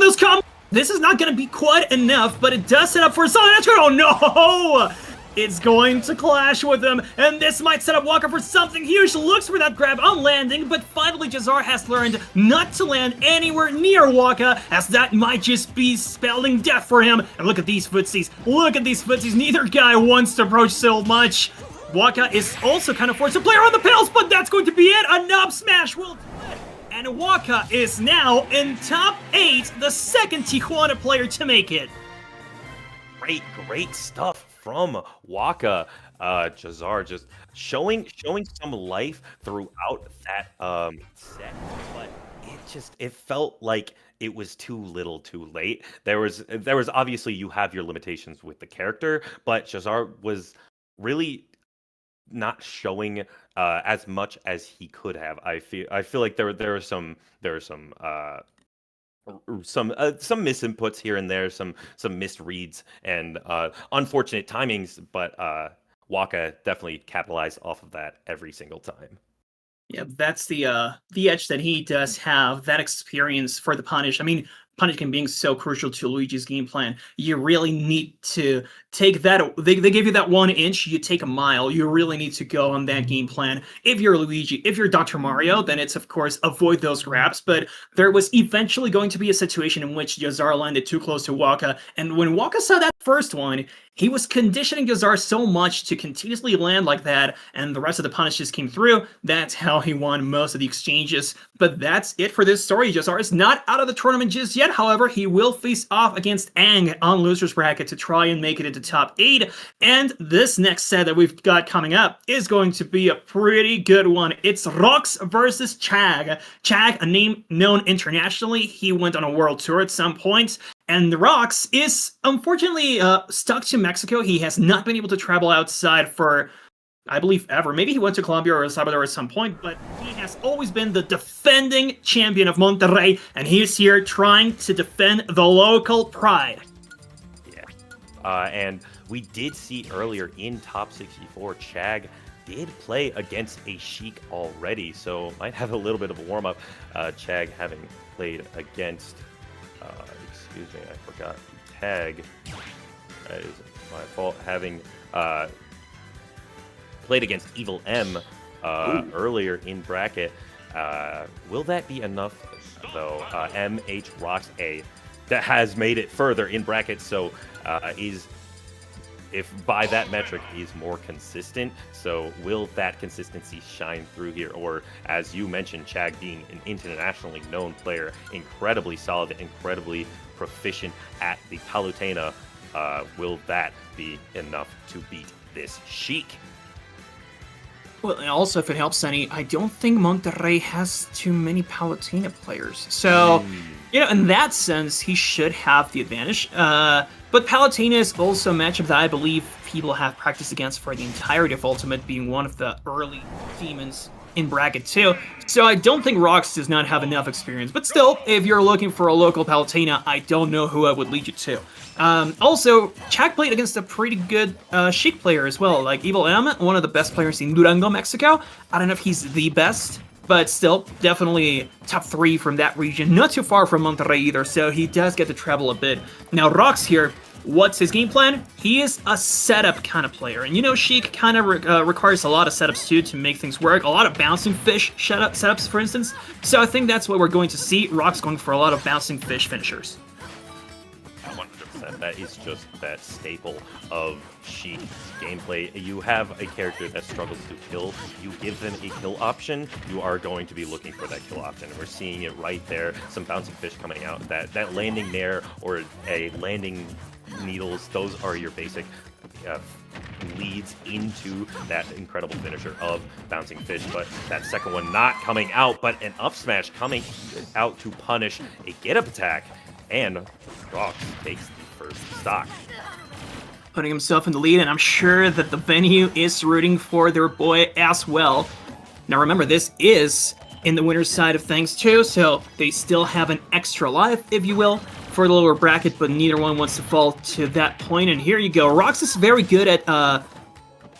this is not going to be quite enough, but it does set up for a solid edge guard. Oh no! It's going to clash with him, and this might set up WaKa for something huge. Looks for that grab on landing, but finally Jazzar has learned not to land anywhere near WaKa, as that might just be spelling death for him. And look at these footsies. Look at these footsies. Neither guy wants to approach so much. WaKa is also kind of forced to play around the pedals, but that's going to be it. A knob smash will do it. And WaKa is now in top 8, the second Tijuana player to make it. Great stuff from WaKa. Jazzar just showing some life throughout that set, but it felt like it was too little too late. There was obviously, you have your limitations with the character, but Jazzar was really not showing as much as he could have. I feel like there were some misinputs here and there, some misreads, and unfortunate timings, but WaKa definitely capitalized off of that every single time. Yeah, that's the edge that he does have, that experience for the punish. I mean, punishing being so crucial to Luigi's game plan. You really need to take that. They gave you that 1 inch, you take a mile. You really need to go on that game plan. If you're Luigi, if you're Dr. Mario, then it's of course avoid those grabs. But there was eventually going to be a situation in which Jazzar landed too close to WaKa, and when WaKa saw that first one, he was conditioning Jazzar so much to continuously land like that, and the rest of the punish just came through. That's how he won most of the exchanges. But that's it for this story. Jazzar is not out of the tournament just yet. However, he will face off against Ang on loser's bracket to try and make it into top 8. And this next set that we've got coming up is going to be a pretty good one. It's Rox versus Chag. Chag, a name known internationally. He went on a world tour at some point. And Rox is unfortunately stuck to Mexico. He has not been able to travel outside for, I believe, ever. Maybe he went to Colombia or El Salvador at some point, but he has always been the defending champion of Monterrey, and he's here trying to defend the local pride. Yeah. And we did see earlier in top 64, Chag did play against a Sheik already, so might have a little bit of a warm-up. Chag having played against... excuse me, I forgot the tag. That is my fault. Having played against Evil M earlier in bracket. Will that be enough, though? MH Rocks A that has made it further in bracket, so if by that metric he's more consistent, so will that consistency shine through here? Or, as you mentioned, Chag being an internationally known player, incredibly solid, incredibly proficient at the Palutena, will that be enough to beat this Sheik? Well, and also, if it helps, Sunny, I don't think Monterrey has too many Palutena players. So, in that sense, he should have the advantage. But Palutena is also a matchup that I believe people have practiced against for the entirety of Ultimate, being one of the early demons in bracket too. So I don't think Rox does not have enough experience. But still, if you're looking for a local Palutena, I don't know who I would lead you to. Also, Chag played against a pretty good Sheik player as well, like Evil M, one of the best players in Durango, Mexico. I don't know if he's the best, but still, definitely top 3 from that region. Not too far from Monterrey either, so he does get to travel a bit. Now, Rox here, what's his game plan? He is a setup kind of player. And Sheik kind of requires a lot of setups too to make things work. A lot of bouncing fish setups, for instance. So I think that's what we're going to see. Rox going for a lot of bouncing fish finishers. 100%. That is just that staple of Sheik gameplay. You have a character that struggles to kill. You give them a kill option, you are going to be looking for that kill option. And we're seeing it right there. Some bouncing fish coming out. That landing Nair or a landing needles, those are your basic leads into that incredible finisher of bouncing fish. But that second one not coming out, but an up smash coming out to punish a get up attack, and Rox takes the first stock, putting himself in the lead, and I'm sure that the venue is rooting for their boy as well. Now remember, this is in the winner's side of things too, so they still have an extra life, if you will, for the lower bracket, but neither one wants to fall to that point. And here you go. Rox is very good at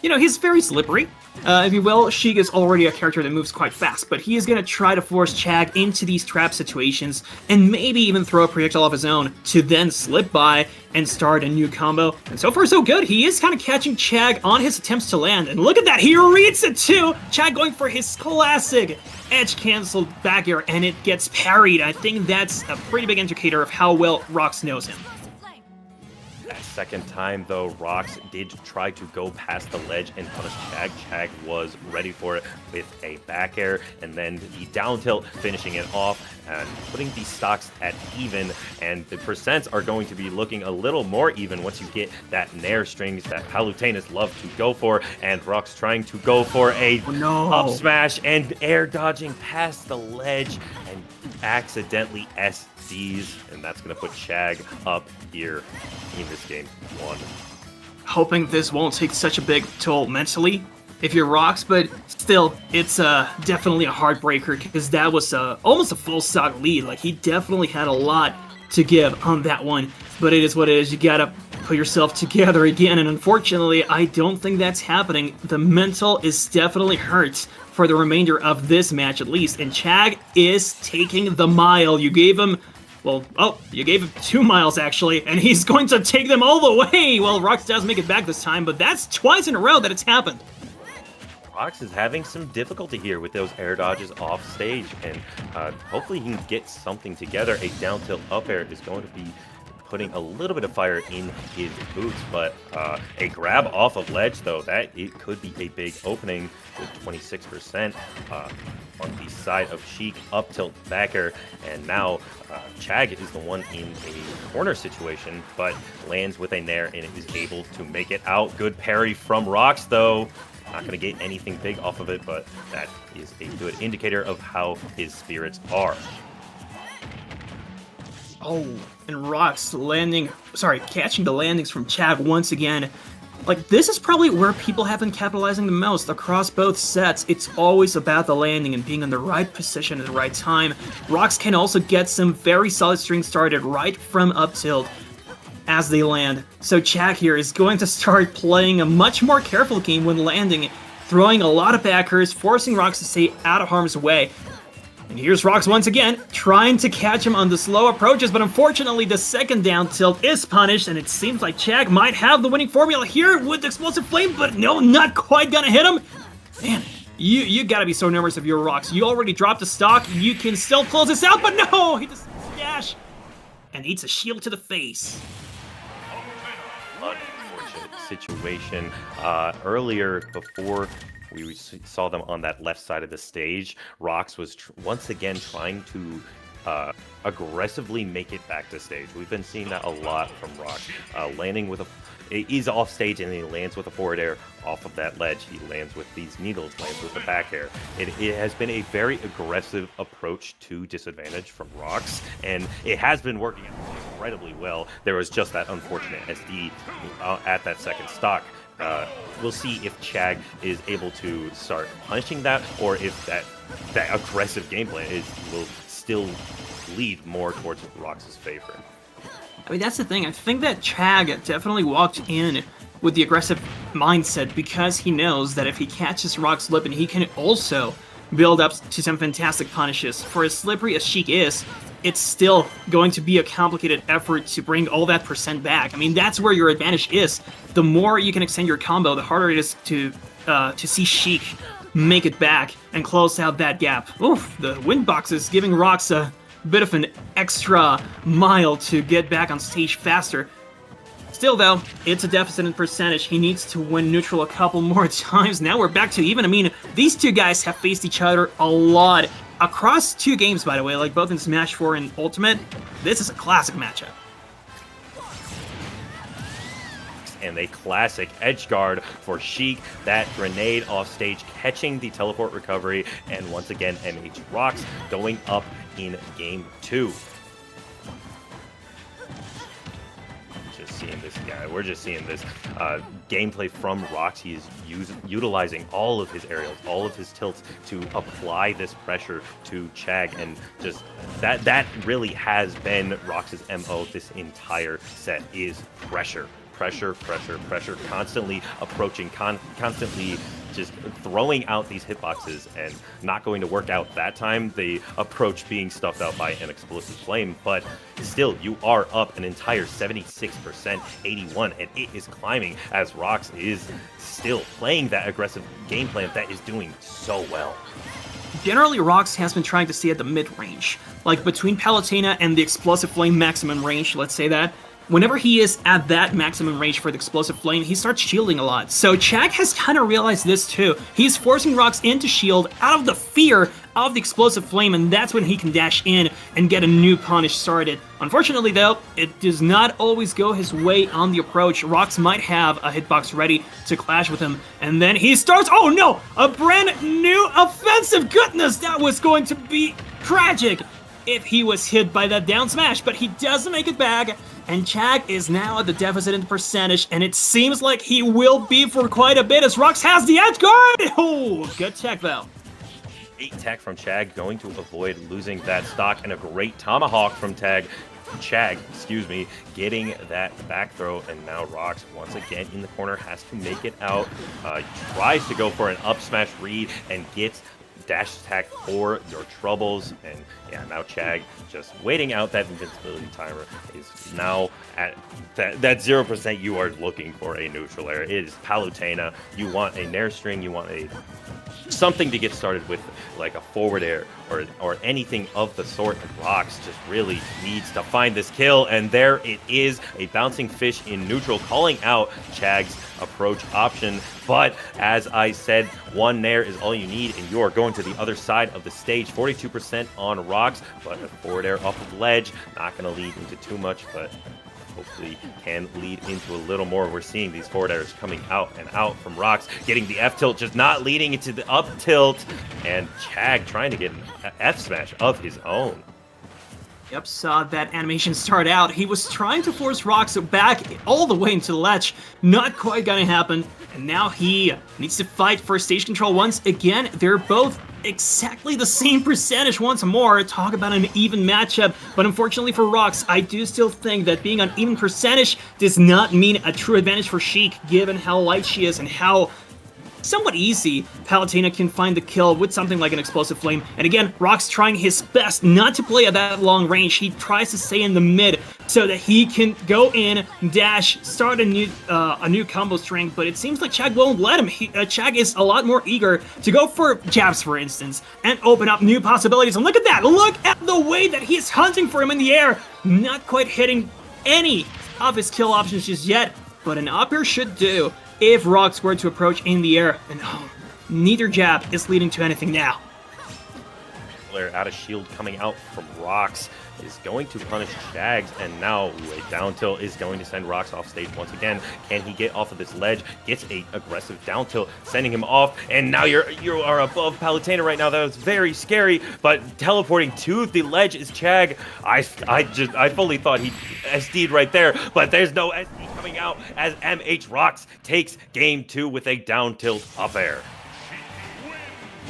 you know, he's very slippery, if you will. Sheik is already a character that moves quite fast, but he is going to try to force Chag into these trap situations and maybe even throw a projectile of his own to then slip by and start a new combo. And so far, so good. He is kind of catching Chag on his attempts to land. And look at that, he reads it too! Chag going for his classic edge canceled back air, and it gets parried. I think that's a pretty big indicator of how well Rox knows him. That second time, though, Rox did try to go past the ledge and punish Chag. Chag was ready for it with a back air, and then the down tilt, finishing it off and putting these stocks at even. And the percents are going to be looking a little more even once you get that Nair strings that Palutenas love to go for. And Rox trying to go for a up smash and air dodging past the ledge and accidentally SDs, and that's going to put Chag up here in this game 1. Hoping this won't take such a big toll mentally if you're Rox, but still, it's definitely a heartbreaker because that was almost a full stock lead. Like, he definitely had a lot to give on that one, but it is what it is. You gotta put yourself together again, and unfortunately, I don't think that's happening. The mental is definitely hurt for the remainder of this match at least, and Chag is taking the mile. You gave him, well, you gave him 2 miles actually, and he's going to take them all the way. Well, Rox does make it back this time, but that's twice in a row that it's happened. Rox is having some difficulty here with those air dodges off stage, and hopefully he can get something together. A down tilt up air is going to be putting a little bit of fire in his boots, but a grab off of ledge, though, that it could be a big opening with 26% on the side of Sheik. Up tilt backer, and now Chag is the one in a corner situation, but lands with a Nair and is able to make it out. Good parry from Rox, though. Not going to get anything big off of it, but that is a good indicator of how his spirits are. Oh, and Rox catching the landings from Chag once again. Like, this is probably where people have been capitalizing the most across both sets. It's always about the landing and being in the right position at the right time. Rox can also get some very solid strings started right from up tilt as they land. So Chag here is going to start playing a much more careful game when landing, throwing a lot of backers, forcing Rox to stay out of harm's way. And here's Rox once again, trying to catch him on the slow approaches, but unfortunately the second down tilt is punished, and it seems like Chag might have the winning formula here with the explosive flame, but no, not quite gonna hit him. Man, you gotta be so nervous of your Rox. You already dropped a stock, you can still close this out, but no, he just dash and eats a shield to the face. Unfortunate situation. Earlier, before we saw them on that left side of the stage, Rox was once again trying to aggressively make it back to stage. We've been seeing that a lot from Rox. Landing with he's off stage and he lands with a forward air off of that ledge. He lands with these needles, lands with the back air. It has been a very aggressive approach to disadvantage from Rox, and it has been working incredibly well. There was just that unfortunate SD at that second stock. We'll see if Chag is able to start punishing that, or if that aggressive gameplay will still lead more towards Rox's favor. I mean, that's the thing. I think that Chag definitely walked in with the aggressive mindset because he knows that if he catches Rox's lip, and he can also build up to some fantastic punishes. For as slippery as Sheik is, it's still going to be a complicated effort to bring all that percent back. I mean, that's where your advantage is. The more you can extend your combo, the harder it is to see Sheik make it back and close out that gap. Oof, the wind box is giving Rox a bit of an extra mile to get back on stage faster. Still, though, it's a deficit in percentage. He needs to win neutral a couple more times. Now we're back to even. I mean, these two guys have faced each other a lot across 2 games, by the way, like both in Smash 4 and Ultimate. This is a classic matchup. And a classic edge guard for Sheik. That grenade off stage catching the teleport recovery, and once again MH Rox going up in game 2. We're just seeing this gameplay from Rox. He is utilizing all of his aerials, all of his tilts to apply this pressure to Chag, and just that really has been Rox's MO this entire set, is pressure. pressure, constantly approaching, constantly just throwing out these hitboxes and not going to work out that time. The approach being stuffed out by an explosive flame, but still, you are up an entire 76%, 81, and it is climbing as Rox is still playing that aggressive game plan that is doing so well. Generally, Rox has been trying to stay at the mid-range, like between Palutena and the Explosive Flame maximum range, let's say that. Whenever he is at that maximum range for the Explosive Flame, he starts shielding a lot. So Chag has kind of realized this too. He's forcing Rox into shield out of the fear of the Explosive Flame, and that's when he can dash in and get a new punish started. Unfortunately though, it does not always go his way on the approach. Rox might have a hitbox ready to clash with him, and then he starts, oh no, a brand new offensive. Goodness, that was going to be tragic if he was hit by that down smash, but he doesn't make it back. And Chag is now at the deficit in percentage, and it seems like he will be for quite a bit as Rox has the edge guard! Oh, good tech though. Great tech from Chag, going to avoid losing that stock, and a great tomahawk from Chag, getting that back throw, and now Rox once again in the corner has to make it out. Tries to go for an up smash read and gets dash attack for your troubles, and yeah, now Chag just waiting out that invincibility timer is now at that 0% you are looking for a neutral air. It is Palutena. You want a Nair string, you want something to get started with, like a forward air or anything of the sort, and Rox just really needs to find this kill, and there it is, a bouncing fish in neutral, calling out Chag's approach option. But as I said, one Nair is all you need, and you are going to the other side of the stage. 42% on Rox, but a forward air off of the ledge, not going to lead into too much, but hopefully can lead into a little more. We're seeing these forward airs coming out and out from Rox, getting the F tilt, just not leading into the up tilt, and Chag trying to get an F smash of his own. Yep, saw that animation start out. He was trying to force Rox back all the way into the ledge. Not quite gonna happen. And now he needs to fight for stage control once again. They're both exactly the same percentage once more. Talk about an even matchup. But unfortunately for Rox, I do still think that being on even percentage does not mean a true advantage for Sheik, given how light she is and how somewhat easy Palutena can find the kill with something like an Explosive Flame. And again, Rox trying his best not to play at that long range. He tries to stay in the mid so that he can go in, dash, start a new combo string, but it seems like Chag won't let him. Chag is a lot more eager to go for jabs, for instance, and open up new possibilities. And look at that! Look at the way that he's hunting for him in the air! Not quite hitting any of his kill options just yet, but an up air should do if Rox were to approach in the air. And neither jab is leading to anything now. Flare out of shield coming out from Rox is going to punish Chags, and now a down tilt is going to send Rox off stage once again. Can he get off of this ledge? Gets a aggressive down tilt, sending him off, and now you are above Palutena right now. That was very scary, but teleporting to the ledge is Chag. I fully thought he SD'd right there, but there's no SD coming out as MH Rox takes game 2 with a down tilt up air.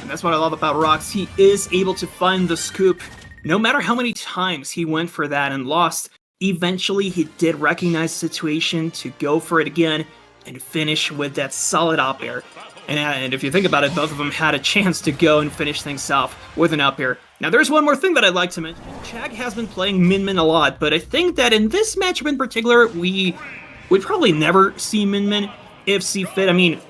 And that's what I love about Rox. He is able to find the scoop. No matter how many times he went for that and lost, eventually he did recognize the situation to go for it again and finish with that solid up air. And if you think about it, both of them had a chance to go and finish things off with an up air. Now there's one more thing that I'd like to mention. Chag has been playing Min Min a lot, but I think that in this matchup in particular, we would probably never see Min Min if see fit. I mean,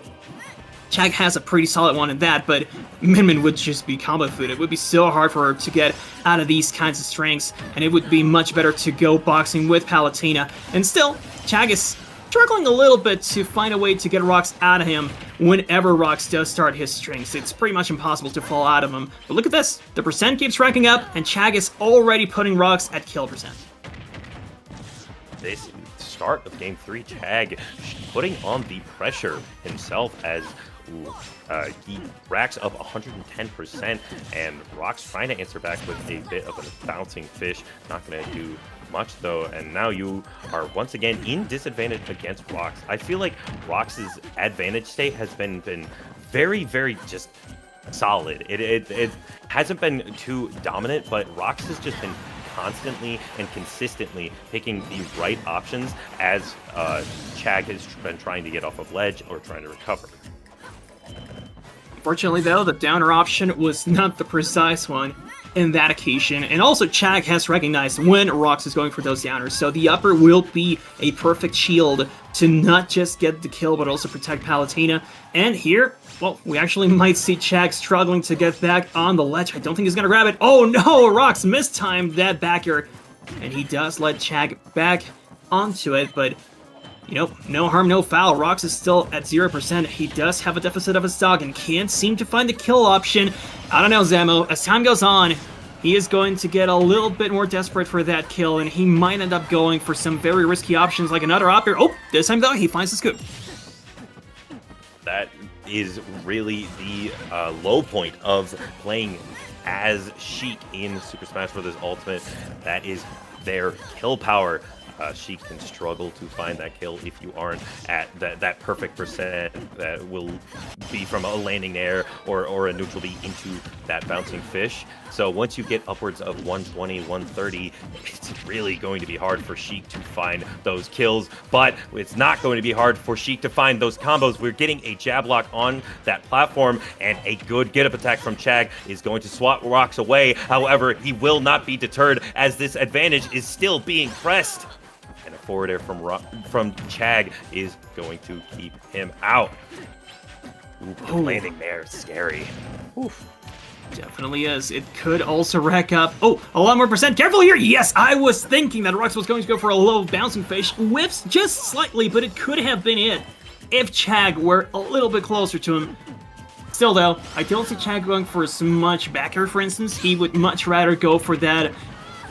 Chag has a pretty solid one in that, but Min Min would just be combo food. It would be so hard for her to get out of these kinds of strings, and it would be much better to go boxing with Palutena. And still, Chag is struggling a little bit to find a way to get Rox out of him whenever Rox does start his strings. It's pretty much impossible to fall out of him. But look at this. The percent keeps racking up, and Chag is already putting Rox at kill percent. This start of game 3, Chag putting on the pressure himself as he racks up 110%, and Rox trying to answer back with a bit of a bouncing fish. Not going to do much though, and now you are once again in disadvantage against Rox. I feel like Rox's advantage state has been very, very just solid. It hasn't been too dominant, but Rox has just been constantly and consistently picking the right options as Chag has been trying to get off of ledge or trying to recover. Fortunately, though, the downer option was not the precise one in that occasion. And also, Chag has recognized when Rox is going for those downers, so the upper will be a perfect shield to not just get the kill, but also protect Palutena. And here, well, we actually might see Chag struggling to get back on the ledge. I don't think he's going to grab it. Oh no, Rox mistimed that back air, and he does let Chag back onto it, but you know, no harm, no foul. Rox is still at 0%. He does have a deficit of his stock and can't seem to find the kill option. I don't know, Zamo. As time goes on, he is going to get a little bit more desperate for that kill, and he might end up going for some very risky options like another op here. Oh, this time, though, he finds the scoop. That is really the low point of playing as Sheik in Super Smash Bros. Ultimate. That is their kill power. Sheik can struggle to find that kill if you aren't at that perfect percent that will be from a landing Nair or a neutral B into that bouncing fish. So once you get upwards of 120, 130, it's really going to be hard for Sheik to find those kills, but it's not going to be hard for Sheik to find those combos. We're getting a jab lock on that platform, and a good get-up attack from Chag is going to swat Rox away. However, he will not be deterred as this advantage is still being pressed. And a forward air from Chag is going to keep him out. Ooh, landing there, scary. Oof. Definitely is. It could also rack up, oh, a lot more percent. Careful here! Yes, I was thinking that Rox was going to go for a low bouncing fish. Whips just slightly, but it could have been it if Chag were a little bit closer to him. Still, though, I don't see Chag going for as much back air, for instance. He would much rather go for that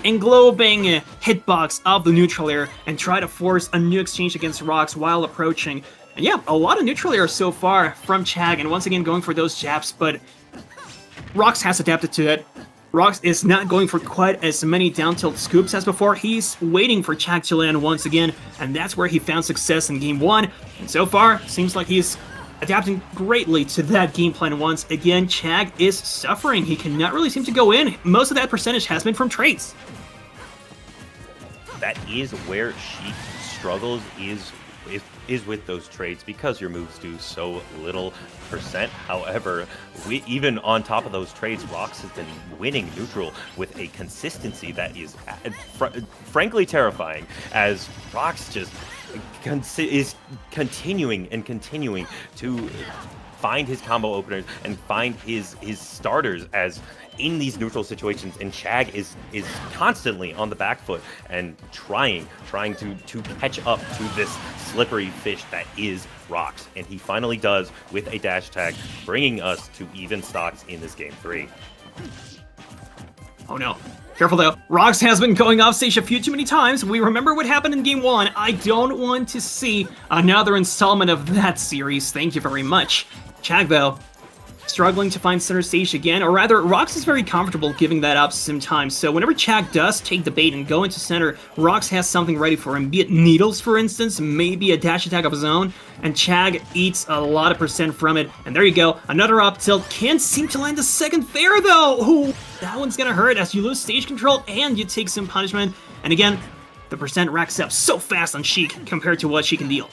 englobing hitbox of the neutral air and try to force a new exchange against Rox while approaching. And yeah, a lot of neutral air so far from Chag, and once again going for those jabs, but Rox has adapted to it. Rox is not going for quite as many down tilt scoops as before. He's waiting for Chag to land once again, and that's where he found success in Game 1. And so far, seems like he's adapting greatly to that game plan once again. Chag is suffering. He cannot really seem to go in. Most of that percentage has been from trades. That is where Sheik struggles, is with those trades, because your moves do so little percent. However, even on top of those trades, Rox has been winning neutral with a consistency that is frankly terrifying, as Rox just is continuing to find his combo openers and find his starters as in these neutral situations, and Chag is constantly on the back foot and trying to catch up to this slippery fish that is Rox, and he finally does with a dash attack, bringing us to even stocks in this game 3. Oh no. Careful though, Rox has been going off stage a few too many times. We remember what happened in Game 1. I don't want to see another installment of that series. Thank you very much. Chag though, struggling to find center stage again, or rather, Rox is very comfortable giving that up sometimes, so whenever Chag does take the bait and go into center, Rox has something ready for him, be it needles, for instance, maybe a dash attack of his own, and Chag eats a lot of percent from it, and there you go, another up tilt. Can't seem to land the second fair, though! Ooh, that one's gonna hurt as you lose stage control and you take some punishment, and again, the percent racks up so fast on Sheik compared to what she can deal.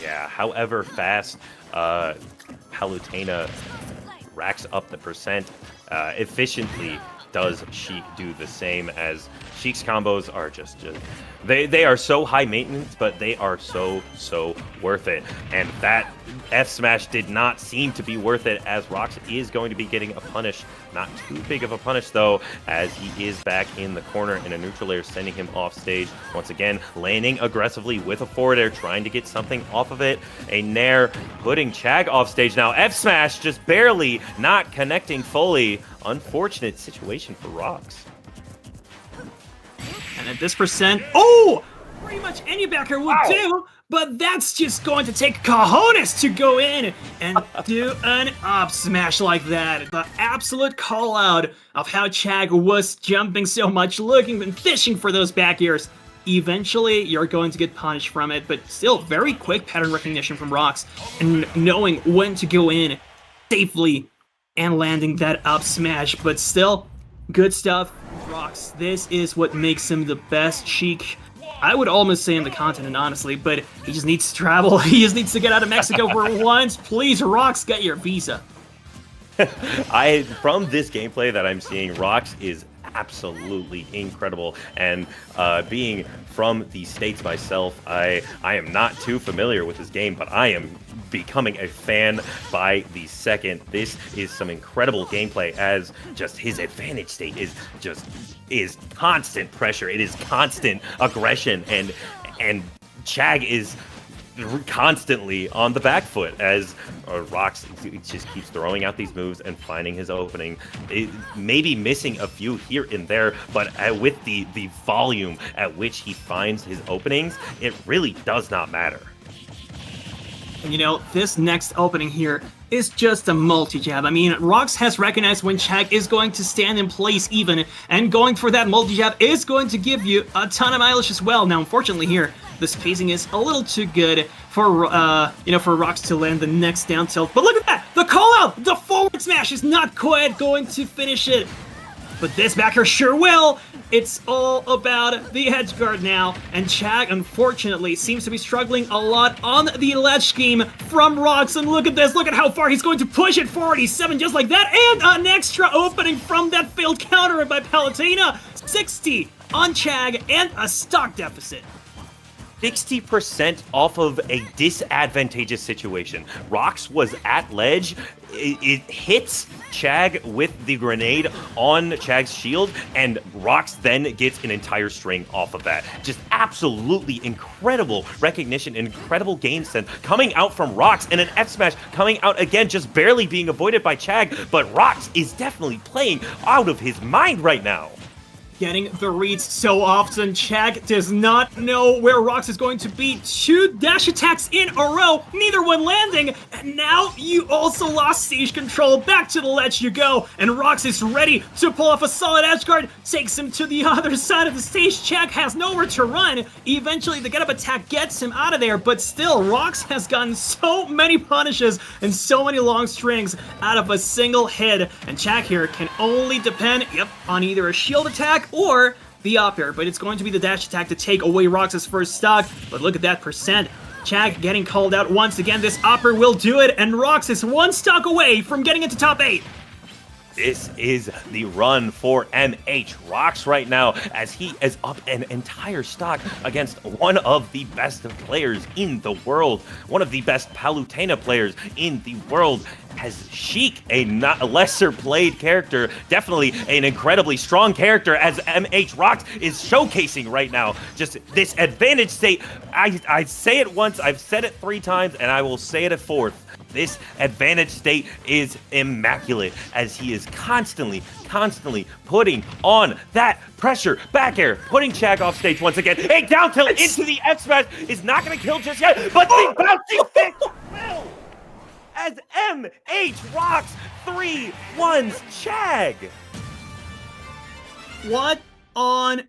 Yeah, however fast Palutena racks up the percent efficiently, does Sheik do the same, as Sheik's combos are just they are so high maintenance, but they are so worth it. And that F smash did not seem to be worth it, as Rox is going to be getting a punish. Not too big of a punish though, as he is back in the corner in a neutral air, sending him off stage once again, landing aggressively with a forward air, trying to get something off of it. A Nair putting Chag off stage now. F smash just barely not connecting fully. Unfortunate situation for Rox. And at this percent, oh, pretty much any backer would do, but that's just going to take cojones to go in and do an up smash like that. The absolute call out of how Chag was jumping so much, looking and fishing for those back airs. Eventually, you're going to get punished from it, but still very quick pattern recognition from Rox and knowing when to go in safely and landing that up smash, but still good stuff Rocks. This is what makes him the best Sheik, I would almost say, in the continent, honestly, but he just needs to travel. He just needs to get out of Mexico for once. Please, Rocks, get your visa. From this gameplay that I'm seeing, Rocks is absolutely incredible, and being from the States myself, I am not too familiar with this game, but I am becoming a fan by the second. This is some incredible gameplay, as just his advantage state is constant pressure, it is constant aggression, and Chag is constantly on the back foot as Rocks just keeps throwing out these moves and finding his opening. Maybe missing a few here and there, but with the volume at which he finds his openings, it really does not matter. And you know, this next opening here is just a multi-jab. I mean, Rocks has recognized when Chag is going to stand in place even, and going for that multi-jab is going to give you a ton of mileage as well. Now, unfortunately here, the spacing is a little too good for, for Rocks to land the next down tilt. But look at that! The call-out! The forward smash is not quite going to finish it. But this backer sure will! It's all about the edge guard now, and Chag, unfortunately, seems to be struggling a lot on the ledge scheme from Rocks, and look at this, look at how far he's going to push it, 47 just like that, and an extra opening from that failed counter by Palutena, 60 on Chag, and a stock deficit. 60% off of a disadvantageous situation. Rocks was at ledge. It hits Chag with the grenade on Chag's shield, and Rocks then gets an entire string off of that. Just absolutely incredible recognition, incredible game sense coming out from Rocks, and an F smash coming out again, just barely being avoided by Chag, but Rocks is definitely playing out of his mind right now. Getting the reads so often, Chag does not know where Rocks is going to be. 2 dash attacks in a row, neither one landing, and now you also lost stage control. Back to the ledge you go, and Rocks is ready to pull off a solid edge guard, takes him to the other side of the stage. Chag has nowhere to run. Eventually, the get-up attack gets him out of there, but still, Rocks has gotten so many punishes and so many long strings out of a single hit, and Chag here can only depend, on either a shield attack or the up air, but it's going to be the dash attack to take away Rocks' first stock. But look at that percent. Chag getting called out once again. This upper will do it, and Rocks is 1 stock away from getting into top 8. This is the run for MH Rocks right now, as he is up an entire stock against one of the best players in the world, one of the best Palutena players in the world. As Sheik, a lesser played character, definitely an incredibly strong character, as MH Rocks is showcasing right now. Just this advantage state. I say it once, I've said it 3 times, and I will say it a 4th. This advantage state is immaculate, as he is constantly putting on that pressure. Back air, putting Chag off stage once again. A down tilt into the F smash is not going to kill just yet, but the bouncing kick will! As MH Rocks 3-1s Chag. What on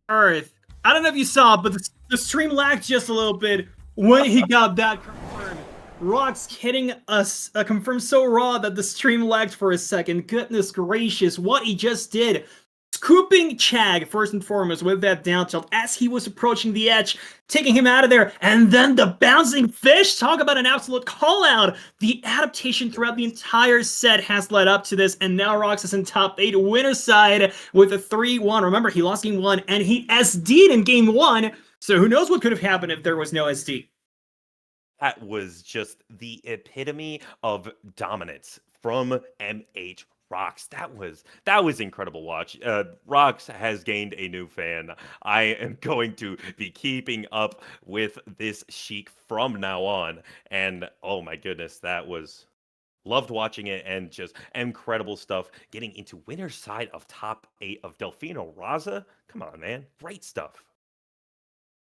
earth? I don't know if you saw, but the stream lagged just a little bit when he got that confirmed. Rocks hitting us confirmed so raw that the stream lagged for a second. Goodness gracious, what he just did. Scooping Chag, first and foremost, with that down tilt as he was approaching the edge, taking him out of there, and then the bouncing fish. Talk about an absolute call-out. The adaptation throughout the entire set has led up to this, and now Rocks is in top 8 winner side with a 3-1. Remember, he lost game 1, and he SD'd in game 1, so who knows what could have happened if there was no SD. That was just the epitome of dominance from MH Rocks. That was incredible watch. Rocks has gained a new fan. I am going to be keeping up with this Sheik from now on. And oh my goodness, loved watching it, and just incredible stuff. Getting into winner's side of top 8 of Delfino Raza. Come on, man. Great stuff.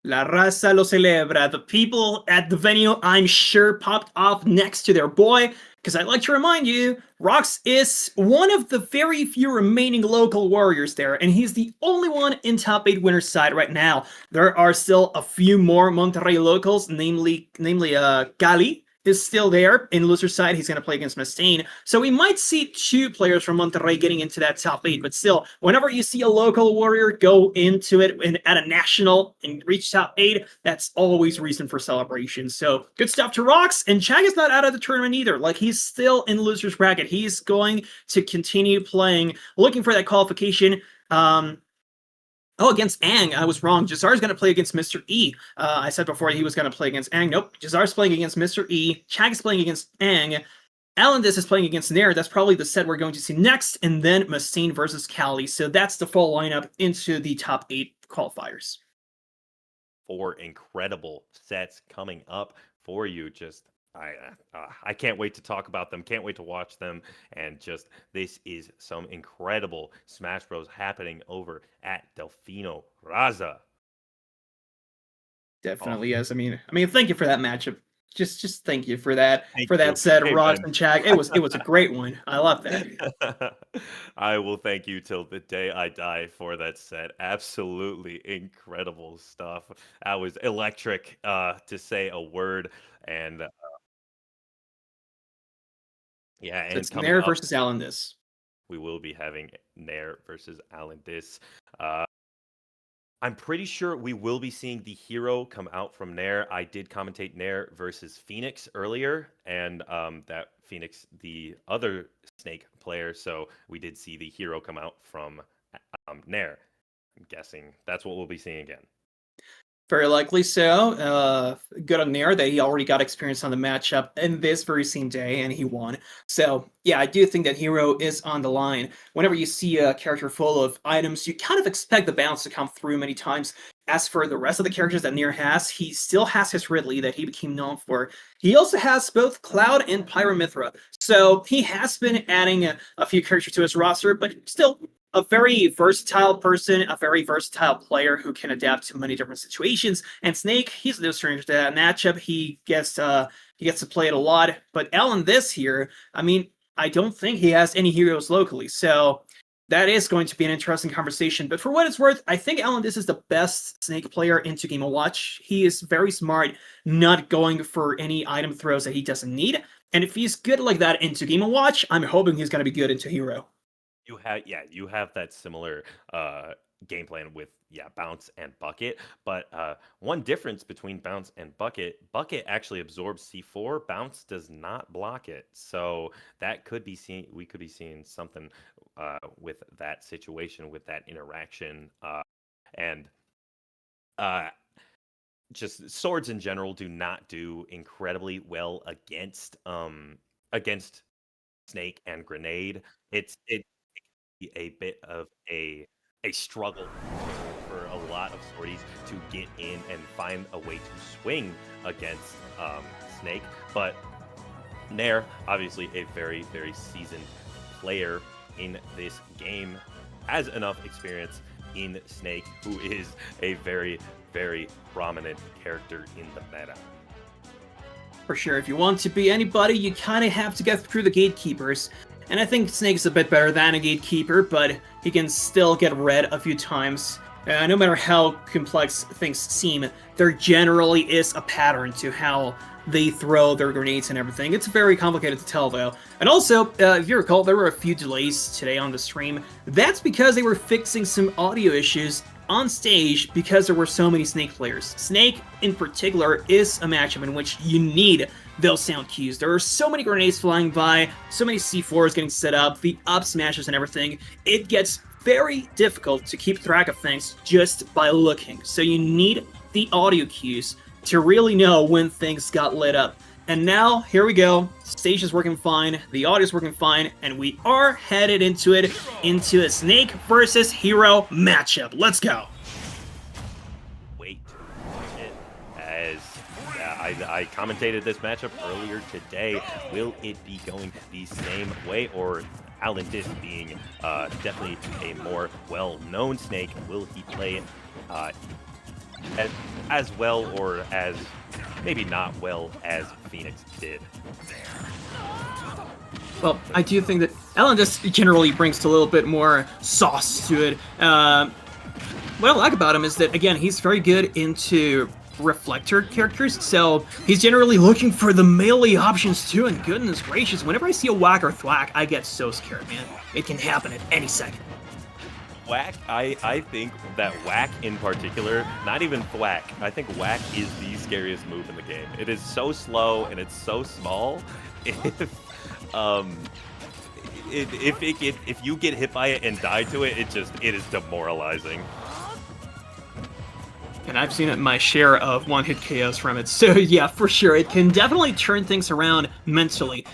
La Raza lo celebra. The people at the venue, I'm sure, popped off next to their boy, because I'd like to remind you, Rocks is one of the very few remaining local warriors there, and he's the only one in top 8 winner's side right now. There are still a few more Monterrey locals, namely Cali is still there. In loser's side, he's going to play against Mustain. So we might see 2 players from Monterrey getting into that top 8. But still, whenever you see a local warrior go into it at a national and reach top 8, that's always reason for celebration. So good stuff to Rox. And Chag is not out of the tournament either. Like, he's still in loser's bracket. He's going to continue playing, looking for that qualification. Against Ang, I was wrong. Jazar's going to play against Mr. E. I said before he was going to play against Ang. Nope. Jazar's playing against Mr. E. Chag's playing against Ang. AlanDiss is playing against Nair. That's probably the set we're going to see next. And then Mustain versus Cali. So that's the full lineup into the top 8 qualifiers. 4 incredible sets coming up for you. Just I can't wait to talk about them. Can't wait to watch them. And just this is some incredible Smash Bros happening over at Delfino Raza. Definitely yes. I mean, thank you for that matchup. Just thank you for that. Thank that you. said, Hey, Rox man. and Chag. It was a great one. I love that. I will thank you till the day I die for that set. Absolutely incredible stuff. That was electric, to say a word. And yeah, So and it's coming Nair up, versus AlanDiss. we will be having Nair versus AlanDiss. I'm pretty sure we will be seeing the hero come out from Nair. I did commentate Nair versus Phoenix earlier, and that Phoenix, the other Snake player, so we did see the hero come out from Nair. I'm guessing that's what we'll be seeing again. Very likely so. Good on Nair that he already got experience on the matchup in this very same day, and he won. So, yeah, I do think that hero is on the line. Whenever you see a character full of items, you kind of expect the balance to come through many times. As for the rest of the characters that Nair has, he still has his Ridley that he became known for. He also has both Cloud and Pyramithra. So he has been adding a few characters to his roster, but still a very versatile person, a very versatile player who can adapt to many different situations. And Snake, he's no stranger to that matchup. He gets to play it a lot. But AlanDiss here, I don't think he has any heroes locally. So that is going to be an interesting conversation. But for what it's worth, I think AlanDiss is the best Snake player into Game & Watch. He is very smart, not going for any item throws that he doesn't need. And if he's good like that into Game & Watch, I'm hoping he's going to be good into Hero. You have that similar game plan with Bounce and Bucket, but one difference between Bounce and Bucket actually absorbs C4. Bounce does not block it, so that could be seen. We could be seeing something with that situation, with that interaction, and just swords in general do not do incredibly well against Snake and Grenade. It a bit of a struggle for a lot of sorties to get in and find a way to swing against Snake. But Nair, obviously a very, very seasoned player in this game, has enough experience in Snake, who is a very, very prominent character in the meta. For sure, if you want to be anybody, you kind of have to get through the gatekeepers. And I think Snake's a bit better than a gatekeeper, but he can still get red a few times. No matter how complex things seem, there generally is a pattern to how they throw their grenades and everything. It's very complicated to tell, though. And also, if you recall, there were a few delays today on the stream. That's because they were fixing some audio issues on stage because there were so many Snake players. Snake, in particular, is a matchup in which you need those sound cues. There are so many grenades flying by, so many C4s getting set up, the up smashes and everything. It gets very difficult to keep track of things just by looking. So you need the audio cues to really know when things got lit up. And now, here we go. Stage is working fine, the audio is working fine, and we are headed into a Snake versus Hero matchup. Let's go. Wait it as I commentated this matchup earlier today. Will it be going the same way, or AlanDiss being definitely a more well-known Snake, will he play as well or as maybe not well as Phoenix did? Well, I do think that AlanDiss generally brings a little bit more sauce to it. What I like about him is that, again, he's very good into reflector characters, so he's generally looking for the melee options too, and goodness gracious, whenever I see a whack or thwack, I get so scared, man. It can happen at any second. Whack, I think that whack in particular, not even thwack, I think whack is the scariest move in the game. It is so slow and it's so small. If you get hit by it and die to it, it is demoralizing. And I've seen it my share of one-hit KOs from it, so yeah, for sure, it can definitely turn things around mentally.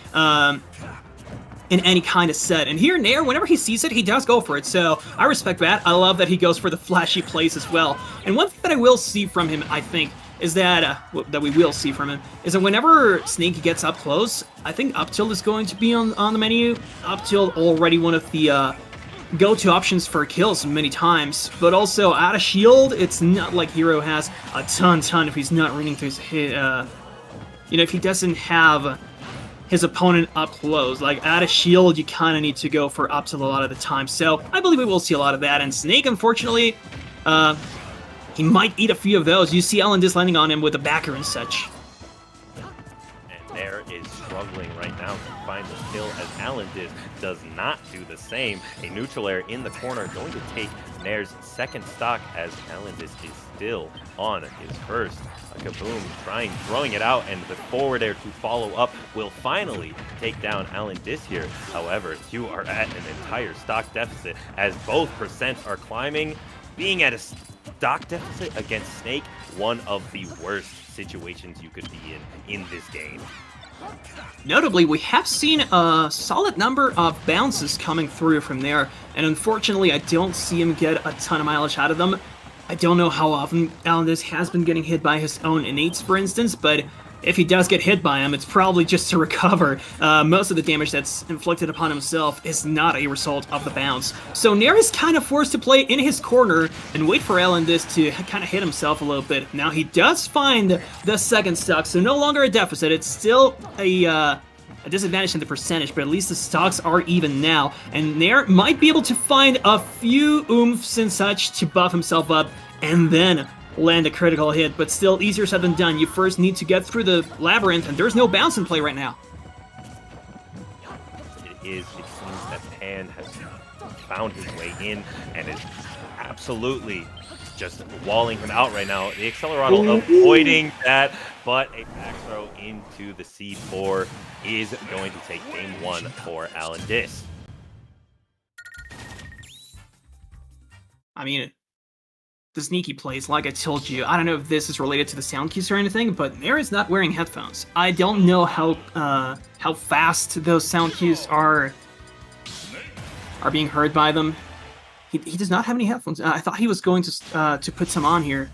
In any kind of set. And here, Nair, whenever he sees it, he does go for it, so I respect that. I love that he goes for the flashy plays as well. And one thing that I will see from him, I think, is that, that we will see from him, is that whenever Snake gets up close, I think up tilt is going to be on the menu. Up tilt already one of the go-to options for kills many times, but also out of shield, it's not like Hero has a ton if he's not running through his, if he doesn't have his opponent up close. Like, out of shield, you kind of need to go for up tilt a lot of the time. So, I believe we will see a lot of that. And Snake, unfortunately, he might eat a few of those. You see AlanDiss landing on him with a backer and such. And Nair is struggling right now to find the kill as AlanDiss does not do the same. A neutral air in the corner going to take Nair's second stock as AlanDiss is still on his first. Kaboom, throwing it out, and the forward air to follow up will finally take down AlanDiss here. However, you are at an entire stock deficit as both percents are climbing. Being at a stock deficit against Snake, one of the worst situations you could be in this game. Notably, we have seen a solid number of bounces coming through from there, and unfortunately, I don't see him get a ton of mileage out of them. I don't know how often AlanDiss has been getting hit by his own innates, for instance, but if he does get hit by him, it's probably just to recover. Most of the damage that's inflicted upon himself is not a result of the bounce. So Nair is kind of forced to play in his corner and wait for AlanDiss to kind of hit himself a little bit. Now he does find the second stock, so no longer a deficit. It's still a disadvantage in the percentage, but at least the stocks are even now. And Nair might be able to find a few oomphs and such to buff himself up and then land a critical hit, but still easier said than done. You first need to get through the labyrinth, and there's no bounce in play right now. It seems that Pan has found his way in and is absolutely just walling him out right now. The Accelerado avoiding that, but a back throw into the C4 is going to take game one for AlanDiss. I mean, the sneaky plays, like I told you, I don't know if this is related to the sound keys or anything, but Nair is not wearing headphones. I don't know how fast those sound cues are being heard by them. He does not have any headphones. I thought he was going to put some on here,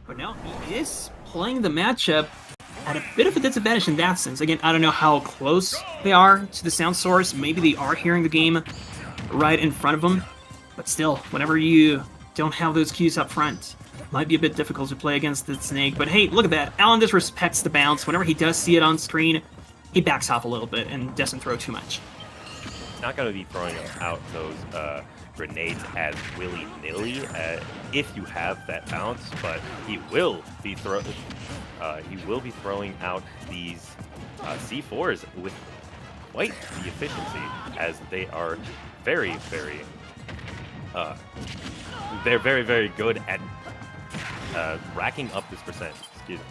but no, he is playing the matchup at a bit of a disadvantage in that sense. Again, I don't know how close they are to the sound source. Maybe they are hearing the game right in front of them, but still, whenever you don't have those cues up front, might be a bit difficult to play against the Snake. But hey, look at that. AlanDiss respects the bounce. Whenever he does see it on screen, he backs off a little bit and doesn't throw too much. He's not going to be throwing out those grenades as willy-nilly if you have that bounce, but he will be throwing out these C4s with quite the efficiency, as they are very good at racking up this percent. Excuse me.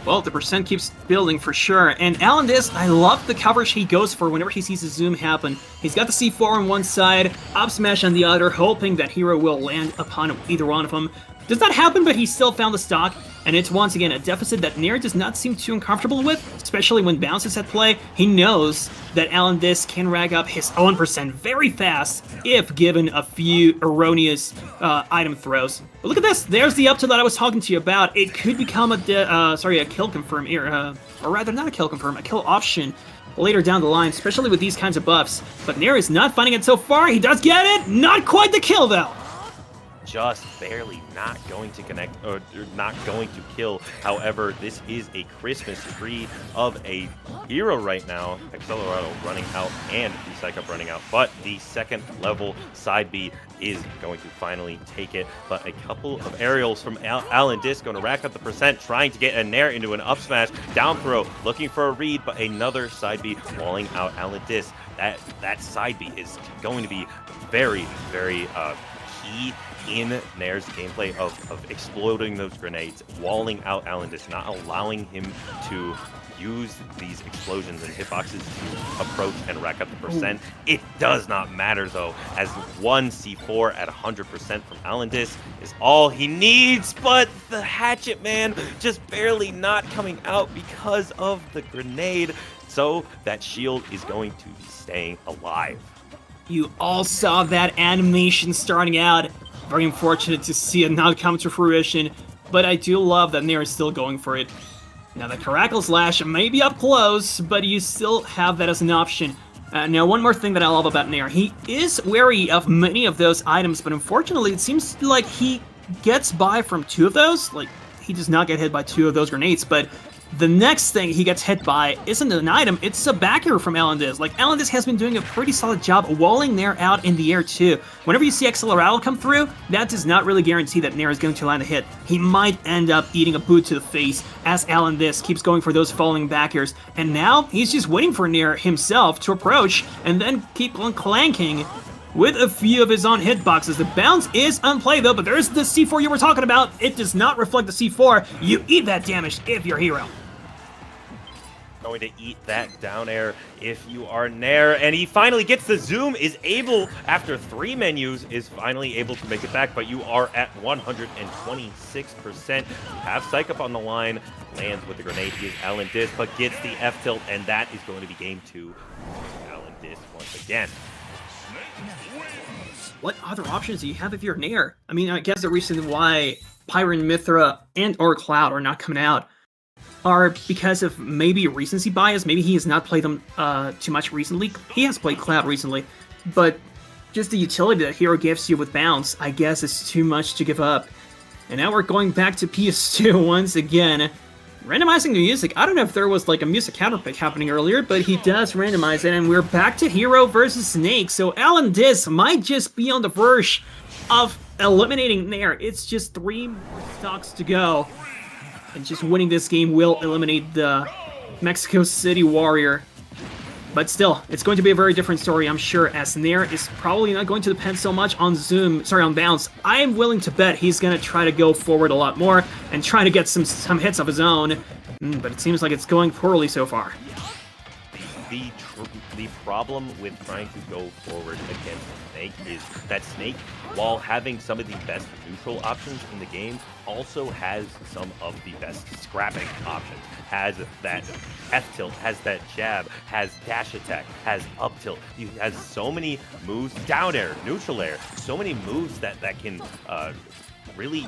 Well, the percent keeps building for sure. And AlanDiss, I love the coverage he goes for whenever he sees a zoom happen. He's got the C4 on one side, up smash on the other, hoping that Hero will land upon either one of them. Does not happen, but he still found the stock, and it's once again a deficit that Nair does not seem too uncomfortable with, especially when bounce is at play. He knows that AlanDiss can rack up his own percent very fast if given a few erroneous item throws. But look at this, there's the up tilt that I was talking to you about. It could become a kill confirm here, or rather not a kill confirm, a kill option later down the line, especially with these kinds of buffs. But Nair is not finding it so far. He does get it, not quite the kill though. just barely not going to connect or not going to kill. However, this is a Christmas tree of a hero right now. Accelerado running out and the Psych Up running out, but the second level side B is going to finally take it. But a couple of aerials from AlanDiss going to rack up the percent, trying to get a Nair into an up smash, down throw, looking for a read, but another side B walling out AlanDiss. That side B is going to be very, very key in Nair's gameplay of exploding those grenades, walling out AlanDiss, not allowing him to use these explosions and hitboxes to approach and rack up the percent. It does not matter though, as one C4 at 100% from AlanDiss is all he needs, but the Hatchet Man just barely not coming out because of the grenade, so that shield is going to be staying alive. You all saw that animation starting out. Very unfortunate to see it not come to fruition, but I do love that Nair is still going for it. Now the Caracal Slash may be up close, but you still have that as an option. Now one more thing that I love about Nair, he is wary of many of those items, but unfortunately it seems like he gets by from 2 of those. Like, he does not get hit by 2 of those grenades, but the next thing he gets hit by isn't an item, it's a back air from AlanDiss. Like, AlanDiss has been doing a pretty solid job walling Nair out in the air too. Whenever you see Accelerado come through, that does not really guarantee that Nair is going to land a hit. He might end up eating a boot to the face as AlanDiss keeps going for those falling back airs. And now, he's just waiting for Nair himself to approach and then keep on clanking with a few of his own hitboxes. The bounce is unplayed though, but there's the C4 you were talking about. It does not reflect the C4. You eat that damage if you're hero. Going to eat that down air if you are Nair, and he finally gets the zoom, is able, after 3 menus, is finally able to make it back, but you are at 126%. You have Psych Up on the line, lands with the grenade, he is AlanDiss, but gets the F-tilt, and that is going to be game 2. AlanDiss once again. What other options do you have if you're Nair? I mean, I guess the reason why Pyron, Mithra, and or Cloud are not coming out are because of maybe recency bias. Maybe he has not played them too much recently. He has played Cloud recently, but just the utility that Hero gives you with Bounce, I guess, is too much to give up. And now we're going back to PS2 once again. Randomizing the music. I don't know if there was like a music counterpick happening earlier, but he does randomize it, and we're back to Hero versus Snake. So AlanDiss might just be on the verge of eliminating Nair. It's just 3 more stocks to go. And just winning this game will eliminate the Mexico City Warrior. But still, it's going to be a very different story, I'm sure, as Nair is probably not going to depend so much on on Bounce. I am willing to bet he's going to try to go forward a lot more and try to get some hits of his own. But it seems like it's going poorly so far. The problem with trying to go forward against Snake is that Snake, while having some of the best neutral options in the game, also has some of the best scrapping options. Has that F-tilt, has that jab, has dash attack, has up tilt. He has so many moves, down air, neutral air, so many moves that can really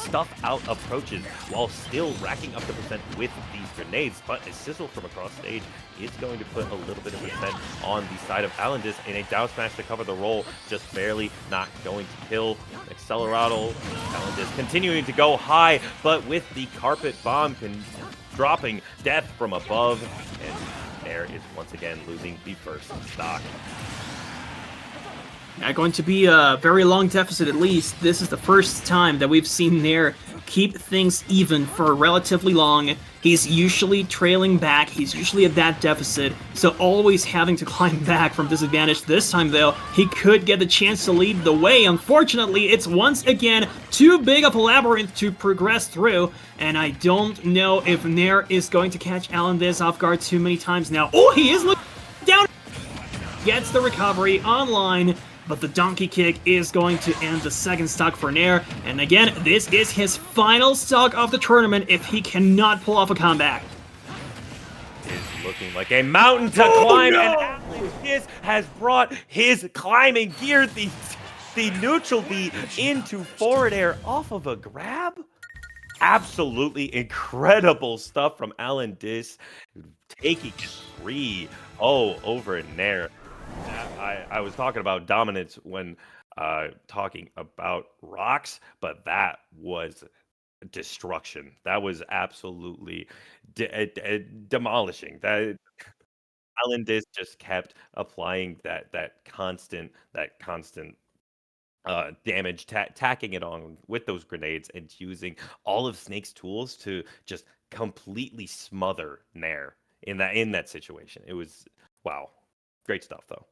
stuff out approaches while still racking up the percent with these grenades. But a sizzle from across stage is going to put a little bit of percent on the side of AlanDiss in a down smash to cover the roll, just barely not going to kill. Accelerado, AlanDiss continuing to go high, but with the carpet bomb dropping death from above, and Nair is once again losing the first stock. Going to be a very long deficit at least. This is the first time that we've seen Nair keep things even for relatively long. He's usually trailing back, he's usually at that deficit, so always having to climb back from disadvantage. This time though, he could get the chance to lead the way. Unfortunately, it's once again too big of a labyrinth to progress through, and I don't know if Nair is going to catch AlanDiss off guard too many times now. Oh, he is looking down! Gets the recovery online, but the donkey kick is going to end the second stock for Nair. And again, this is his final stock of the tournament if he cannot pull off a comeback. Is looking like a mountain to climb, no! And AlanDiss has brought his climbing gear, the neutral B, into forward air off of a grab. Absolutely incredible stuff from AlanDiss, taking 3-0 over Nair. I was talking about dominance when talking about rocks, but that was destruction. That was absolutely demolishing. That AlanDiss just kept applying that constant damage, tacking it on with those grenades, and using all of Snake's tools to just completely smother Nair in that situation. It was wow, great stuff though.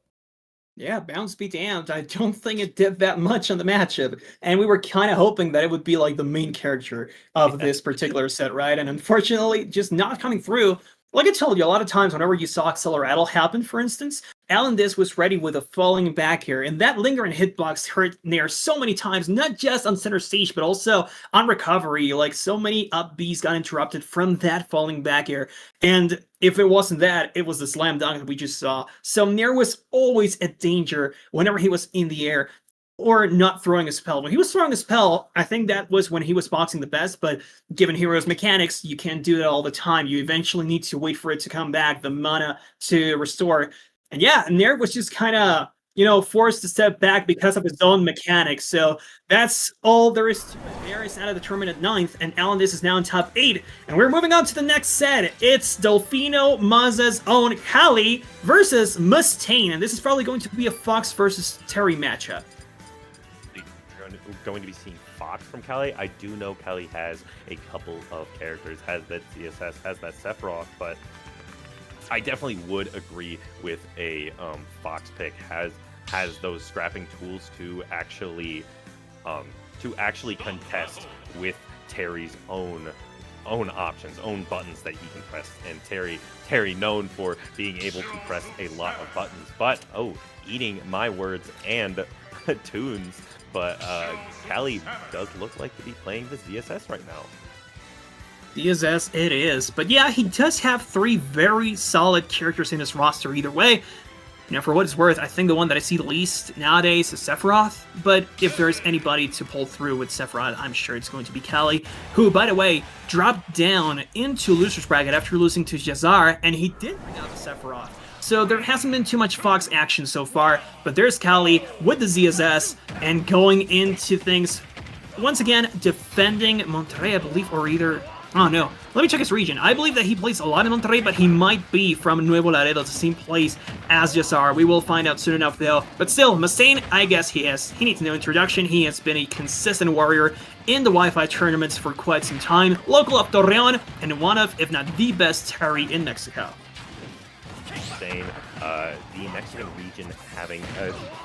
Yeah, bounce be damned. I don't think it did that much on the matchup. And we were kind of hoping that it would be like the main character of this particular set, right? And unfortunately, just not coming through. Like I told you, a lot of times whenever you saw Acceleratle happen, for instance, AlanDiss was ready with a falling back here, and that lingering hitbox hurt Nair so many times, not just on center stage, but also on recovery. Like, so many up Bs got interrupted from that falling back here. And if it wasn't that, it was the slam dunk that we just saw. So Nair was always a danger whenever he was in the air or not throwing a spell. When he was throwing a spell, I think that was when he was boxing the best, but given Hero's mechanics, you can't do that all the time. You eventually need to wait for it to come back, the mana to restore. And yeah, Nair was just kind of, forced to step back because of his own mechanics. So that's all there is to it. Nair is out of the tournament at 9th, and AlanDiss is now in top 8. And we're moving on to the next set. It's Delfino, Maza's own Kali versus Mustain. And this is probably going to be a Fox versus Terry matchup. Going to be seeing Fox from Kali. I do know Kali has a couple of characters, has that CSS, has that Sephiroth, but I definitely would agree with a Fox pick. Has those scrapping tools to actually contest with Terry's own options, own buttons that he can press. And Terry known for being able to press a lot of buttons, but eating my words and tunes. But Kali does look like to be playing the ZSS right now. ZSS it is. But yeah, he does have 3 very solid characters in his roster either way. Now, for what it's worth, I think the one that I see the least nowadays is Sephiroth. But if there's anybody to pull through with Sephiroth, I'm sure it's going to be Kali, who, by the way, dropped down into loser's bracket after losing to Jazar, and he did bring out the Sephiroth. So there hasn't been too much Fox action so far, but there's Kali with the ZSS and going into things, once again, defending Monterrey, I believe, or either... Oh, no. Let me check his region. I believe that he plays a lot in Monterrey, but he might be from Nuevo Laredo, the same place as Jazar. We will find out soon enough, though. But still, Mustain, I guess he needs no introduction. He has been a consistent warrior in the Wi-Fi tournaments for quite some time. Local of Torreon, and one of, if not the best Terry in Mexico. The Mexican region having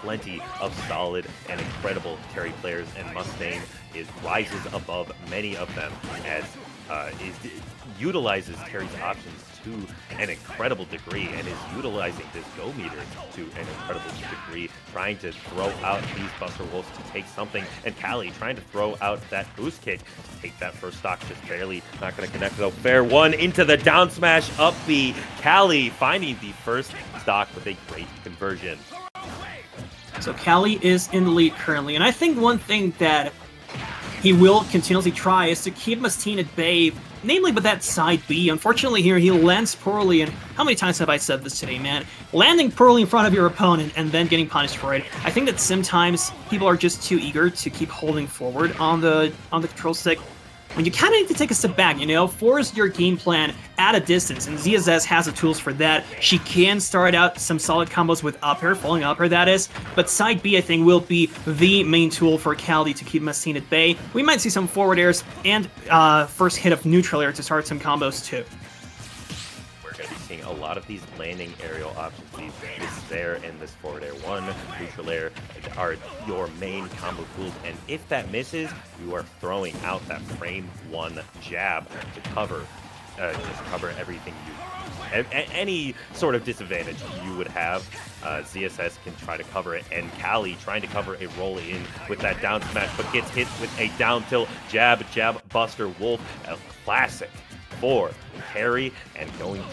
plenty of solid and incredible Terry players, and Mustain rises above many of them as utilizes Terry's options to an incredible degree, and is utilizing this go meter to an incredible degree, trying to throw out these Buster Wolves to take something, and Kali trying to throw out that boost kick to take that first stock, just barely, not going to connect though. Fair one into the down smash up B. Kali finding the first stock with a great conversion. So Kali is in the lead currently, and I think one thing that he will continuously try is to keep Mustain at bay, namely with that side B. Unfortunately here, he lands poorly, and how many times have I said this today, man? Landing poorly in front of your opponent and then getting punished for it. I think that sometimes people are just too eager to keep holding forward on the control stick, when you kind of need to take a step back, force your game plan at a distance, and ZSS has the tools for that. She can start out some solid combos with up air, falling up air that is, but side B I think will be the main tool for Kali to keep Mustain at bay. We might see some forward airs and first hit of neutral air to start some combos too. We're going to be seeing a lot of these landing aerial options. This there and this forward air 1, neutral air are your main combo tools, and if that misses, you are throwing out that frame 1 jab to cover, just cover everything any sort of disadvantage you would have. ZSS can try to cover it, and Kali trying to cover a roll in with that down smash, but gets hit with a down tilt jab Buster Wolf, a classic for Terry, and going to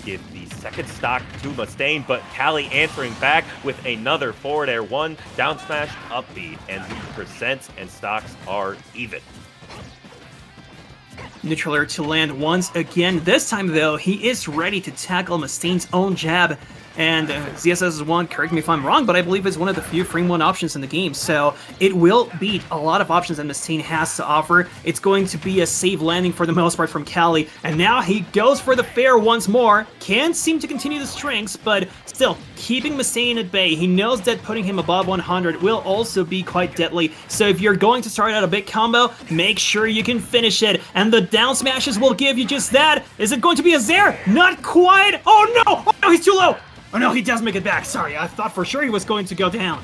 give the second stock to Mustain, but Kali answering back with another forward air 1, down smash, up B, and the percents and stocks are even. Neutral air to land once again. This time, though, he is ready to tackle Mustain's own jab. and ZSS is one, correct me if I'm wrong, but I believe it's one of the few frame 1 options in the game, so it will beat a lot of options that Mustain has to offer. It's going to be a safe landing for the most part from Cali, and now he goes for the fair once more. Can't seem to continue the strengths, but still, keeping Mustain at bay. He knows that putting him above 100 will also be quite deadly, so if you're going to start out a big combo, make sure you can finish it, and the down smashes will give you just that. Is it going to be a Zair? Not quite! Oh no! Oh no, he's too low! Oh no, he does make it back. Sorry, I thought for sure he was going to go down.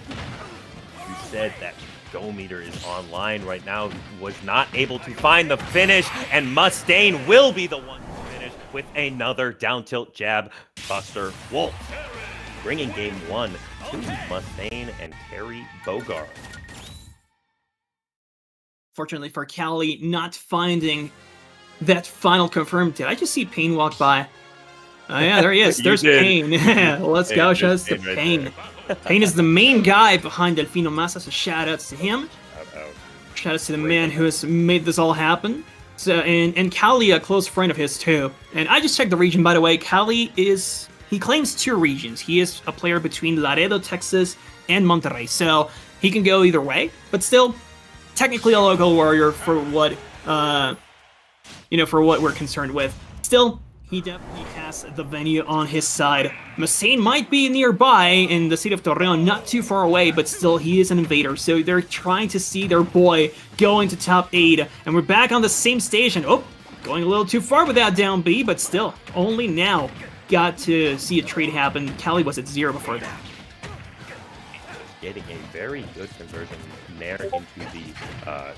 You said that go meter is online right now. He was not able to find the finish, and Mustain will be the one to finish with another down tilt jab buster wolf, bringing game 1 to Mustain and Terry Bogard. Fortunately for Cali, not finding that final confirmed. Did I just see Pain walk by? Oh yeah, there he is. There's Pain. Let's go. Shout outs to Pain. Pain is the main guy behind Delfino Maso, so shout outs to him. Shout outs to the man who has made this all happen. So and Cali, a close friend of his too. And I just checked the region, by the way. Cali he claims 2 regions. He is a player between Laredo, Texas, and Monterrey, so he can go either way. But still, technically a local warrior for what for what we're concerned with. Still, he definitely has the venue on his side. Mustain might be nearby in the city of Torreon, not too far away, but still, he is an invader, so they're trying to see their boy going to top 8, and we're back on the same station. Oh, going a little too far with that down B, but still, only now got to see a trade happen. Cali was at 0 before that. Getting a very good conversion Nair into the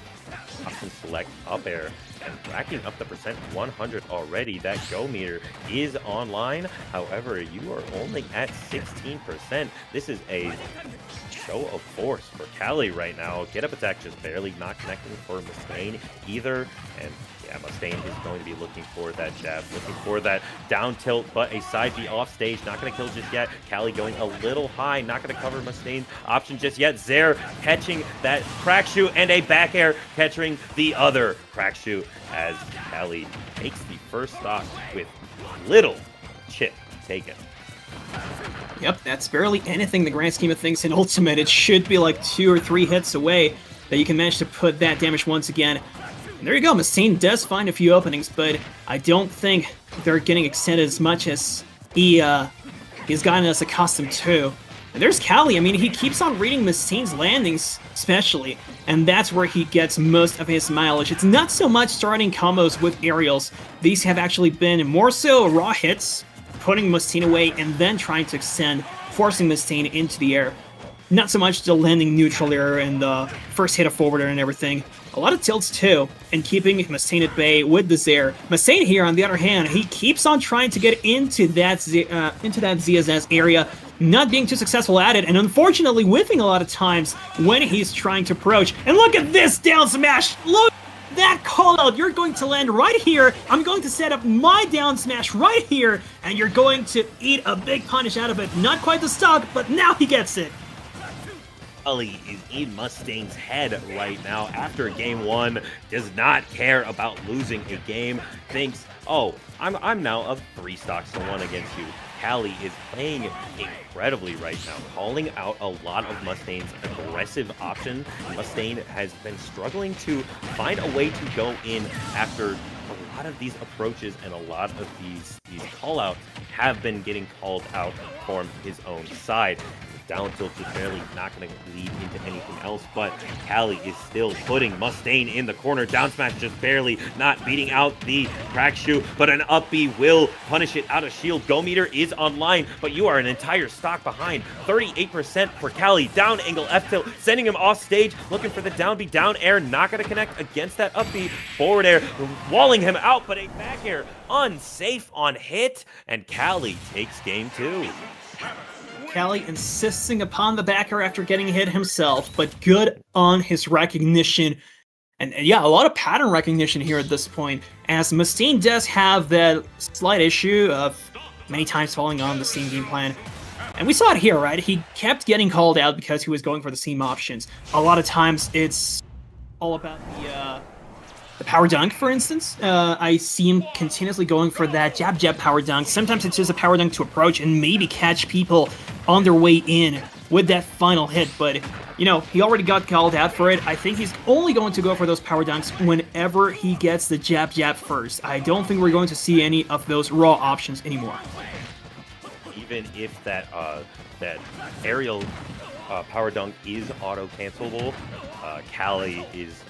option select up air and racking up the percent 100 already. That go meter is online. However, you are only at 16%. This is a show of force for Cali right now. Get up attack just barely not connecting for Mustain either. And yeah, Mustain is going to be looking for that jab, looking for that down tilt, but a side B off stage. Not going to kill just yet. Cali going a little high, not going to cover Mustain's option just yet. Zair catching that crack shoe and a back air catching the other crack shoe as Cali takes the first stock with little chip taken. Yep, that's barely anything in the grand scheme of things in Ultimate. It should be like 2 or 3 hits away that you can manage to put that damage once again. And there you go, Mustain does find a few openings, but I don't think they're getting extended as much as he's gotten us accustomed to. And there's Cali. I mean, he keeps on reading Mustain's landings, especially, and that's where he gets most of his mileage. It's not so much starting combos with aerials. These have actually been more so raw hits, putting Mustain away, and then trying to extend, forcing Mustain into the air. Not so much the landing neutral air and the first hit of forwarder and everything. A lot of tilts too, and keeping Mustain at bay with the Zair. Mustain here, on the other hand, he keeps on trying to get into that ZSS area, not being too successful at it, and unfortunately whiffing a lot of times when he's trying to approach. And look at this down smash! Look! That call out, you're going to land right here. I'm going to set up my down smash right here, and you're going to eat a big punish out of it. Not quite the stock, but now he gets it. Cali is in Mustain's head right now after game 1, does not care about losing a game, thinks, oh, I'm now up 3 stocks to 1 against you. Cali is playing incredibly right now, calling out a lot of Mustain's aggressive options. Mustain has been struggling to find a way to go in after a lot of these approaches, and a lot of these call-outs have been getting called out from his own side. Down tilt is barely not going to lead into anything else, but Cali is still putting Mustain in the corner. Down smash just barely not beating out the crack shoe, but an up B will punish it out of shield. Go meter is online, but you are an entire stock behind. 38% for Cali. Down angle F tilt, sending him off stage, looking for the down B, down air, not going to connect against that up B. Forward air, walling him out, but a back air unsafe on hit, and Cali takes game 2. Cali insisting upon the backer after getting hit himself, but good on his recognition. And yeah, a lot of pattern recognition here at this point, as Mustain does have that slight issue of many times falling on the same game plan. And we saw it here, right? He kept getting called out because he was going for the same options. A lot of times it's all about the power dunk, for instance. I see him continuously going for that jab power dunk. Sometimes it's just a power dunk to approach and maybe catch people on their way in with that final hit, but you know, he already got called out for it. I think he's only going to go for those power dunks whenever he gets the jab first. I don't think we're going to see any of those raw options anymore. Even if that that aerial power dunk is auto-cancelable, Cali is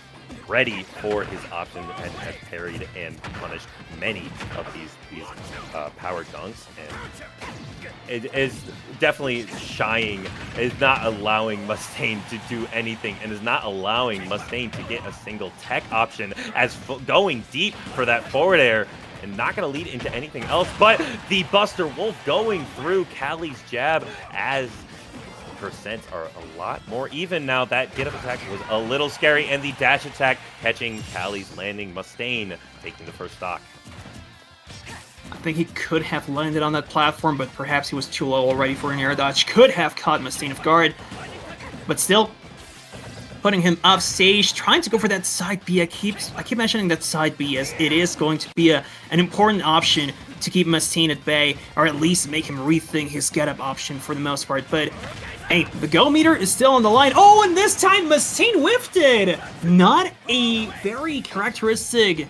ready for his option and has parried and punished many of these power dunks, and it is definitely shying, is not allowing Mustain to do anything, and is not allowing Mustain to get a single tech option, as going deep for that forward air and not going to lead into anything else. But the Buster Wolf going through Cali's jab, as percents are a lot more even now. That get up attack was a little scary, and the dash attack catching Cali's landing. Mustain taking the first stock. I think he could have landed on that platform, but perhaps he was too low already for an air dodge. Could have caught Mustain off guard, but still putting him off stage, trying to go for that side B. I keep mentioning that side B, as it is going to be an important option to keep Mustain at bay, or at least make him rethink his get-up option for the most part. But hey, the go meter is still on the line. Oh, and this time Mustain whiffed it! Not a very characteristic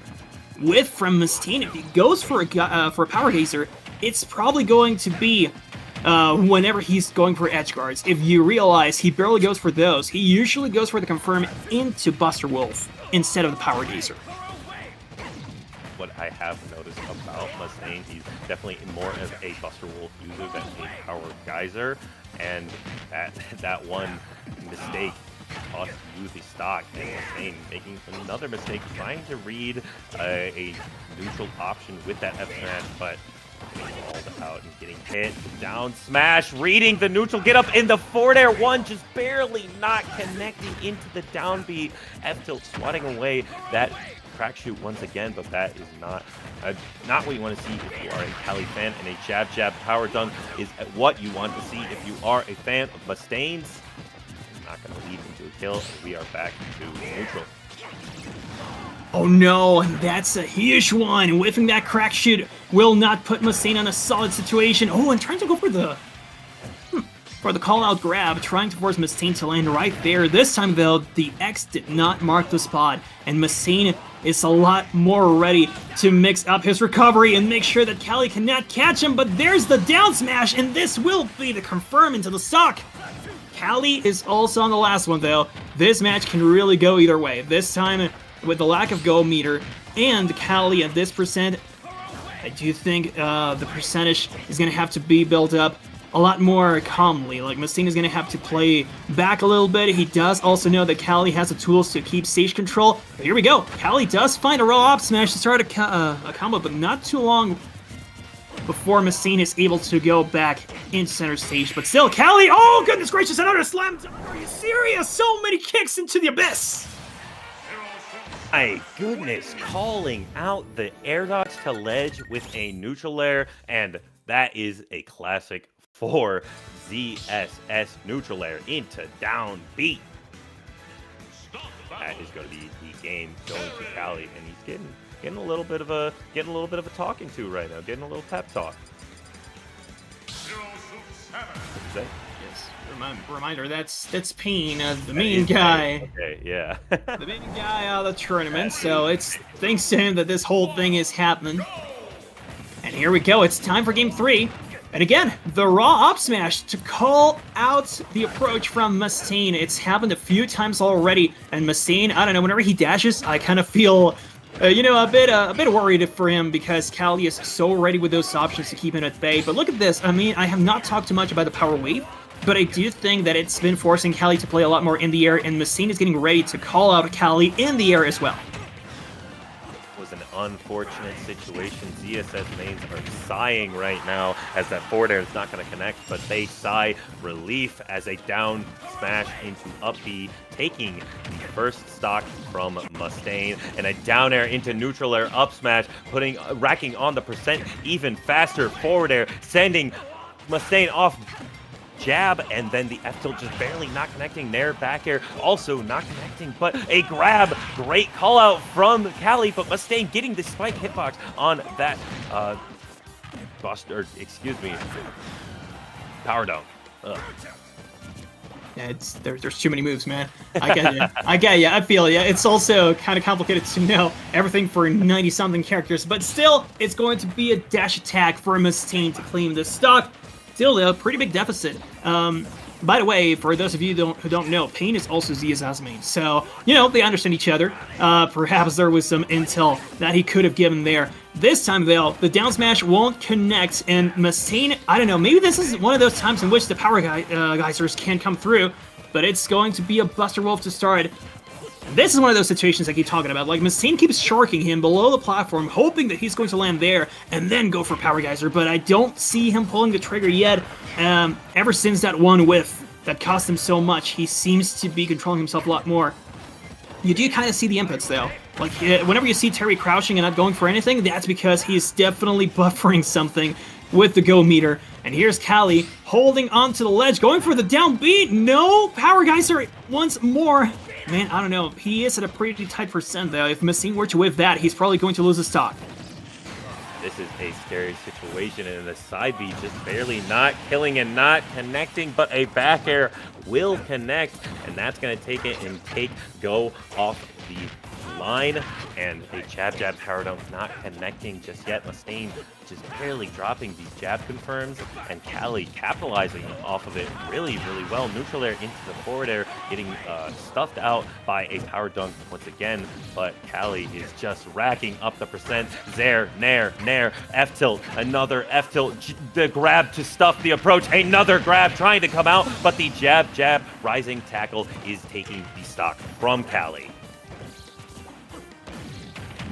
whiff from Mustain. If he goes for a power gazer, it's probably going to be whenever he's going for edge guards. If you realize he barely goes for those, he usually goes for the confirm into Buster Wolf instead of the power gazer. What I have noticed about Mustain, he's definitely more of a Buster Wolf user than a power geyser, and that one mistake cost you the stock, and Mustain making another mistake trying to read a neutral option with that F smash, but getting called out and getting hit. Down smash, reading the neutral, get up in the forward air one, just barely not connecting into the down B. F tilt swatting away that crack shoot once again, but that is not what you want to see if you are a Cali fan, and a jab power dunk is what you want to see if you are a fan of Mustain's. Not going to lead into a kill, and we are back to neutral. Oh no, that's a huge one. Whiffing that crack shoot will not put Mustain on a solid situation. Oh, and trying to go for the call-out grab, trying to force Mustain to land right there. This time, though, the X did not mark the spot, and Mustain is a lot more ready to mix up his recovery and make sure that Cali cannot catch him, but there's the down smash, and this will be the confirm into the stock. Cali is also on the last one, though. This match can really go either way. This time, with the lack of go meter and Cali at this percent, I do think the percentage is going to have to be built up a lot more calmly. Like, Mustain is going to have to play back a little bit. He does also know that Cali has the tools to keep stage control. But here we go. Cali does find a raw up smash to start a combo, but not too long before Mustain is able to go back into center stage. But still, Cali, oh goodness gracious, another slam dunk. Are you serious? So many kicks into the abyss. My goodness, calling out the air dodge to ledge with a neutral air, and that is a classic for ZSS neutral air into down B. That is going to be the game going to Cali, and he's getting a little bit of a talking to right now, getting a little pep talk. Reminder, that's Pain, the main guy. Okay, yeah. The main guy of the tournament, so it's thanks to him that this whole thing is happening. And here we go, it's time for game 3. And again, the raw up smash to call out the approach from Mustain. It's happened a few times already, and Mustain, I don't know, whenever he dashes, I kind of feel a bit worried for him, because Cali is so ready with those options to keep him at bay. But look at this. I mean, I have not talked too much about the power wave, but I do think that it's been forcing Cali to play a lot more in the air, and Mustain is getting ready to call out Cali in the air as well. It was an unfortunate situation. ZSS mains are sighing right now, as that forward air is not going to connect, but they sigh relief as a down smash into up B, taking the first stock from Mustain, and a down air into neutral air up smash, racking on the percent even faster. Forward air sending Mustain off jab, and then the F tilt just barely not connecting. Nair back air also not connecting, but a grab. Great call out from Cali, but Mustain getting the spike hitbox on that power down. Yeah, there's too many moves, man. I get you. I get you. I feel you. It's also kind of complicated to know everything for 90-something characters, but still, it's going to be a dash attack for Mustain to claim this stock. Still, a pretty big deficit. By the way, for those of you who don't know, Pain is also Zia's main, so, they understand each other. Perhaps there was some intel that he could have given there. This time, though, the down smash won't connect, and Mustain, I don't know, maybe this is one of those times in which the power geysers can come through, but it's going to be a Buster Wolf to start. This is one of those situations I keep talking about. Like, Mustain keeps sharking him below the platform, hoping that he's going to land there and then go for Power Geyser, but I don't see him pulling the trigger yet. Ever since that one whiff that cost him so much, he seems to be controlling himself a lot more. You do kind of see the inputs, though. Like, whenever you see Terry crouching and not going for anything, that's because he's definitely buffering something with the go meter. And here's Cali holding onto the ledge, going for the downbeat. No! Power Geyser once more. Man, I don't know. He is at a pretty tight percent, though. If Mustain were to whiff that, he's probably going to lose his stock. This is a scary situation, and the side B just barely not killing and not connecting, but a back air will connect, and that's going to take it and take go off the line, and a jab power dunk not connecting just yet. Mustain just barely dropping these jab confirms, and Cali capitalizing off of it really well. Neutral air into the forward air, getting stuffed out by a power dunk once again, but Cali is just racking up the percent. Nair, F tilt, another F tilt, the grab to stuff the approach, another grab trying to come out, but the jab rising tackle is taking the stock from Cali.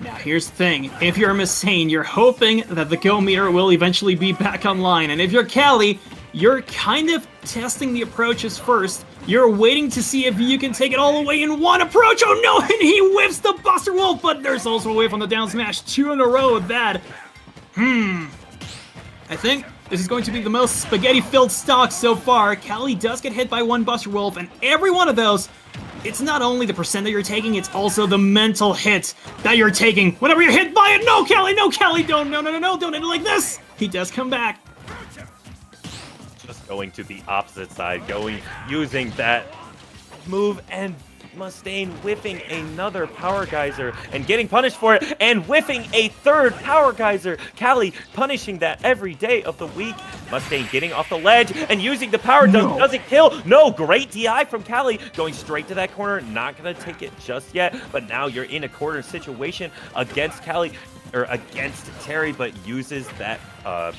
Now, here's the thing. If you're Mustain, you're hoping that the go meter will eventually be back online. And if you're Cali, you're kind of testing the approaches first. You're waiting to see if you can take it all the way in one approach. Oh no, and he whiffs the Buster Wolf, but there's also a whiff on the down smash. 2 in a row of that. I think this is going to be the most spaghetti-filled stock so far. Cali does get hit by one Buster Wolf, and every one of those, it's not only the percent that you're taking, it's also the mental hit that you're taking whenever you're hit by it. No, Cali, don't, no, don't end it like this. He does come back. Just going to the opposite side, using that move, and Mustain whiffing another power geyser and getting punished for it, and whiffing a third power geyser. Cali punishing that every day of the week. Mustain getting off the ledge and using the power dunk doesn't kill. No, great DI from Cali, going straight to that corner. Not gonna take it just yet, but now you're in a corner situation against Cali, or against Terry, but uses that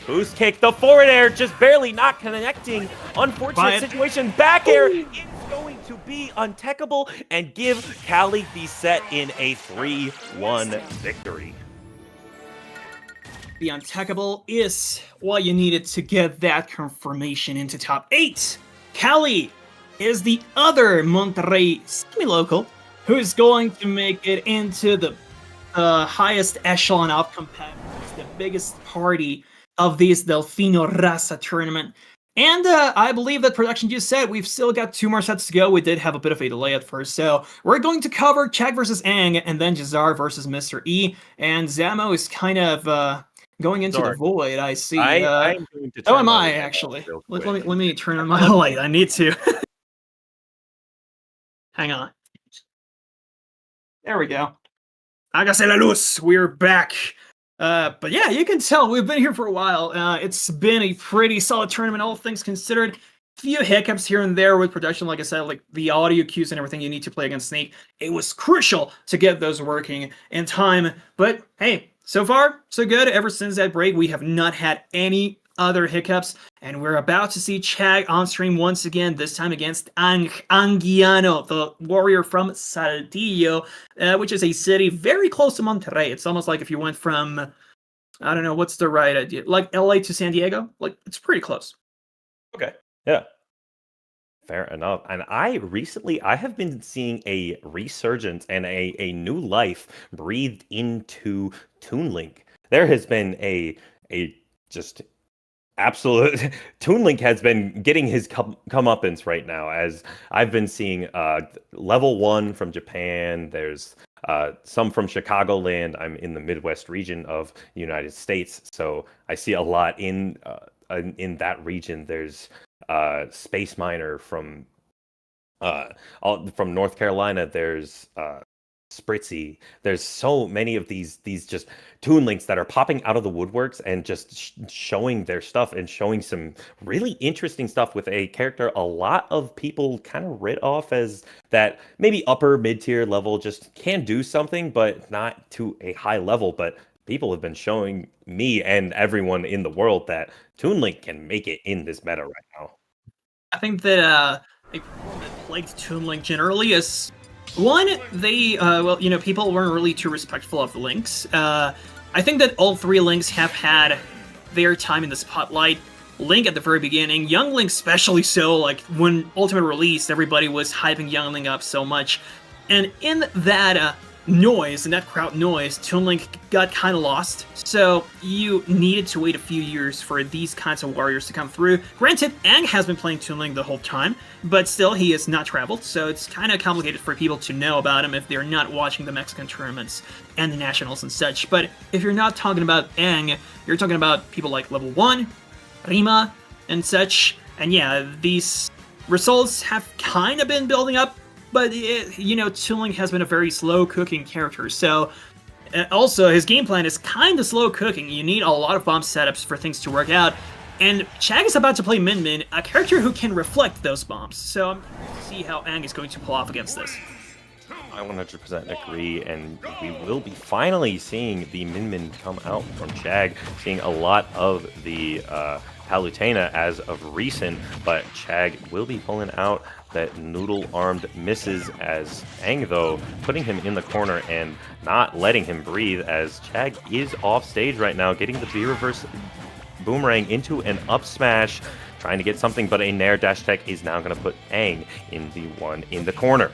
boost kick. The forward air just barely not connecting. Unfortunate situation. Back air is going to be untechable and give Cali the set in a 3-1 victory. The untechable is what you needed to get that confirmation into top 8. Cali is the other Monterrey semi-local who is going to make it into the highest echelon of competitors, the biggest party of this Delfino Raza tournament. And I believe that production just said we've still got 2 more sets to go. We did have a bit of a delay at first, so we're going to cover Chag versus Ang, and then Jazar versus Mr. E, and Zamo is kind of going into the void, I see. I'm going to am I, actually. Let me turn on my light. I need to. Hang on. There we go. Hágase la luz. We're back. But yeah, you can tell we've been here for a while. It's been a pretty solid tournament, all things considered. Few hiccups here and there with production, like I said, like the audio cues and everything you need to play against Snake. It was crucial to get those working in time. But hey, so far, so good. Ever since that break, we have not had any other hiccups, and we're about to see Chag on stream once again, this time against Anguiano, the warrior from Saltillo, which is a city very close to Monterrey. It's almost like if you went from, I don't know, what's the right idea? Like LA to San Diego? Like, it's pretty close. Okay, yeah. Fair enough. And I have been seeing a resurgence and a new life breathed into Toon Link. There has been a just Absolute. Toon Link has been getting his comeuppance right now, as I've been seeing level 1 from Japan. There's some from Chicagoland. I'm in the Midwest region of the United States, so I see a lot in that region. There's Space Miner from North Carolina. There's Spritzy. There's so many of these just Toon Links that are popping out of the woodworks and just showing their stuff and showing some really interesting stuff with a character a lot of people kind of writ off as that maybe upper mid-tier level, just can do something, but not to a high level. But people have been showing me and everyone in the world that Toon Link can make it in this meta right now. I think that a problem that plagued Toon Link generally is, one, they, people weren't really too respectful of the Links. I think that all 3 Links have had their time in the spotlight. Link at the very beginning, Young Link especially so, like, when Ultimate released, everybody was hyping Young Link up so much. And in that noise, in that crowd noise, Toon Link got kind of lost. So you needed to wait a few years for these kinds of warriors to come through. Granted, Aang has been playing Toon Link the whole time, but still he has not traveled, so it's kind of complicated for people to know about him if they're not watching the Mexican tournaments and the nationals and such. But if you're not talking about Aang, you're talking about people like Level 1, Rima, and such. And yeah, these results have kind of been building up, but, Toon Link has been a very slow-cooking character, so also his game plan is kind of slow-cooking. You need a lot of bomb setups for things to work out, and Chag is about to play Min Min, a character who can reflect those bombs, so I'm curious to see how Aang is going to pull off against this. I 100% agree, and we will be finally seeing the Min Min come out from Chag, seeing a lot of the Palutena as of recent, but Chag will be pulling out that noodle-armed misses as Aang, though, putting him in the corner and not letting him breathe, as Chag is off stage right now, getting the B-reverse boomerang into an up smash, trying to get something, but a Nair dash tech is now going to put Aang in the one in the corner.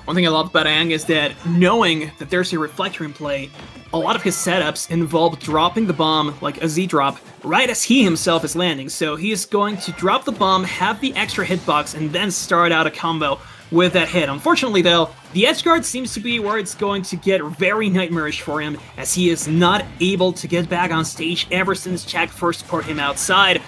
One thing I love about Aang is that knowing that there's a reflector in play, a lot of his setups involve dropping the bomb, like a Z-drop, right as he himself is landing. So he is going to drop the bomb, have the extra hitbox, and then start out a combo with that hit. Unfortunately, though, the edge guard seems to be where it's going to get very nightmarish for him, as he is not able to get back on stage ever since Chag first put him outside.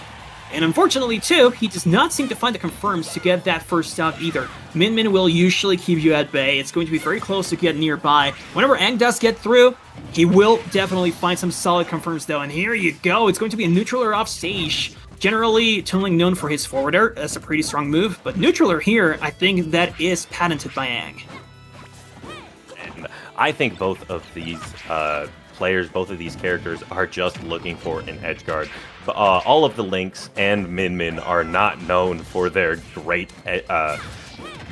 And unfortunately, too, he does not seem to find the confirms to get that first stock either. Min Min will usually keep you at bay. It's going to be very close to get nearby. Whenever Aang does get through, he will definitely find some solid confirms, though. And here you go. It's going to be a neutral off stage. Generally, Toon Link known for his forwarder. That's a pretty strong move. But neutraler here, I think that is patented by Aang. And I think both of these players, both of these characters, are just looking for an edge guard. All of the Links and Min Min are not known for their great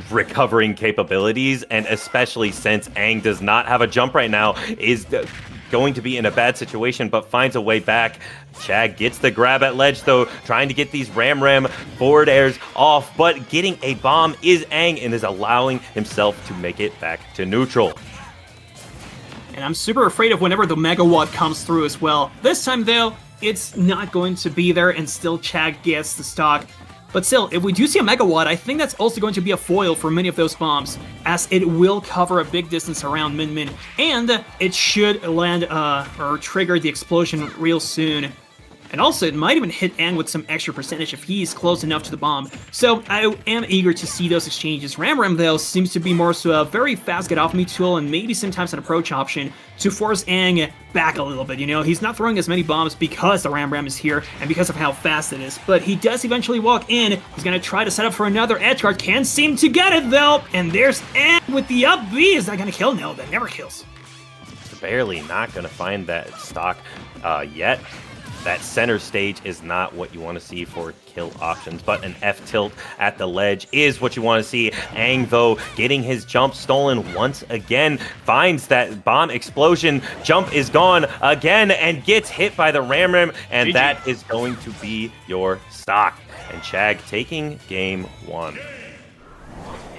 recovering capabilities, and especially since Aang does not have a jump right now, is going to be in a bad situation, but finds a way back. Chag gets the grab at ledge, though, trying to get these Ram forward airs off, but getting a bomb is Aang, and is allowing himself to make it back to neutral. And I'm super afraid of whenever the Megawatt comes through as well. This time, though, it's not going to be there, and still Chag gets the stock. But still, if we do see a Megawatt, I think that's also going to be a foil for many of those bombs, as it will cover a big distance around Min Min, and it should land or trigger the explosion real soon. And also, it might even hit Aang with some extra percentage if he's close enough to the bomb. So I am eager to see those exchanges. Ram, though, seems to be more so a very fast get-off-me tool, and maybe sometimes an approach option to force Aang back a little bit. He's not throwing as many bombs because the Ram is here and because of how fast it is. But he does eventually walk in. He's going to try to set up for another edge guard. Can't seem to get it, though. And there's Aang with the up B. Is that going to kill? No, that never kills. Barely not going to find that stock yet. That center stage is not what you want to see for kill options, but an F-tilt at the ledge is what you want to see. Aang, though, getting his jump stolen once again, finds that bomb explosion, jump is gone again, and gets hit by the Ram, and GG. That is going to be your stock. And Chag taking game 1.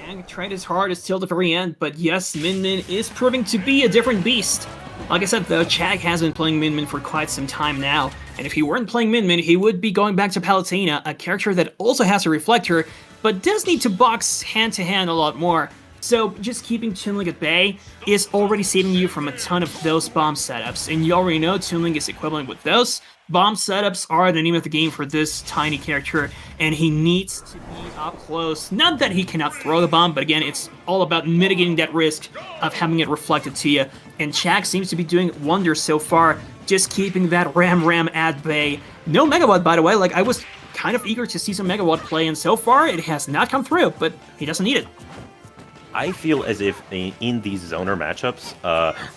Aang tried his hardest till the very end, but yes, Min Min is proving to be a different beast. Like I said, though, Chag has been playing Min Min for quite some time now, and if he weren't playing Min Min, he would be going back to Palutena, a character that also has a reflector, but does need to box hand-to-hand a lot more. So just keeping Toon Link at bay is already saving you from a ton of those bomb setups, and you already know Toon Link is equivalent with those. Bomb setups are the name of the game for this tiny character, and he needs to be up close. Not that he cannot throw the bomb, but again, it's all about mitigating that risk of having it reflected to you. And Chag seems to be doing wonders so far, just keeping that Ram at bay. No Megawatt, by the way, like I was kind of eager to see some Megawatt play, and so far it has not come through, but he doesn't need it. I feel as if in these zoner matchups,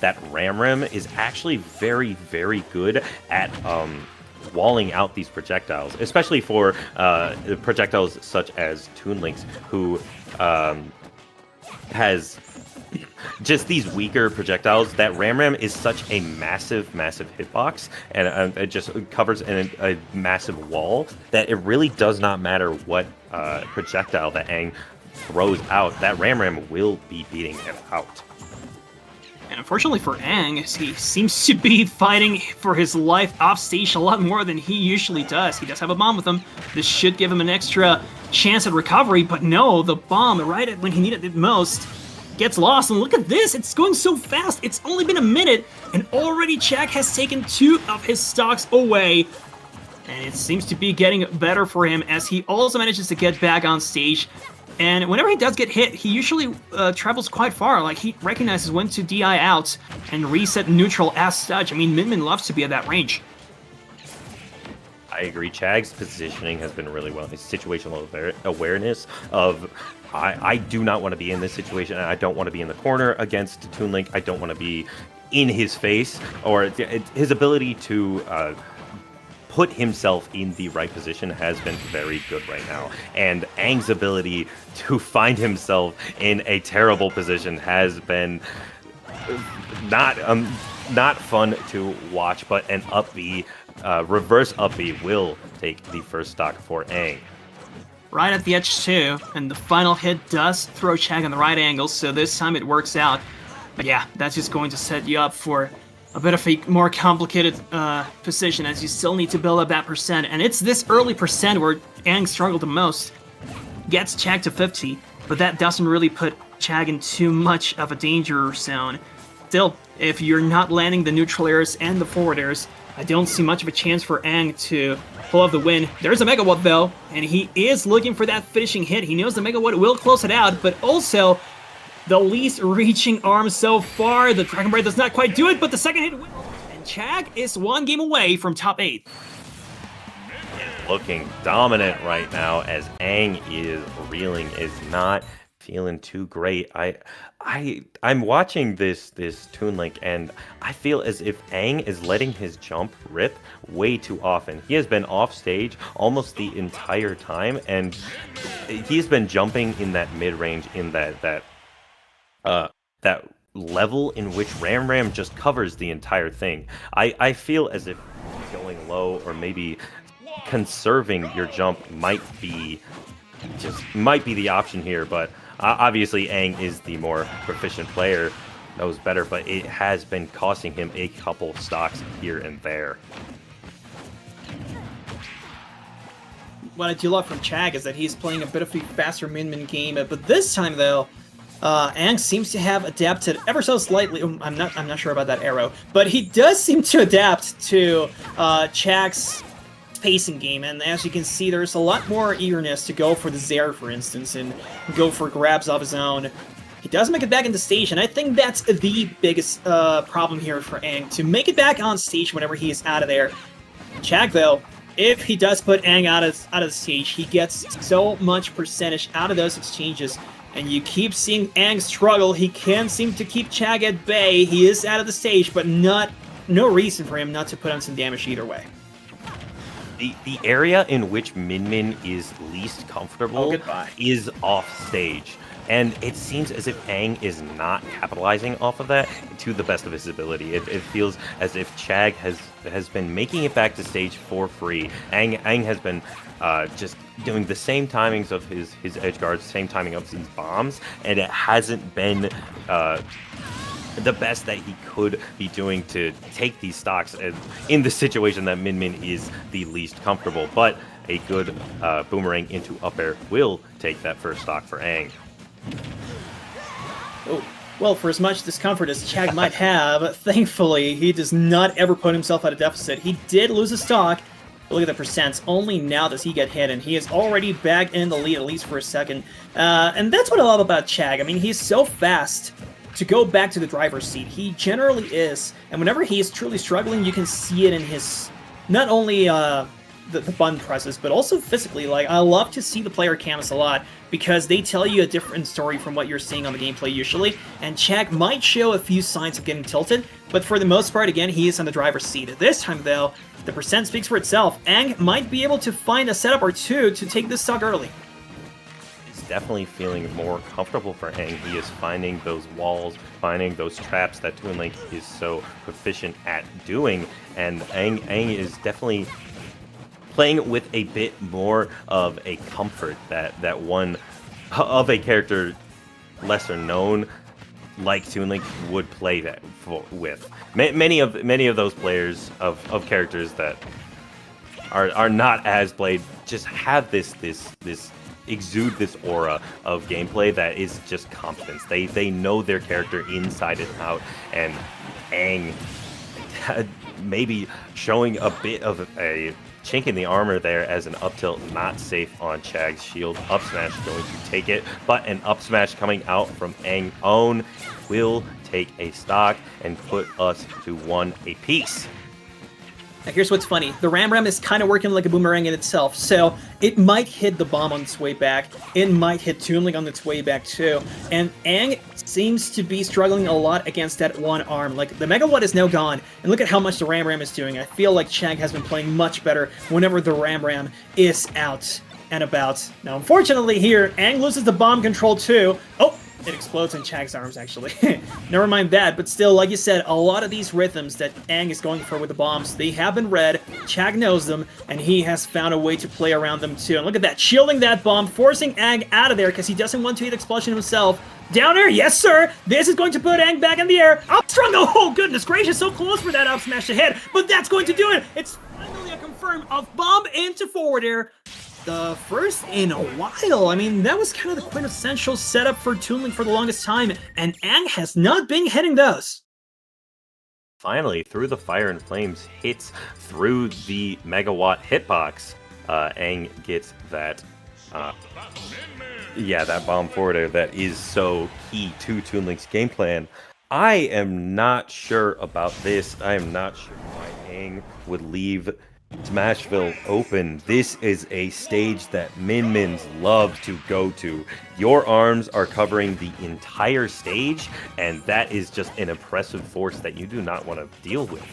that Ram is actually very, very good at walling out these projectiles, especially for projectiles such as Toon Link's, who has just these weaker projectiles. That Ram is such a massive hitbox, and it just covers a massive wall that it really does not matter what projectile that Aang throws out, that Ram will be beating him out. And unfortunately for Aang, he seems to be fighting for his life off stage a lot more than he usually does. He does have a bomb with him. This should give him an extra chance at recovery, but no, the bomb, right when he needed it most, gets lost. And look at this, it's going so fast. It's only been a minute, and already Chag has taken 2 of his stocks away. And it seems to be getting better for him as he also manages to get back on stage. And whenever he does get hit, he usually travels quite far. Like, he recognizes when to DI out and reset neutral as such. I mean, Min Min loves to be at that range. I agree. Chag's positioning has been really well. His situational awareness of, I do not want to be in this situation, and I don't want to be in the corner against Toon Link. I don't want to be in his face, or his ability to put himself in the right position has been very good right now. And Aang's ability to find himself in a terrible position has been not fun to watch, but an up B, reverse up B will take the first stock for Aang. Right at the edge too, and the final hit does throw Chag on the right angle, so this time it works out. But yeah, that's just going to set you up for a bit of a more complicated position, as you still need to build up that percent. And it's this early percent where Aang struggled the most. Gets Chag to 50, but that doesn't really put Chag in too much of a danger zone. Still, if you're not landing the neutral airs and the forward airs, I don't see much of a chance for Aang to pull off the win. There's a Megawatt though, and he is looking for that finishing hit. He knows the Megawatt will close it out, but also the least reaching arm so far. The Dragon Breath does not quite do it, but the second hit will. And Chag is 1 game away from top 8. Looking dominant right now as Aang is reeling, is not feeling too great. I'm watching this Toon Link, and I feel as if Aang is letting his jump rip way too often. He has been off stage almost the entire time, and he's been jumping in that mid-range, in that level in which Ram just covers the entire thing. I feel as if going low or maybe conserving your jump might be the option here, but obviously Aang is the more proficient player, knows better, but it has been costing him a couple stocks here and there. What I do love from Chag is that he's playing a bit of a faster Min game, but this time though, Aang seems to have adapted ever so slightly. I'm not sure about that arrow, but he does seem to adapt to Chag's pacing game, and as you can see, there's a lot more eagerness to go for the Zair, for instance, and go for grabs of his own. He does make it back into stage, and I think that's the biggest problem here for Aang, to make it back on stage whenever he is out of there. Chag, though, if he does put Aang out of the stage, he gets so much percentage out of those exchanges, and you keep seeing Aang struggle. He can seem to keep Chag at bay. He is out of the stage, but no reason for him not to put on some damage either way. The area in which Min Min is least comfortable is off stage. And it seems as if Aang is not capitalizing off of that to the best of his ability. It feels as if Chag has been making it back to stage for free. Aang has been just doing the same timings of his edge guards, same timing of his bombs, and it hasn't been the best that he could be doing to take these stocks in the situation that Min Min is the least comfortable. But a good boomerang into up air will take that first stock for Aang. Oh, well, for as much discomfort as Chag might have, thankfully, he does not ever put himself at a deficit. He did lose a stock. Look at the percents. Only now does he get hit, and he is already back in the lead, at least for a second. And that's what I love about Chag. I mean, he's so fast to go back to the driver's seat. He generally is. And whenever he is truly struggling, you can see it in his, not only the button presses, but also physically. Like, I love to see the player cams a lot, because they tell you a different story from what you're seeing on the gameplay usually, and Chag might show a few signs of getting tilted, but for the most part, again, he is on the driver's seat. This time, though, the percent speaks for itself. Aang might be able to find a setup or two to take this stock early. He's definitely feeling more comfortable for Aang. He is finding those walls, finding those traps that Toon Link is so proficient at doing, and Aang is definitely playing with a bit more of a comfort that one of a character lesser known like Toon Link would play that with. Many of those players of characters that are not as played just have this exude this aura of gameplay that is just confidence. They know their character inside and out, and Aang maybe showing a bit of a chink in the armor there as an up tilt not safe on Chag's shield. Up smash going to take it, but an up smash coming out from Aang own will take a stock and put us to 1 apiece. Now here's what's funny. The Ram is kind of working like a boomerang in itself, so it might hit the bomb on its way back. It might hit Toon Link on its way back too. And Aang seems to be struggling a lot against that one arm. Like, the Megawatt is now gone, and look at how much the Ram is doing. I feel like Chag has been playing much better whenever the Ram is out and about. Now, unfortunately here, Aang loses the bomb control too. Oh! It explodes in Chag's arms, actually. Never mind that, but still, like you said, a lot of these rhythms that Aang is going for with the bombs, they have been read, Chag knows them, and he has found a way to play around them too. And look at that, shielding that bomb, forcing Aang out of there because he doesn't want to hit explosion himself. Down air, yes sir! This is going to put Aang back in the air. Up strong, oh goodness gracious, so close for that up smash to hit, but that's going to do it! It's finally a confirm of bomb into forward air. The first in a while. I mean, that was kind of the quintessential setup for Toon Link for the longest time, and Aang has not been hitting those. Finally, through the fire and flames, hits through the Megawatt hitbox. Aang gets that, that bomb forward air that is so key to Toon Link's game plan. I am not sure about this. I am not sure why Aang would leave Smashville open. This is a stage that Min-Mins love to go to. Your arms are covering the entire stage, and that is just an impressive force that you do not want to deal with.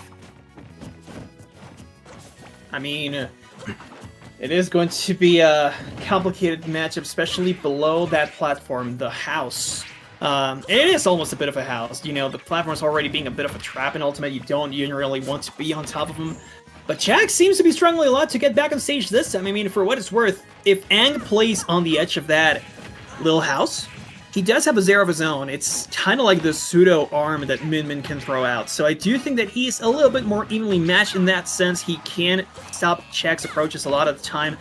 I mean, it is going to be a complicated matchup, especially below that platform, the house. It is almost a bit of a house. You know, the platform's already being a bit of a trap in Ultimate. You don't even really want to be on top of them. But Chag seems to be struggling a lot to get back on stage this time. I mean, for what it's worth, if Aang plays on the edge of that little house, he does have a Zero of his own. It's kind of like the pseudo arm that Min can throw out. So I do think that he's a little bit more evenly matched in that sense. He can stop Chag's approaches a lot of the time.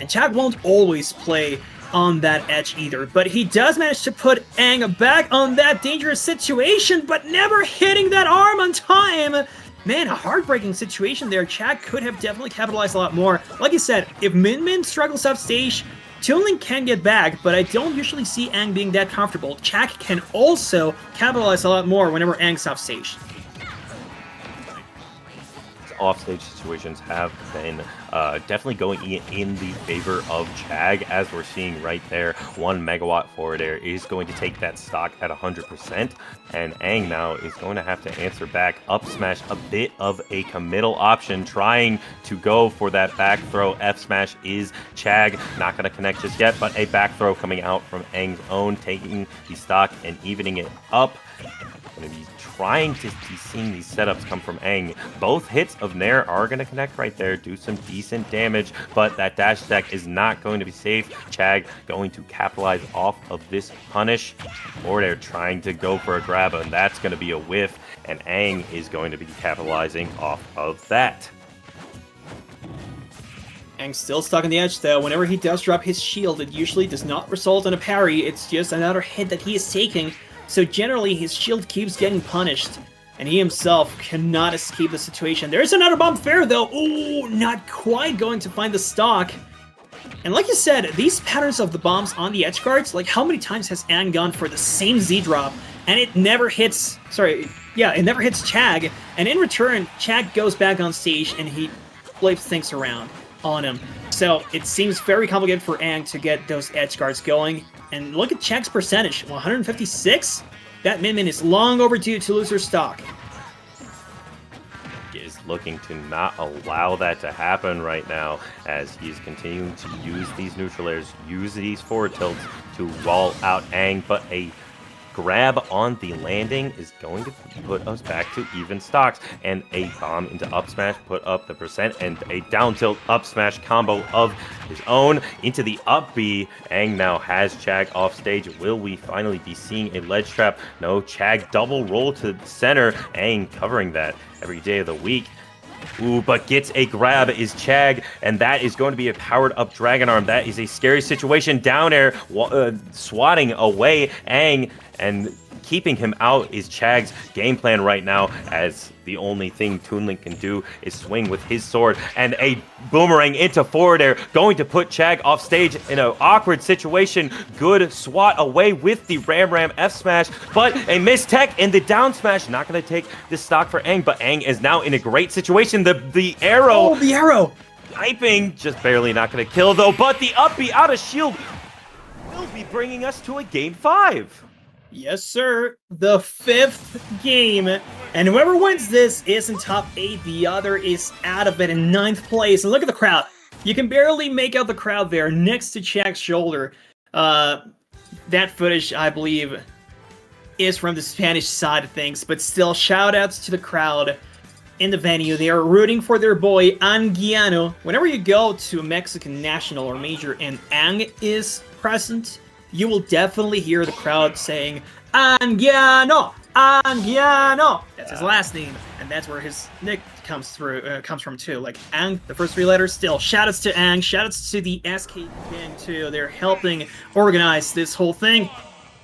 And Chag won't always play on that edge either. But he does manage to put Aang back on that dangerous situation, but never hitting that arm on time. Man, a heartbreaking situation there. Chag could have definitely capitalized a lot more. Like I said, if Min struggles off stage, Toon Link can get back, but I don't usually see Aang being that comfortable. Chag can also capitalize a lot more whenever Aang's off stage. Offstage situations have been definitely going in the favor of Chag, as we're seeing right there. 1 Megawatt forward air is going to take that stock at 100%, and Aang now is going to have to answer back. Up smash, a bit of a committal option, trying to go for that back throw. F smash is Chag, not going to connect just yet, but a back throw coming out from Aang's own, taking the stock and evening it up. Going to be trying to be seeing these setups come from Aang. Both hits of Nair are going to connect right there, do some decent damage, but that dash attack is not going to be safe. Chag going to capitalize off of this punish, or they're trying to go for a grab, and that's going to be a whiff, and Aang is going to be capitalizing off of that. Aang's still stuck on the edge though. Whenever he does drop his shield, it usually does not result in a parry, it's just another hit that he is taking. So generally his shield keeps getting punished, and he himself cannot escape the situation. There's another bomb fair though. Ooh, not quite going to find the stock. And like you said, these patterns of the bombs on the edge guards, like how many times has Aang gone for the same Z drop, and it never hits, it never hits Chag, and in return, Chag goes back on stage and he flips things around on him. So it seems very complicated for Aang to get those edge guards going. And look at Chag's percentage, 156? That Min Min is long overdue to lose her stock. Is looking to not allow that to happen right now, as he's continuing to use these neutral airs, use these forward tilts to wall out Aang, but a grab on the landing is going to put us back to even stocks, and a bomb into up smash put up the percent, and a down tilt up smash combo of his own into the up B. Aang now has Chag off stage. Will we finally be seeing a ledge trap? No, Chag double roll to the center. Aang covering that every day of the week. Ooh, but gets a grab is Chag, and that is going to be a powered up Dragon Arm. That is a scary situation. Down air, swatting away Aang, and keeping him out is Chag's game plan right now, as the only thing Toon Link can do is swing with his sword, and a boomerang into forward air, going to put Chag off stage in an awkward situation. Good swat away with the Ram F smash, but a missed tech in the down smash, not going to take the stock for Aang, but Aang is now in a great situation. The arrow! Oh, the arrow! Typing, just barely not going to kill though, but the up B out of shield will be bringing us to a game 5. Yes, sir. The 5th game. And whoever wins this is in top 8. The other is out of it in 9th place. And look at the crowd. You can barely make out the crowd there next to Chag's shoulder. That footage, I believe, is from the Spanish side of things. But still, shout-outs to the crowd in the venue. They are rooting for their boy, Anguiano. Whenever you go to a Mexican national or major and Aang is present, you will definitely hear the crowd saying, Anguiano! Anguiano! That's his last name, and that's where his nick comes from too. Like Aang, the first 3 letters. Still, shoutouts to Aang, shoutouts to the SK gang too. They're helping organize this whole thing.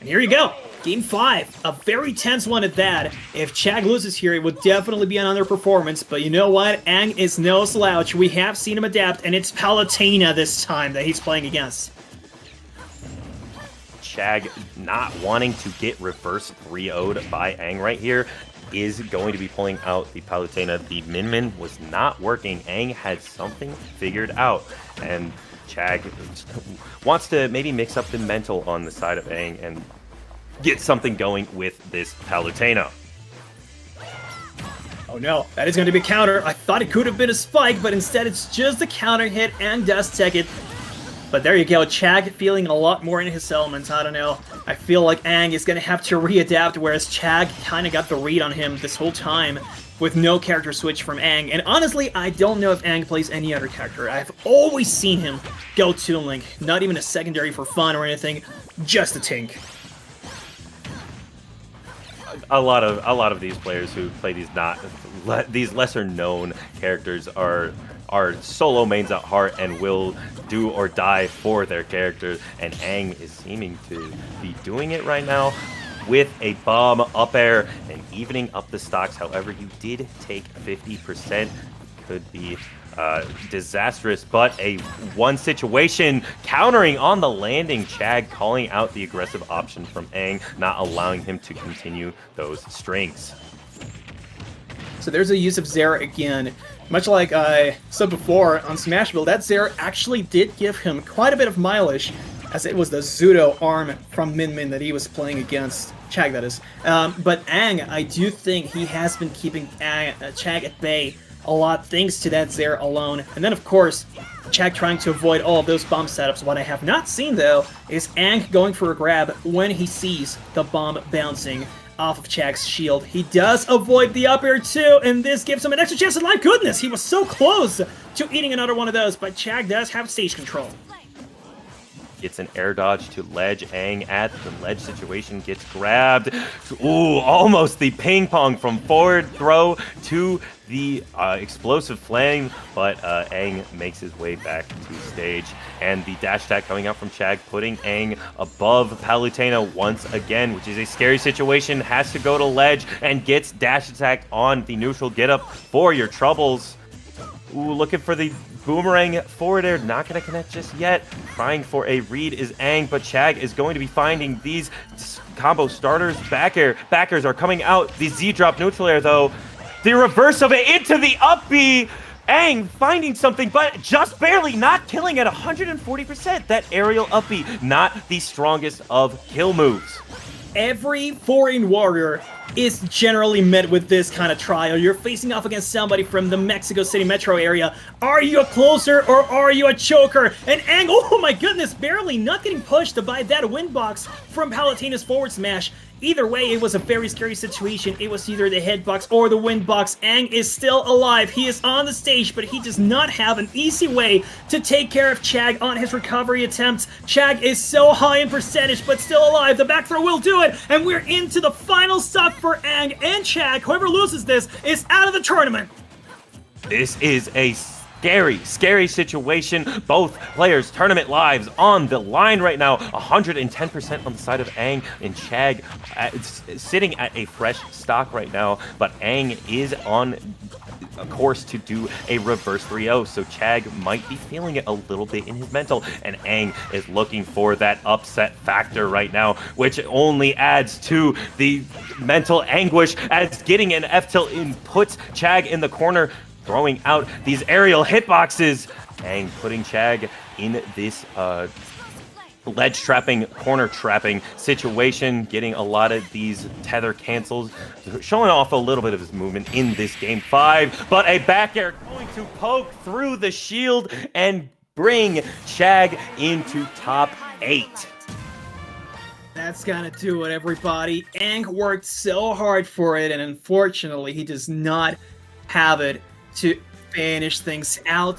And here you go, Game 5, a very tense one at that. If Chag loses here, it would definitely be another performance, but you know what? Aang is no slouch. We have seen him adapt, and it's Palutena this time that he's playing against. Chag not wanting to get reverse 3-0'd by Aang right here is going to be pulling out the Palutena. The Min Min was not working. Aang had something figured out, and Chag wants to maybe mix up the mental on the side of Aang and get something going with this Palutena. Oh no, that is going to be a counter. I thought it could have been a spike, but instead it's just a counter hit and does tech it. But there you go, Chag feeling a lot more in his elements. I don't know. I feel like Aang is going to have to readapt, whereas Chag kind of got the read on him this whole time with no character switch from Aang. And honestly, I don't know if Aang plays any other character. I've always seen him go Toon Link. Not even a secondary for fun or anything, just a Tink. A lot of these players who play these lesser known characters are solo mains at heart and will do or die for their characters, and Aang is seeming to be doing it right now with a bomb up air and evening up the stocks. However, you did take 50%. Could be disastrous, but a one situation countering on the landing. Chag calling out the aggressive option from Aang, not allowing him to continue those strings. So there's a use of Zera again. Much like I said before on Smashville, that Zera actually did give him quite a bit of mileage, as it was the Zudo arm from Min Min that he was playing against. Chag, that is. But Aang, I do think he has been keeping Chag at bay a lot thanks to that Zera alone. And then, of course, Chag trying to avoid all of those bomb setups. What I have not seen, though, is Aang going for a grab when he sees the bomb bouncing. off of Chag's shield. He does avoid the up air too, and this gives him an extra chance. And my goodness, he was so close to eating another one of those, but Chag does have stage control. Gets an air dodge to ledge. Aang at the ledge situation gets grabbed. Ooh, almost the ping pong from forward throw to the explosive flame, but Aang makes his way back to stage. And the dash attack coming out from Chag, putting Aang above Palutena once again, which is a scary situation. Has to go to ledge and gets dash attack on the neutral. Get up for your troubles. Ooh, looking for the boomerang forward air, not going to connect just yet. Trying for a read is Aang, but Chag is going to be finding these combo starters. Backers are coming out. The Z drop neutral air, though. The reverse of it into the up B. Aang finding something, but just barely, not killing at 140%. That aerial up B, not the strongest of kill moves. Every foreign warrior is generally met with this kind of trial. You're facing off against somebody from the Mexico City metro area. Are you a closer or are you a choker? And Aang, oh my goodness, barely not getting pushed by that windbox from Palutena's forward smash. Either way, it was a very scary situation. It was either the headbox or the windbox. Aang is still alive. He is on the stage, but he does not have an easy way to take care of Chag on his recovery attempts. Chag is so high in percentage, but still alive. The back throw will do it, and we're into the final stock for Aang and Chag. Whoever loses this is out of the tournament. This is a scary situation. Both players' tournament lives on the line right now. 110% on the side of Aang, and Chag sitting at a fresh stock right now. But Aang is on a course to do a reverse 3-0, so Chag might be feeling it a little bit in his mental, and Aang is looking for that upset factor right now, which only adds to the mental anguish as getting an F-tilt in puts Chag in the corner, throwing out these aerial hitboxes. Aang putting Chag in this ledge trapping, corner trapping situation, getting a lot of these tether cancels, showing off a little bit of his movement in this game 5, but a back air going to poke through the shield and bring Chag into top 8. That's gonna do it, everybody. Aang worked so hard for it, and unfortunately, he does not have it to finish things out.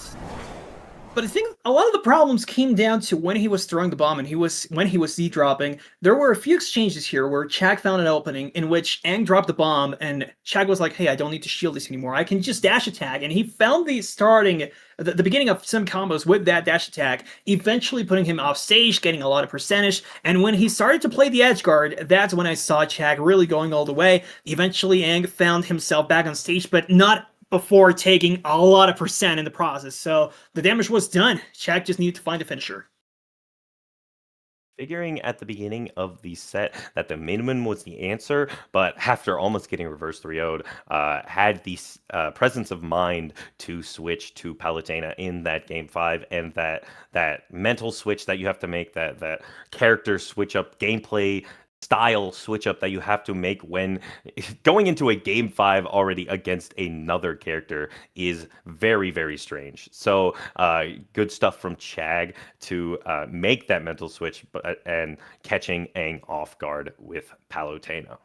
But I think a lot of the problems came down to when he was throwing the bomb and when he was Z-dropping. There were a few exchanges here where Chag found an opening in which Aang dropped the bomb, and Chag was like, hey, I don't need to shield this anymore. I can just dash attack. And he found the beginning of some combos with that dash attack, eventually putting him off stage, getting a lot of percentage. And when he started to play the edge guard, that's when I saw Chag really going all the way. Eventually, Aang found himself back on stage, but not before taking a lot of percent in the process. So the damage was done. Chag just needed to find a finisher. Figuring at the beginning of the set that the minimum was the answer, but after almost getting reverse 3-0'd, had the presence of mind to switch to Palutena in that game 5, and that mental switch that you have to make, that character switch up, gameplay style switch up that you have to make when going into a game 5 already against another character is very, very strange. So good stuff from Chag to make that mental switch and catching Aang off guard with Palutena.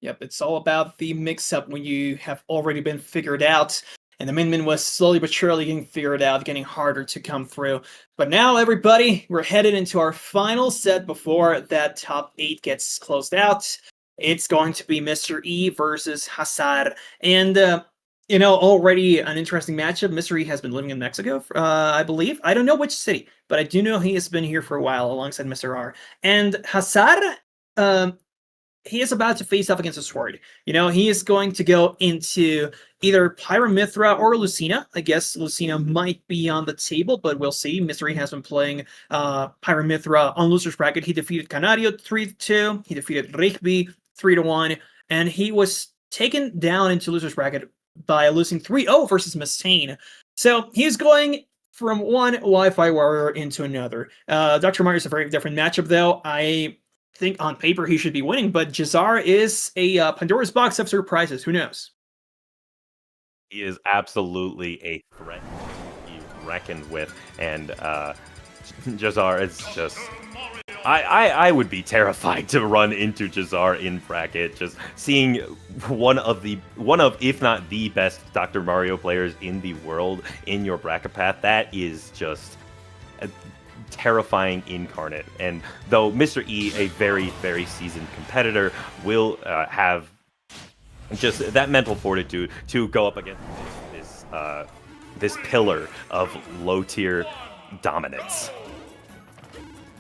Yep, it's all about the mix-up when you have already been figured out. And the Min Min was slowly but surely getting figured out, getting harder to come through. But now, everybody, we're headed into our final set before that top 8 gets closed out. It's going to be Mr. E versus Hassar. And, already an interesting matchup. Mr. E has been living in Mexico, I believe. I don't know which city, but I do know he has been here for a while alongside Mr. R. And Hassar, he is about to face off against a sword. He is going to go into either Pyramithra or Lucina. I guess Lucina might be on the table, but we'll see. Mystery has been playing Pyramithra on loser's bracket. He defeated Canario 3-2. He defeated Riby 3-1. And he was taken down into loser's bracket by losing 3-0 versus Mustain. So he's going from one Wi-Fi warrior into another. Dr. Mario is a very different matchup, though. I think on paper he should be winning, but Jazar is a Pandora's box of surprises. Who knows? He is absolutely a threat to be reckoned with, and Jazar is just I would be terrified to run into Jazar in bracket. Just seeing one of if not the best Dr. Mario players in the world in your bracket path, that is just a terrifying incarnate. And though Mr. E, a very, very seasoned competitor, will have just that mental fortitude to go up against this pillar of low tier dominance.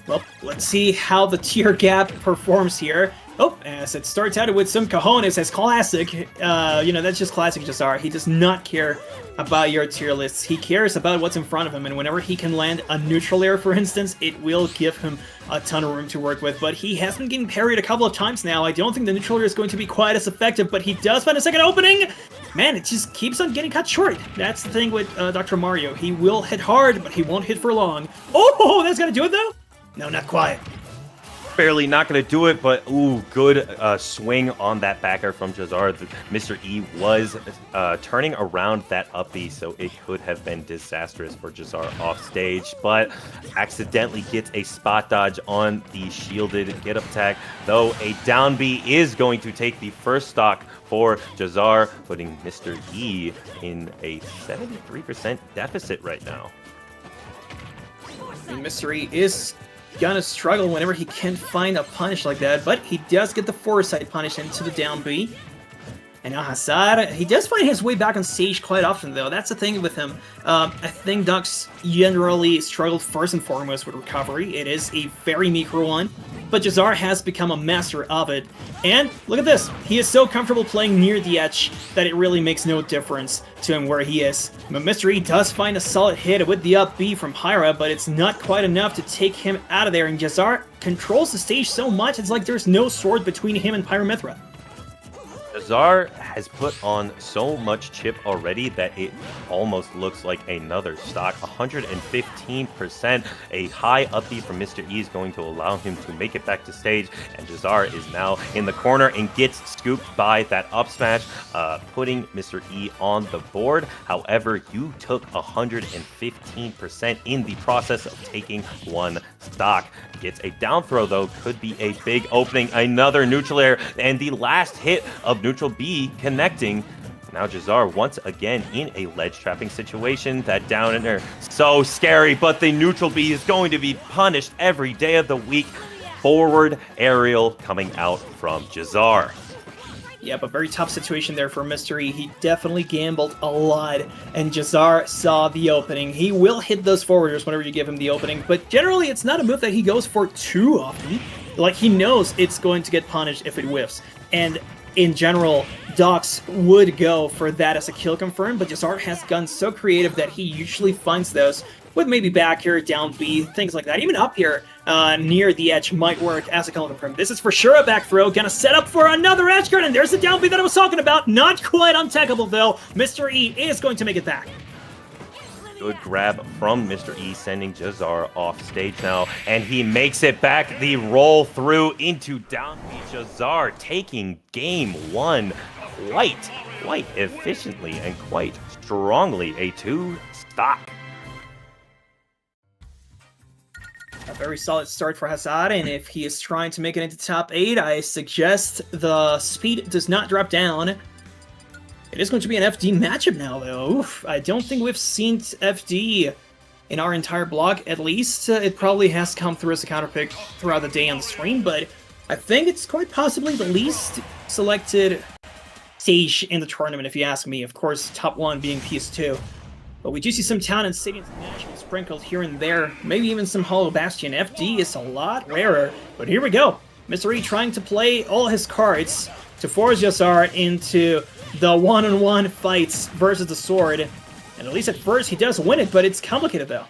Well, let's see how the tier gap performs here. Oh, as it starts out with some cojones as classic. That's just classic Jazar. He does not care about your tier lists. He cares about what's in front of him, and whenever he can land a neutral air, for instance, it will give him a ton of room to work with. But he has been getting parried a couple of times now. I don't think the neutral air is going to be quite as effective, but he does find a second opening. Man, it just keeps on getting cut short. That's the thing with Dr. Mario. He will hit hard, but he won't hit for long. Oh, that's gonna do it though? No, not quite. Barely not going to do it, but ooh, good swing on that back air from Jazar. Mr. E was turning around that up B, so it could have been disastrous for Jazar off stage, but accidentally gets a spot dodge on the shielded get up attack, though a down B is going to take the first stock for Jazar, putting Mr. E in a 73% deficit right now. And Mr. E is gonna struggle whenever he can't find a punish like that, but he does get the foresight punish into the down B. And now Hassar, he does find his way back on stage quite often though. That's the thing with him. I think Ducks generally struggled first and foremost with recovery. It is a very micro one, but Jazar has become a master of it. And look at this, he is so comfortable playing near the edge that it really makes no difference to him where he is. But Mr. E does find a solid hit with the up B from Hyra, but it's not quite enough to take him out of there, and Jazar controls the stage so much it's like there's no sword between him and Pyramithra. Jazar has put on so much chip already that it almost looks like another stock. 115%. A high upbeat from Mr. E is going to allow him to make it back to stage, and Jazar is now in the corner and gets scooped by that up smash, putting Mr. E on the board. However, you took 115% in the process of taking one stock. Gets a down throw though, could be a big opening. Another neutral air, and the last hit of neutral B connecting. Now Jazar once again in a ledge trapping situation. That down air, so scary, but the neutral B is going to be punished every day of the week. Forward aerial coming out from Jazar. Yeah, but very tough situation there for Mr. E. He definitely gambled a lot, and Jazar saw the opening. He will hit those forwarders whenever you give him the opening, but generally it's not a move that he goes for too often. Like, he knows it's going to get punished if it whiffs. And in general, Docs would go for that as a kill confirm, but Jazar has gone so creative that he usually finds those with maybe back here, down B, things like that. Even up here, near the edge might work as a kill confirm. This is for sure a back throw. Gonna set up for another edge guard, and there's the down B that I was talking about. Not quite untackable, though. Mr. E is going to make it back. Good grab from Mr. E, sending Jazar off stage now, and he makes it back. The roll through into down B. Jazar taking game one quite efficiently and quite strongly. A 2 stock. A very solid start for Hassar, and if he is trying to make it into top 8, I suggest the speed does not drop down. It is going to be an FD matchup now, though. Oof, I don't think we've seen FD in our entire block, at least. It probably has come through as a counterpick throughout the day on the stream, but I think it's quite possibly the least selected stage in the tournament, if you ask me. Of course, top 1 being PS2. But we do see some Town and City International sprinkled here and there. Maybe even some Hollow Bastion. FD is a lot rarer. But here we go. Mr. E trying to play all his cards to force Jazar into the one-on-one fights versus the sword. And at least at first he does win it, but it's complicated though.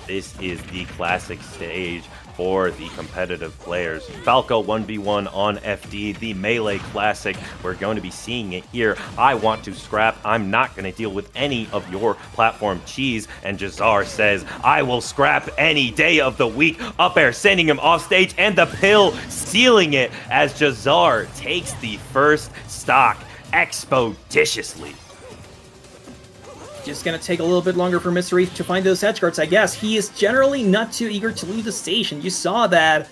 This is the classic stage for the competitive players. Falco 1v1 on FD, the Melee Classic. We're going to be seeing it here. I want to scrap. I'm not going to deal with any of your platform cheese. And Jazar says, I will scrap any day of the week. Up air, sending him off stage, and the pill sealing it as Jazar takes the first stock expeditiously. just gonna take a little bit longer for Mr. E to find those edge guards, I guess. He is generally not too eager to leave the station. You saw that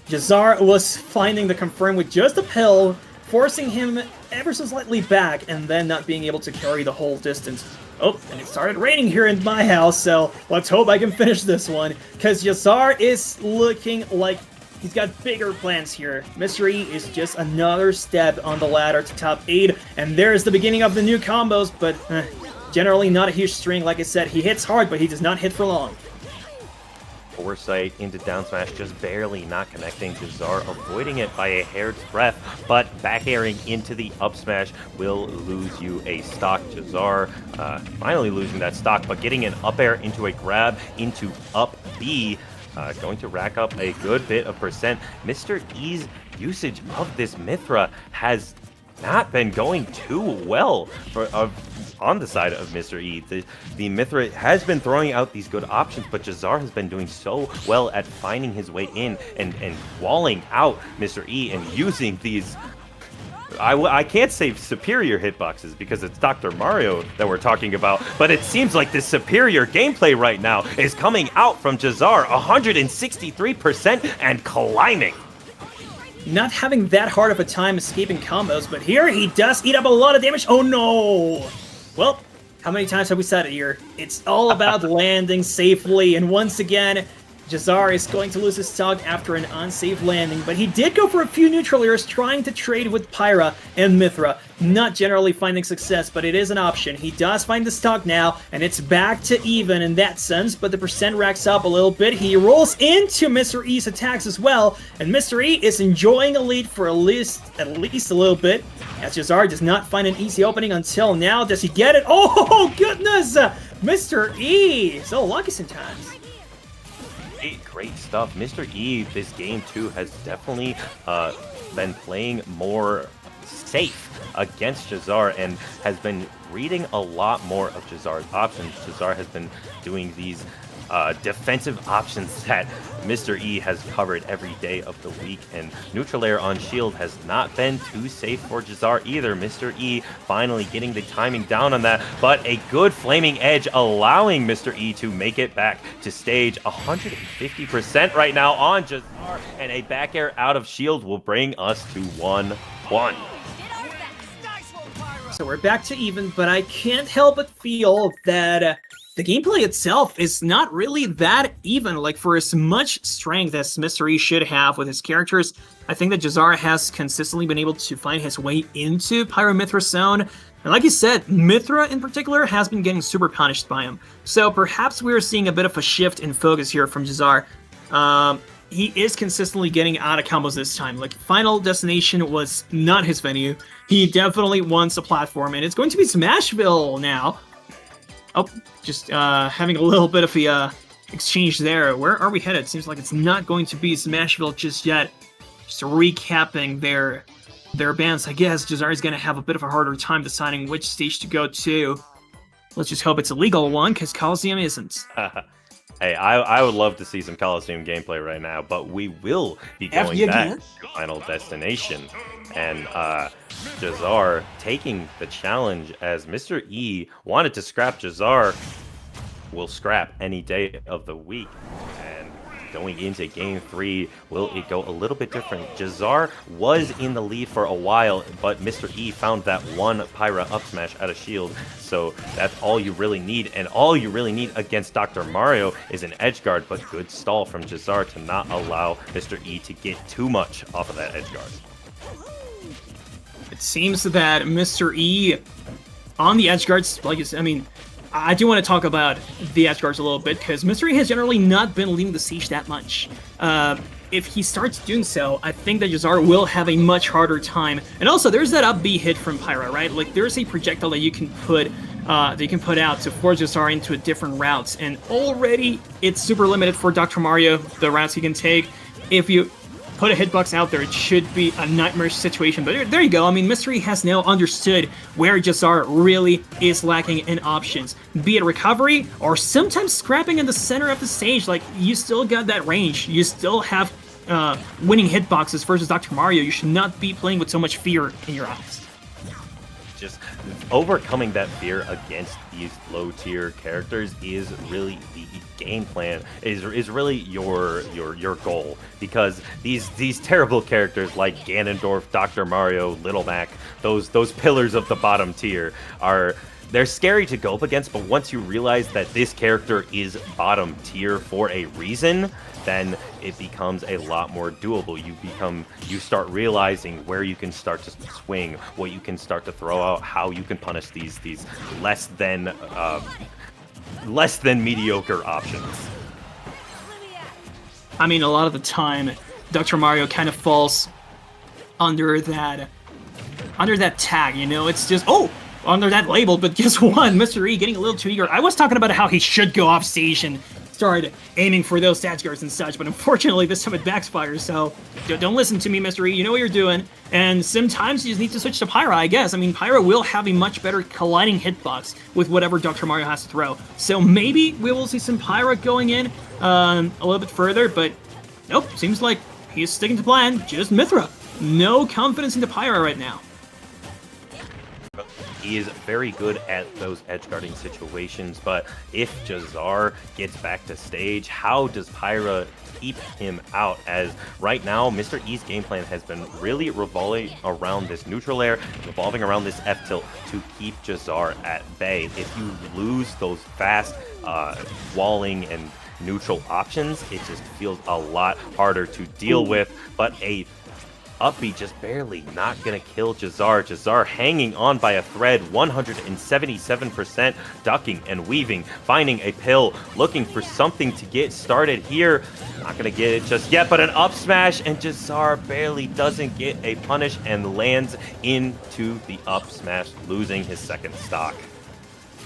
Jazar was finding the confirm with just a pill, forcing him ever so slightly back, and then not being able to carry the whole distance. Oh, and it started raining here in my house, so let's hope I can finish this one, because Jazar is looking like he's got bigger plans here. Mr. E is just another step on the ladder to top 8, and there's the beginning of the new combos, but generally not a huge string. Like I said, he hits hard, but he does not hit for long. Foresight into down smash, just barely not connecting. Jazar avoiding it by a hair's breadth, but back airing into the up smash will lose you a stock. Jazar finally losing that stock, but getting an up air into a grab into up B, going to rack up a good bit of percent. Mr. E's usage of this Mithra has not been going too well on the side of Mr. E. The Mithra has been throwing out these good options, but Jazar has been doing so well at finding his way in and walling out Mr. E and using these, I can't say superior hitboxes because it's Dr. Mario that we're talking about, but it seems like this superior gameplay right now is coming out from Jazar, 163% and climbing. Not having that hard of a time escaping combos, but here he does eat up a lot of damage. Oh no! Well, how many times have we said it here? It's all about landing safely, and once again, Jazar is going to lose his stock after an unsafe landing, but he did go for a few neutral airs trying to trade with Pyra and Mithra. Not generally finding success, but it is an option. He does find the stock now, and it's back to even in that sense, but the percent racks up a little bit. He rolls into Mr. E's attacks as well, and Mr. E is enjoying a lead for at least a little bit, as Jazar does not find an easy opening until now. Does he get it? Oh, goodness! Mr. E! So lucky sometimes. Great stuff. Mr. E, this game too, has definitely been playing more safe against Jazar and has been reading a lot more of Jazar's options. Jazar has been doing these defensive options that Mr. E has covered every day of the week, and neutral air on shield has not been too safe for Jazar either. Mr. E finally getting the timing down on that, but a good flaming edge allowing Mr. E to make it back to stage. 150% right now on Jazar, and a back air out of shield will bring us to 1-1. So we're back to even, but I can't help but feel that the gameplay itself is not really that even. Like, for as much strength as Mr. E should have with his characters, I think that Jazar has consistently been able to find his way into Pyro-Mithra zone. And like you said, Mithra in particular has been getting super punished by him. So perhaps we're seeing a bit of a shift in focus here from Jazar. He is consistently getting out of combos this time. Like, Final Destination was not his venue. He definitely wants a platform, and it's going to be Smashville now. Oh, just having a little bit of a exchange there. Where are we headed? Seems like it's not going to be Smashville just yet. Just recapping their bans. I guess Jazar is going to have a bit of a harder time deciding which stage to go to. Let's just hope it's a legal one, because Coliseum isn't. Hey, I would love to see some Coliseum gameplay right now, but we will be going back to Final Destination. And Jazar taking the challenge, as Mr. E wanted to scrap Jazar, will scrap any day of the week. And going into Game 3, will it go a little bit different? Jazar was in the lead for a while, but Mr. E found that one Pyra up smash out of shield, so that's all you really need. And all you really need against Dr. Mario is an edge guard, but good stall from Jazar to not allow Mr. E to get too much off of that edge guard. It seems that Mr. E on the edge guards, like I mean, I do want to talk about the edge guards a little bit, because Mr. E has generally not been leading the siege that much. If he starts doing so, I think that Jazar will have a much harder time. And also, there's that up B hit from Pyra, right? Like, there's a projectile that you can put out to force Jazar into a different routes, and already it's super limited for Dr. Mario, the routes he can take. If you put a hitbox out there, it should be a nightmare situation. But there you go. I mean, Mystery has now understood where Jazar really is lacking in options. Be it recovery, or sometimes scrapping in the center of the stage. Like, you still got that range. You still have winning hitboxes versus Dr. Mario. You should not be playing with so much fear in your eyes. Just overcoming that fear against these low tier characters is really the game plan, is really your goal, because these terrible characters like Ganondorf, Dr. Mario, Little Mac, those pillars of the bottom tier they're scary to go up against, but once you realize that this character is bottom tier for a reason, then it becomes a lot more doable. You start realizing where you can start to swing, what you can start to throw out, how you can punish these less than mediocre options. I mean, a lot of the time, Dr. Mario kind of falls under that tag, you know? It's just, under that label, but guess what? Mr. E getting a little too eager. I was talking about how he should go off stage and start aiming for those stats guards and such, but unfortunately this time it backfires, so don't listen to me, Mr. E. You know what you're doing, and sometimes you just need to switch to Pyra, I guess. I mean, Pyra will have a much better colliding hitbox with whatever Dr. Mario has to throw, so maybe we will see some Pyra going in a little bit further, but nope, seems like he's sticking to plan, just Mythra. No confidence into Pyra right now. He is very good at those edge guarding situations, but if Jazar gets back to stage, how does Pyra keep him out? As right now, Mr. E's game plan has been really revolving around this neutral air, revolving around this F tilt to keep Jazar at bay. If you lose those fast walling and neutral options, it just feels a lot harder to deal with, but a up B just barely not gonna kill Jazar. Jazar hanging on by a thread, 177%, ducking and weaving, finding a pill, looking for something to get started here. Not gonna get it just yet, but an up smash, and Jazar barely doesn't get a punish and lands into the up smash, losing his second stock.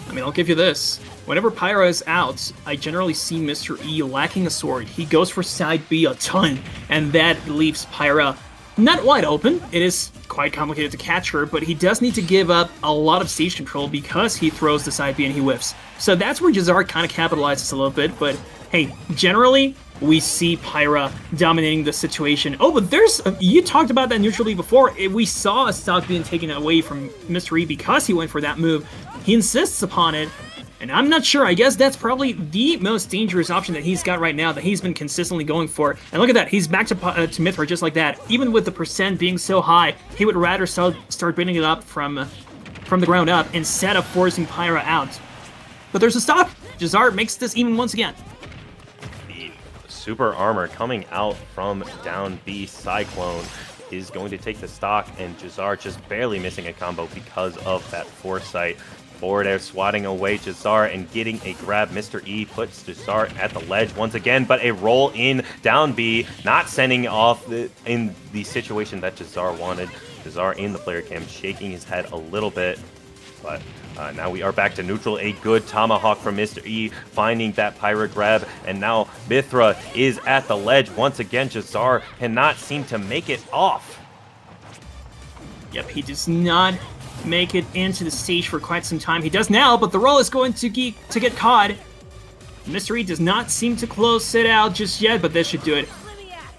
I mean, I'll give you this. Whenever Pyra is out, I generally see Mr. E lacking a sword. He goes for side B a ton, and that leaves Pyra not wide open. It is quite complicated to catch her, but he does need to give up a lot of stage control because he throws the side B and he whiffs. So that's where Jazar kind of capitalizes a little bit, but hey, generally, we see Pyra dominating the situation. Oh, but you talked about that neutrally before. We saw a stock being taken away from Mr. E because he went for that move. He insists upon it, and I'm not sure. I guess that's probably the most dangerous option that he's got right now, that he's been consistently going for. And look at that, he's back to Mythra just like that. Even with the percent being so high, he would rather start building it up from the ground up instead of forcing Pyra out. But there's a stop. Jazar makes this even once again. The super armor coming out from down B. Cyclone is going to take the stock, and Jazar just barely missing a combo because of that foresight. Forward air swatting away Jazar and getting a grab. Mr. E puts Jazar at the ledge once again, but a roll in down B, not sending off in the situation that Jazar wanted. Jazar in the player cam shaking his head a little bit, but now we are back to neutral. A good tomahawk from Mr. E, finding that Pyra grab, and now Mythra is at the ledge once again. Jazar cannot seem to make it off. Yep, he does not make it into the stage for quite some time. He does now, but the roll is going to get caught. Mr. E does not seem to close it out just yet, but this should do it.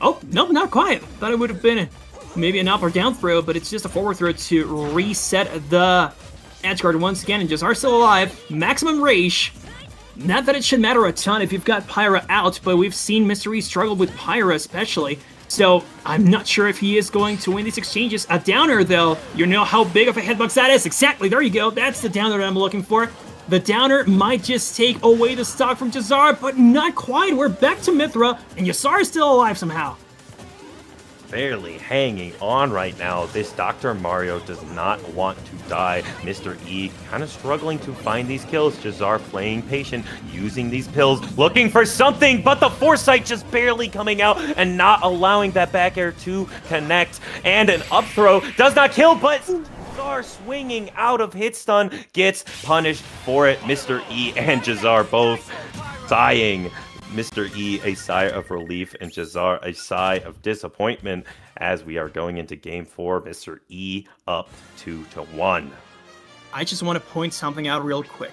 Oh, no, not quite. Thought it would have been maybe an up or down throw, but it's just a forward throw to reset the edge guard once again, and Jazar still alive. Maximum rage. Not that it should matter a ton if you've got Pyra out, but we've seen Mr. E struggle with Pyra especially. So I'm not sure if he is going to win these exchanges. A downer, though. You know how big of a hitbox that is. Exactly. There you go. That's the downer that I'm looking for. The downer might just take away the stock from Jazar, but not quite. We're back to Mythra, and Jazar is still alive somehow. Barely hanging on right now. This Dr. Mario does not want to die. Mr. E kind of struggling to find these kills. Jazar playing patient, using these pills, looking for something, but the foresight just barely coming out and not allowing that back air to connect. And an up throw does not kill, but Jazar swinging out of hit stun gets punished for it. Mr. E and Jazar both sighing. Mr. E a sigh of relief, and Jazar a sigh of disappointment as we are going into game 4. Mr. E up 2-1. I just want to point something out real quick.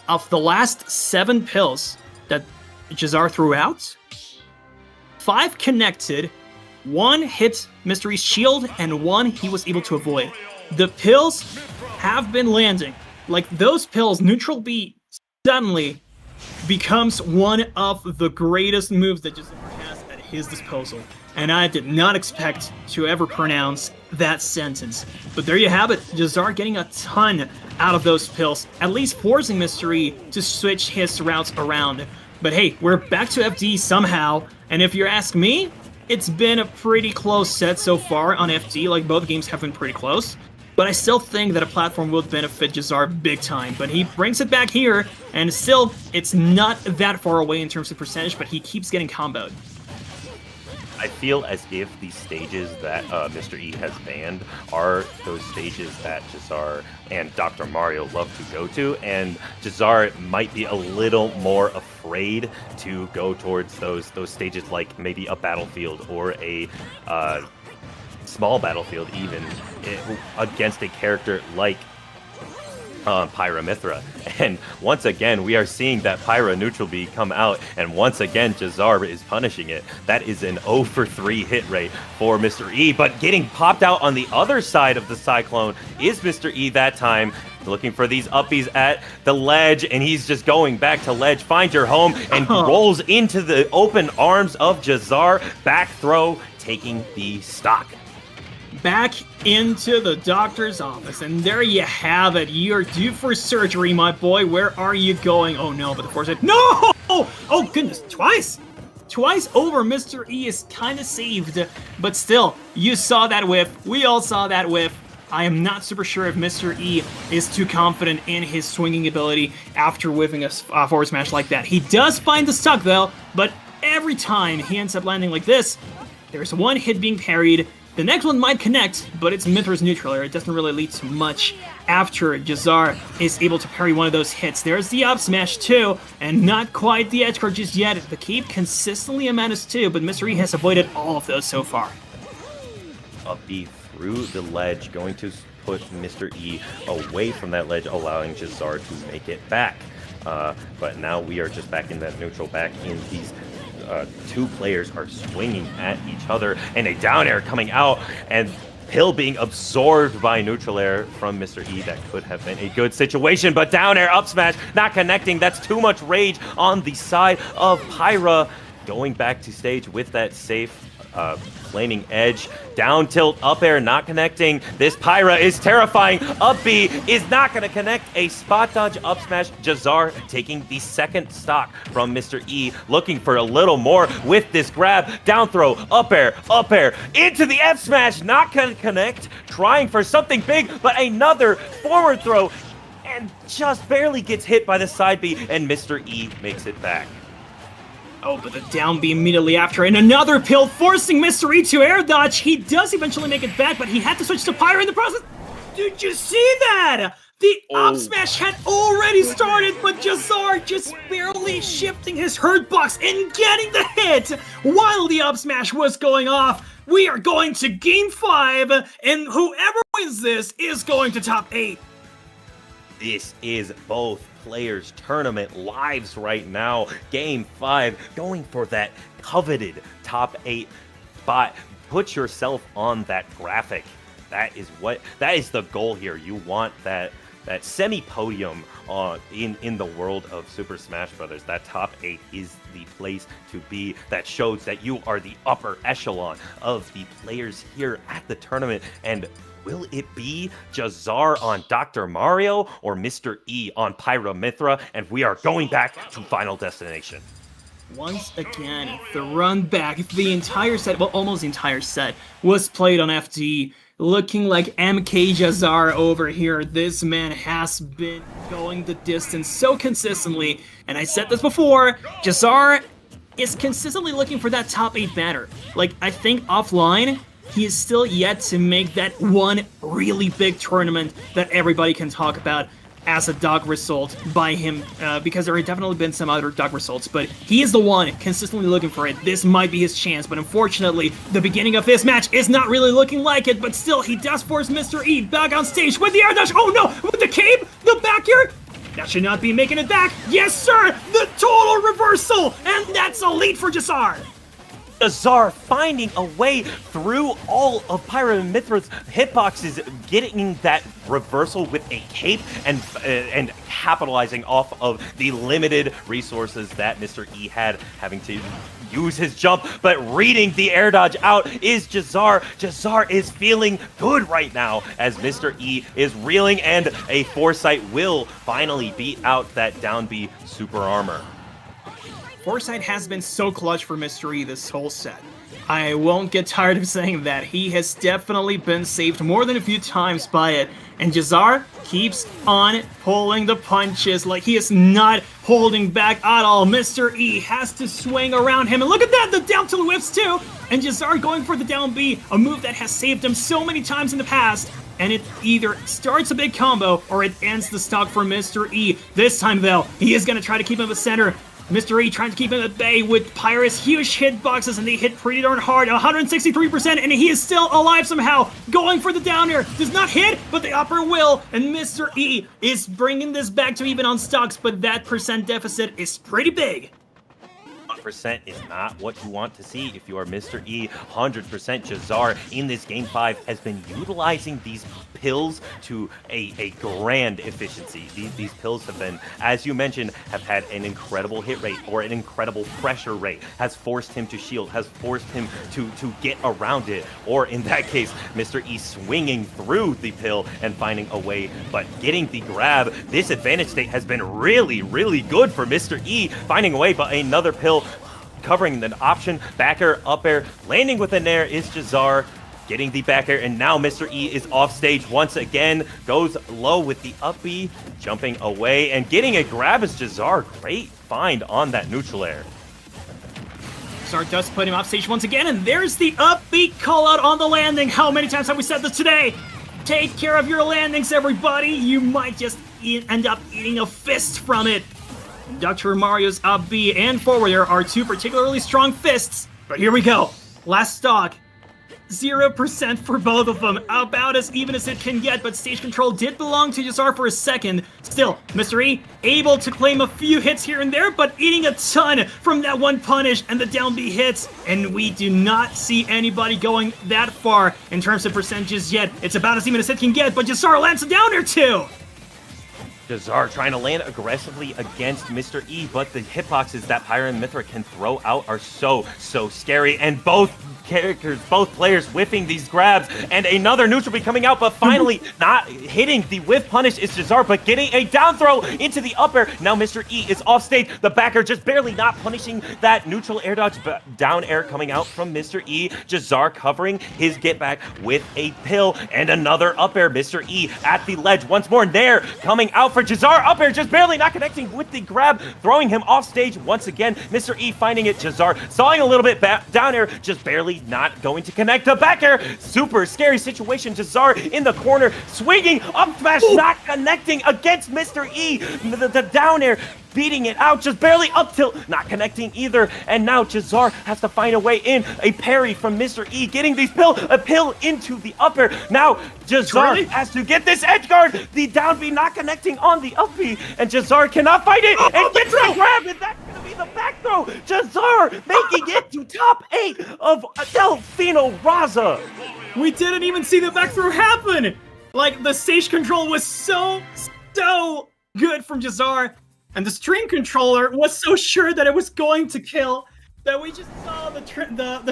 Of the last 7 pills that Jazar threw out, 5 connected, 1 hit Mr. E's shield, and 1 he was able to avoid. The pills have been landing. Like, those pills, neutral B suddenly becomes one of the greatest moves that Jazar has at his disposal. And I did not expect to ever pronounce that sentence. But there you have it, Jazar getting a ton out of those pills, at least forcing Mr. E to switch his routes around. But hey, we're back to FD somehow, and if you ask me, it's been a pretty close set so far on FD, like both games have been pretty close. But I still think that a platform will benefit Jazar big time. But he brings it back here, and still, it's not that far away in terms of percentage, but he keeps getting comboed. I feel as if the stages that Mr. E has banned are those stages that Jazar and Dr. Mario love to go to, and Jazar might be a little more afraid to go towards those stages, like maybe a battlefield or a small battlefield even, against a character like Pyra Mythra. And once again, we are seeing that Pyra neutral B come out, and once again, Jazar is punishing it. That is an 0 for 3 hit rate for Mr. E, but getting popped out on the other side of the Cyclone is Mr. E that time, looking for these uppies at the ledge, and he's just going back to ledge, find your home, and rolls into the open arms of Jazar. Back throw, taking the stock. Back into the doctor's office, and there you have it. You're due for surgery, my boy. Where are you going? Oh no, but the foresight. No! Oh goodness, twice over. Mr. E is kind of saved, but still, you saw that whiff. We all saw that whiff. I am not super sure if Mr. E is too confident in his swinging ability after whiffing a forward smash like that. He does find the stuck though, but every time he ends up landing like this, there's one hit being parried. The next one might connect, but it's Mythra's neutral air. It doesn't really lead to much after Jazar is able to parry one of those hits. There's the up smash too, and not quite the edge guard just yet. The keep consistently a -2, but Mr. E has avoided all of those so far. Up B through the ledge, going to push Mr. E away from that ledge, allowing Jazar to make it back. But now we are just back in that neutral, back in these two players are swinging at each other, and a down air coming out, and Pill being absorbed by neutral air from Mr. E. That could have been a good situation, but down air up smash not connecting. That's too much rage on the side of Pyra. Going back to stage with that safe flaming edge, down tilt up air not connecting. This Pyra is terrifying. Up B is not going to connect. A spot dodge up smash. Jazar taking the second stock from Mr. E, looking for a little more with this grab. Down throw, up air into the F smash, not going to connect. Trying for something big, but another forward throw, and just barely gets hit by the side B, and Mr. E makes it back. Oh, but the down B immediately after, and another pill forcing Mr. E to air dodge. He does eventually make it back, but he had to switch to Pyra in the process. Did you see that? The up smash had already started, but Jazar just barely shifting his hurt box and getting the hit while the up smash was going off. We are going to game 5, and whoever wins this is going to top 8. This is both players' tournament lives right now. Game 5, going for that coveted top 8 spot. Put yourself on that graphic. That is the goal here. You want that semi-podium in the world of Super Smash Brothers. That top 8 is the place to be. That shows that you are the upper echelon of the players here at the tournament. And will it be Jazar on Dr. Mario or Mr. E on Pyra Mythra? And we are going back to Final Destination. Once again, the run back, the entire set, well, almost the entire set, was played on FD. Looking like MK Jazar over here. This man has been going the distance so consistently. And I said this before, Jazar is consistently looking for that top 8 banner. Like, I think offline, he is still yet to make that one really big tournament that everybody can talk about as a dog result by him, because there have definitely been some other dog results, but he is the one consistently looking for it. This might be his chance, but unfortunately, the beginning of this match is not really looking like it, but still, he does force Mr. E back on stage with the air dash. Oh no, with the cape, the back air. That should not be making it back. Yes, sir, the total reversal, and that's a lead for Jazar. Jazar finding a way through all of Pyra Mythra's hitboxes, getting that reversal with a cape and capitalizing off of the limited resources that Mr. E had, having to use his jump, but reading the air dodge out is Jazar. Jazar is feeling good right now as Mr. E is reeling, and a Foresight will finally beat out that down B super armor. Foresight has been so clutch for Mr. E this whole set. I won't get tired of saying that. He has definitely been saved more than a few times by it. And Jazar keeps on pulling the punches, like he is not holding back at all. Mr. E has to swing around him. And look at that, the down tilt whips too. And Jazar going for the down B, a move that has saved him so many times in the past. And it either starts a big combo or it ends the stock for Mr. E. This time though, he is going to try to keep him at center. Mr. E trying to keep him at bay with Pyrus' huge hitboxes, and they hit pretty darn hard, 163%, and he is still alive somehow, going for the down air. Does not hit, but the upper will, and Mr. E is bringing this back to even on stocks, but that percent deficit is pretty big. 1% is not what you want to see if you are Mr. E. 100% Jazar in this game 5 has been utilizing these pills to a grand efficiency. These pills have been, as you mentioned, have had an incredible hit rate or an incredible pressure rate, has forced him to shield, has forced him to get around it, or in that case, Mr. E swinging through the pill and finding a way, but getting the grab. This advantage state has been really, really good for Mr. E, finding a way, but another pill covering the option, back air, up air, landing with a Nair is Jazar, getting the back air, and now Mr. E is off stage once again, goes low with the up B, jumping away, and getting a grab as Jazar. Great find on that neutral air. Jazar does put him off stage once again, and there's the upbeat call out on the landing. How many times have we said this today? Take care of your landings, everybody. You might just end up eating a fist from it. Dr. Mario's up B and forward air are two particularly strong fists, but here we go. Last stock, 0% for both of them, about as even as it can get, but stage control did belong to Jazar for a second. Still, Mr. E able to claim a few hits here and there, but eating a ton from that one punish and the down B hits, and we do not see anybody going that far in terms of percentages yet. It's about as even as it can get, but Jazar lands a down air too! Jazar trying to land aggressively against Mr. E, but the hitboxes that Pyra and Mithra can throw out are so scary, and both players whiffing these grabs, and another neutral be coming out, but finally not hitting the whiff punish is Jazar, but getting a down throw into the up air. Now Mr. E is off stage, the backer just barely not punishing that neutral air dodge, but down air coming out from Mr. E. Jazar covering his get back with a pill, and another up air. Mr. E at the ledge once more, Nair coming out for Jazar, up air just barely not connecting with the grab, throwing him off stage once again. Mr. E finding it, Jazar sawing a little bit back, down air just barely not going to connect. The back air, super scary situation. Jazar in the corner, swinging, up smash, not connecting against Mr. E. The down air, beating it out, just barely up tilt, not connecting either. And now Jazar has to find a way in. A parry from Mr. E, getting these a pill into the up air. Now Jazar has to get this edge guard. The down B not connecting on the up B, and Jazar cannot fight it, and gets the grab, and that's gonna be the back throw. Jazar making it to top 8 of Delfino Raza. We didn't even see the back throw happen! Like, the stage control was so good from Jazar. And the stream controller was so sure that it was going to kill that we just saw the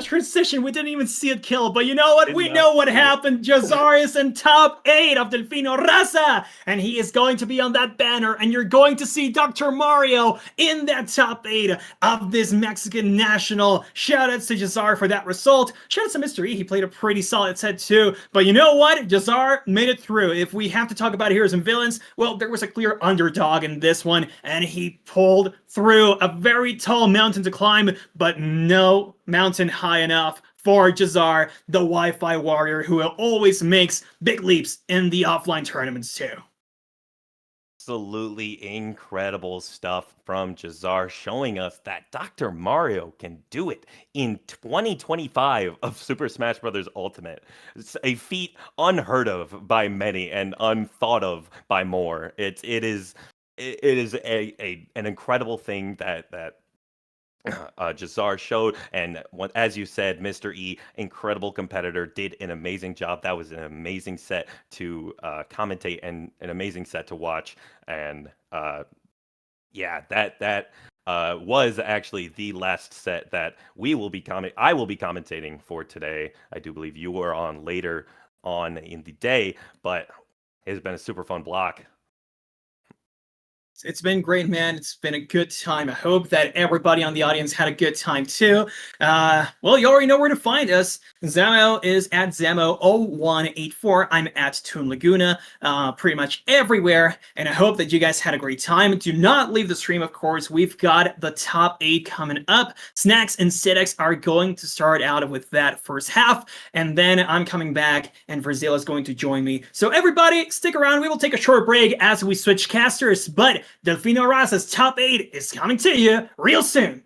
transition. We didn't even see it kill. But you know what? We know what happened. Jazar is in top 8 of Delfino Raza, and he is going to be on that banner. And you're going to see Dr. Mario in that top 8 of this Mexican national. Shoutouts to Jazar for that result. Shoutouts to Mr. E. He played a pretty solid set too. But you know what? Jazar made it through. If we have to talk about heroes and villains, well, there was a clear underdog in this one, and he pulled through a very tall mountain to climb, but no mountain high enough for Jazar, the Wi-Fi warrior who always makes big leaps in the offline tournaments too. Absolutely incredible stuff from Jazar, showing us that Dr. Mario can do it in 2025 of Super Smash Bros. Ultimate. It's a feat unheard of by many and unthought of by more. It is an incredible thing that Jazar showed. And as you said, Mr. E, incredible competitor, did an amazing job. That was an amazing set to commentate and an amazing set to watch. And yeah, that was actually the last set that I will be commentating for today. I do believe you were on later on in the day, but it's been a super fun block. It's been great, man. It's been a good time. I hope that everybody on the audience had a good time too. Well, you already know where to find us. Zamo is at Zamo0184. I'm at Toon Laguna, pretty much everywhere. And I hope that you guys had a great time. Do not leave the stream, of course. We've got the top 8 coming up. Snacks and Sidex are going to start out with that first half. And then I'm coming back and Brazil is going to join me. So everybody, stick around. We will take a short break as we switch casters. But Delfino Raza's top 8 is coming to you real soon.